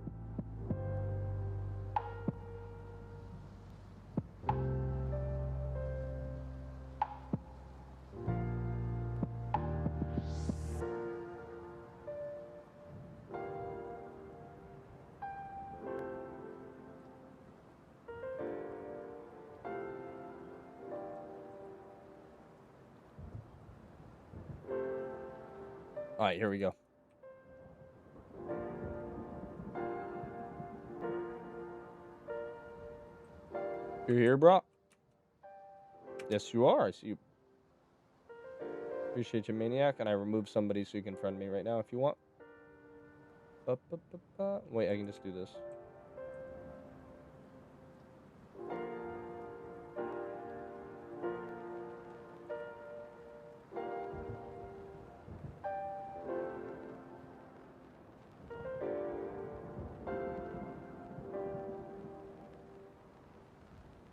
Alright, here we go. You're here, bro? Yes, you are. I see you. Appreciate you, Maniac. And I removed somebody so you can friend me right now if you want. Wait, I can just do this.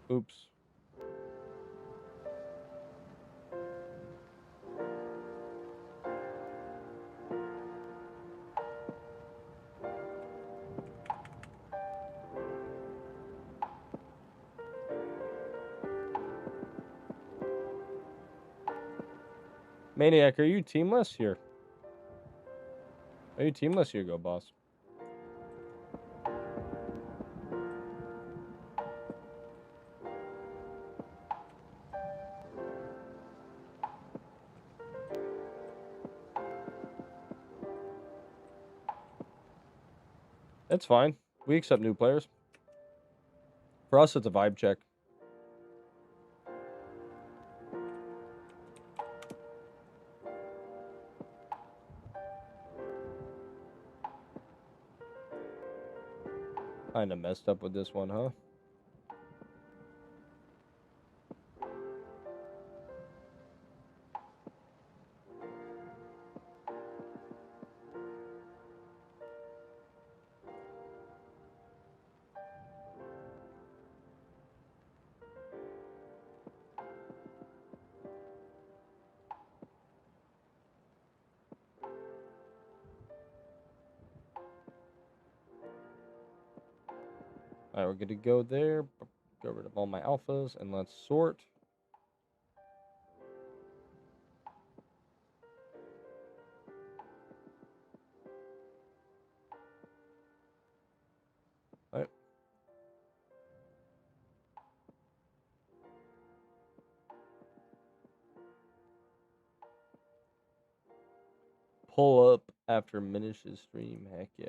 Oops. Maniac, are you teamless? Here. Are you teamless? Here you go, boss. It's fine. We accept new players. For us, it's a vibe check. Kinda messed up with this one, huh? Alright, we're good to go there. Get rid of all my alphas and let's sort. Alright. Pull up after Minish's stream. Heck yeah.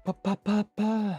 Pa pa pa pa.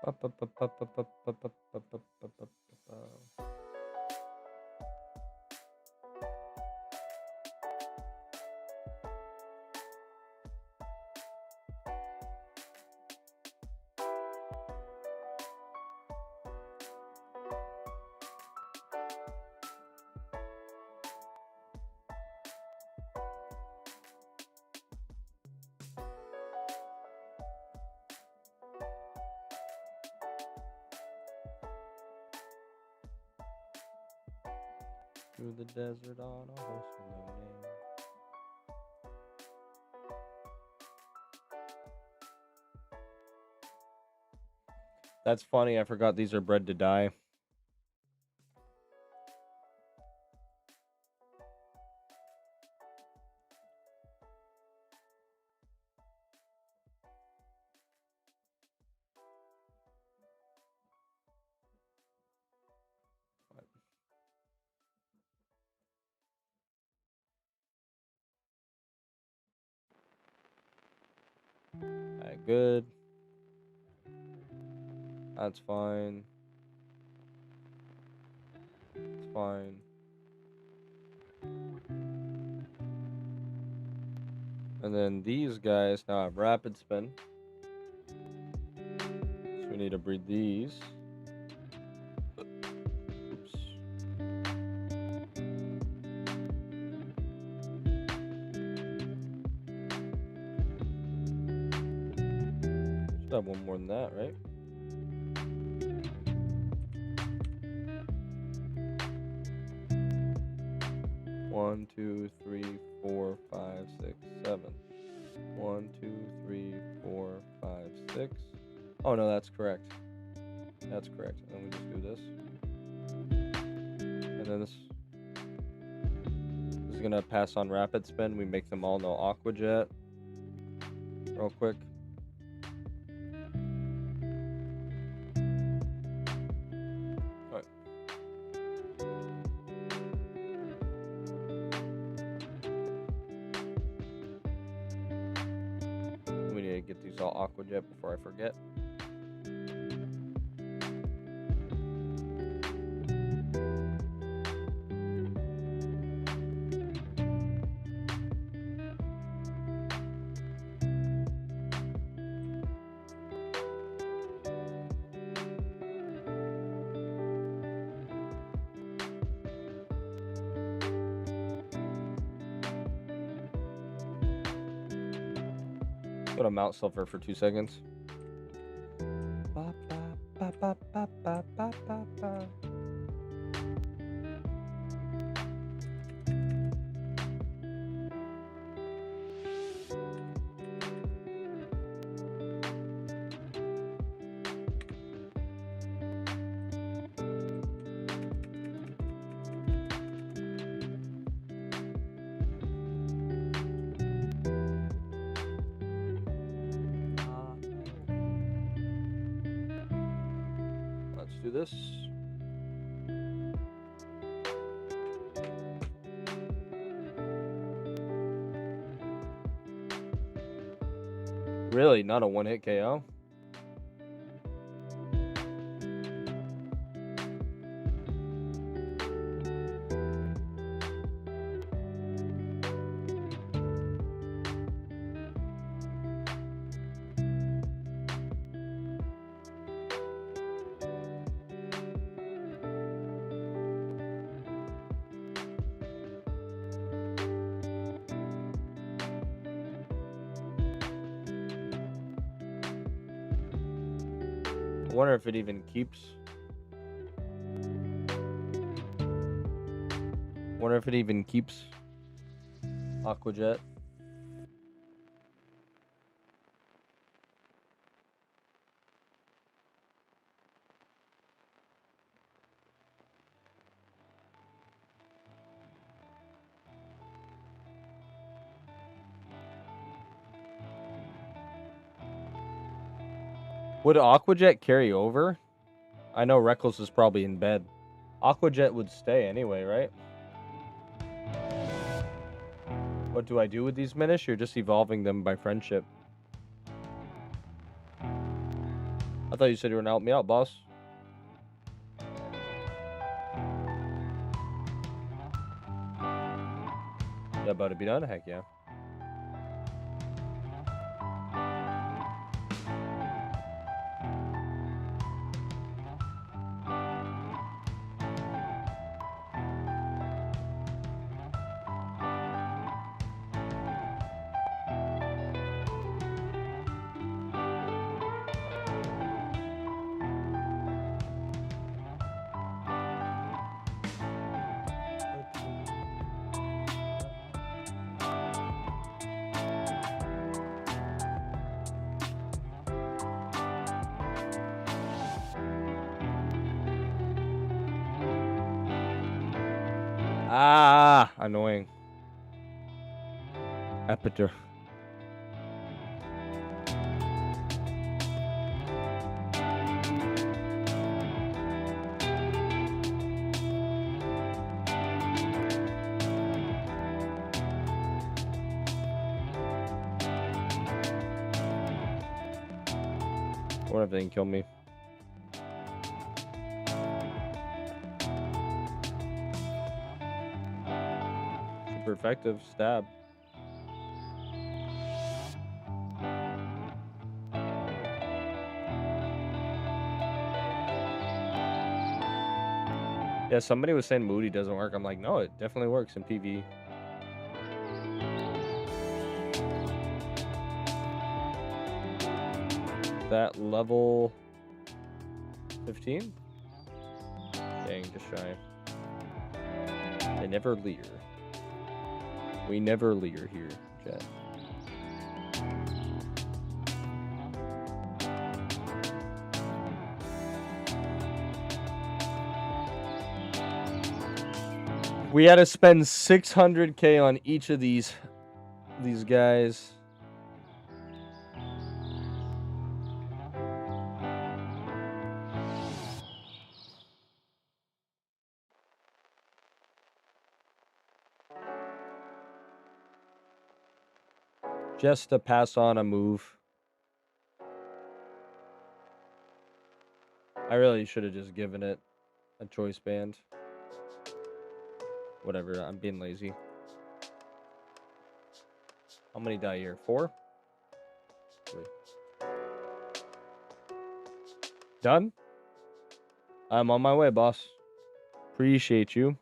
Pa pa pa pa pa pa pa pa pa pa pa pa pa. Through the desert on a horse with no name. That's funny. I forgot these are bred to die. Alright, good. That's fine. It's fine. And then these guys now have rapid spin. So we need to breed these. Oops. Should have one more than that, right? One, two, three, 4, 5, 6, 7. 1, 2, 3, 4, 5, 6. Oh no, that's correct. That's correct. And then we just do this. And then this is gonna pass on rapid spin. We make them all no Aqua Jet. Real quick. Alright. We need to get these all Aqua Jet before I forget. Go to Mount Silver for 2 seconds. Let's do this. Really, not a one-hit KO? I wonder if it even keeps. Wonder if it even keeps Aqua Jet. Would Aqua Jet carry over? I know Reckless is probably in bed. Aqua Jet would stay anyway, right? What do I do with these Minish? You're just evolving them by friendship. I thought you said you were gonna help me out, boss. Yeah, about to be done? Heck yeah. Ah, annoying. Epiter. What if they can kill me? Super effective stab. Yeah, somebody was saying Moody doesn't work. I'm like, no, it definitely works in PvE. That level 15? Dang, just shy. They never leer. We never leer here, chat. We had to spend 600k on each of these guys. Just to pass on a move. I really should have just given it a choice band. Whatever, I'm being lazy. How many die here? 4? 3. Done? I'm on my way, boss. Appreciate you.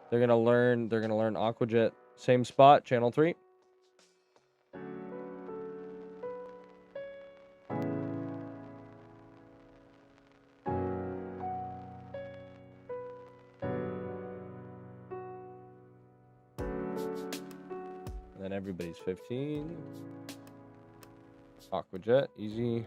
They're gonna learn Aqua Jet. Same spot, channel 3. then everybody's 15. Aquajet, easy.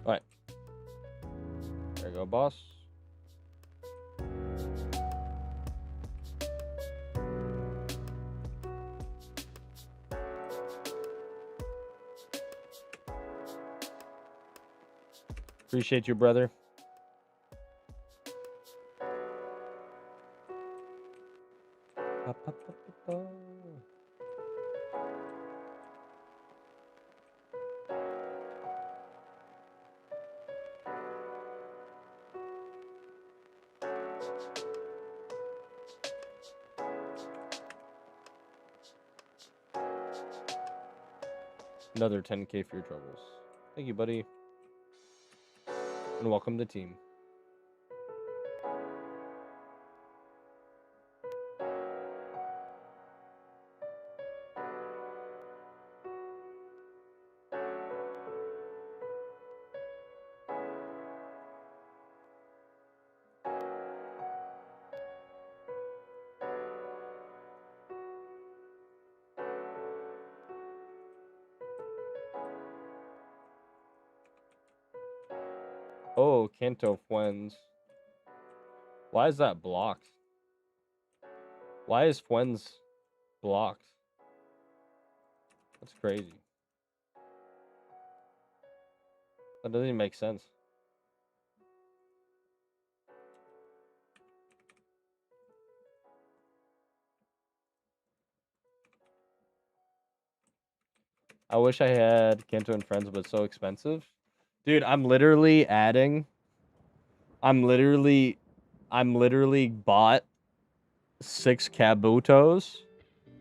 Alright. There you go, boss. Appreciate you, brother. Another 10K for your troubles. Thank you, buddy. And welcome to the team. Oh, Kanto Fuens. Why is that blocked? Why is Fuens blocked? That's crazy. That doesn't even make sense. I wish I had Kanto and Friends, but it's so expensive. Dude, I'm literally bought 6 Kabutos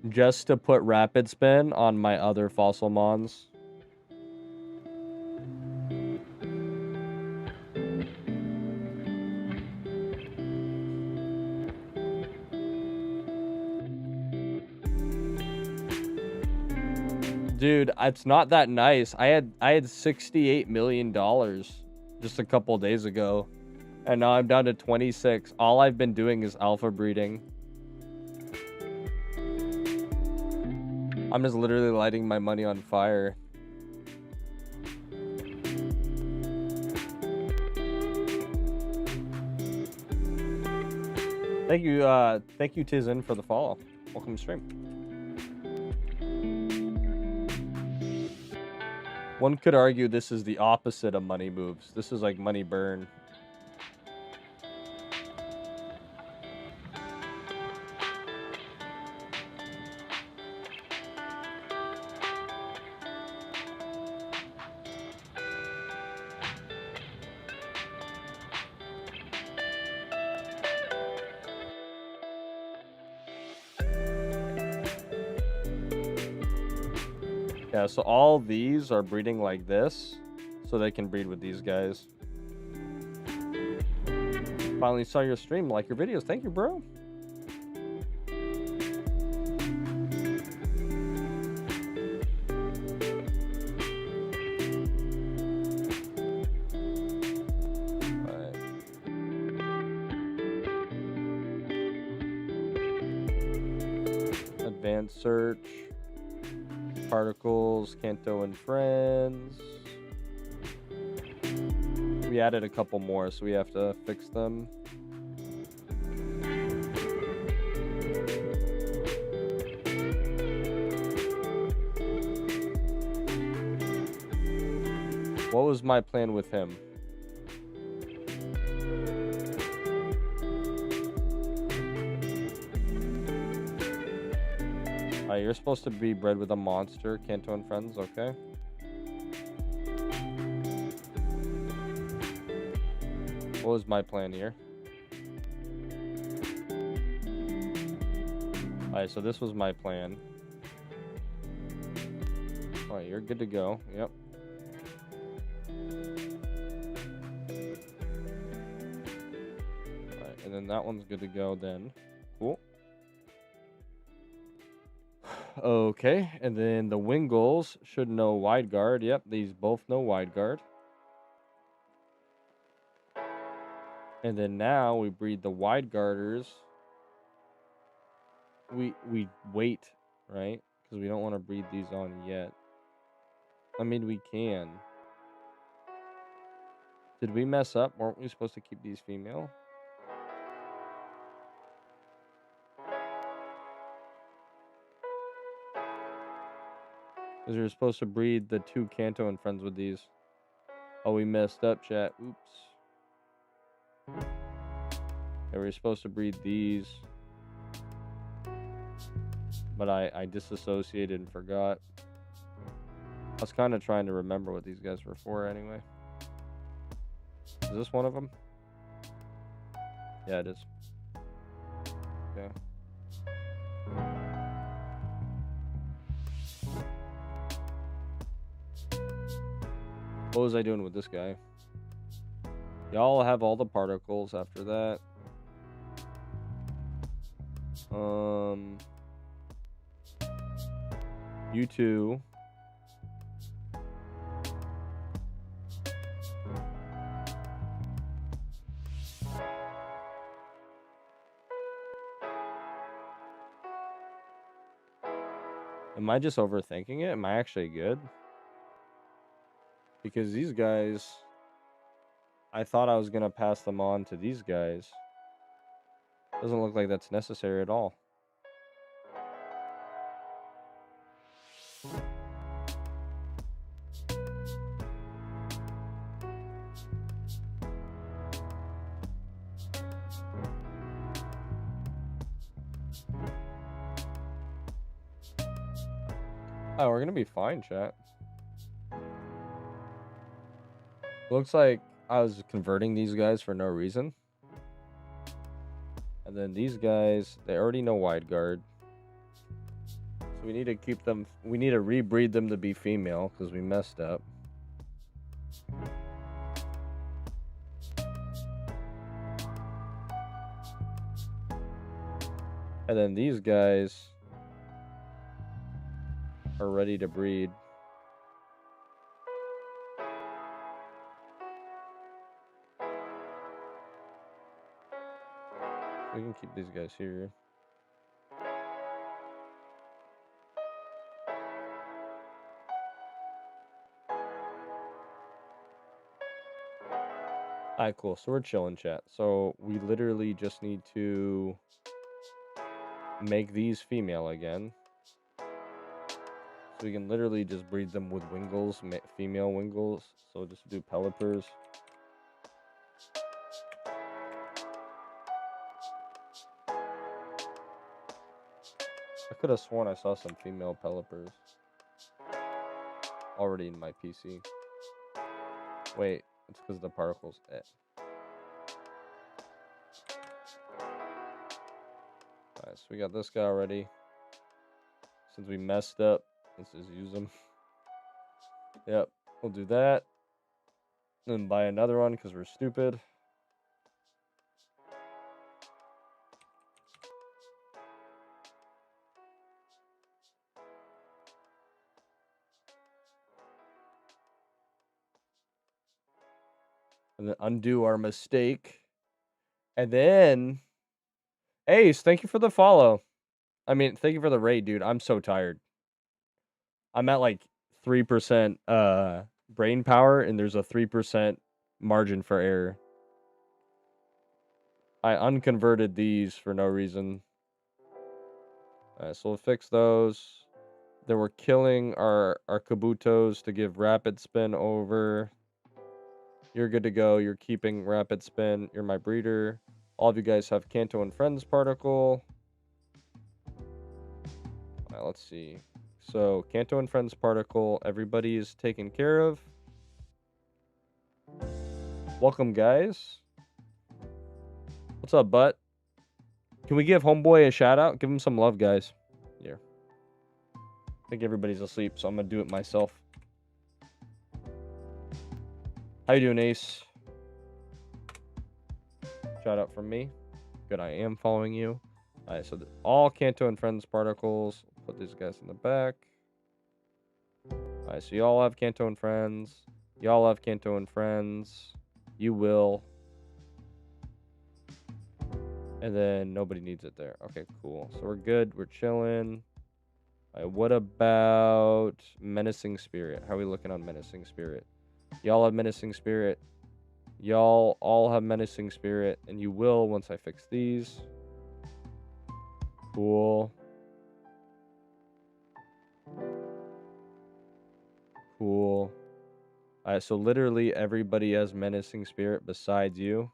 just to put Rapid Spin on my other Fossil Mons. Dude, it's not that nice. I had $68 million just a couple days ago, and now I'm down to 26. All I've been doing is alpha breeding. I'm just literally lighting my money on fire. Thank you, Tizen, for the follow. Welcome to stream. One could argue this is the opposite of money moves. This is like money burn. Yeah, so all these are breeding like this, so they can breed with these guys. Finally saw your stream, like your videos. Thank you, bro. Advanced search. Particles, Kanto and Friends. We added a couple more, so we have to fix them. What was my plan with him? You're supposed to be bred with a monster, Kanto and Friends, okay? What was my plan here? Alright, so this was my plan. Alright, you're good to go. Yep. Alright, and then that one's good to go then. Cool. Okay, and then the Wingles should know wide guard. Yep, these both know wide guard. And then now we breed the wide guarders. We wait, right? Because we don't want to breed these on yet. I mean, we can. Did we mess up? Weren't we supposed to keep these female? Because we were supposed to breed the 2 Kanto and friends with these. Oh, we messed up, chat. Oops. Yeah, we were supposed to breed these. But I disassociated and forgot. I was kind of trying to remember what these guys were for anyway. Is this one of them? Yeah, it is. Okay. What was I doing with this guy? Y'all have all the particles after that. You two. Am I just overthinking it? Am I actually good? Because these guys, I thought I was going to pass them on to these guys. Doesn't look like that's necessary at all. Oh, we're going to be fine, chat. Looks like I was converting these guys for no reason. And then these guys, they already know wide guard. So we need to keep them, we need to rebreed them to be female because we messed up. And then these guys are ready to breed. We can keep these guys here. Alright, cool. So we're chilling, chat. So we literally just need to make these female again. So we can literally just breed them with Wingles, female Wingles. So just do Pelipers. I could have sworn I saw some female Pelipers already in my PC. Wait, it's because the particles. Alright, so we got this guy already. Since we messed up, let's just use them. Yep, we'll do that. Then buy another one because we're stupid. And then undo our mistake. And then Ace, thank you for the follow. I mean, thank you for the raid, dude. I'm so tired. I'm at like 3% brain power, and there's a 3% margin for error. I unconverted these for no reason. Alright, so we'll fix those. Then we're killing our Kabutos to give rapid spin over. You're good to go. You're keeping rapid spin. You're my breeder. All of you guys have Kanto and Friends particle. Alright, let's see. So, Kanto and Friends particle, everybody is taken care of. Welcome, guys. What's up, butt? Can we give homeboy a shout out? Give him some love, guys. Here. I think everybody's asleep, so I'm gonna do it myself. How you doing, Ace? Shout out from me. Good, I am following you. Alright, so all Kanto and Friends particles. Put these guys in the back. Alright, so y'all have Kanto and Friends. Y'all have Kanto and Friends. You will. And then nobody needs it there. Okay, cool. So we're good. We're chilling. Alright, what about Menacing Spirit? How are we looking on Menacing Spirit? Y'all have Menacing Spirit. Y'all all have Menacing Spirit. And you will once I fix these. Cool. Cool. Alright, so literally everybody has Menacing Spirit besides you.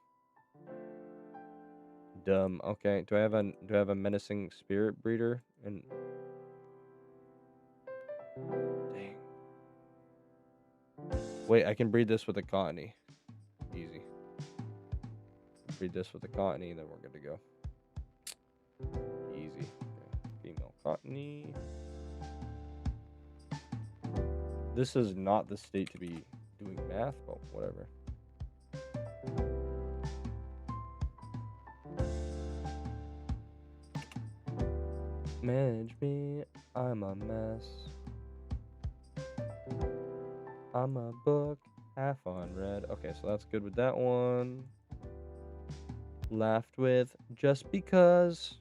Dumb. Okay. Do I have a Menacing Spirit breeder? And dang. Wait, I can breed this with a Cottony. Easy. Breed this with a Cottony, then we're good to go. Easy. Okay. Female Cottony. This is not the state to be doing math, but whatever. Manage me, I'm a mess. I'm a book, half on red. Okay, so that's good with that one. Laughed with just because.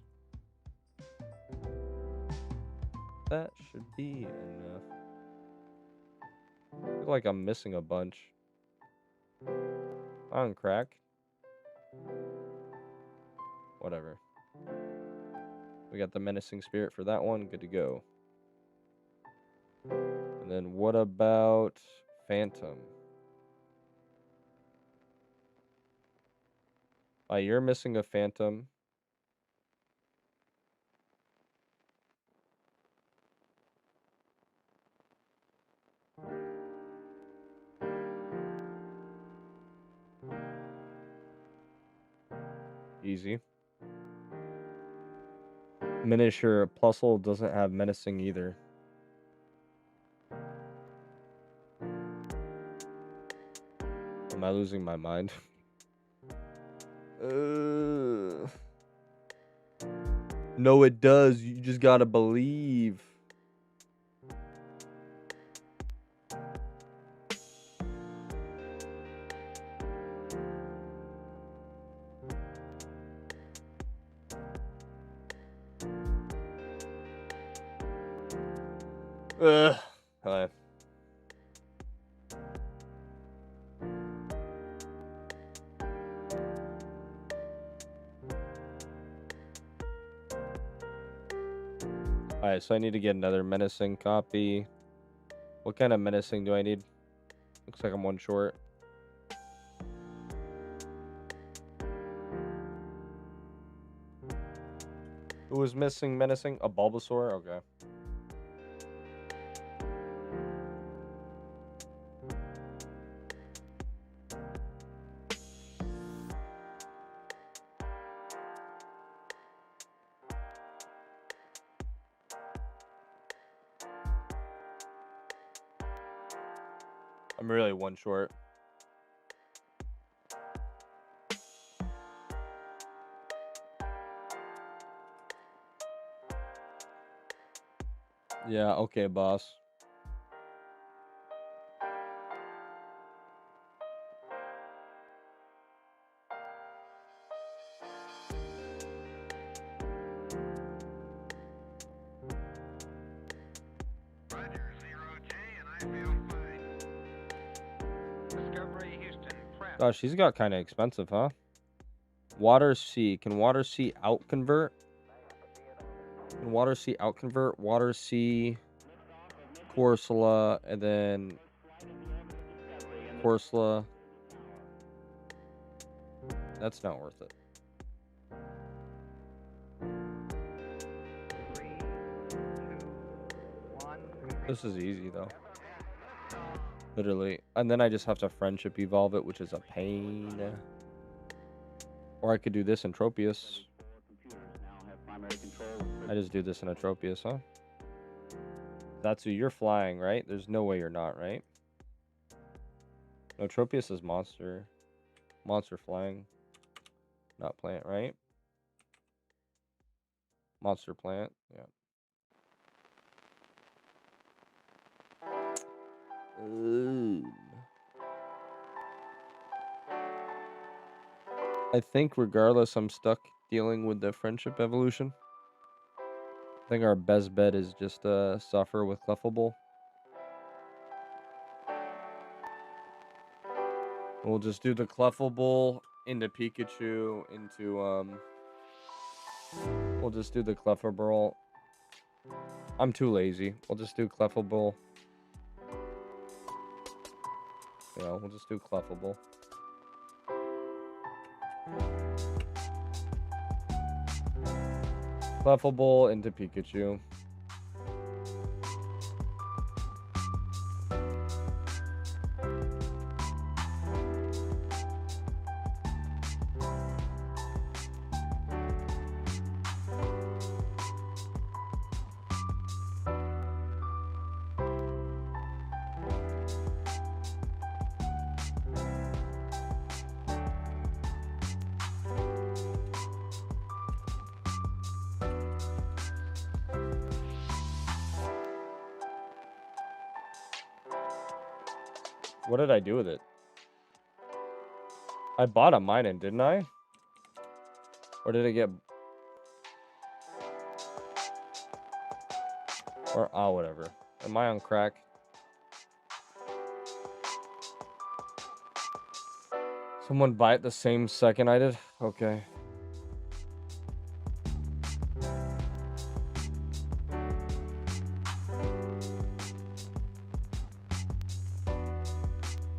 That should be enough. I feel like I'm missing a bunch. On crack. Whatever. We got the Menacing Spirit for that one. Good to go. And then what about Phantom? You're missing a Phantom. Easy. Miniature Plusle doesn't have Menacing either. Am I losing my mind? No, it does. You just gotta believe. Hi. Alright, so I need to get another Menacing copy. What kind of Menacing do I need? Looks like I'm one short. Who was missing Menacing? A Bulbasaur? Okay. I'm really one short. Yeah, okay, boss. Gosh, she's got kind of expensive, huh? Water C. Can Water C out-convert? Can Water C out-convert? Water C, Corsola, and then Corsola. That's not worth it. This is easy, though. Literally. And then I just have to friendship evolve it, which is a pain. Or I could do this in Tropius. I just do this in a Tropius, huh? That's who you're flying, right? There's no way you're not, right? No, Tropius is monster. Monster flying. Not plant, right? Monster plant, yeah. Ooh. I think regardless, I'm stuck dealing with the friendship evolution. I think our best bet is just suffer with Clefable. We'll just do the Clefable into Pikachu into we'll just do the Clefable. I'm too lazy. We'll just do Clefable. Yeah, we'll just do Clefable. Clefable into Pikachu. What did I do with it? I bought a Minun, didn't I? Or did it get... Or, oh, whatever. Am I on crack? Someone buy it the same second I did? Okay.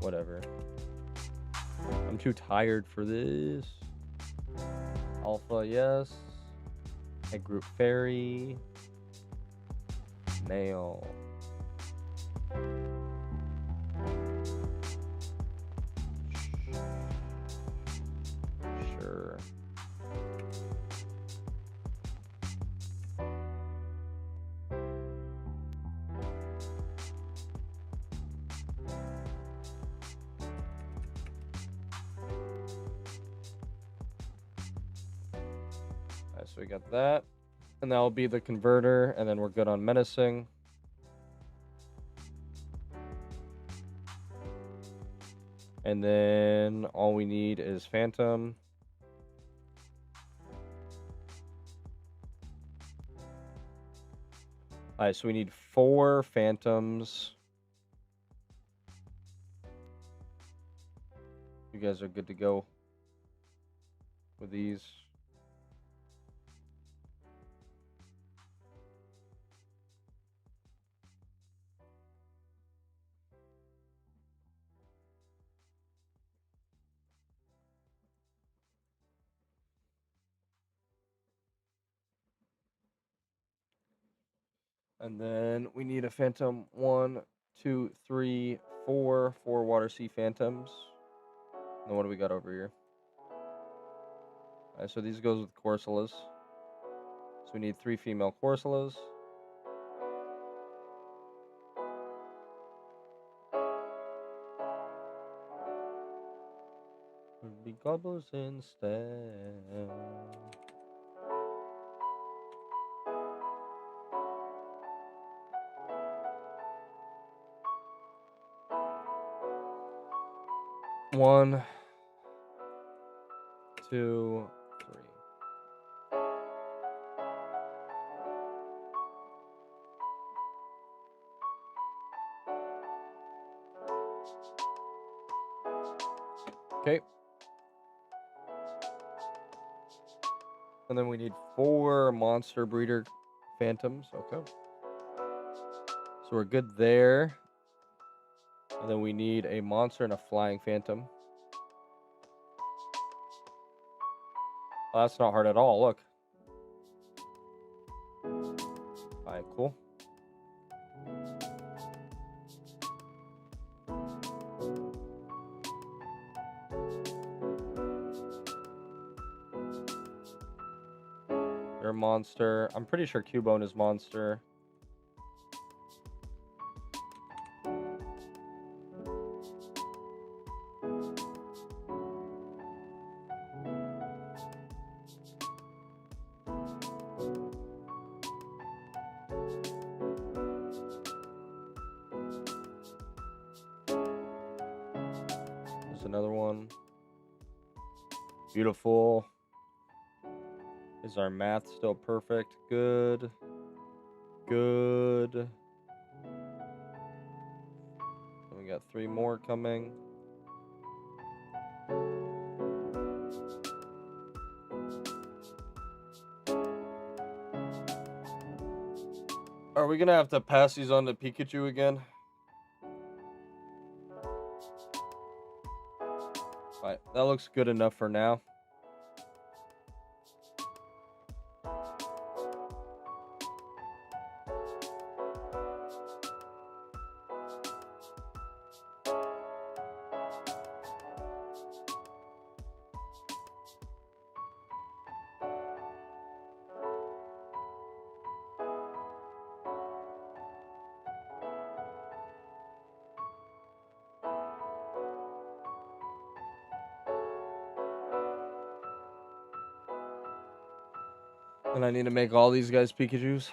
Whatever. I'm too tired for this. Alpha, yes. Egg group fairy. Nail. Sure. Alright, so we got that. And that'll be the converter, and then we're good on menacing. And then all we need is Phantom. Alright, so we need 4 Phantoms. You guys are good to go with these. And then we need a Phantom. 1, 2, 3, 4. 4 Water Sea Phantoms. And then what do we got over here? Alright, so these goes with Corsolas. So we need 3 female Corsolas. Be gobbles instead. One, 2, 3. Okay. And then we need 4 monster breeder Phantoms. Okay. So we're good there. And then we need a monster and a flying Phantom. Oh, that's not hard at all. Look. Alright, cool. monster. I'm pretty sure Cubone is monster. There's another one. Beautiful. Is our math still perfect? Good. Good. And we got 3 more coming. Are we gonna have to pass these on to Pikachu again? Alright, that looks good enough for now. And I need to make all these guys Pikachus.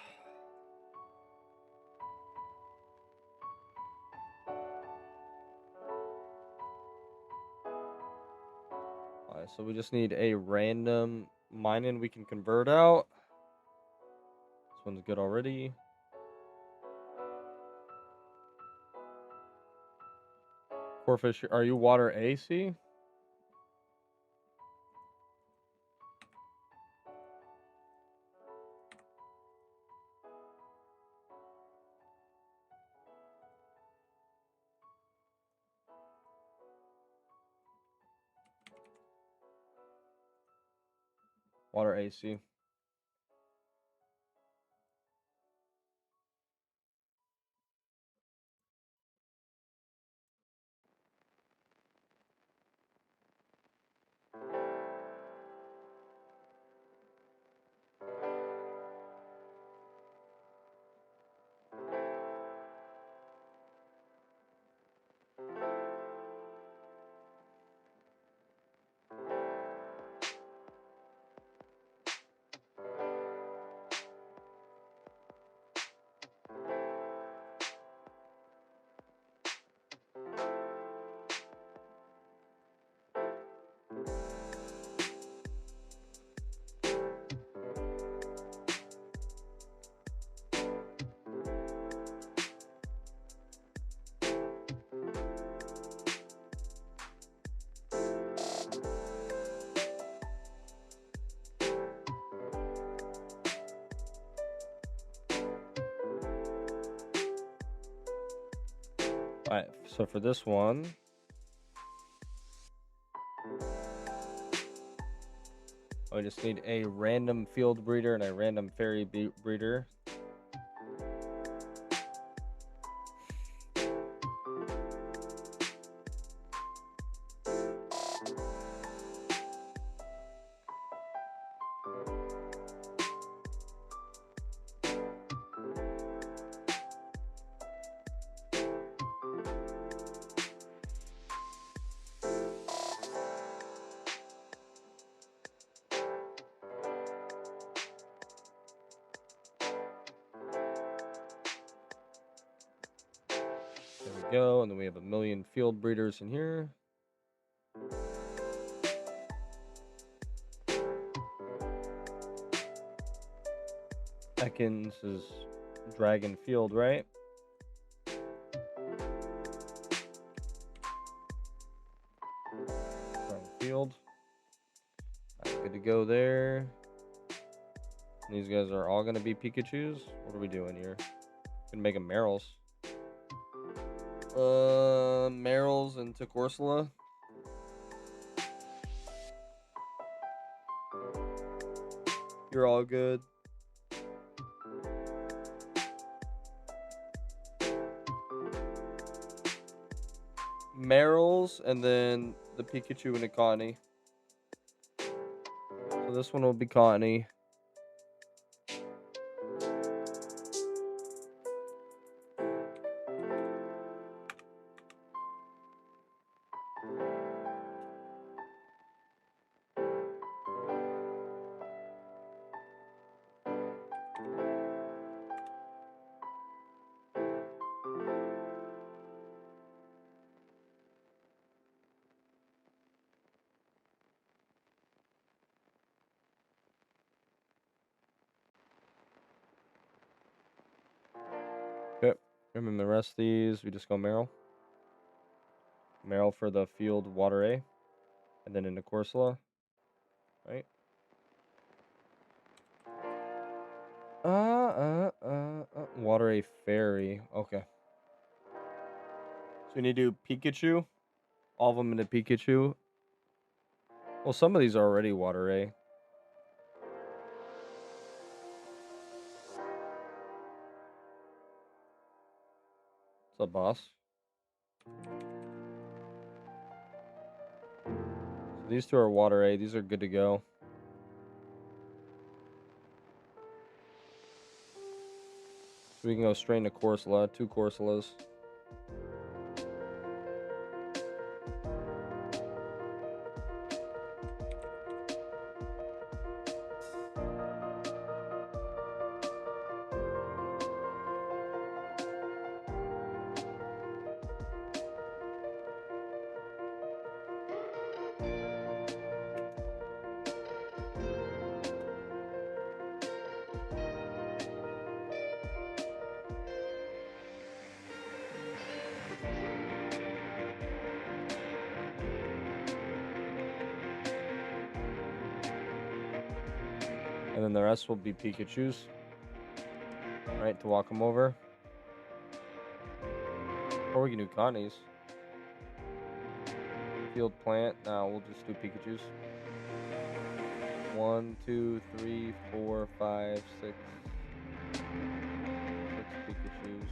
Alright, so we just need a random Minun we can convert out. This one's good already. Corfish, are you water AC? Water AC. Alright, so for this one, I just need a random field breeder and a random fairy breeder. There we go, and then we have a million field breeders in here. Ekans is Dragon Field, right? Dragon Field. Right, good to go there. These guys are all going to be Pikachus. What are we doing here? Gonna make them Merrills. Merrills and Corsola. You're all good. Merrills and then the Pikachu and a Connie. So this one will be Connie. And then the rest of these, we just go Meryl. Meryl for the field water A. And then into Corsola. Right? Water A fairy. Okay. So we need to do Pikachu. All of them into Pikachu. Well, some of these are already water A. What's up, boss? So these two are water A. These are good to go. So we can go straight into Corsola. 2 Corsolas. And then the rest will be Pikachus. Right, to walk them over. Or we can do Connie's. Field plant. Now we'll just do Pikachus. 1, 2, 3, 4, 5, 6. 6 Pikachus.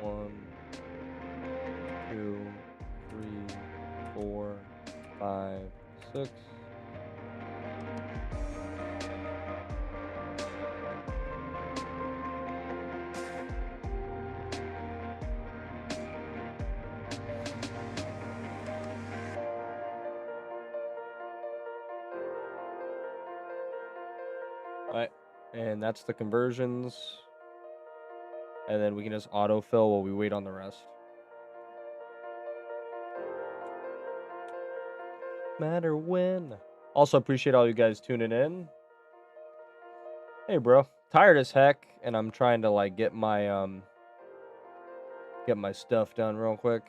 One, 2, 3, 4, 5, 6. Alright, and that's the conversions. And then we can just autofill while we wait on the rest. Matter when. Also appreciate all you guys tuning in. Hey, bro. Tired as heck, and I'm trying to like get my stuff done real quick.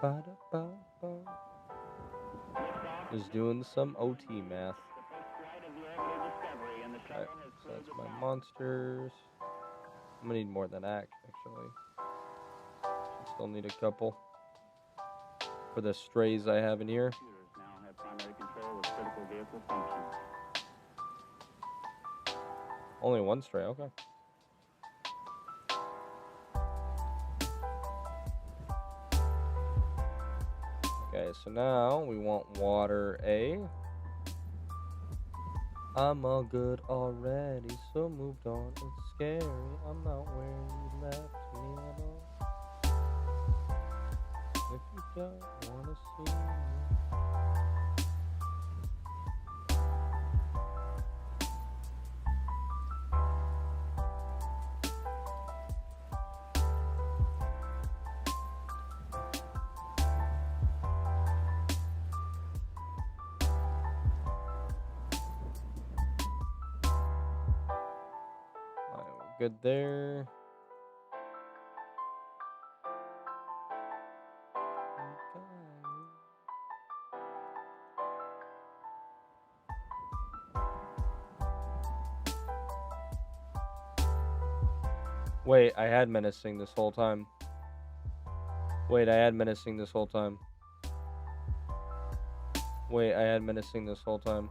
Ba-da-ba-ba. Just doing some OT math. Alright, so that's my monsters. I'm gonna need more than that, actually. Still need a couple for the strays I have in here. Only one stray, okay. Okay, so now we want water A. I'm all good already, so moved on. It's scary. I'm not where you left me at all. If you don't wanna see me. Alright, we're good there. Wait, I had menacing this whole time. Wait, I had menacing this whole time. Wait, I had menacing this whole time.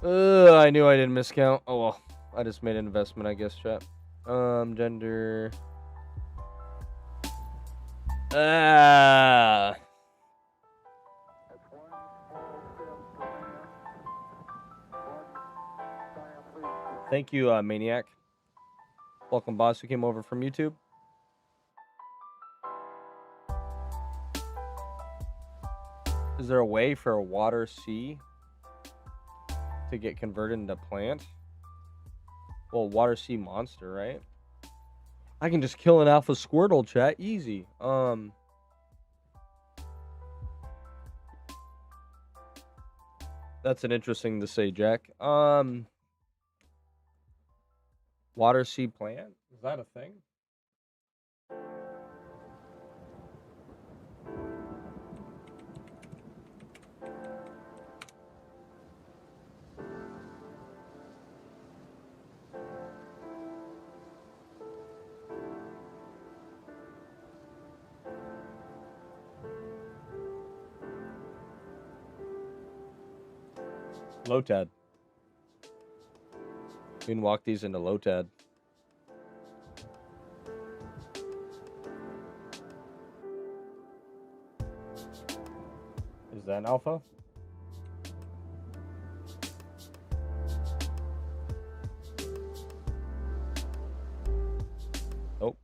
I knew I didn't miscount. Oh well, I just made an investment, I guess, chat. Gender. Ah. Thank you, Maniac. Welcome, boss, who came over from YouTube. Is there a way for a water sea to get converted into plant? Well, water sea monster, right? I can just kill an alpha Squirtle, chat. Easy. That's an interesting to say, Jack. Water sea plant? Is that a thing? Lotad. We can walk these into Lotad. Is that an alpha? Nope.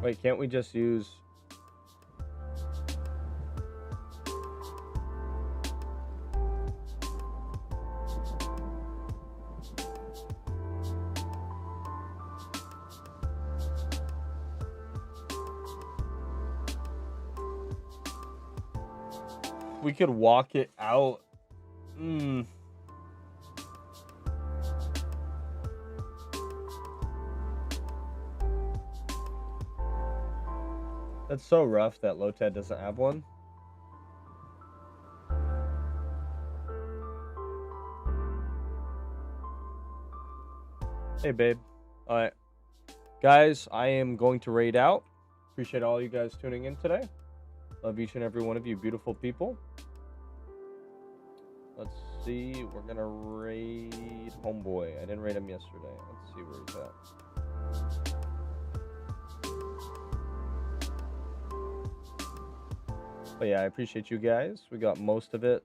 Wait, can't we just use... We could walk it out. That's so rough that Lotad doesn't have one. Hey, babe. All right. Guys, I am going to raid out. Appreciate all you guys tuning in today. Love each and every one of you beautiful people. Let's see. We're going to raid Homeboy. I didn't raid him yesterday. Let's see where he's at. But yeah, I appreciate you guys. We got most of it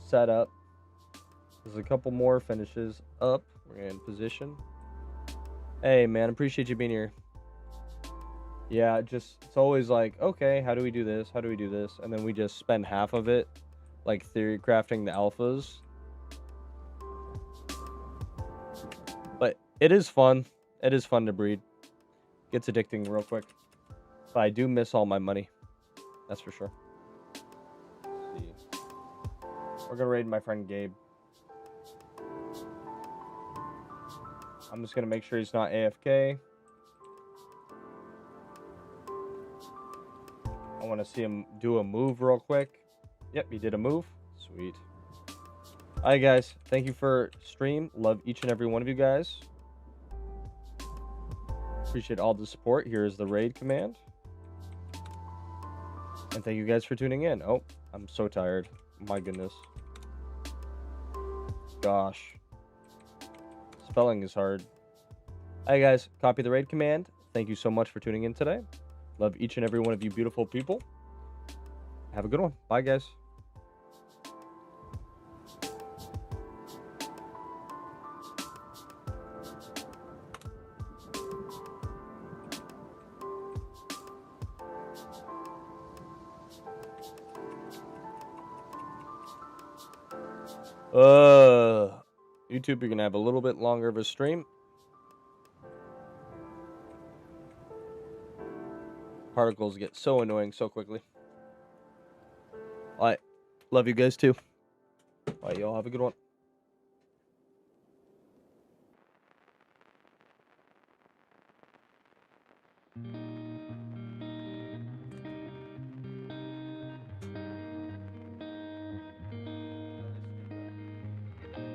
set up. There's a couple more finishes up. We're in position. Hey, man, appreciate you being here. Yeah, it's always like, okay, how do we do this? How do we do this? And then we just spend half of it, like, theory crafting the alphas. But it is fun. It is fun to breed. Gets addicting real quick. But I do miss all my money. That's for sure. Let's see. We're gonna raid my friend Gabe. I'm just gonna make sure he's not AFK. I want to see him do a move real quick. Yep, he did a move. Sweet. Alright, guys. Thank you for stream. Love each and every one of you guys. Appreciate all the support. Here is the raid command. And thank you guys for tuning in. Oh, I'm so tired. My goodness. Gosh. Spelling is hard. Alright, guys. Copy the raid command. Thank you so much for tuning in today. Love each and every one of you beautiful people. Have a good one. Bye, guys. YouTube, you're gonna have a little bit longer of a stream. Particles get so annoying so quickly. Alright. Love you guys too. Alright, y'all have a good one.